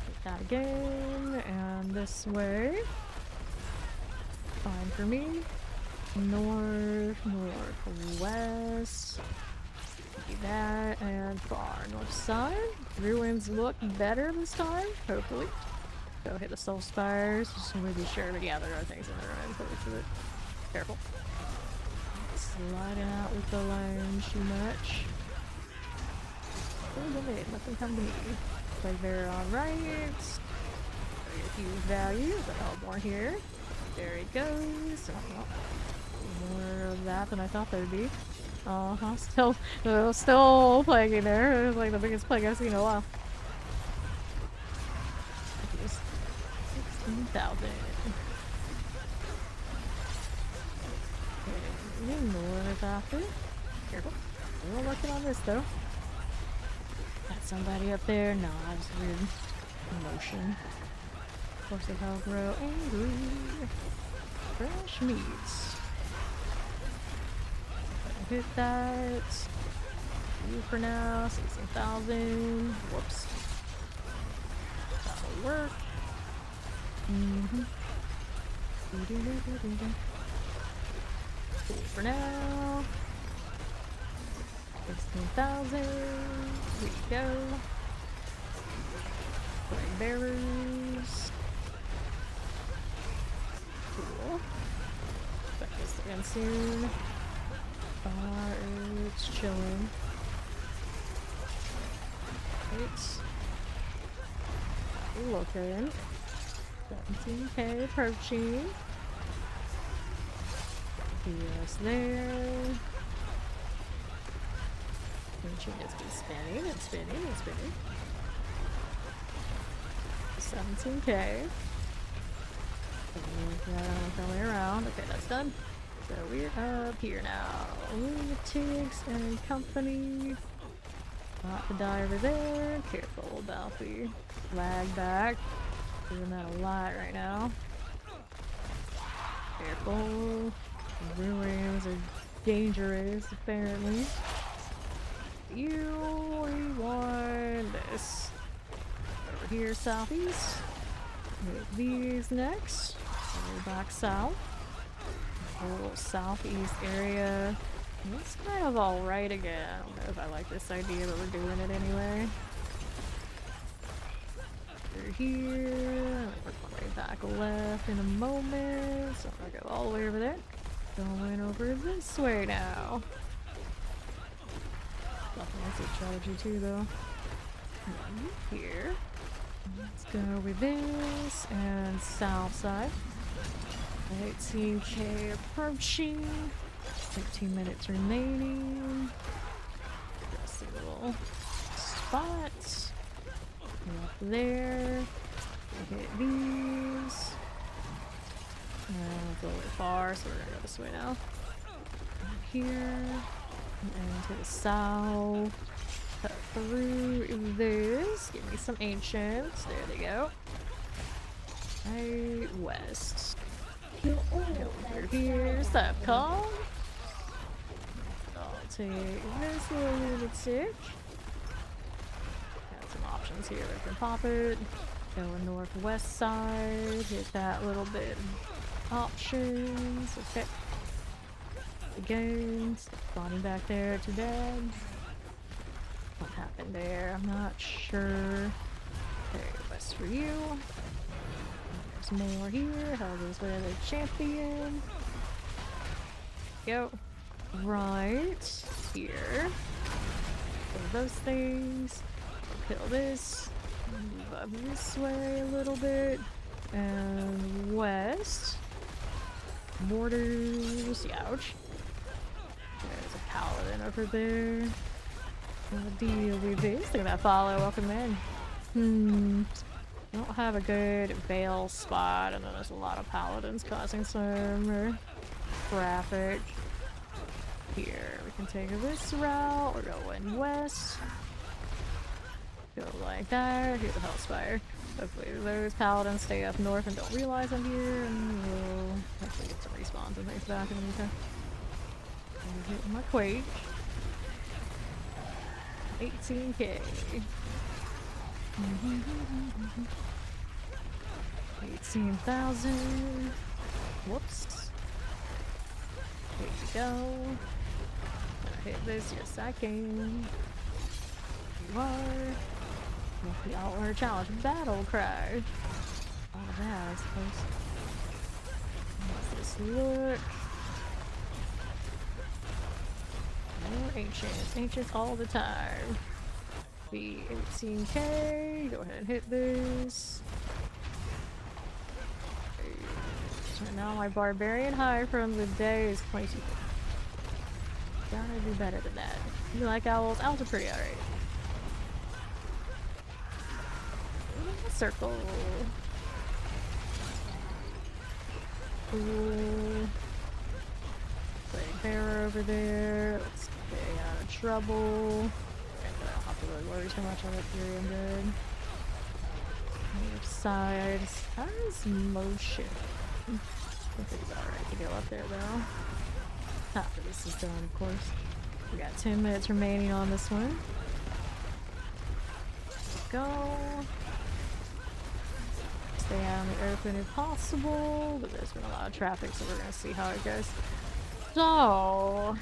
Take that again. And this way. Fine for me. North, northwest. Do that. And far north side. Ruins look better this time, hopefully. Go hit the soul spires. Just want to be sure, but yeah, there are things in there. Right? Careful. Sliding out with the line too much. Oh, go ahead, let them come to me. Like they're alright. A huge value, but oh, more here. There it goes. Oh, more of that than I thought there'd be. Still plaguing there. It was like the biggest plague I've seen in a while. 16,000. North after. Careful. We're working on this though. Got somebody up there. No, that's weird. Emotion. Force of hell grow angry. Fresh meats. Hit that. You for now. 16,000. Whoops. That'll work. Cool for now. 16,000. Here we go. Playing bearers. Cool. Expect this again soon. It's chilling. It's looking. 17k approaching. Yes, there. And she just be spinning and spinning and spinning. 17k. Work our way around. Okay, that's done. So we're up here now. Lunatics and company. Not to die over there. Careful about the lag back. Doing that a lot right now. Careful. Ruins are dangerous, apparently. We want this. Over here, southeast. Hit these next. Go back south. Whole southeast area. Looks kind of alright again. I don't know if I like this idea, but we're doing it anyway. Through here. Work my way back left in a moment. So I'm gonna go all the way over there. Going over this way now. That's a strategy too, though. Here. Let's go with this and south side. 18k approaching. 15 minutes remaining. Just a little spot. Up there. Hit these. It's a little bit far, so we're gonna go this way now. Here. And to the south. Cut through this. Give me some ancients. There they go. Right west. Over here. Stop calm. I'll take this little lunatic. Got some options here. We can pop it. Going northwest side. Hit that little bit. Options. Okay. Again. Spawning back there. Too bad. What happened there? I'm not sure. Okay, west for you. There's more here. How goes where the champion? Go. Right here. Kill those things. Kill this. Move up this way a little bit. And west. Mortars. Ouch. There's a paladin over there. I'll deal with this. Look at that follow. Welcome in. I don't have a good veil spot, and then there's a lot of paladins causing some traffic. Here, we can take this route. We're going west. Go like that. Here's the Hellspire. Hopefully those paladins stay up north and don't realize I'm here, and we'll hopefully get some respawns and things back in the meantime. I'm hitting my quake. 18k. 18,000. Whoops. Here we go. Gonna hit this. Yes, I can. You are. With the Outlaw Challenge Battle Cry. All of that, I suppose. How's this look? More ancients. Ancients all the time. The 18k. Go ahead and hit this. So now my Barbarian high from the day is 22. Gotta do better than that. You like owls? Owls are pretty alright. Circle. Cool. Big bear over there. Let's stay out of trouble. I don't have to really worry too much on it here. I'm good. Other side. How's motion? I think it's alright to go up there though. After this is done, of course. We got 10 minutes remaining on this one. Let's go. Stay out in the open if possible, but there's been a lot of traffic, so we're gonna see how it goes. So,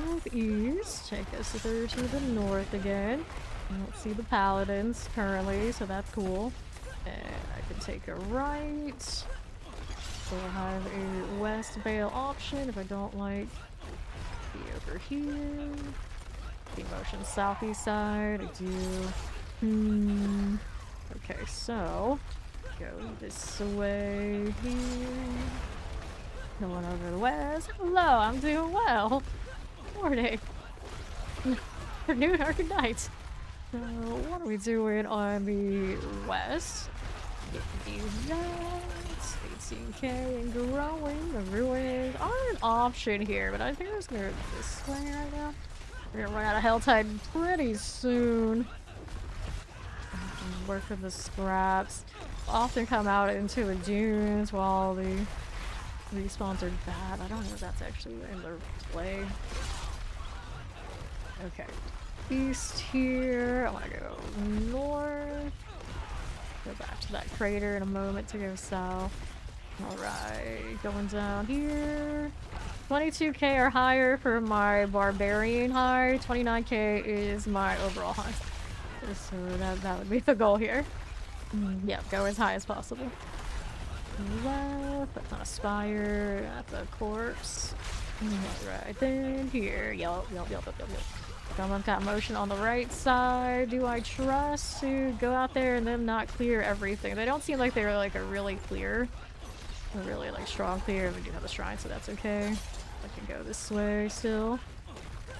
northeast, take us through to the north again. I don't see the paladins currently, so that's cool. And I can take a right. So we'll have a west veil option if I don't like the over here. The motion southeast side. I do Okay, so go this way here. Going over the west. Hello, I'm doing well. Morning. Afternoon or good night. So what are we doing on the west? Do that. 18k and growing. The ruins are an option here, but I think I'm just gonna go this way right now. We're gonna run out of Helltide pretty soon. Work for the scraps. Often come out into the dunes while the respawns are bad. I don't know if that's actually in their play. Okay. East here. I wanna go north. Go back to that crater in a moment to go south. Alright, going down here. 22k or higher for my Barbarian high. 29k is my overall high. So that would be the goal here. Yeah, go as high as possible. Left, that's not a spire, that's a corpse. Right then here. Yup. Someone's got motion on the right side. Do I trust to go out there and then not clear everything? They don't seem like they're like a really clear. A really like strong clear. We do have a shrine, so that's okay. I can go this way still.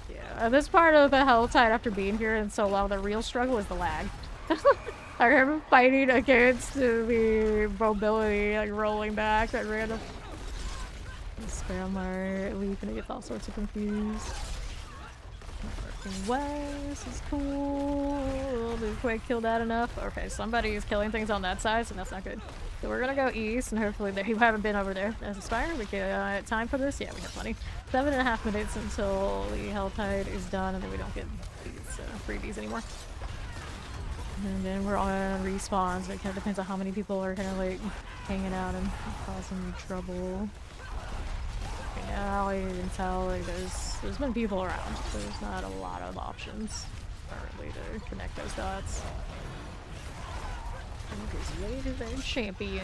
Yeah, this part of the Helltide after being here and so long, the real struggle is the lag. I remember fighting against the mobility, like rolling back at random. Spam my leaf and it gets all sorts of confused. West is cool. Did Quake kill that enough? Okay, somebody is killing things on that side, so that's not good. So we're gonna go east, and hopefully you haven't been over there as a spire. We get time for this? Yeah, we have plenty. 7.5 minutes until the Helltide is done, and then we don't get these freebies anymore. And then we're on respawns. It kind of depends on how many people are kind of like hanging out and causing trouble. Okay, now I can tell like there's been people around. There's not a lot of options currently to connect those dots. Because late is their champion.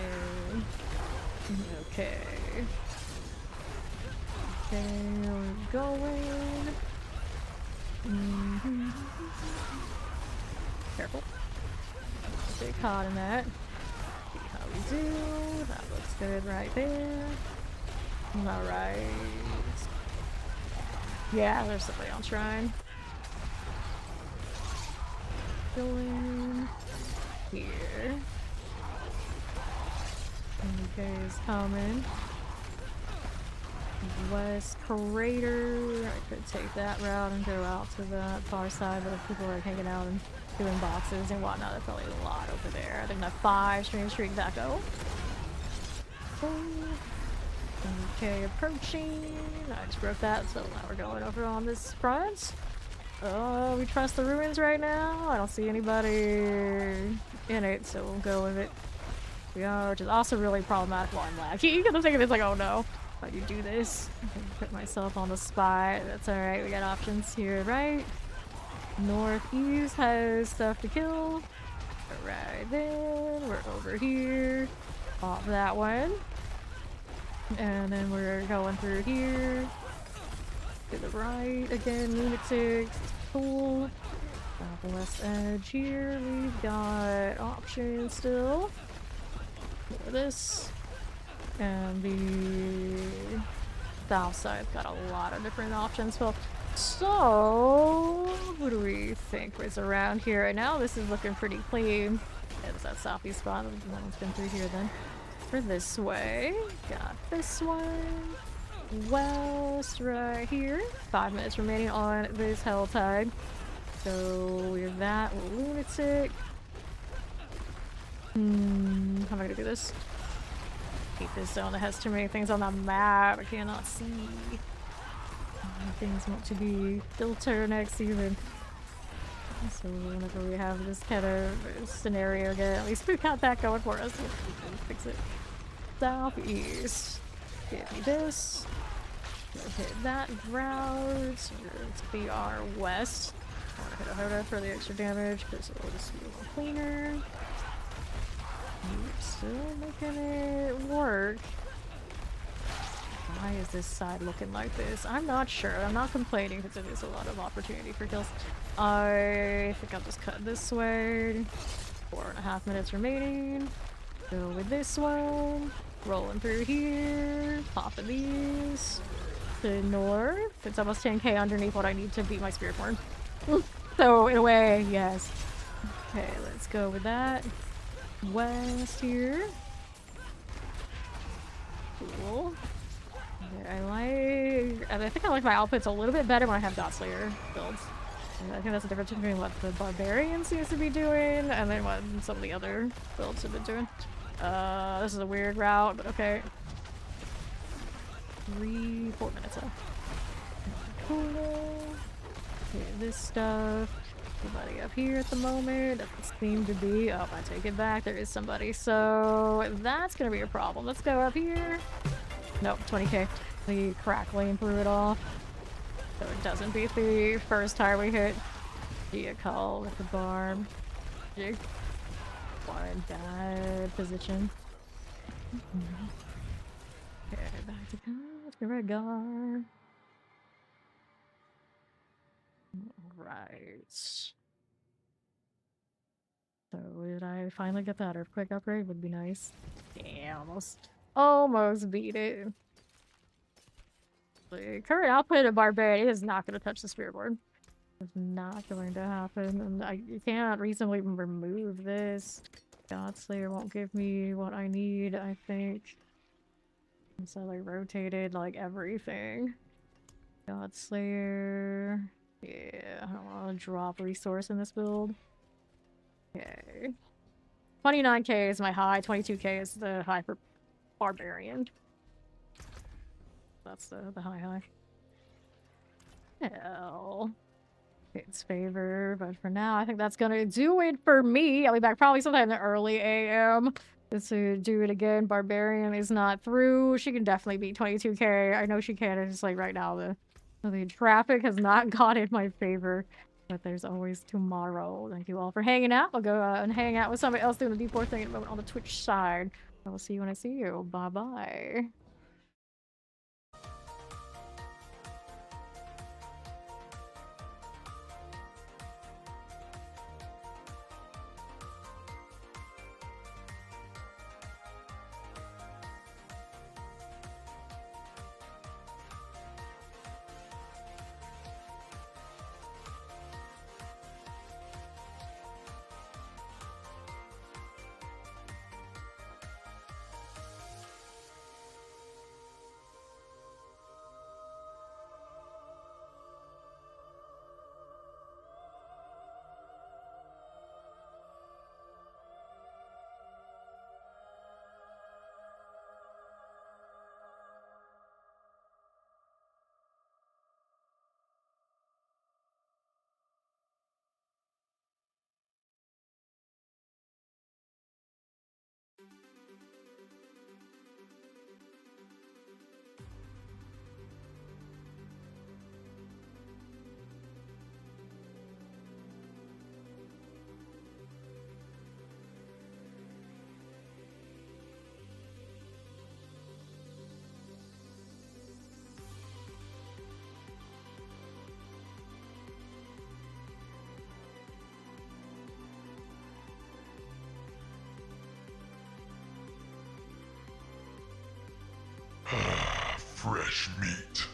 Okay. Okay, we're going. Careful. Don't get caught in that. See how we do. That looks good right there. Alright. Yeah, there's somebody on shrine. Going here. Okay, is coming. West crater. I could take that route and go out to the far side, but if people are hanging out and doing boxes and whatnot, there's probably a lot over there. I think that 5 streak back go. Okay, approaching. I just broke that, so now we're going over on this front. Oh, we trust the ruins right now. I don't see anybody in it, so we'll go with it. We are, which is also really problematic while I'm laggy. Because I'm thinking it's like, oh no, how do you do this? I can put myself on the spot. That's alright, we got options here, right? Northeast has stuff to kill. Alright, then we're over here. Off that one. And then we're going through here. To the right again, lunatics, cool. Off the west edge here, we've got options still. For this. And the south side's got a lot of different options. Well, so what do we think was around here right now? This is looking pretty clean. Yeah, there's that southeast spot. That one's been through here then. For this way, got this one. West right here. 5 minutes remaining on this Helltide. So we're that lunatic. How am I gonna do this? Hate this zone that has too many things on the map. I cannot see. Things want to be filtered next season. So whenever we have this kind of scenario again, at least we've got that going for us. We can fix it. Southeast. Give me this. Hit that route. Let's be our west. I want to hit a Hoda for the extra damage because it'll just be a little cleaner. We're still making it work. Why is this side looking like this? I'm not sure. I'm not complaining because it is a lot of opportunity for kills. I think I'll just cut this way. 4.5 minutes remaining. Go with this one. Rolling through here. Popping these. To north. It's almost 10k underneath what I need to beat my spirit horn. So, in a way, yes. Okay, let's go with that. West here. Cool. Okay, I think I like my outfits a little bit better when I have God Slayer builds. And I think that's the difference between what the Barbarian seems to be doing and then what some of the other builds have been doing. This is a weird route, but okay. 4 minutes left. Cool. Okay, this stuff. Nobody up here at the moment. Doesn't seem to be. Oh, I take it back. There is somebody. So that's gonna be a problem. Let's go up here. Nope, 20k. The crackling threw it off. So it doesn't beat the first time we hit. Gia call with the barb. Jig. One bad position. Okay, back to Redgar. Right. So did I finally get that earthquake upgrade? Would be nice. Damn, almost beat it. The current output of Barbarian is not going to touch the spirit board. It's not going to happen, and you can't reasonably remove this. God Slayer won't give me what I need, I think. And so I rotated like everything. God Slayer. Yeah, I don't want to drop resource in this build. Okay. 29k is my high, 22k is the high for Barbarian. That's the high. Hell. It's favor, but for now, I think that's gonna do it for me. I'll be back probably sometime in the early AM just to do it again. Barbarian is not through. She can definitely beat 22k. I know she can. It's just like right now, the traffic has not gone in my favor. But there's always tomorrow. Thank you all for hanging out. I'll go and hang out with somebody else doing the D4 thing at the moment on the Twitch side. I will see you when I see you. Bye-bye. Fresh meat.